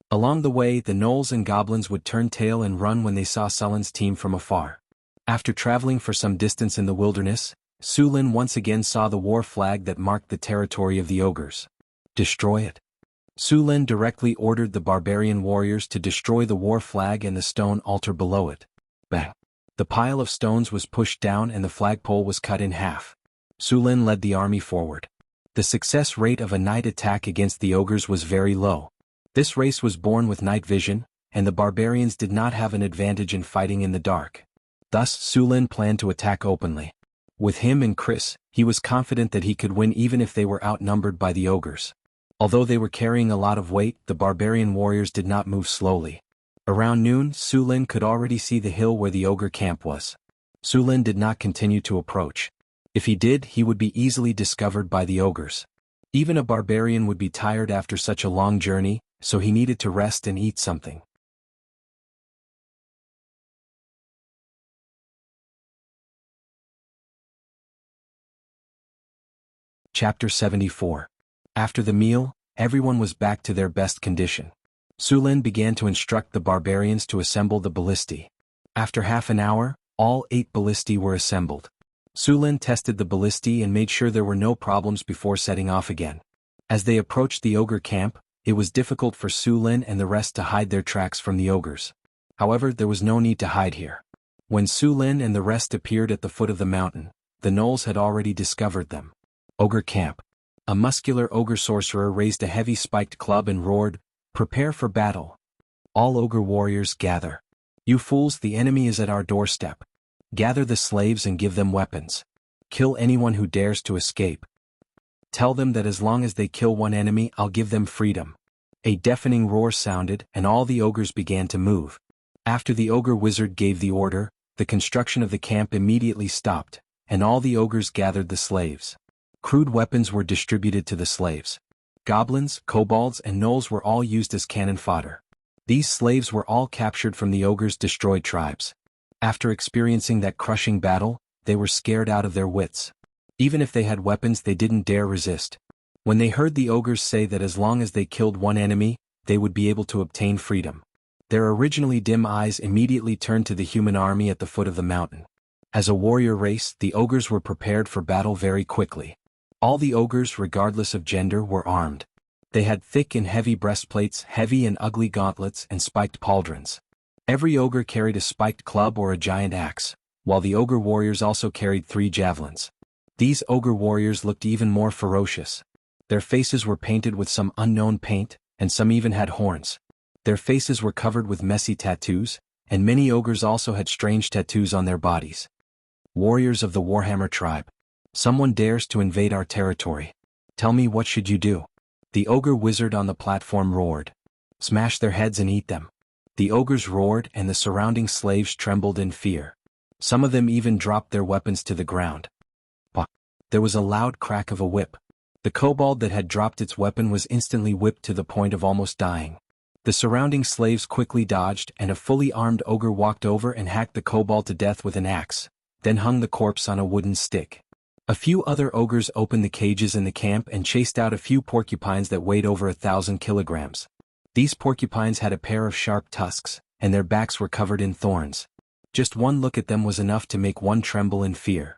Along the way, the gnolls and goblins would turn tail and run when they saw Su Lin's team from afar. After traveling for some distance in the wilderness, Su Lin once again saw the war flag that marked the territory of the ogres. Destroy it. Su Lin directly ordered the barbarian warriors to destroy the war flag and the stone altar below it. Bang! The pile of stones was pushed down and the flagpole was cut in half. Su Lin led the army forward. The success rate of a night attack against the ogres was very low. This race was born with night vision, and the barbarians did not have an advantage in fighting in the dark. Thus Su Lin planned to attack openly. With him and Chris, he was confident that he could win even if they were outnumbered by the ogres. Although they were carrying a lot of weight, the barbarian warriors did not move slowly. Around noon, Su Lin could already see the hill where the ogre camp was. Su Lin did not continue to approach. If he did, he would be easily discovered by the ogres. Even a barbarian would be tired after such a long journey, so he needed to rest and eat something. Chapter 74. After the meal, everyone was back to their best condition. Su Lin began to instruct the barbarians to assemble the ballistae. After half an hour, all 8 ballistae were assembled. Su Lin tested the ballistae and made sure there were no problems before setting off again. As they approached the ogre camp, it was difficult for Su Lin and the rest to hide their tracks from the ogres. However, there was no need to hide here. When Su Lin and the rest appeared at the foot of the mountain, the gnolls had already discovered them. Ogre camp. A muscular ogre sorcerer raised a heavy spiked club and roared, "Prepare for battle. All ogre warriors gather. You fools, the enemy is at our doorstep. Gather the slaves and give them weapons. Kill anyone who dares to escape. Tell them that as long as they kill one enemy, I'll give them freedom." A deafening roar sounded, and all the ogres began to move. After the ogre wizard gave the order, the construction of the camp immediately stopped, and all the ogres gathered the slaves. Crude weapons were distributed to the slaves. Goblins, kobolds, and gnolls were all used as cannon fodder. These slaves were all captured from the ogres' destroyed tribes. After experiencing that crushing battle, they were scared out of their wits. Even if they had weapons, they didn't dare resist. When they heard the ogres say that as long as they killed one enemy, they would be able to obtain freedom, their originally dim eyes immediately turned to the human army at the foot of the mountain. As a warrior race, the ogres were prepared for battle very quickly. All the ogres, regardless of gender, were armed. They had thick and heavy breastplates, heavy and ugly gauntlets, and spiked pauldrons. Every ogre carried a spiked club or a giant axe, while the ogre warriors also carried 3 javelins. These ogre warriors looked even more ferocious. Their faces were painted with some unknown paint, and some even had horns. Their faces were covered with messy tattoos, and many ogres also had strange tattoos on their bodies. Warriors of the Warhammer tribe. Someone dares to invade our territory. Tell me, what should you do? The ogre wizard on the platform roared. Smash their heads and eat them. The ogres roared, and the surrounding slaves trembled in fear. Some of them even dropped their weapons to the ground. But there was a loud crack of a whip. The kobold that had dropped its weapon was instantly whipped to the point of almost dying. The surrounding slaves quickly dodged, and a fully armed ogre walked over and hacked the kobold to death with an axe, then hung the corpse on a wooden stick. A few other ogres opened the cages in the camp and chased out a few porcupines that weighed over 1,000 kilograms. These porcupines had a pair of sharp tusks, and their backs were covered in thorns. Just one look at them was enough to make one tremble in fear.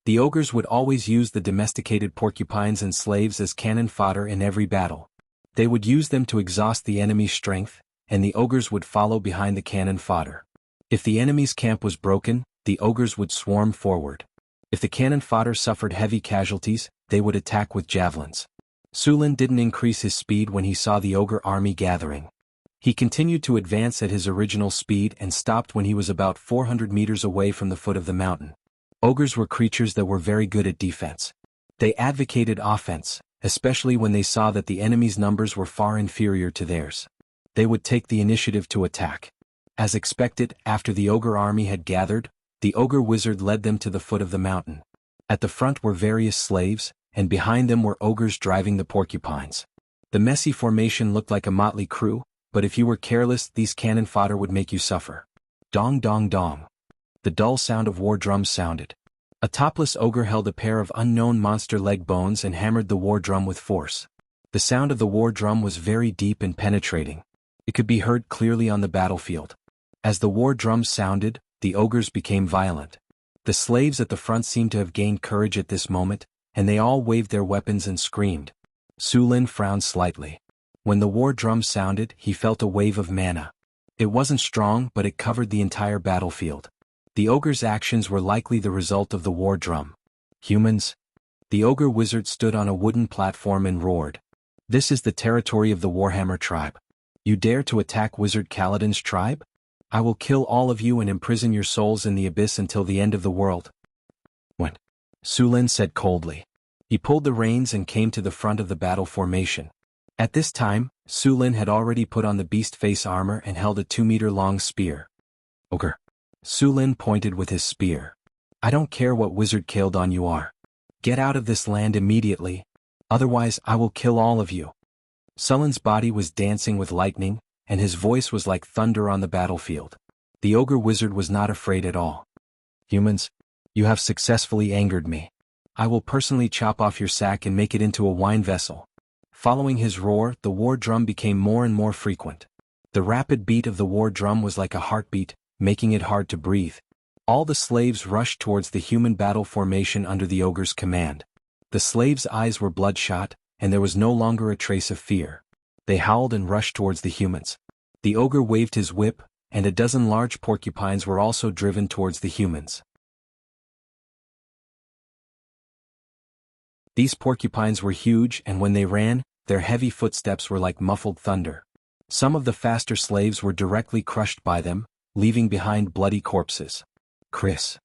The ogres would always use the domesticated porcupines and slaves as cannon fodder in every battle. They would use them to exhaust the enemy's strength, and the ogres would follow behind the cannon fodder. If the enemy's camp was broken, the ogres would swarm forward. If the cannon fodder suffered heavy casualties, they would attack with javelins. Su Lin didn't increase his speed when he saw the ogre army gathering. He continued to advance at his original speed and stopped when he was about 400 meters away from the foot of the mountain. Ogres were creatures that were very good at defense. They advocated offense, especially when they saw that the enemy's numbers were far inferior to theirs. They would take the initiative to attack. As expected, after the ogre army had gathered, the ogre wizard led them to the foot of the mountain. At the front were various slaves, and behind them were ogres driving the porcupines. The messy formation looked like a motley crew, but if you were careless, these cannon fodder would make you suffer. Dong dong dong. The dull sound of war drums sounded. A topless ogre held a pair of unknown monster leg bones and hammered the war drum with force. The sound of the war drum was very deep and penetrating. It could be heard clearly on the battlefield. As the war drums sounded, the ogres became violent. The slaves at the front seemed to have gained courage at this moment, and they all waved their weapons and screamed. Su Lin frowned slightly. When the war drum sounded, he felt a wave of mana. It wasn't strong, but it covered the entire battlefield. The ogre's actions were likely the result of the war drum. Humans? The ogre wizard stood on a wooden platform and roared. This is the territory of the Warhammer tribe. You dare to attack Wizard Kaladin's tribe? I will kill all of you and imprison your souls in the abyss until the end of the world. When? Su Lin said coldly. He pulled the reins and came to the front of the battle formation. At this time, Su Lin had already put on the beast face armor and held a 2-meter-long spear. Ogre. Su Lin pointed with his spear. I don't care what Wizard Kaladin you are. Get out of this land immediately, otherwise I will kill all of you. Su Lin's body was dancing with lightning, and his voice was like thunder on the battlefield. The ogre wizard was not afraid at all. Humans, you have successfully angered me. I will personally chop off your sack and make it into a wine vessel. Following his roar, the war drum became more and more frequent. The rapid beat of the war drum was like a heartbeat, making it hard to breathe. All the slaves rushed towards the human battle formation under the ogre's command. The slaves' eyes were bloodshot, and there was no longer a trace of fear. They howled and rushed towards the humans. The ogre waved his whip, and a dozen large porcupines were also driven towards the humans. These porcupines were huge, and when they ran, their heavy footsteps were like muffled thunder. Some of the faster slaves were directly crushed by them, leaving behind bloody corpses. Chris.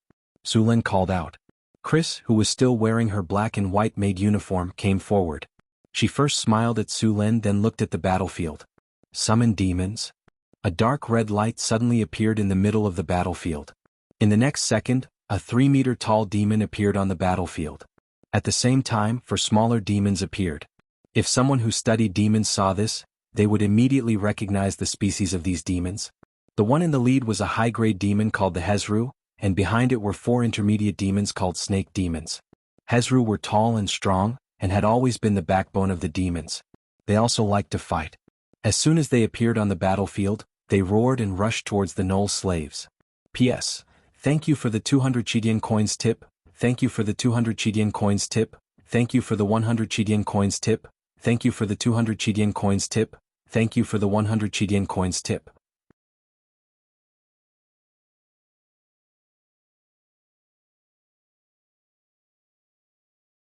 Su Lin called out. Chris, who was still wearing her black and white maid uniform, came forward. She first smiled at Su Lin, then looked at the battlefield. Summon demons? A dark red light suddenly appeared in the middle of the battlefield. In the next second, a 3-meter-tall demon appeared on the battlefield. At the same time, 4 smaller demons appeared. If someone who studied demons saw this, they would immediately recognize the species of these demons. The one in the lead was a high-grade demon called the Hezru, and behind it were 4 intermediate demons called snake demons. Hezru were tall and strong, and had always been the backbone of the demons. They also liked to fight. As soon as they appeared on the battlefield, they roared and rushed towards the Knoll slaves. P.S. Thank you for the 200 Chidian coins tip. Thank you for the 200 Chidian coins tip. Thank you for the 100 Chidian coins tip. Thank you for the 200 Chidian coins tip. Thank you for the 100 Chidian coins tip.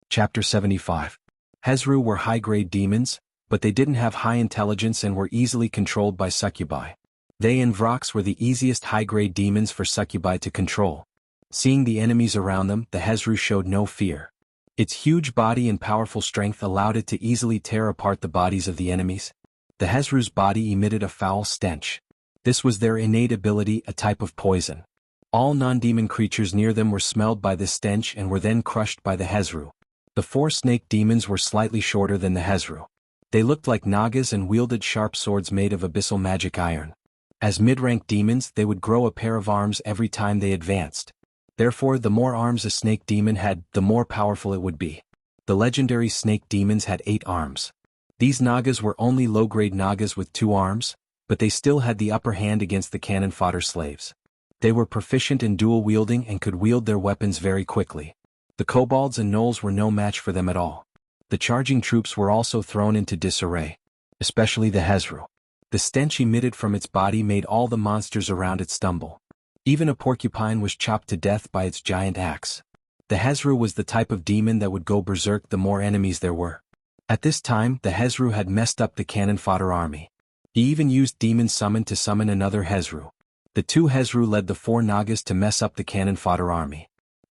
Chapter 75. Hezru were high-grade demons, but they didn't have high intelligence and were easily controlled by succubi. They and Vrox were the easiest high-grade demons for succubi to control. Seeing the enemies around them, the Hezru showed no fear. Its huge body and powerful strength allowed it to easily tear apart the bodies of the enemies. The Hezru's body emitted a foul stench. This was their innate ability, a type of poison. All non-demon creatures near them were smelled by this stench and were then crushed by the Hezru. The 4 snake demons were slightly shorter than the Hezru. They looked like Nagas and wielded sharp swords made of abyssal magic iron. As mid-rank demons, they would grow a pair of arms every time they advanced. Therefore, the more arms a snake demon had, the more powerful it would be. The legendary snake demons had 8 arms. These Nagas were only low-grade Nagas with 2 arms, but they still had the upper hand against the cannon fodder slaves. They were proficient in dual wielding and could wield their weapons very quickly. The kobolds and gnolls were no match for them at all. The charging troops were also thrown into disarray, especially the Hezru. The stench emitted from its body made all the monsters around it stumble. Even a porcupine was chopped to death by its giant axe. The Hezru was the type of demon that would go berserk the more enemies there were. At this time, the Hezru had messed up the cannon fodder army. He even used demon summon to summon another Hezru. The 2 Hezru led the 4 Nagas to mess up the cannon fodder army.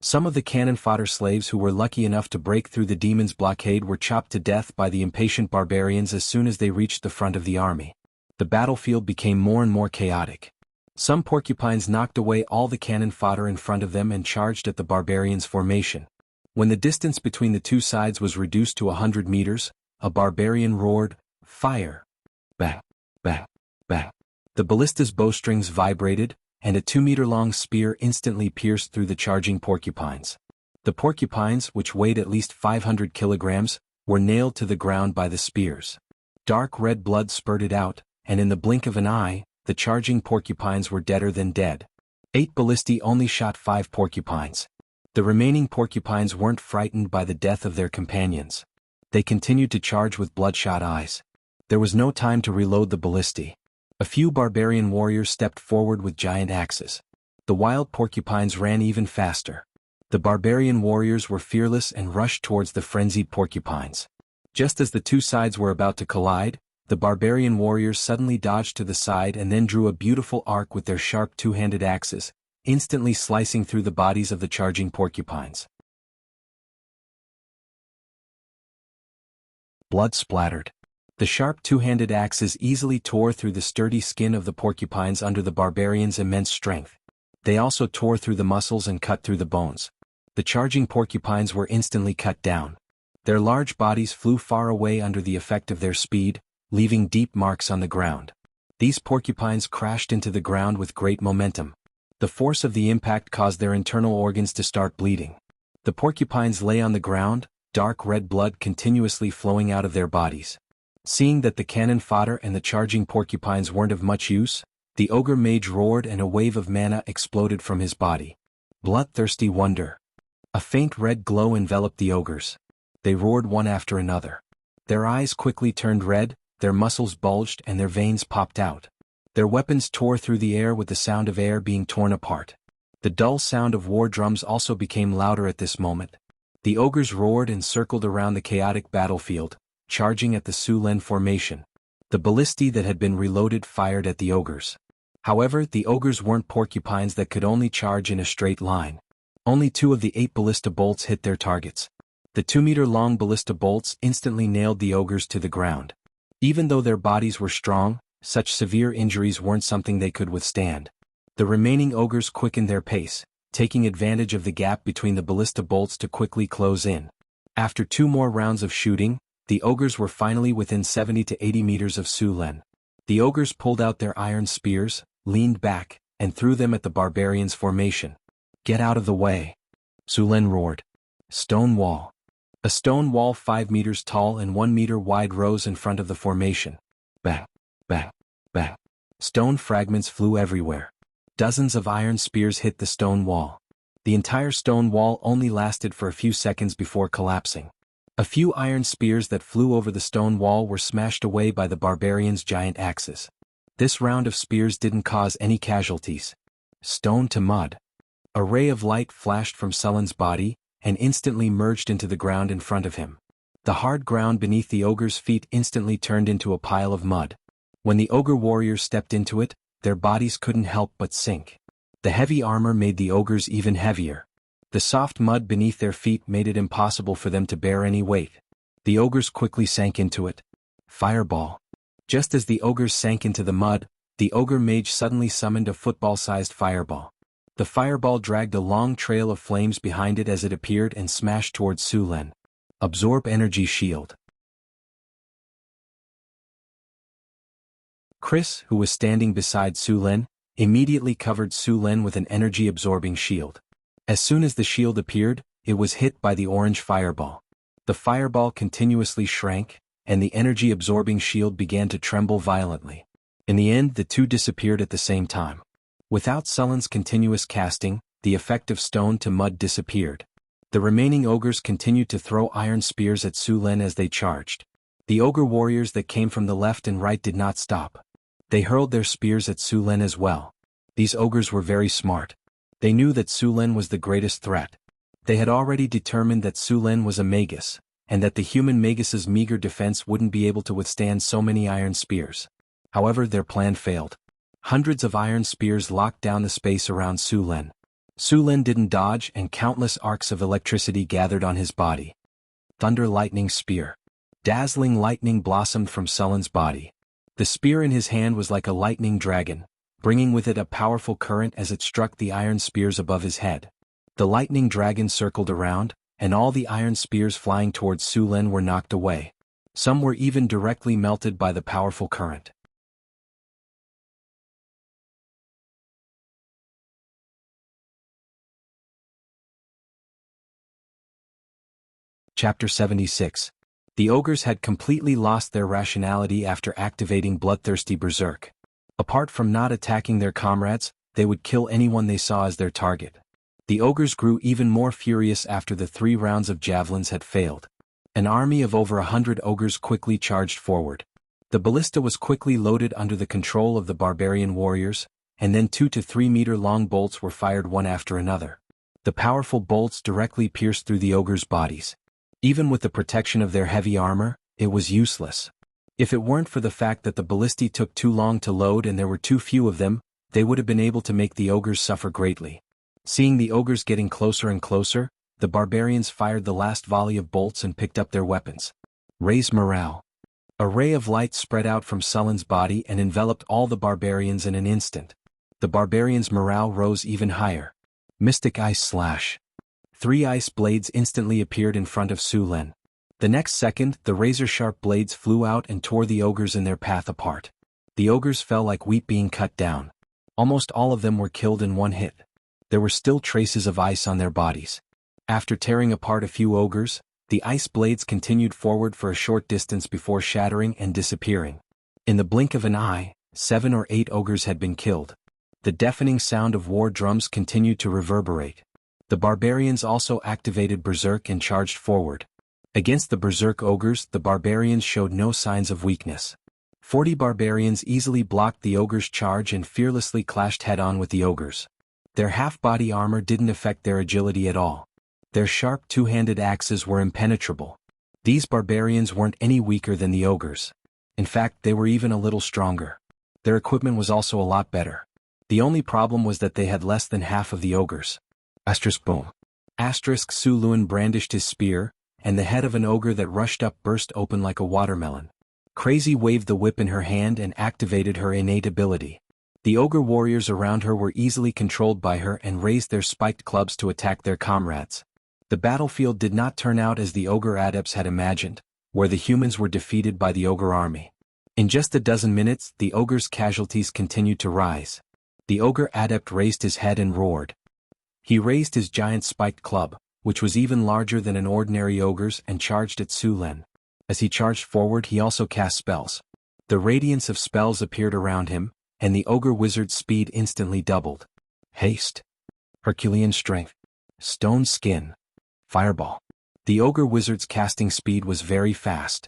Some of the cannon fodder slaves who were lucky enough to break through the demon's blockade were chopped to death by the impatient barbarians as soon as they reached the front of the army. The battlefield became more and more chaotic. Some porcupines knocked away all the cannon fodder in front of them and charged at the barbarians' formation. When the distance between the two sides was reduced to 100 meters, a barbarian roared, "Fire!" Bang! Bang! Bang! The ballista's bowstrings vibrated, and a 2-meter-long spear instantly pierced through the charging porcupines. The porcupines, which weighed at least 500 kilograms, were nailed to the ground by the spears. Dark red blood spurted out, and in the blink of an eye, the charging porcupines were deader than dead. 8 ballistae only shot 5 porcupines. The remaining porcupines weren't frightened by the death of their companions. They continued to charge with bloodshot eyes. There was no time to reload the ballistae. A few barbarian warriors stepped forward with giant axes. The wild porcupines ran even faster. The barbarian warriors were fearless and rushed towards the frenzied porcupines. Just as the two sides were about to collide, the barbarian warriors suddenly dodged to the side and then drew a beautiful arc with their sharp two-handed axes, instantly slicing through the bodies of the charging porcupines. Blood splattered. The sharp two-handed axes easily tore through the sturdy skin of the porcupines under the barbarians' immense strength. They also tore through the muscles and cut through the bones. The charging porcupines were instantly cut down. Their large bodies flew far away under the effect of their speed, leaving deep marks on the ground. These porcupines crashed into the ground with great momentum. The force of the impact caused their internal organs to start bleeding. The porcupines lay on the ground, dark red blood continuously flowing out of their bodies. Seeing that the cannon fodder and the charging porcupines weren't of much use, the ogre mage roared and a wave of mana exploded from his body. Bloodthirsty wonder. A faint red glow enveloped the ogres. They roared one after another. Their eyes quickly turned red, their muscles bulged and their veins popped out. Their weapons tore through the air with the sound of air being torn apart. The dull sound of war drums also became louder at this moment. The ogres roared and circled around the chaotic battlefield, charging at the Sulen formation. The ballistae that had been reloaded fired at the ogres. However, the ogres weren't porcupines that could only charge in a straight line. Only 2 of the 8 ballista bolts hit their targets. The 2-meter-long ballista bolts instantly nailed the ogres to the ground. Even though their bodies were strong, such severe injuries weren't something they could withstand. The remaining ogres quickened their pace, taking advantage of the gap between the ballista bolts to quickly close in. After 2 more rounds of shooting, the ogres were finally within 70 to 80 meters of Sulen. The ogres pulled out their iron spears, leaned back, and threw them at the barbarians' formation. "Get out of the way!" Sulen roared. Stone wall. A stone wall 5 meters tall and 1 meter wide rose in front of the formation. Bang! Bang! Bang! Stone fragments flew everywhere. Dozens of iron spears hit the stone wall. The entire stone wall only lasted for a few seconds before collapsing. A few iron spears that flew over the stone wall were smashed away by the barbarians' giant axes. This round of spears didn't cause any casualties. Stone to mud. A ray of light flashed from Sullen's body, and instantly merged into the ground in front of him. The hard ground beneath the ogre's feet instantly turned into a pile of mud. When the ogre warriors stepped into it, their bodies couldn't help but sink. The heavy armor made the ogres even heavier. The soft mud beneath their feet made it impossible for them to bear any weight. The ogres quickly sank into it. Fireball. Just as the ogres sank into the mud, the ogre mage suddenly summoned a football-sized fireball. The fireball dragged a long trail of flames behind it as it appeared and smashed towards Sulen. Absorb energy shield. Chris, who was standing beside Sulen, immediately covered Sulen with an energy-absorbing shield. As soon as the shield appeared, it was hit by the orange fireball. The fireball continuously shrank, and the energy-absorbing shield began to tremble violently. In the end, the two disappeared at the same time. Without Sullen's continuous casting, the effect of stone to mud disappeared. The remaining ogres continued to throw iron spears at Sulen as they charged. The ogre warriors that came from the left and right did not stop. They hurled their spears at Sulen as well. These ogres were very smart. They knew that Sulen was the greatest threat. They had already determined that Sulen was a magus, and that the human magus's meager defense wouldn't be able to withstand so many iron spears. However, their plan failed. Hundreds of iron spears locked down the space around Sulen. Su Lin didn't dodge and countless arcs of electricity gathered on his body. Thunder lightning spear. Dazzling lightning blossomed from Su Lin's body. The spear in his hand was like a lightning dragon, bringing with it a powerful current as it struck the iron spears above his head. The lightning dragon circled around, and all the iron spears flying towards Su Lin were knocked away. Some were even directly melted by the powerful current. Chapter 76. The ogres had completely lost their rationality after activating Bloodthirsty Berserk. Apart from not attacking their comrades, they would kill anyone they saw as their target. The ogres grew even more furious after the 3 rounds of javelins had failed. An army of over 100 ogres quickly charged forward. The ballista was quickly loaded under the control of the barbarian warriors, and then 2 to 3 meter long bolts were fired one after another. The powerful bolts directly pierced through the ogres' bodies. Even with the protection of their heavy armor, it was useless. If it weren't for the fact that the ballistae took too long to load and there were too few of them, they would have been able to make the ogres suffer greatly. Seeing the ogres getting closer and closer, the barbarians fired the last volley of bolts and picked up their weapons. Raise morale. A ray of light spread out from Su Lin's body and enveloped all the barbarians in an instant. The barbarians' morale rose even higher. Mystic Ice Slash. 3 ice blades instantly appeared in front of Su Lin. The next second, the razor-sharp blades flew out and tore the ogres in their path apart. The ogres fell like wheat being cut down. Almost all of them were killed in one hit. There were still traces of ice on their bodies. After tearing apart a few ogres, the ice blades continued forward for a short distance before shattering and disappearing. In the blink of an eye, 7 or 8 ogres had been killed. The deafening sound of war drums continued to reverberate. The barbarians also activated Berserk and charged forward. Against the Berserk ogres, the barbarians showed no signs of weakness. 40 barbarians easily blocked the ogres' charge and fearlessly clashed head-on with the ogres. Their half-body armor didn't affect their agility at all. Their sharp 2-handed axes were impenetrable. These barbarians weren't any weaker than the ogres. In fact, they were even a little stronger. Their equipment was also a lot better. The only problem was that they had less than half of the ogres. Boom. Su Lin brandished his spear, and the head of an ogre that rushed up burst open like a watermelon. Crazy waved the whip in her hand and activated her innate ability. The ogre warriors around her were easily controlled by her and raised their spiked clubs to attack their comrades. The battlefield did not turn out as the ogre adepts had imagined, where the humans were defeated by the ogre army. In just a dozen minutes, the ogre's casualties continued to rise. The ogre adept raised his head and roared. He raised his giant spiked club, which was even larger than an ordinary ogre's, and charged at Su Lin. As he charged forward, he also cast spells. The radiance of spells appeared around him, and the ogre wizard's speed instantly doubled. Haste. Herculean strength. Stone skin. Fireball. The ogre wizard's casting speed was very fast.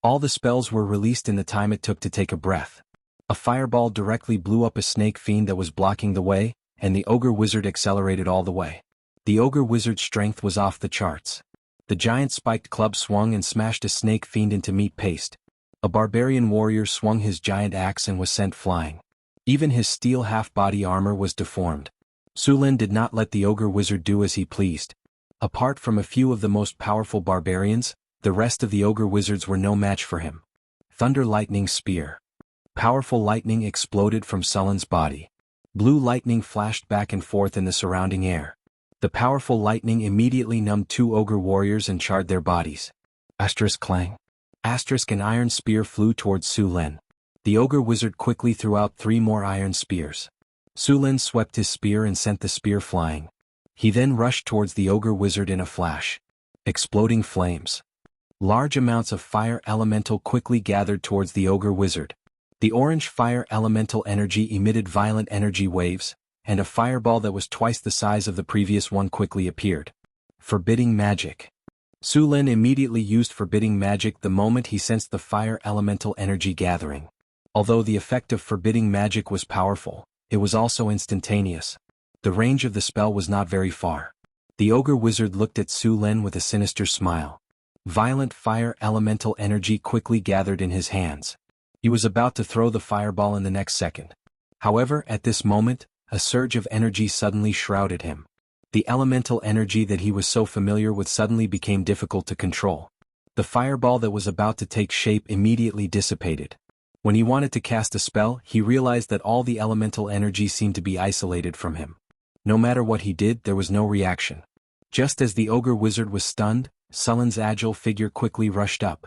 All the spells were released in the time it took to take a breath. A fireball directly blew up a snake fiend that was blocking the way, and the ogre wizard accelerated all the way. The ogre wizard's strength was off the charts. The giant spiked club swung and smashed a snake fiend into meat paste. A barbarian warrior swung his giant axe and was sent flying. Even his steel half-body armor was deformed. Su Lin did not let the ogre wizard do as he pleased. Apart from a few of the most powerful barbarians, the rest of the ogre wizards were no match for him. Thunder lightning spear. Powerful lightning exploded from Su Lin's body. Blue lightning flashed back and forth in the surrounding air. The powerful lightning immediately numbed 2 ogre warriors and charred their bodies. Clang. An iron spear flew towards Su Lin. The ogre wizard quickly threw out 3 more iron spears. Su Lin swept his spear and sent the spear flying. He then rushed towards the ogre wizard in a flash. Exploding flames. Large amounts of fire elemental quickly gathered towards the ogre wizard. The orange fire elemental energy emitted violent energy waves, and a fireball that was twice the size of the previous one quickly appeared. Forbidding magic. Su Lin immediately used forbidding magic the moment he sensed the fire elemental energy gathering. Although the effect of forbidding magic was powerful, it was also instantaneous. The range of the spell was not very far. The ogre wizard looked at Su Lin with a sinister smile. Violent fire elemental energy quickly gathered in his hands. He was about to throw the fireball in the next second. However, at this moment, a surge of energy suddenly shrouded him. The elemental energy that he was so familiar with suddenly became difficult to control. The fireball that was about to take shape immediately dissipated. When he wanted to cast a spell, he realized that all the elemental energy seemed to be isolated from him. No matter what he did, there was no reaction. Just as the ogre wizard was stunned, Sullen's agile figure quickly rushed up.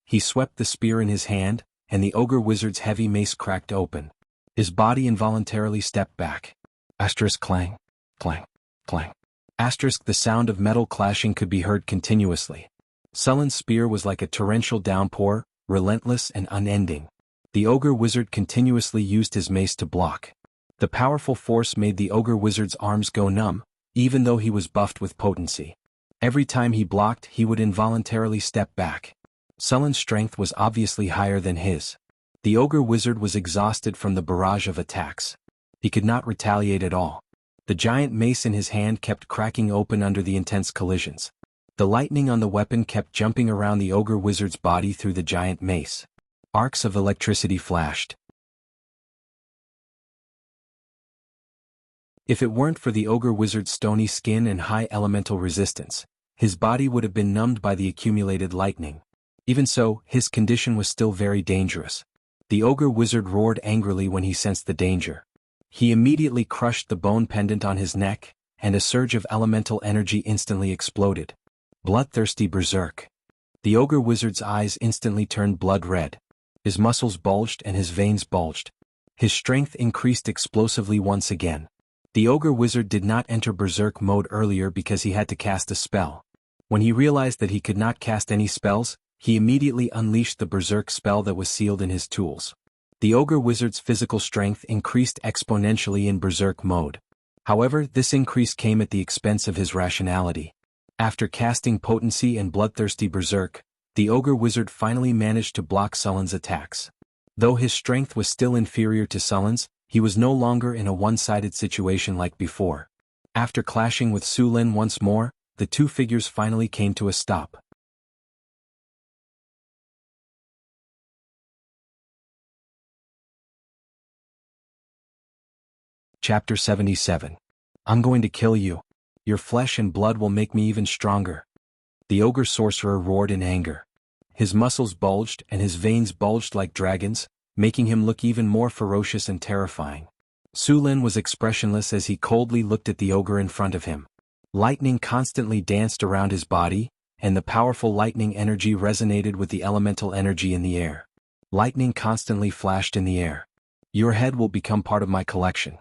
He swept the spear in his hand, and the ogre wizard's heavy mace cracked open. His body involuntarily stepped back. Asterisk clang, clang, clang. Asterisk the sound of metal clashing could be heard continuously. Sullen's spear was like a torrential downpour, relentless and unending. The ogre wizard continuously used his mace to block. The powerful force made the ogre wizard's arms go numb, even though he was buffed with potency. Every time he blocked, he would involuntarily step back. Sullen's strength was obviously higher than his. The ogre wizard was exhausted from the barrage of attacks. He could not retaliate at all. The giant mace in his hand kept cracking open under the intense collisions. The lightning on the weapon kept jumping around the ogre wizard's body through the giant mace. Arcs of electricity flashed. If it weren't for the ogre wizard's stony skin and high elemental resistance, his body would have been numbed by the accumulated lightning. Even so, his condition was still very dangerous. The ogre wizard roared angrily when he sensed the danger. He immediately crushed the bone pendant on his neck, and a surge of elemental energy instantly exploded. Bloodthirsty berserk. The ogre wizard's eyes instantly turned blood red. His muscles bulged and his veins bulged. His strength increased explosively once again. The ogre wizard did not enter berserk mode earlier because he had to cast a spell. When he realized that he could not cast any spells, he immediately unleashed the berserk spell that was sealed in his tools. The ogre wizard's physical strength increased exponentially in berserk mode. However, this increase came at the expense of his rationality. After casting potency and bloodthirsty berserk, the ogre wizard finally managed to block Sullen's attacks. Though his strength was still inferior to Sullen's, he was no longer in a one-sided situation like before. After clashing with Su Lin once more, the two figures finally came to a stop. Chapter 77. I'm going to kill you. Your flesh and blood will make me even stronger. The ogre sorcerer roared in anger. His muscles bulged and his veins bulged like dragons, making him look even more ferocious and terrifying. Su Lin was expressionless as he coldly looked at the ogre in front of him. Lightning constantly danced around his body, and the powerful lightning energy resonated with the elemental energy in the air. Lightning constantly flashed in the air. Your head will become part of my collection.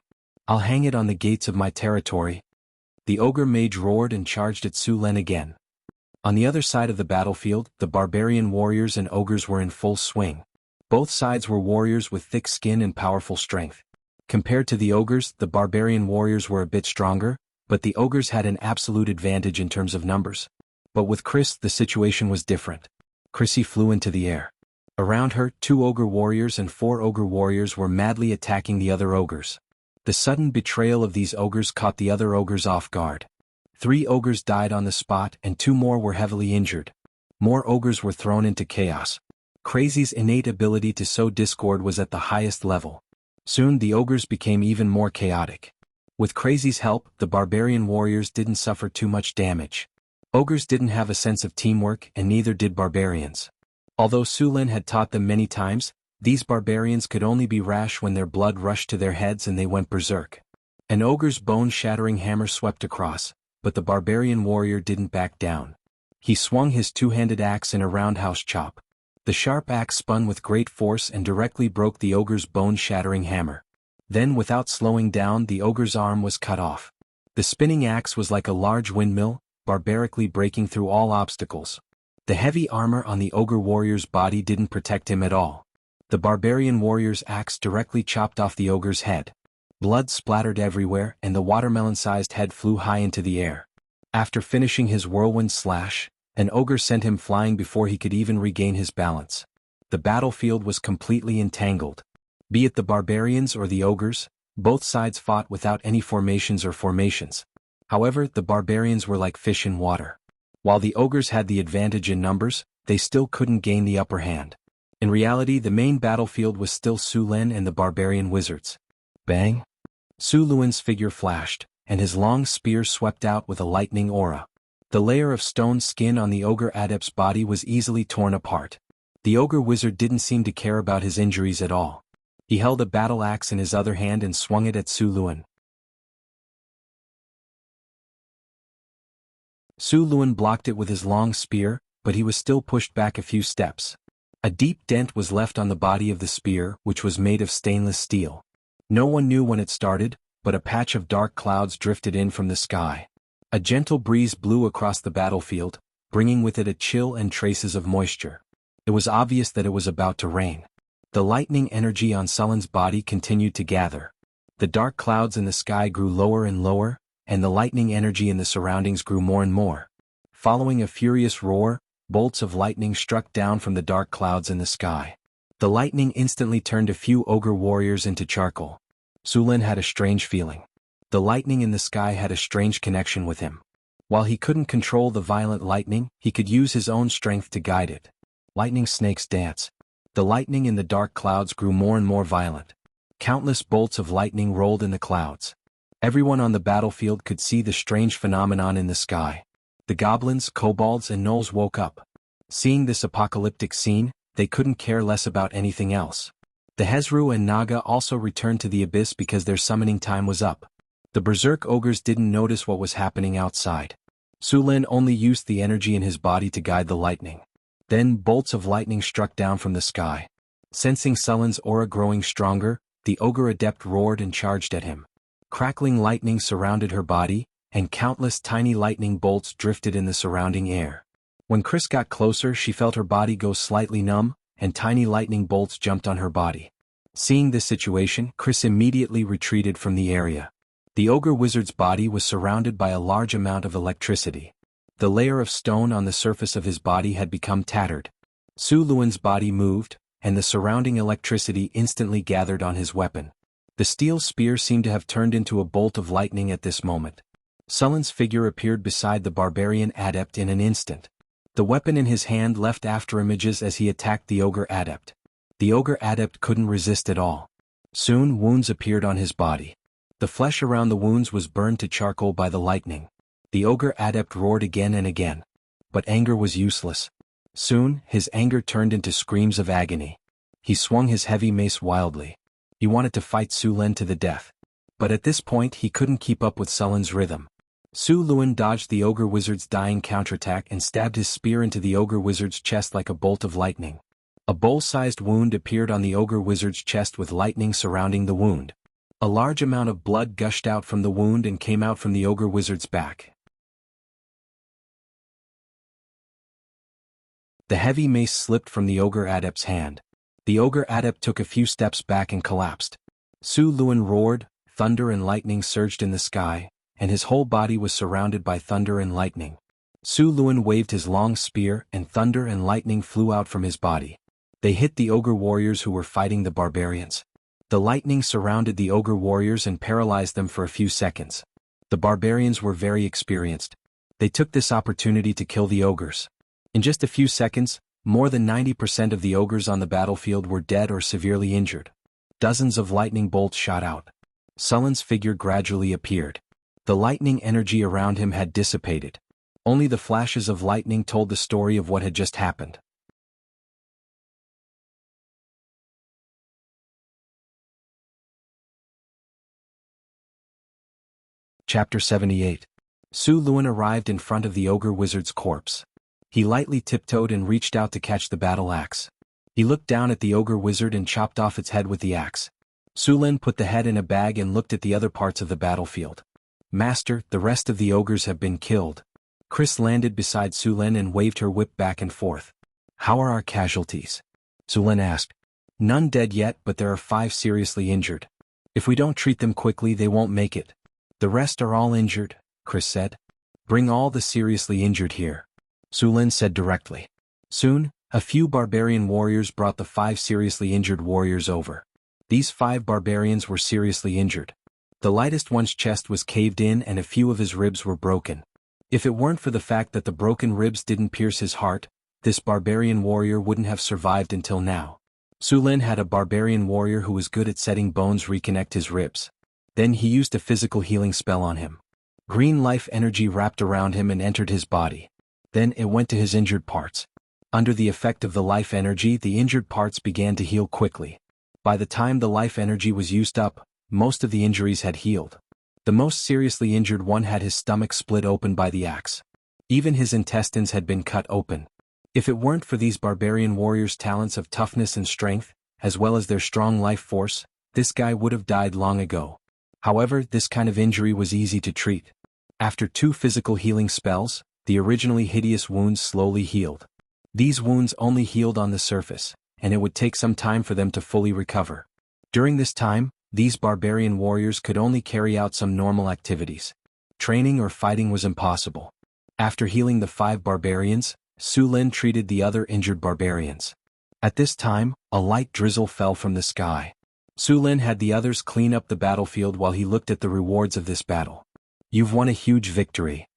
I'll hang it on the gates of my territory. The ogre mage roared and charged at Su Lin again. On the other side of the battlefield, the barbarian warriors and ogres were in full swing. Both sides were warriors with thick skin and powerful strength. Compared to the ogres, the barbarian warriors were a bit stronger, but the ogres had an absolute advantage in terms of numbers. But with Chris, the situation was different. Chrissy flew into the air. Around her, 2 ogre warriors and 4 ogre warriors were madly attacking the other ogres. The sudden betrayal of these ogres caught the other ogres off guard. 3 ogres died on the spot and 2 more were heavily injured. More ogres were thrown into chaos. Crazy's innate ability to sow discord was at the highest level. Soon the ogres became even more chaotic. With Crazy's help, the barbarian warriors didn't suffer too much damage. Ogres didn't have a sense of teamwork and neither did barbarians. Although Su Lin had taught them many times, these barbarians could only be rash when their blood rushed to their heads and they went berserk. An ogre's bone-shattering hammer swept across, but the barbarian warrior didn't back down. He swung his two-handed axe in a roundhouse chop. The sharp axe spun with great force and directly broke the ogre's bone-shattering hammer. Then, without slowing down, the ogre's arm was cut off. The spinning axe was like a large windmill, barbarically breaking through all obstacles. The heavy armor on the ogre warrior's body didn't protect him at all. The barbarian warrior's axe directly chopped off the ogre's head. Blood splattered everywhere and the watermelon-sized head flew high into the air. After finishing his whirlwind slash, an ogre sent him flying before he could even regain his balance. The battlefield was completely entangled. Be it the barbarians or the ogres, both sides fought without any formations or formations. However, the barbarians were like fish in water. While the ogres had the advantage in numbers, they still couldn't gain the upper hand. In reality, the main battlefield was still Su Lin and the barbarian wizards. Bang! Su Luan's figure flashed, and his long spear swept out with a lightning aura. The layer of stone skin on the ogre adept's body was easily torn apart. The ogre wizard didn't seem to care about his injuries at all. He held a battle axe in his other hand and swung it at Su Luan. Su Luan blocked it with his long spear, but he was still pushed back a few steps. A deep dent was left on the body of the spear, which was made of stainless steel. No one knew when it started, but a patch of dark clouds drifted in from the sky. A gentle breeze blew across the battlefield, bringing with it a chill and traces of moisture. It was obvious that it was about to rain. The lightning energy on Sullen's body continued to gather. The dark clouds in the sky grew lower and lower, and the lightning energy in the surroundings grew more and more. Following a furious roar, bolts of lightning struck down from the dark clouds in the sky. The lightning instantly turned a few ogre warriors into charcoal. Su Lin had a strange feeling. The lightning in the sky had a strange connection with him. While he couldn't control the violent lightning, he could use his own strength to guide it. Lightning snakes dance. The lightning in the dark clouds grew more and more violent. Countless bolts of lightning rolled in the clouds. Everyone on the battlefield could see the strange phenomenon in the sky. The goblins, kobolds, and gnolls woke up. Seeing this apocalyptic scene, they couldn't care less about anything else. The Hezru and Naga also returned to the abyss because their summoning time was up. The berserk ogres didn't notice what was happening outside. Su Lin only used the energy in his body to guide the lightning. Then bolts of lightning struck down from the sky. Sensing Sullen's aura growing stronger, the ogre adept roared and charged at him. Crackling lightning surrounded her body, and countless tiny lightning bolts drifted in the surrounding air. When Chris got closer, she felt her body go slightly numb, and tiny lightning bolts jumped on her body. Seeing this situation, Chris immediately retreated from the area. The ogre wizard's body was surrounded by a large amount of electricity. The layer of stone on the surface of his body had become tattered. Su Luan's body moved, and the surrounding electricity instantly gathered on his weapon. The steel spear seemed to have turned into a bolt of lightning at this moment. Sullen's figure appeared beside the barbarian adept in an instant. The weapon in his hand left after images as he attacked the ogre adept. The ogre adept couldn't resist at all. Soon wounds appeared on his body. The flesh around the wounds was burned to charcoal by the lightning. The ogre adept roared again and again. But anger was useless. Soon, his anger turned into screams of agony. He swung his heavy mace wildly. He wanted to fight Su Lin to the death. But at this point he couldn't keep up with Sullen's rhythm. Su Luan dodged the ogre wizard's dying counterattack and stabbed his spear into the ogre wizard's chest like a bolt of lightning. A bowl-sized wound appeared on the ogre wizard's chest with lightning surrounding the wound. A large amount of blood gushed out from the wound and came out from the ogre wizard's back. The heavy mace slipped from the ogre adept's hand. The ogre adept took a few steps back and collapsed. Su Luan roared, thunder and lightning surged in the sky, and his whole body was surrounded by thunder and lightning. Su Luan waved his long spear, and thunder and lightning flew out from his body. They hit the ogre warriors who were fighting the barbarians. The lightning surrounded the ogre warriors and paralyzed them for a few seconds. The barbarians were very experienced. They took this opportunity to kill the ogres. In just a few seconds, more than 90% of the ogres on the battlefield were dead or severely injured. Dozens of lightning bolts shot out. Sullen's figure gradually appeared. The lightning energy around him had dissipated. Only the flashes of lightning told the story of what had just happened. Chapter 78. Su Luan arrived in front of the ogre wizard's corpse. He lightly tiptoed and reached out to catch the battle axe. He looked down at the ogre wizard and chopped off its head with the axe. Su Lin put the head in a bag and looked at the other parts of the battlefield. "Master, the rest of the ogres have been killed." Chris landed beside Su Lin and waved her whip back and forth. "How are our casualties?" Su Lin asked. "None dead yet, but there are 5 seriously injured. If we don't treat them quickly, they won't make it." "The rest are all injured," Chris said. "Bring all the seriously injured here," Su Lin said directly. Soon, a few barbarian warriors brought the 5 seriously injured warriors over. These 5 barbarians were seriously injured. The lightest one's chest was caved in and a few of his ribs were broken. If it weren't for the fact that the broken ribs didn't pierce his heart, this barbarian warrior wouldn't have survived until now. Su Lin had a barbarian warrior who was good at setting bones reconnect his ribs. Then he used a physical healing spell on him. Green life energy wrapped around him and entered his body. Then it went to his injured parts. Under the effect of the life energy, the injured parts began to heal quickly. By the time the life energy was used up, most of the injuries had healed. The most seriously injured one had his stomach split open by the axe. Even his intestines had been cut open. If it weren't for these barbarian warriors' talents of toughness and strength, as well as their strong life force, this guy would have died long ago. However, this kind of injury was easy to treat. After 2 physical healing spells, the originally hideous wounds slowly healed. These wounds only healed on the surface, and it would take some time for them to fully recover. During this time, these barbarian warriors could only carry out some normal activities. Training or fighting was impossible. After healing the 5 barbarians, Su Lin treated the other injured barbarians. At this time, a light drizzle fell from the sky. Su Lin had the others clean up the battlefield while he looked at the rewards of this battle. You've won a huge victory.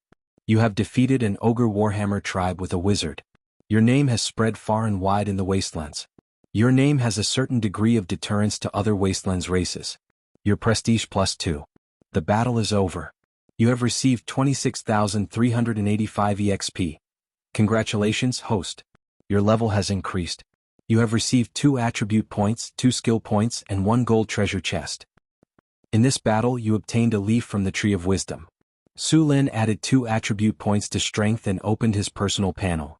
You have defeated an ogre warhammer tribe with a wizard. Your name has spread far and wide in the wastelands. Your name has a certain degree of deterrence to other wastelands races. Your prestige +2. The battle is over. You have received 26,385 EXP. Congratulations, host. Your level has increased. You have received 2 attribute points, 2 skill points, and 1 gold treasure chest. In this battle you obtained a leaf from the Tree of Wisdom. Su Lin added 2 attribute points to strength and opened his personal panel.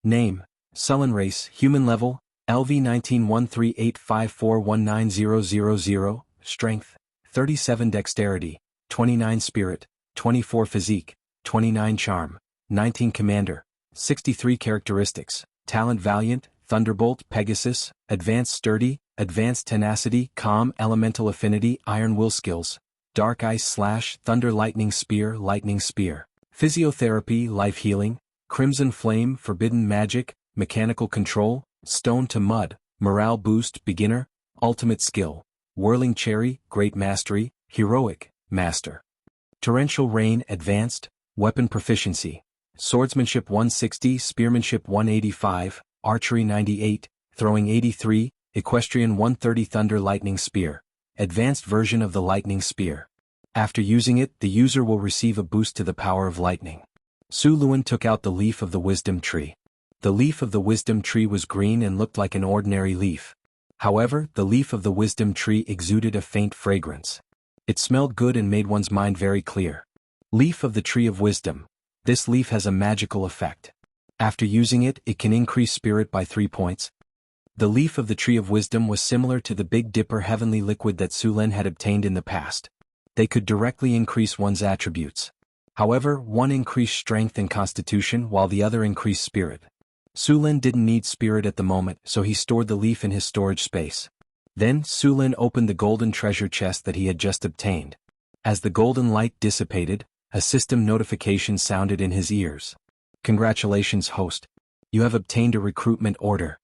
Name: Sullen Race, Human Level, LV 191385419000, Strength, 37 Dexterity, 29 Spirit, 24 Physique, 29 Charm, 19 Commander, 63 Characteristics, Talent Valiant, Thunderbolt, Pegasus, Advanced Sturdy, Advanced Tenacity, Calm, Elemental Affinity, Iron Will Skills, Dark Ice Slash, Thunder Lightning Spear, Physiotherapy, Life Healing, Crimson Flame, Forbidden Magic, Mechanical Control, Stone to Mud, Morale Boost, Beginner, Ultimate Skill, Whirling Cherry, Great Mastery, Heroic, Master. Torrential Rain, Advanced, Weapon Proficiency, Swordsmanship 160, Spearmanship 185, Archery 98, Throwing 83, Equestrian 130. Thunder Lightning Spear, Advanced version of the Lightning Spear. After using it, the user will receive a boost to the power of lightning. Su Lin took out the leaf of the Wisdom Tree. The leaf of the Wisdom Tree was green and looked like an ordinary leaf. However, the leaf of the Wisdom Tree exuded a faint fragrance. It smelled good and made one's mind very clear. Leaf of the Tree of Wisdom. This leaf has a magical effect. After using it, it can increase spirit by 3 points. The leaf of the Tree of Wisdom was similar to the Big Dipper heavenly liquid that Su Lin had obtained in the past. They could directly increase one's attributes. However, one increased strength and constitution while the other increased spirit. Su Lin didn't need spirit at the moment, so he stored the leaf in his storage space. Then, Su Lin opened the golden treasure chest that he had just obtained. As the golden light dissipated, a system notification sounded in his ears. Congratulations, host. You have obtained a recruitment order.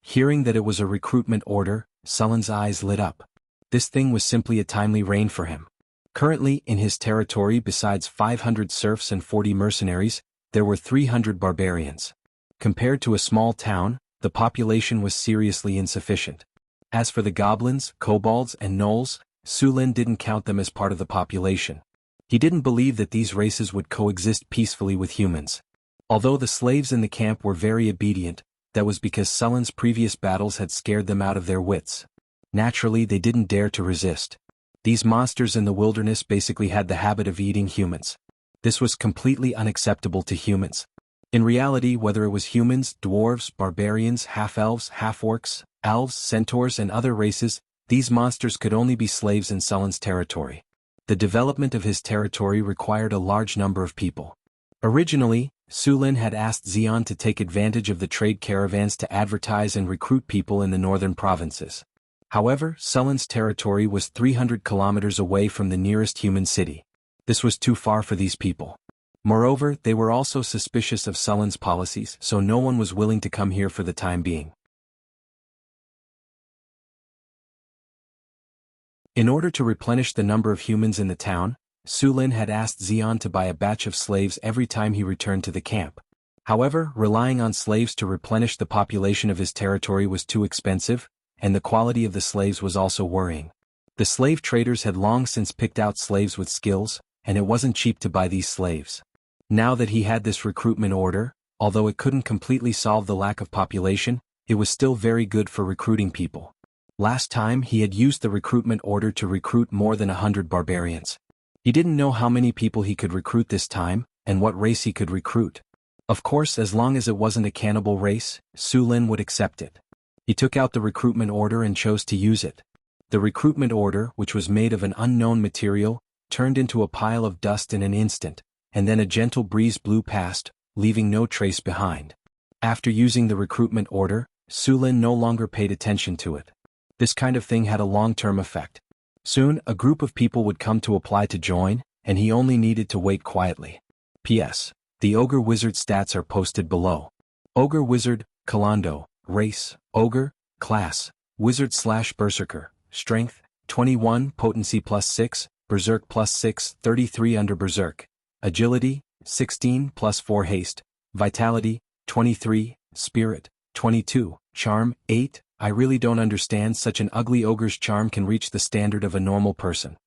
Hearing that it was a recruitment order, Sullen's eyes lit up. This thing was simply a timely rain for him. Currently, in his territory, besides 500 serfs and 40 mercenaries, there were 300 barbarians. Compared to a small town, the population was seriously insufficient. As for the goblins, kobolds, and gnolls, Su Lin didn't count them as part of the population. He didn't believe that these races would coexist peacefully with humans. Although the slaves in the camp were very obedient, that was because Sullen's previous battles had scared them out of their wits. Naturally, they didn't dare to resist. These monsters in the wilderness basically had the habit of eating humans. This was completely unacceptable to humans. In reality, whether it was humans, dwarves, barbarians, half-elves, half-orcs, elves, centaurs, and other races, these monsters could only be slaves in Sullen's territory. The development of his territory required a large number of people. Originally, Su Lin had asked Xian to take advantage of the trade caravans to advertise and recruit people in the northern provinces. However, Sullen's territory was 300 kilometers away from the nearest human city. This was too far for these people. Moreover, they were also suspicious of Sullen's policies, so no one was willing to come here for the time being. In order to replenish the number of humans in the town, Su Lin had asked Xian to buy a batch of slaves every time he returned to the camp. However, relying on slaves to replenish the population of his territory was too expensive, and the quality of the slaves was also worrying. The slave traders had long since picked out slaves with skills, and it wasn't cheap to buy these slaves. Now that he had this recruitment order, although it couldn't completely solve the lack of population, it was still very good for recruiting people. Last time he had used the recruitment order to recruit more than 100 barbarians. He didn't know how many people he could recruit this time, and what race he could recruit. Of course, as long as it wasn't a cannibal race, Su Lin would accept it. He took out the recruitment order and chose to use it. The recruitment order, which was made of an unknown material, turned into a pile of dust in an instant, and then a gentle breeze blew past, leaving no trace behind. After using the recruitment order, Su Lin no longer paid attention to it. This kind of thing had a long-term effect. Soon, a group of people would come to apply to join, and he only needed to wait quietly. P.S. The Ogre Wizard stats are posted below. Ogre Wizard, Kalando, Race, Ogre, Class, Wizard/Berserker, Strength, 21, Potency +6, Berserk +6, 33 under Berserk, Agility, 16 +4 Haste, Vitality, 23, Spirit, 22, Charm, 8. I really don't understand such an ugly ogre's charm can reach the standard of a normal person.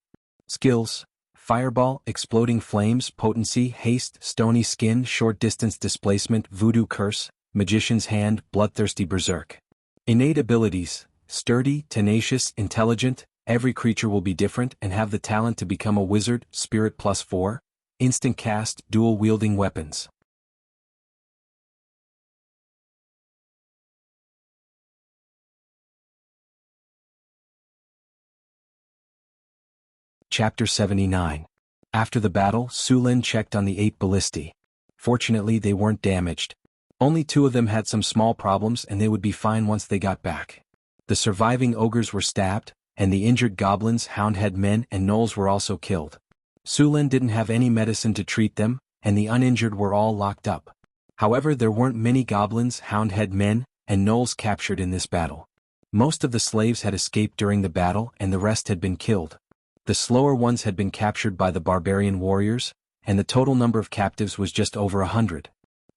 Skills: Fireball, Exploding Flames, Potency, Haste, Stony Skin, Short Distance Displacement, Voodoo Curse, Magician's Hand, Bloodthirsty Berserk. Innate abilities: Sturdy, Tenacious, Intelligent. Every creature will be different and have the talent to become a wizard. Spirit +4. Instant cast, dual wielding weapons. Chapter 79. After the battle, Su Lin checked on the 8 ballistae. Fortunately, they weren't damaged. Only 2 of them had some small problems and they would be fine once they got back. The surviving ogres were stabbed, and the injured goblins, houndhead men, and gnolls were also killed. Su Lin didn't have any medicine to treat them, and the uninjured were all locked up. However, there weren't many goblins, houndhead men, and gnolls captured in this battle. Most of the slaves had escaped during the battle and the rest had been killed. The slower ones had been captured by the barbarian warriors, and the total number of captives was just over 100.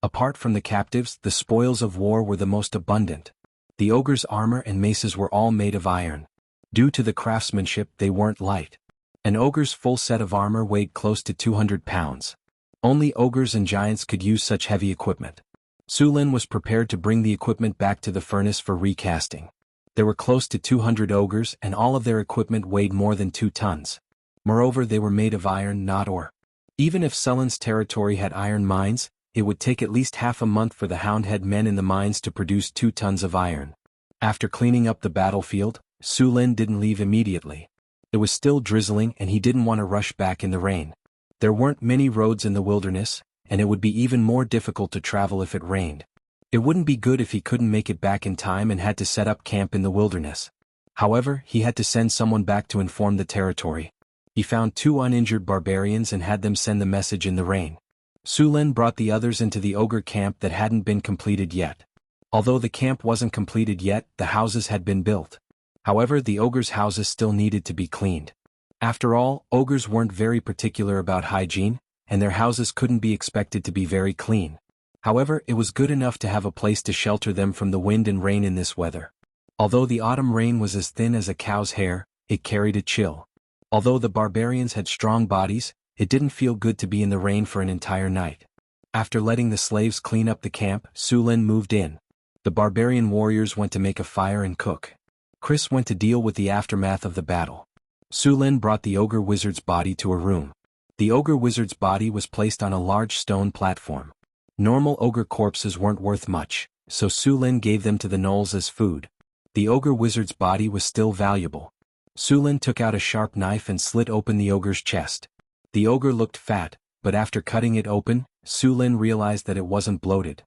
Apart from the captives, the spoils of war were the most abundant. The ogres' armor and maces were all made of iron. Due to the craftsmanship, they weren't light. An ogre's full set of armor weighed close to 200 pounds. Only ogres and giants could use such heavy equipment. Su Lin was prepared to bring the equipment back to the furnace for recasting. There were close to 200 ogres and all of their equipment weighed more than 2 tons. Moreover, they were made of iron, not ore. Even if Su Lin's territory had iron mines, it would take at least half a month for the houndhead men in the mines to produce 2 tons of iron. After cleaning up the battlefield, Su Lin didn't leave immediately. It was still drizzling and he didn't want to rush back in the rain. There weren't many roads in the wilderness, and it would be even more difficult to travel if it rained. It wouldn't be good if he couldn't make it back in time and had to set up camp in the wilderness. However, he had to send someone back to inform the territory. He found 2 uninjured barbarians and had them send the message in the rain. Su Lin brought the others into the ogre camp that hadn't been completed yet. Although the camp wasn't completed yet, the houses had been built. However, the ogres' houses still needed to be cleaned. After all, ogres weren't very particular about hygiene, and their houses couldn't be expected to be very clean. However, it was good enough to have a place to shelter them from the wind and rain in this weather. Although the autumn rain was as thin as a cow's hair, it carried a chill. Although the barbarians had strong bodies, it didn't feel good to be in the rain for an entire night. After letting the slaves clean up the camp, Su Lin moved in. The barbarian warriors went to make a fire and cook. Chris went to deal with the aftermath of the battle. Su Lin brought the ogre wizard's body to a room. The ogre wizard's body was placed on a large stone platform. Normal ogre corpses weren't worth much, so Su Lin gave them to the gnolls as food. The ogre wizard's body was still valuable. Su Lin took out a sharp knife and slit open the ogre's chest. The ogre looked fat, but after cutting it open, Su Lin realized that it wasn't bloated.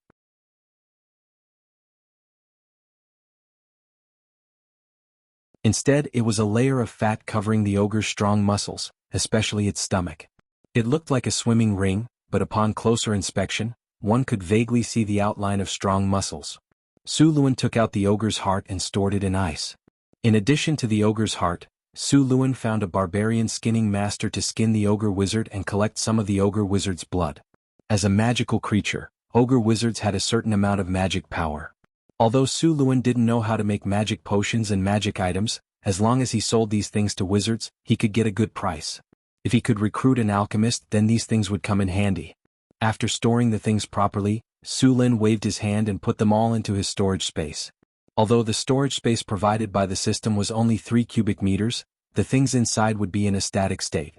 Instead, it was a layer of fat covering the ogre's strong muscles, especially its stomach. It looked like a swimming ring, but upon closer inspection, one could vaguely see the outline of strong muscles. Su Lin took out the ogre's heart and stored it in ice. In addition to the ogre's heart, Su Luan found a barbarian skinning master to skin the ogre wizard and collect some of the ogre wizard's blood. As a magical creature, ogre wizards had a certain amount of magic power. Although Su Luan didn't know how to make magic potions and magic items, as long as he sold these things to wizards, he could get a good price. If he could recruit an alchemist, then these things would come in handy. After storing the things properly, Su Lin waved his hand and put them all into his storage space. Although the storage space provided by the system was only 3 cubic meters, the things inside would be in a static state.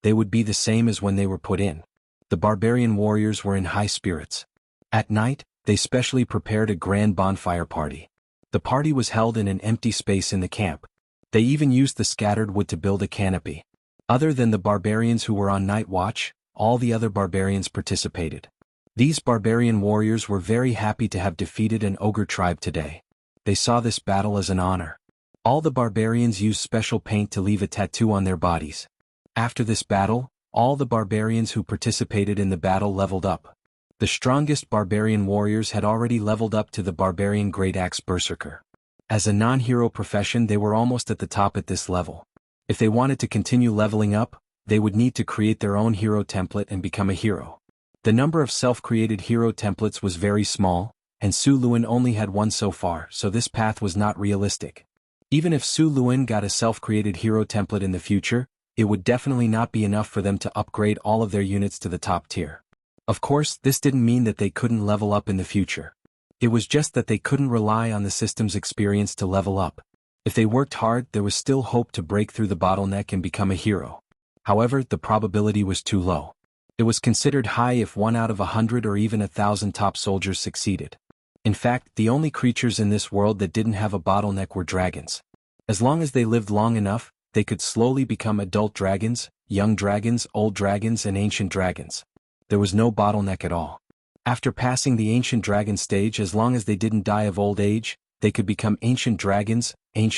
They would be the same as when they were put in. The barbarian warriors were in high spirits. At night, they specially prepared a grand bonfire party. The party was held in an empty space in the camp. They even used the scattered wood to build a canopy. Other than the barbarians who were on night watch, all the other barbarians participated. These barbarian warriors were very happy to have defeated an ogre tribe today. They saw this battle as an honor. All the barbarians used special paint to leave a tattoo on their bodies. After this battle, all the barbarians who participated in the battle leveled up. The strongest barbarian warriors had already leveled up to the barbarian Great Axe Berserker. As a non-hero profession, they were almost at the top at this level. If they wanted to continue leveling up, they would need to create their own hero template and become a hero. The number of self-created hero templates was very small, and Su Luan only had one so far, so this path was not realistic. Even if Su Luan got a self-created hero template in the future, it would definitely not be enough for them to upgrade all of their units to the top tier. Of course, this didn't mean that they couldn't level up in the future. It was just that they couldn't rely on the system's experience to level up. If they worked hard, there was still hope to break through the bottleneck and become a hero. However, the probability was too low. It was considered high if 1 out of 100 or even 1,000 top soldiers succeeded. In fact, the only creatures in this world that didn't have a bottleneck were dragons. As long as they lived long enough, they could slowly become adult dragons, young dragons, old dragons, and ancient dragons. There was no bottleneck at all. After passing the ancient dragon stage, as long as they didn't die of old age, they could become ancient dragons, and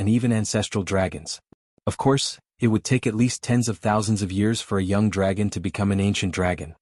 even ancestral dragons. Of course, it would take at least tens of thousands of years for a young dragon to become an ancient dragon.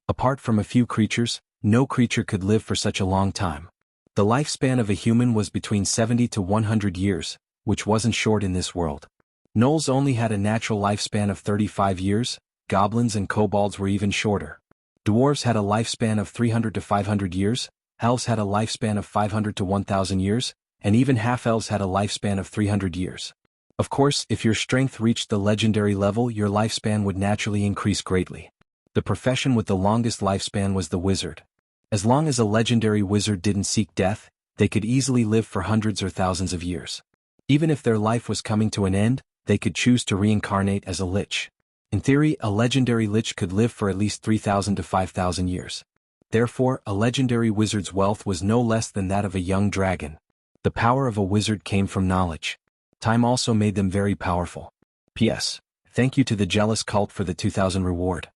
Apart from a few creatures, no creature could live for such a long time. The lifespan of a human was between 70 to 100 years, which wasn't short in this world. Gnolls only had a natural lifespan of 35 years, goblins and kobolds were even shorter. Dwarves had a lifespan of 300 to 500 years, elves had a lifespan of 500 to 1,000 years, and even half-elves had a lifespan of 300 years. Of course, if your strength reached the legendary level, your lifespan would naturally increase greatly. The profession with the longest lifespan was the wizard. As long as a legendary wizard didn't seek death, they could easily live for hundreds or thousands of years. Even if their life was coming to an end, they could choose to reincarnate as a lich. In theory, a legendary lich could live for at least 3,000 to 5,000 years. Therefore, a legendary wizard's wealth was no less than that of a young dragon. The power of a wizard came from knowledge. Time also made them very powerful. P.S. Thank you to the Jealous Cult for the 2,000 reward.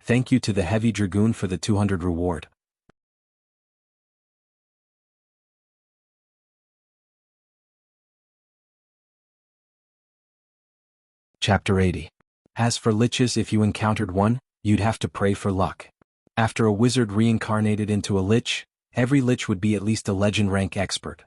Thank you to the Heavy Dragoon for the 200 reward. Chapter 80. As for liches, if you encountered one, you'd have to pray for luck. After a wizard reincarnated into a lich, every lich would be at least a legend rank expert.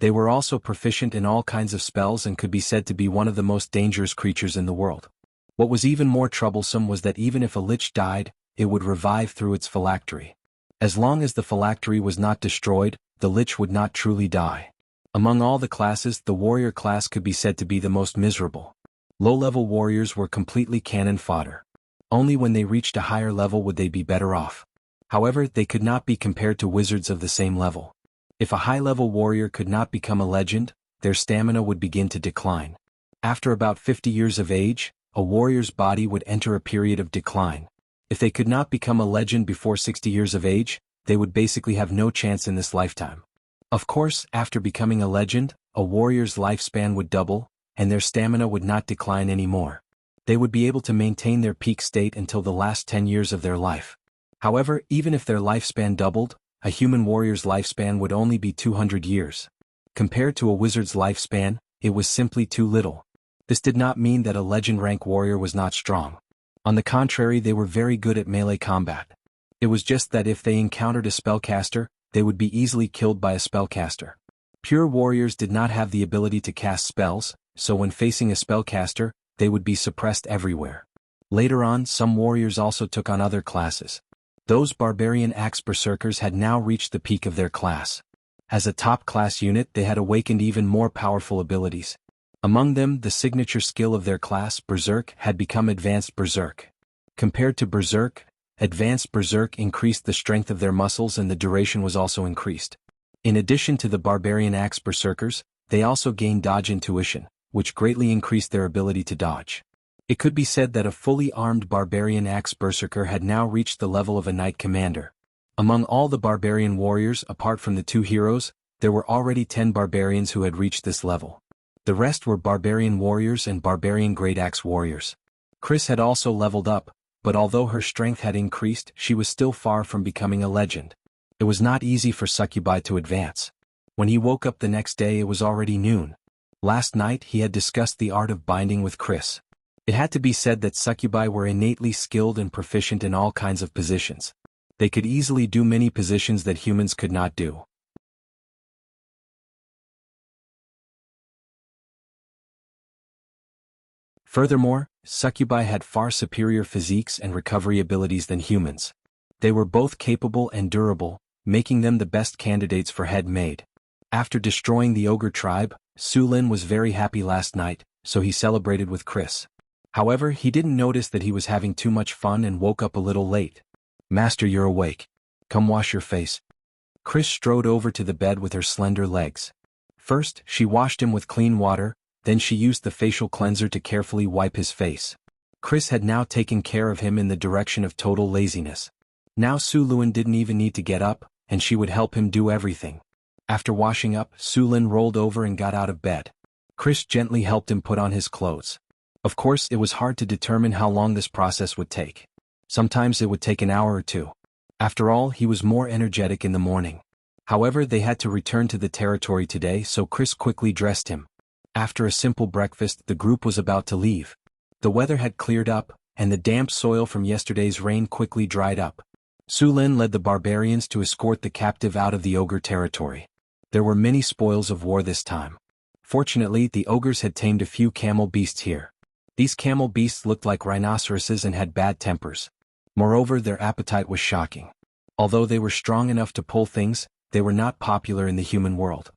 They were also proficient in all kinds of spells and could be said to be one of the most dangerous creatures in the world. What was even more troublesome was that even if a lich died, it would revive through its phylactery. As long as the phylactery was not destroyed, the lich would not truly die. Among all the classes, the warrior class could be said to be the most miserable. Low-level warriors were completely cannon fodder. Only when they reached a higher level would they be better off. However, they could not be compared to wizards of the same level. If a high-level warrior could not become a legend, their stamina would begin to decline. After about 50 years of age, a warrior's body would enter a period of decline. If they could not become a legend before 60 years of age, they would basically have no chance in this lifetime. Of course, after becoming a legend, a warrior's lifespan would double, and their stamina would not decline anymore. They would be able to maintain their peak state until the last 10 years of their life. However, even if their lifespan doubled, a human warrior's lifespan would only be 200 years. Compared to a wizard's lifespan, it was simply too little. This did not mean that a legend rank warrior was not strong. On the contrary, they were very good at melee combat. It was just that if they encountered a spellcaster, they would be easily killed by a spellcaster. Pure warriors did not have the ability to cast spells, so when facing a spellcaster, they would be suppressed everywhere. Later on, some warriors also took on other classes. Those barbarian axe berserkers had now reached the peak of their class. As a top-class unit, they had awakened even more powerful abilities. Among them, the signature skill of their class, Berserk, had become Advanced Berserk. Compared to Berserk, Advanced Berserk increased the strength of their muscles and the duration was also increased. In addition to the barbarian axe berserkers, they also gained dodge intuition, which greatly increased their ability to dodge. It could be said that a fully armed barbarian axe berserker had now reached the level of a knight commander. Among all the barbarian warriors, apart from the 2 heroes, there were already 10 barbarians who had reached this level. The rest were barbarian warriors and barbarian great axe warriors. Chris had also leveled up, but although her strength had increased, she was still far from becoming a legend. It was not easy for Succubi to advance. When he woke up the next day, it was already noon. Last night he had discussed the art of binding with Chris. It had to be said that Succubi were innately skilled and proficient in all kinds of positions. They could easily do many positions that humans could not do. Furthermore, Succubi had far superior physiques and recovery abilities than humans. They were both capable and durable, making them the best candidates for head maid. After destroying the ogre tribe, Su Lin was very happy last night, so he celebrated with Chris. However, he didn't notice that he was having too much fun and woke up a little late. "Master, you're awake. Come wash your face." Chris strode over to the bed with her slender legs. First, she washed him with clean water, then she used the facial cleanser to carefully wipe his face. Chris had now taken care of him in the direction of total laziness. Now Su Lin didn't even need to get up, and she would help him do everything. After washing up, Su Lin rolled over and got out of bed. Chris gently helped him put on his clothes. Of course, it was hard to determine how long this process would take. Sometimes it would take an hour or 2. After all, he was more energetic in the morning. However, they had to return to the territory today, so Chris quickly dressed him. After a simple breakfast, the group was about to leave. The weather had cleared up, and the damp soil from yesterday's rain quickly dried up. Su Lin led the barbarians to escort the captive out of the ogre territory. There were many spoils of war this time. Fortunately, the ogres had tamed a few camel beasts here. These camel beasts looked like rhinoceroses and had bad tempers. Moreover, their appetite was shocking. Although they were strong enough to pull things, they were not popular in the human world.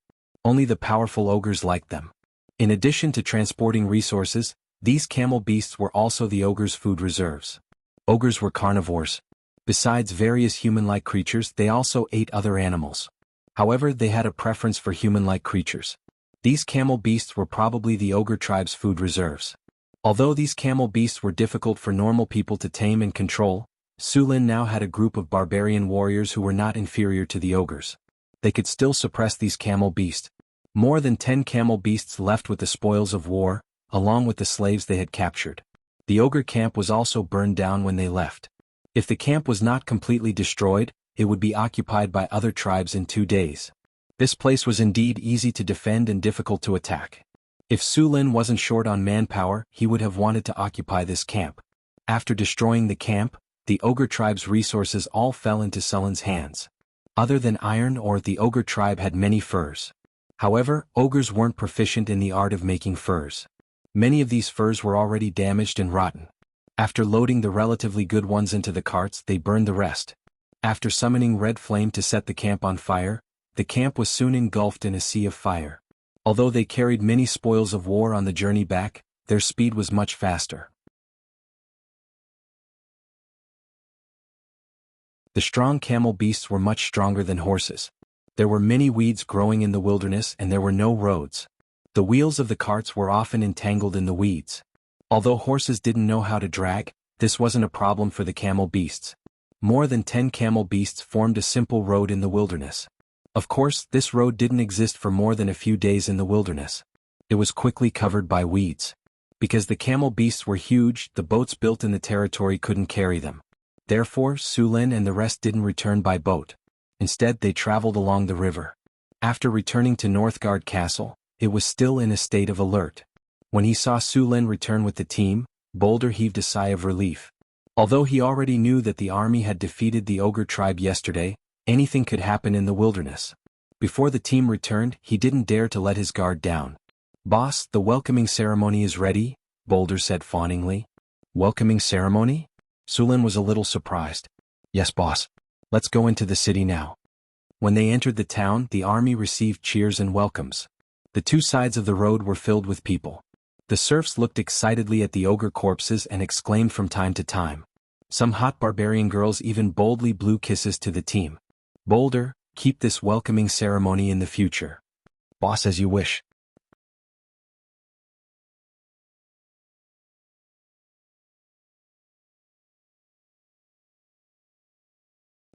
Only the powerful ogres liked them. In addition to transporting resources, these camel beasts were also the ogres' food reserves. Ogres were carnivores. Besides various human-like creatures, they also ate other animals. However, they had a preference for human-like creatures. These camel beasts were probably the ogre tribe's food reserves. Although these camel beasts were difficult for normal people to tame and control, Su Lin now had a group of barbarian warriors who were not inferior to the ogres. They could still suppress these camel beasts. More than 10 camel beasts left with the spoils of war, along with the slaves they had captured. The ogre camp was also burned down when they left. If the camp was not completely destroyed, it would be occupied by other tribes in 2 days. This place was indeed easy to defend and difficult to attack. If Su Lin wasn't short on manpower, he would have wanted to occupy this camp. After destroying the camp, the ogre tribe's resources all fell into Su Lin's hands. Other than iron ore, the ogre tribe had many furs. However, ogres weren't proficient in the art of making furs. Many of these furs were already damaged and rotten. After loading the relatively good ones into the carts, they burned the rest. After summoning Red Flame to set the camp on fire, the camp was soon engulfed in a sea of fire. Although they carried many spoils of war on the journey back, their speed was much faster. The strong camel beasts were much stronger than horses. There were many weeds growing in the wilderness and there were no roads. The wheels of the carts were often entangled in the weeds. Although horses didn't know how to drag, this wasn't a problem for the camel beasts. More than 10 camel beasts formed a simple road in the wilderness. Of course, this road didn't exist for more than a few days in the wilderness. It was quickly covered by weeds. Because the camel beasts were huge, the boats built in the territory couldn't carry them. Therefore, Su Lin and the rest didn't return by boat. Instead, they traveled along the river. After returning to Northgard Castle, it was still in a state of alert. When he saw Su Lin return with the team, Boulder heaved a sigh of relief. Although he already knew that the army had defeated the ogre tribe yesterday, Anything could happen in the wilderness. Before the team returned, he didn't dare to let his guard down. "Boss, the welcoming ceremony is ready," Boulder said fawningly. "Welcoming ceremony?" Sulin was a little surprised. "Yes, boss. Let's go into the city now." When they entered the town, the army received cheers and welcomes. The two sides of the road were filled with people. The serfs looked excitedly at the ogre corpses and exclaimed from time to time. Some hot barbarian girls even boldly blew kisses to the team. "Boulder, keep this welcoming ceremony in the future." "Boss, as you wish."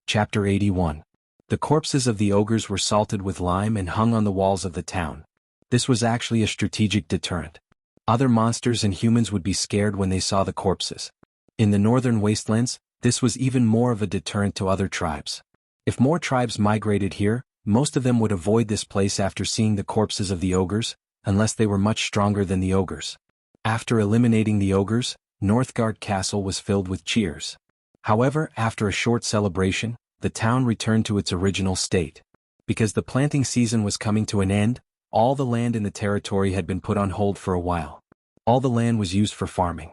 Chapter 81. The corpses of the ogres were salted with lime and hung on the walls of the town. This was actually a strategic deterrent. Other monsters and humans would be scared when they saw the corpses. In the northern wastelands, this was even more of a deterrent to other tribes. If more tribes migrated here, most of them would avoid this place after seeing the corpses of the ogres, unless they were much stronger than the ogres. After eliminating the ogres, Northgard Castle was filled with cheers. However, after a short celebration, the town returned to its original state. Because the planting season was coming to an end, all the land in the territory had been put on hold for a while. All the land was used for farming.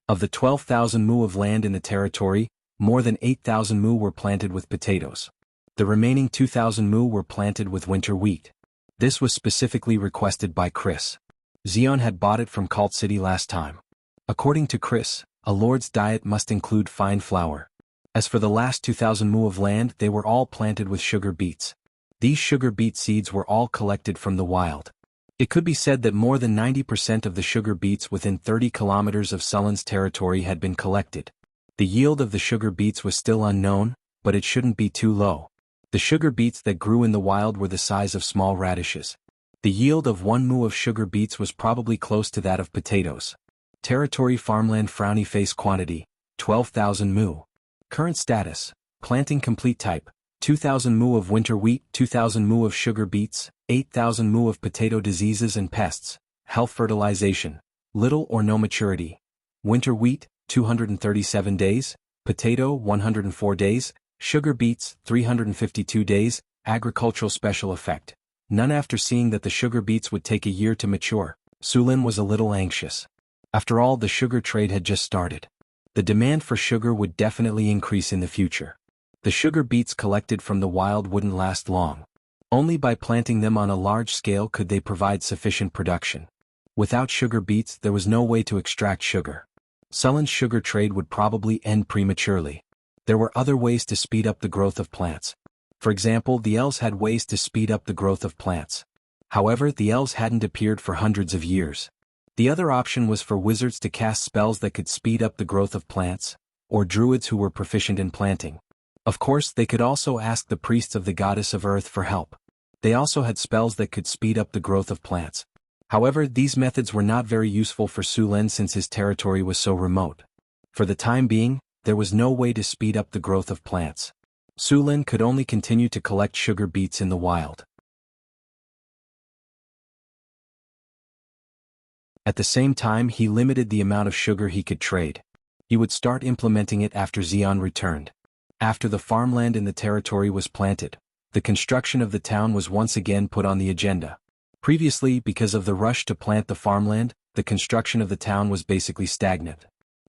Of the 12,000 mu of land in the territory, more than 8,000 mu were planted with potatoes. The remaining 2,000 mu were planted with winter wheat. This was specifically requested by Chris. Xion had bought it from Cult City last time. According to Chris, a lord's diet must include fine flour. As for the last 2,000 mu of land, they were all planted with sugar beets. These sugar beet seeds were all collected from the wild. It could be said that more than 90% of the sugar beets within 30 kilometers of Sulin's territory had been collected. The yield of the sugar beets was still unknown, but it shouldn't be too low. The sugar beets that grew in the wild were the size of small radishes. The yield of 1 mu of sugar beets was probably close to that of potatoes. Territory farmland frowny face quantity, 12,000 mu. Current status, planting complete type, 2,000 mu of winter wheat, 2,000 mu of sugar beets, 8,000 mu of potato diseases and pests, health fertilization, little or no maturity. Winter wheat, 237 days, potato 104 days, sugar beets 352 days, agricultural special effect. None. After seeing that the sugar beets would take a year to mature, Sulin was a little anxious. After all, the sugar trade had just started. The demand for sugar would definitely increase in the future. The sugar beets collected from the wild wouldn't last long. Only by planting them on a large scale could they provide sufficient production. Without sugar beets, there was no way to extract sugar. Sulin's sugar trade would probably end prematurely. There were other ways to speed up the growth of plants. For example, the elves had ways to speed up the growth of plants. However, the elves hadn't appeared for hundreds of years. The other option was for wizards to cast spells that could speed up the growth of plants, or druids who were proficient in planting. Of course, they could also ask the priests of the goddess of earth for help. They also had spells that could speed up the growth of plants. However, these methods were not very useful for Sulin since his territory was so remote. For the time being, there was no way to speed up the growth of plants. Sulin could only continue to collect sugar beets in the wild. At the same time, he limited the amount of sugar he could trade. He would start implementing it after Xion returned. After the farmland in the territory was planted, the construction of the town was once again put on the agenda. Previously, because of the rush to plant the farmland, the construction of the town was basically stagnant.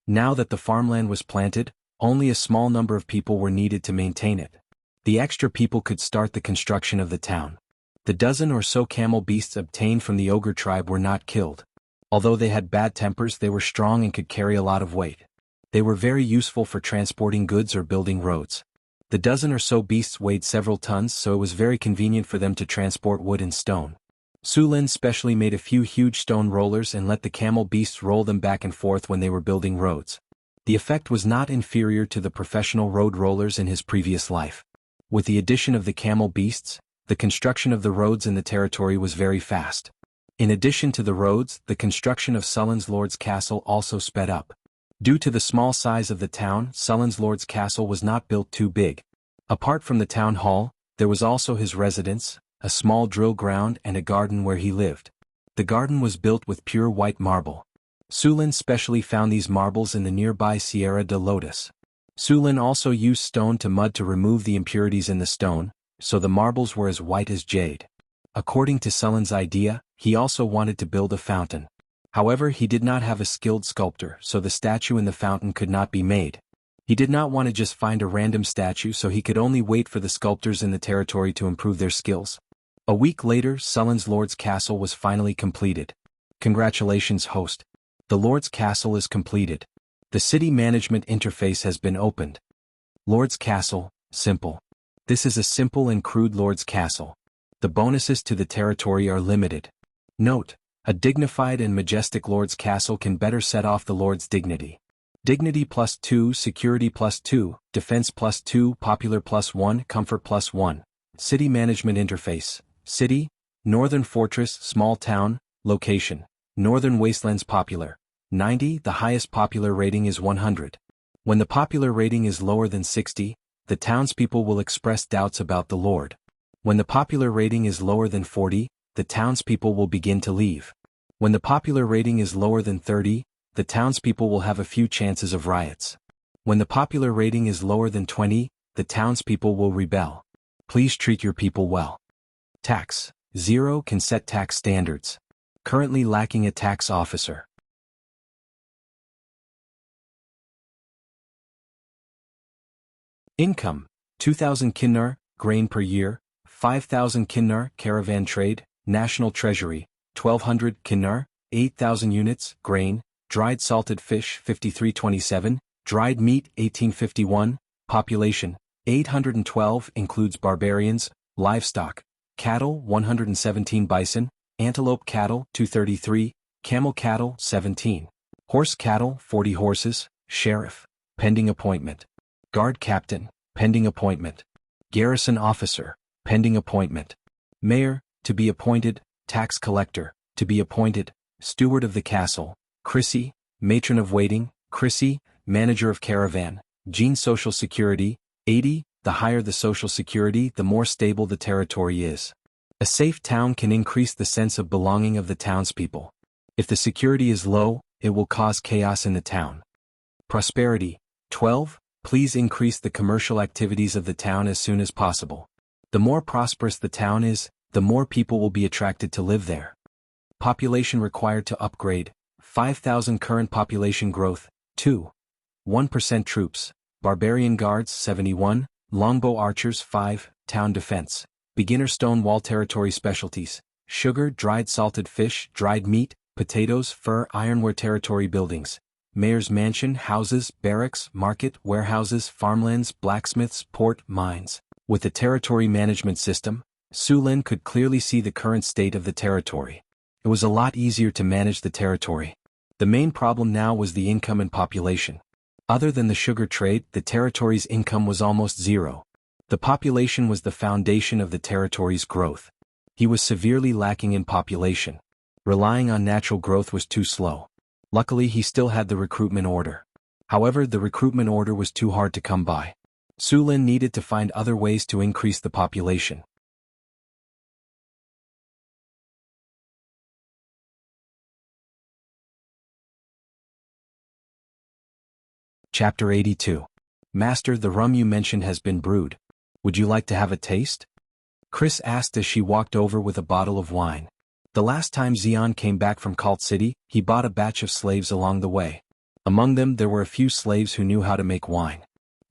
Now that the farmland was planted, only a small number of people were needed to maintain it. The extra people could start the construction of the town. The dozen or so camel beasts obtained from the ogre tribe were not killed. Although they had bad tempers, they were strong and could carry a lot of weight. They were very useful for transporting goods or building roads. The dozen or so beasts weighed several tons, so it was very convenient for them to transport wood and stone. Sulin specially made a few huge stone rollers and let the camel beasts roll them back and forth when they were building roads. The effect was not inferior to the professional road rollers in his previous life. With the addition of the camel beasts, the construction of the roads in the territory was very fast. In addition to the roads, the construction of Sulin's Lord's Castle also sped up. Due to the small size of the town, Sulin's Lord's Castle was not built too big. Apart from the town hall, there was also his residence, a small drill ground and a garden where he lived. The garden was built with pure white marble. Sulin specially found these marbles in the nearby Sierra de Lotus. Sulin also used stone to mud to remove the impurities in the stone, so the marbles were as white as jade. According to Sulin's idea, he also wanted to build a fountain. However, he did not have a skilled sculptor, so the statue in the fountain could not be made. He did not want to just find a random statue, so he could only wait for the sculptors in the territory to improve their skills. A week later, Sulin's Lord's Castle was finally completed. Congratulations, host. The Lord's Castle is completed. The city management interface has been opened. Lord's Castle, simple. This is a simple and crude Lord's Castle. The bonuses to the territory are limited. Note: a dignified and majestic Lord's Castle can better set off the Lord's dignity. Dignity +2, Security +2, Defense +2, Popular +1, Comfort +1. City Management Interface. City: Northern Fortress, Small Town. Location: Northern Wastelands. Popular: 90. The highest popular rating is 100. When the popular rating is lower than 60, the townspeople will express doubts about the Lord. When the popular rating is lower than 40, the townspeople will begin to leave. When the popular rating is lower than 30, the townspeople will have a few chances of riots. When the popular rating is lower than 20, the townspeople will rebel. Please treat your people well. Tax: 0 can set tax standards. Currently lacking a tax officer. Income: 2,000 kinnar, grain per year. 5,000 kinnar, caravan trade. National Treasury: 1,200 kinnar, 8,000 units, grain. Dried salted fish 5327, dried meat 1851, population 812 includes barbarians, livestock, cattle 117 bison, antelope cattle 233, camel cattle 17, horse cattle 40 horses, sheriff, pending appointment, guard captain, pending appointment, garrison officer, pending appointment, mayor, to be appointed, tax collector, to be appointed, steward of the castle, Chrissy, matron of waiting, Chrissy, manager of caravan, Jean. Social Security, 80. The higher the Social Security, the more stable the territory is. A safe town can increase the sense of belonging of the townspeople. If the security is low, it will cause chaos in the town. Prosperity, 12. Please increase the commercial activities of the town as soon as possible. The more prosperous the town is, the more people will be attracted to live there. Population required to upgrade: 5,000 current population growth, 2. 1% troops, barbarian guards 71, longbow archers 5, town defense, beginner stone wall territory specialties, sugar, dried salted fish, dried meat, potatoes, fur, ironware territory buildings, mayor's mansion, houses, barracks, market, warehouses, farmlands, blacksmiths, port, mines. With the territory management system, Sulin could clearly see the current state of the territory. It was a lot easier to manage the territory. The main problem now was the income and population. Other than the sugar trade, the territory's income was almost zero. The population was the foundation of the territory's growth. He was severely lacking in population. Relying on natural growth was too slow. Luckily, he still had the recruitment order. However, the recruitment order was too hard to come by. Sulin needed to find other ways to increase the population. Chapter 82. Master, the rum you mentioned has been brewed. Would you like to have a taste? Chris asked as she walked over with a bottle of wine. The last time Xian came back from Cult City, he bought a batch of slaves along the way. Among them there were a few slaves who knew how to make wine.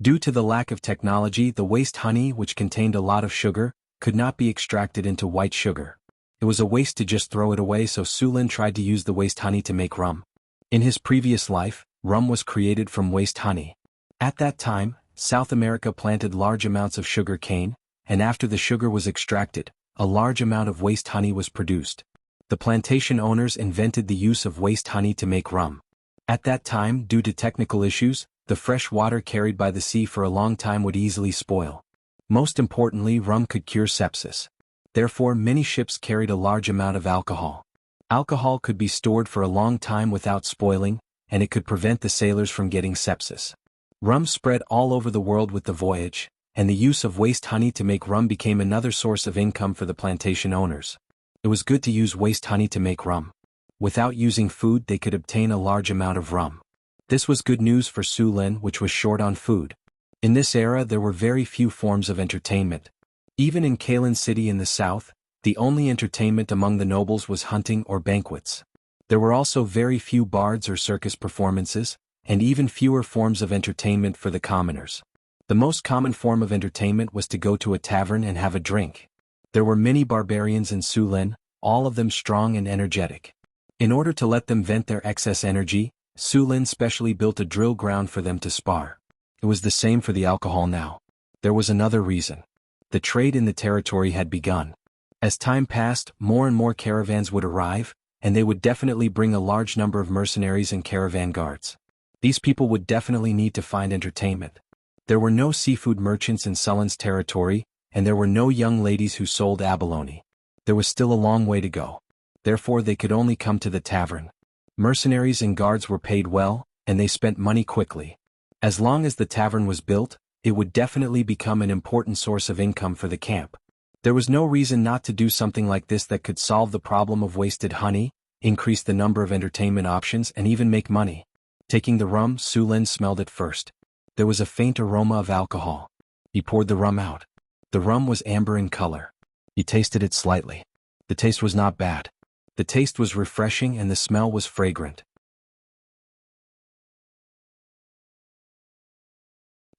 Due to the lack of technology, the waste honey, which contained a lot of sugar, could not be extracted into white sugar. It was a waste to just throw it away, so Sulin tried to use the waste honey to make rum. In his previous life, rum was created from waste honey. At that time, South America planted large amounts of sugar cane, and after the sugar was extracted, a large amount of waste honey was produced. The plantation owners invented the use of waste honey to make rum. At that time, due to technical issues, the fresh water carried by the sea for a long time would easily spoil. Most importantly, rum could cure sepsis. Therefore, many ships carried a large amount of alcohol. Alcohol could be stored for a long time without spoiling, and it could prevent the sailors from getting sepsis. Rum spread all over the world with the voyage, and the use of waste honey to make rum became another source of income for the plantation owners. It was good to use waste honey to make rum. Without using food, they could obtain a large amount of rum. This was good news for Su Lin, which was short on food. In this era there were very few forms of entertainment. Even in Kailan City in the south, the only entertainment among the nobles was hunting or banquets. There were also very few bards or circus performances, and even fewer forms of entertainment for the commoners. The most common form of entertainment was to go to a tavern and have a drink. There were many barbarians in Su Lin, all of them strong and energetic. In order to let them vent their excess energy, Su Lin specially built a drill ground for them to spar. It was the same for the alcohol now. There was another reason. The trade in the territory had begun. As time passed, more and more caravans would arrive, and they would definitely bring a large number of mercenaries and caravan guards. These people would definitely need to find entertainment. There were no seafood merchants in Sulin's territory, and there were no young ladies who sold abalone. There was still a long way to go. Therefore they could only come to the tavern. Mercenaries and guards were paid well, and they spent money quickly. As long as the tavern was built, it would definitely become an important source of income for the camp. There was no reason not to do something like this that could solve the problem of wasted honey, increase the number of entertainment options, and even make money. Taking the rum, Su Lin smelled it first. There was a faint aroma of alcohol. He poured the rum out. The rum was amber in color. He tasted it slightly. The taste was not bad. The taste was refreshing and the smell was fragrant.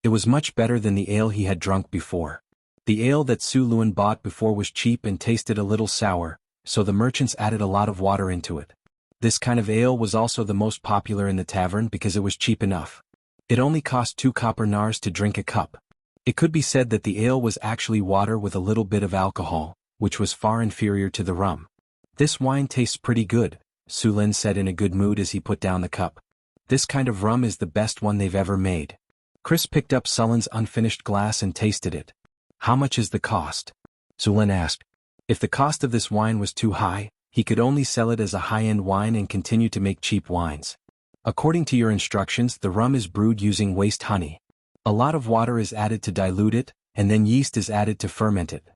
It was much better than the ale he had drunk before. The ale that Su Lin bought before was cheap and tasted a little sour, so the merchants added a lot of water into it. This kind of ale was also the most popular in the tavern because it was cheap enough. It only cost 2 copper nars to drink a cup. It could be said that the ale was actually water with a little bit of alcohol, which was far inferior to the rum. This wine tastes pretty good, Su Lin said in a good mood as he put down the cup. This kind of rum is the best one they've ever made. Chris picked up Sulin's unfinished glass and tasted it. How much is the cost? Su Lin asked. If the cost of this wine was too high, he could only sell it as a high-end wine and continue to make cheap wines. According to your instructions, the rum is brewed using waste honey. A lot of water is added to dilute it, and then yeast is added to ferment it.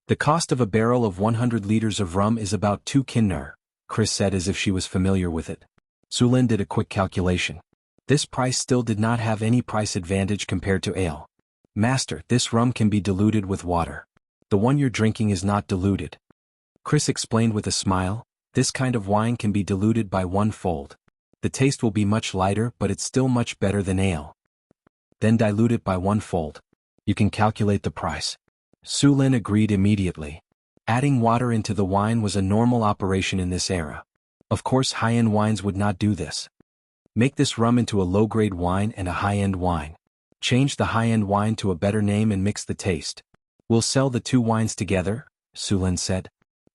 The cost of a barrel of 100 liters of rum is about 2 kinnar, Chris said as if she was familiar with it. Su Lin did a quick calculation. This price still did not have any price advantage compared to ale. Master, this rum can be diluted with water. The one you're drinking is not diluted. Chris explained with a smile, this kind of wine can be diluted by 1-fold. The taste will be much lighter, but it's still much better than ale. Then dilute it by 1-fold. You can calculate the price. Su Lin agreed immediately. Adding water into the wine was a normal operation in this era. Of course, high-end wines would not do this. Make this rum into a low-grade wine and a high-end wine. Change the high-end wine to a better name and mix the taste. We'll sell the 2 wines together, Su Lin said.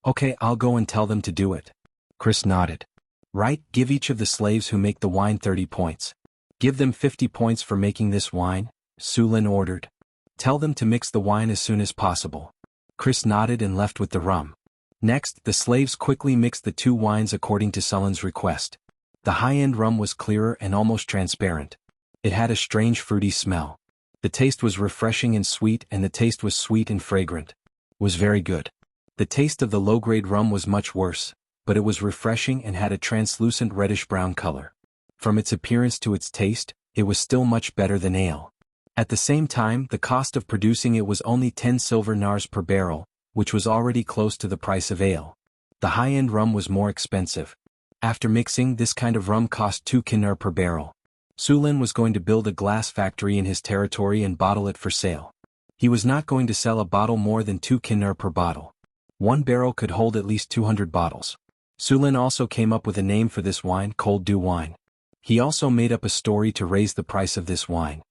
Okay, I'll go and tell them to do it. Chris nodded. Right, give each of the slaves who make the wine 30 points. Give them 50 points for making this wine, Su Lin ordered. Tell them to mix the wine as soon as possible. Chris nodded and left with the rum. Next, the slaves quickly mixed the 2 wines according to Sulin's request. The high-end rum was clearer and almost transparent. It had a strange fruity smell. The taste was refreshing and sweet, and the taste was sweet and fragrant. It was very good. The taste of the low-grade rum was much worse, but it was refreshing and had a translucent reddish-brown color. From its appearance to its taste, it was still much better than ale. At the same time, the cost of producing it was only 10 silver nars per barrel, which was already close to the price of ale. The high-end rum was more expensive. After mixing, this kind of rum cost 2 kinnar per barrel. Su Lin was going to build a glass factory in his territory and bottle it for sale. He was not going to sell a bottle more than 2 kinnar per bottle. 1 barrel could hold at least 200 bottles. Su Lin also came up with a name for this wine, Cold Dew wine. He also made up a story to raise the price of this wine.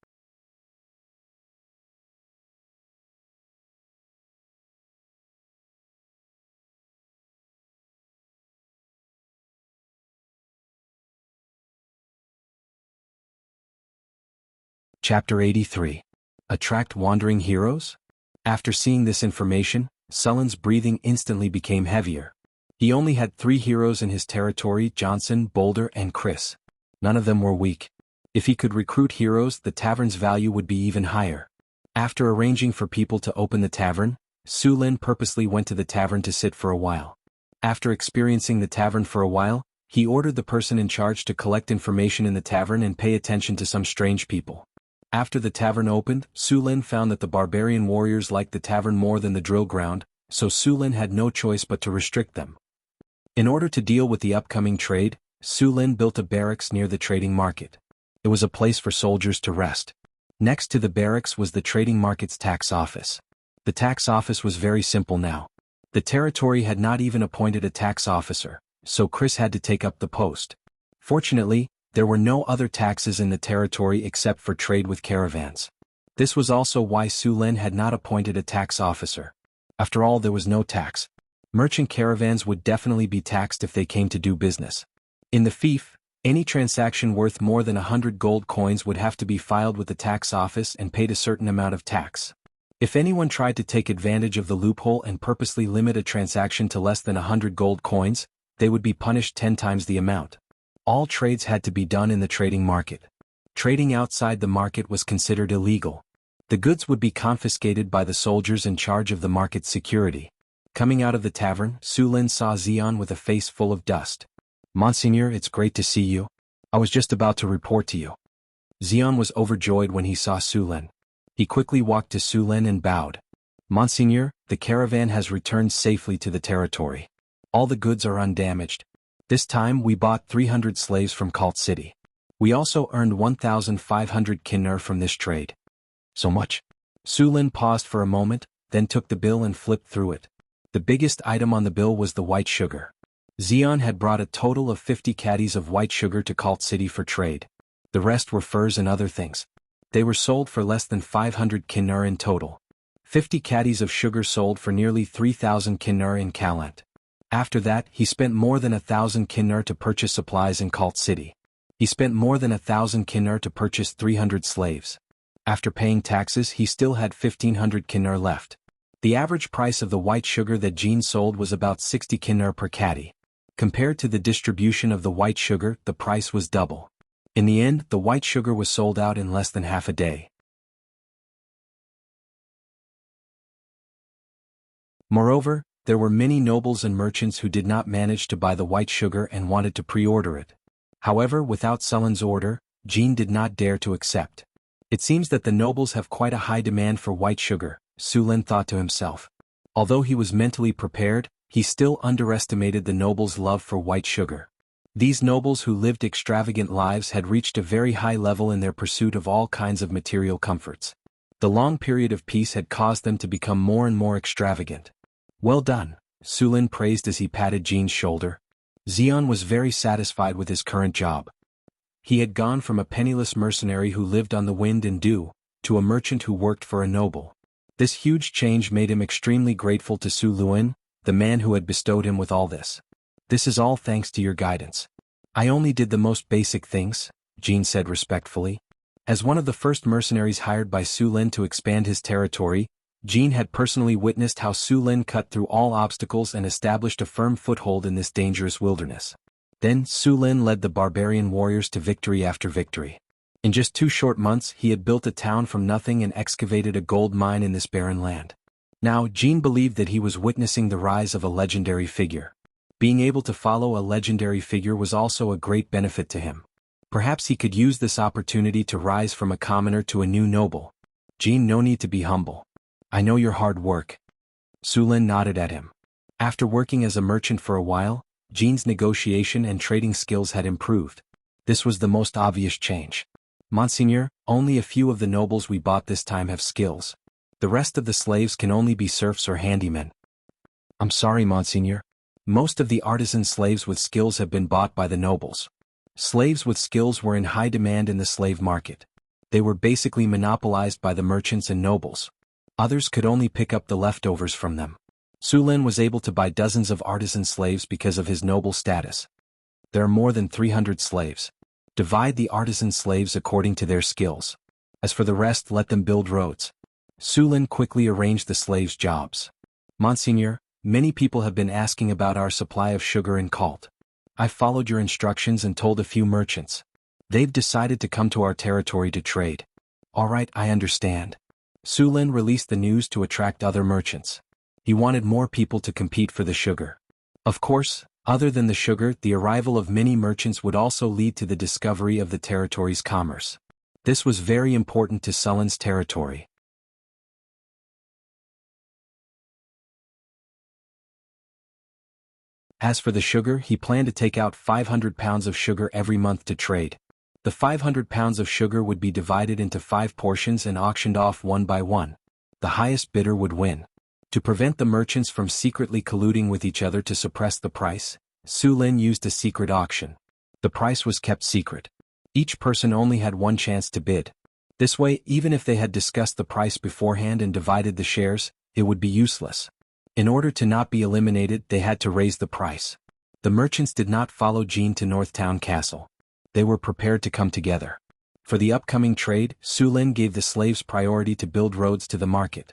Chapter 83. Attract Wandering Heroes? After seeing this information, Sulin's breathing instantly became heavier. He only had 3 heroes in his territory, Johnson, Boulder, and Chris. None of them were weak. If he could recruit heroes, the tavern's value would be even higher. After arranging for people to open the tavern, Su Lin purposely went to the tavern to sit for a while. After experiencing the tavern for a while, He ordered the person in charge to collect information in the tavern and pay attention to some strange people. After the tavern opened, Su Lin found that the barbarian warriors liked the tavern more than the drill ground, so Su Lin had no choice but to restrict them. In order to deal with the upcoming trade, Su Lin built a barracks near the trading market. It was a place for soldiers to rest. Next to the barracks was the trading market's tax office. The tax office was very simple now. The territory had not even appointed a tax officer, so Chris had to take up the post. Fortunately, there were no other taxes in the territory except for trade with caravans. This was also why Su Lin had not appointed a tax officer. After all, there was no tax. Merchant caravans would definitely be taxed if they came to do business. In the fief, any transaction worth more than 100 gold coins would have to be filed with the tax office and paid a certain amount of tax. If anyone tried to take advantage of the loophole and purposely limit a transaction to less than 100 gold coins, they would be punished 10 times the amount. All trades had to be done in the trading market. Trading outside the market was considered illegal. The goods would be confiscated by the soldiers in charge of the market's security. Coming out of the tavern, Su Lin saw Xian with a face full of dust. "Monseigneur, it's great to see you. I was just about to report to you." Xian was overjoyed when he saw Su Lin. He quickly walked to Su Lin and bowed. "Monseigneur, the caravan has returned safely to the territory. All the goods are undamaged. This time we bought 300 slaves from Cult City. We also earned 1,500 kinner from this trade." "So much?" Su Lin paused for a moment, then took the bill and flipped through it. The biggest item on the bill was the white sugar. Xian had brought a total of 50 caddies of white sugar to Cult City for trade. The rest were furs and other things. They were sold for less than 500 kinner in total. 50 caddies of sugar sold for nearly 3,000 kinner in Kalant. After that, he spent more than 1,000 kinner to purchase supplies in Cult City. He spent more than 1,000 kinner to purchase 300 slaves. After paying taxes, he still had 1,500 kinner left. The average price of the white sugar that Jean sold was about 60 kinner per caddy. Compared to the distribution of the white sugar, the price was double. In the end, the white sugar was sold out in less than half a day. Moreover, there were many nobles and merchants who did not manage to buy the white sugar and wanted to pre-order it. However, without Sullen's order, Jean did not dare to accept. It seems that the nobles have quite a high demand for white sugar, Su Lin thought to himself. Although he was mentally prepared, he still underestimated the nobles' love for white sugar. These nobles who lived extravagant lives had reached a very high level in their pursuit of all kinds of material comforts. The long period of peace had caused them to become more and more extravagant. "Well done," Su Lin praised as he patted Jean's shoulder. Xian was very satisfied with his current job. He had gone from a penniless mercenary who lived on the wind and dew, to a merchant who worked for a noble. This huge change made him extremely grateful to Su Lin, the man who had bestowed him with all this. "This is all thanks to your guidance. I only did the most basic things," Jean said respectfully. As one of the first mercenaries hired by Su Lin to expand his territory, Jean had personally witnessed how Su Lin cut through all obstacles and established a firm foothold in this dangerous wilderness. Then Su Lin led the barbarian warriors to victory after victory. In just 2 short months he had built a town from nothing and excavated a gold mine in this barren land. Now Jean believed that he was witnessing the rise of a legendary figure. Being able to follow a legendary figure was also a great benefit to him. Perhaps he could use this opportunity to rise from a commoner to a new noble. "Jean, no need to be humble. I know your hard work." Su Lin nodded at him. After working as a merchant for a while, Jean's negotiation and trading skills had improved. This was the most obvious change. "Monseigneur, only a few of the nobles we bought this time have skills. The rest of the slaves can only be serfs or handymen." "I'm sorry, Monseigneur. Most of the artisan slaves with skills have been bought by the nobles." Slaves with skills were in high demand in the slave market. They were basically monopolized by the merchants and nobles. Others could only pick up the leftovers from them. Su Lin was able to buy dozens of artisan slaves because of his noble status. "There are more than 300 slaves. Divide the artisan slaves according to their skills. As for the rest, let them build roads." Su Lin quickly arranged the slaves' jobs. "Monseigneur, many people have been asking about our supply of sugar in Cult. I followed your instructions and told a few merchants. They've decided to come to our territory to trade." "All right, I understand." Su Lin released the news to attract other merchants. He wanted more people to compete for the sugar. Of course, Other than the sugar, the arrival of many merchants would also lead to the discovery of the territory's commerce. This was very important to Sulin's territory. As for the sugar, he planned to take out 500 pounds of sugar every month to trade. The 500 pounds of sugar would be divided into 5 portions and auctioned off one by one. The highest bidder would win. To prevent the merchants from secretly colluding with each other to suppress the price, Sulin used a secret auction. The price was kept secret. Each person only had one chance to bid. This way, even if they had discussed the price beforehand and divided the shares, it would be useless. In order to not be eliminated, they had to raise the price. The merchants did not follow Jean to Northtown Castle. They were prepared to come together. For the upcoming trade, Sulin gave the slaves priority to build roads to the market.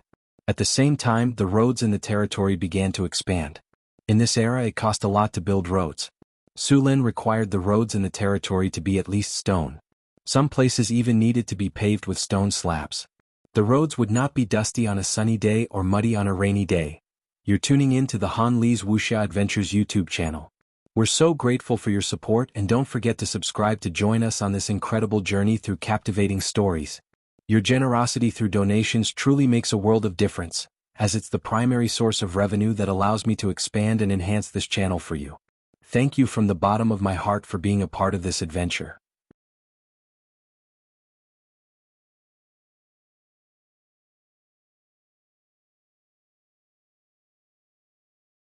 At the same time, the roads in the territory began to expand. In this era, it cost a lot to build roads. Sulin required the roads in the territory to be at least stone. Some places even needed to be paved with stone slabs. The roads would not be dusty on a sunny day or muddy on a rainy day. You're tuning in to the Han Li's Wuxia Adventures YouTube channel. We're so grateful for your support, and don't forget to subscribe to join us on this incredible journey through captivating stories. Your generosity through donations truly makes a world of difference, as it's the primary source of revenue that allows me to expand and enhance this channel for you. Thank you from the bottom of my heart for being a part of this adventure.